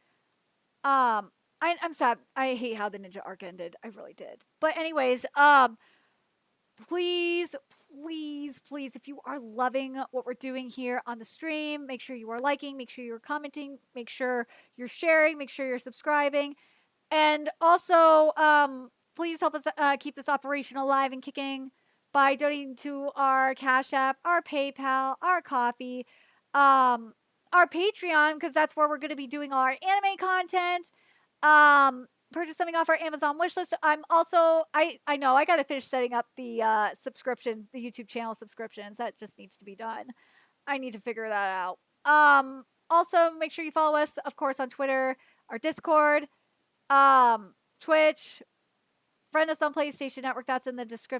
I'm sad. I hate how the ninja arc ended. I really did. But anyways, please, if you are loving what we're doing here on the stream, make sure you are liking, make sure you're commenting, make sure you're sharing, make sure you're subscribing, and also please help us keep this operation alive and kicking by donating to our Cash App, our PayPal, our Coffee, our Patreon, because that's where we're going to be doing all our anime content. Purchase something off our Amazon wish list. I'm also, I know I got to finish setting up the subscription, the YouTube channel subscriptions. That just needs to be done. I need to figure that out. Also, make sure you follow us, of course, on Twitter, our Discord, Twitch, friend us on PlayStation Network. That's in the description.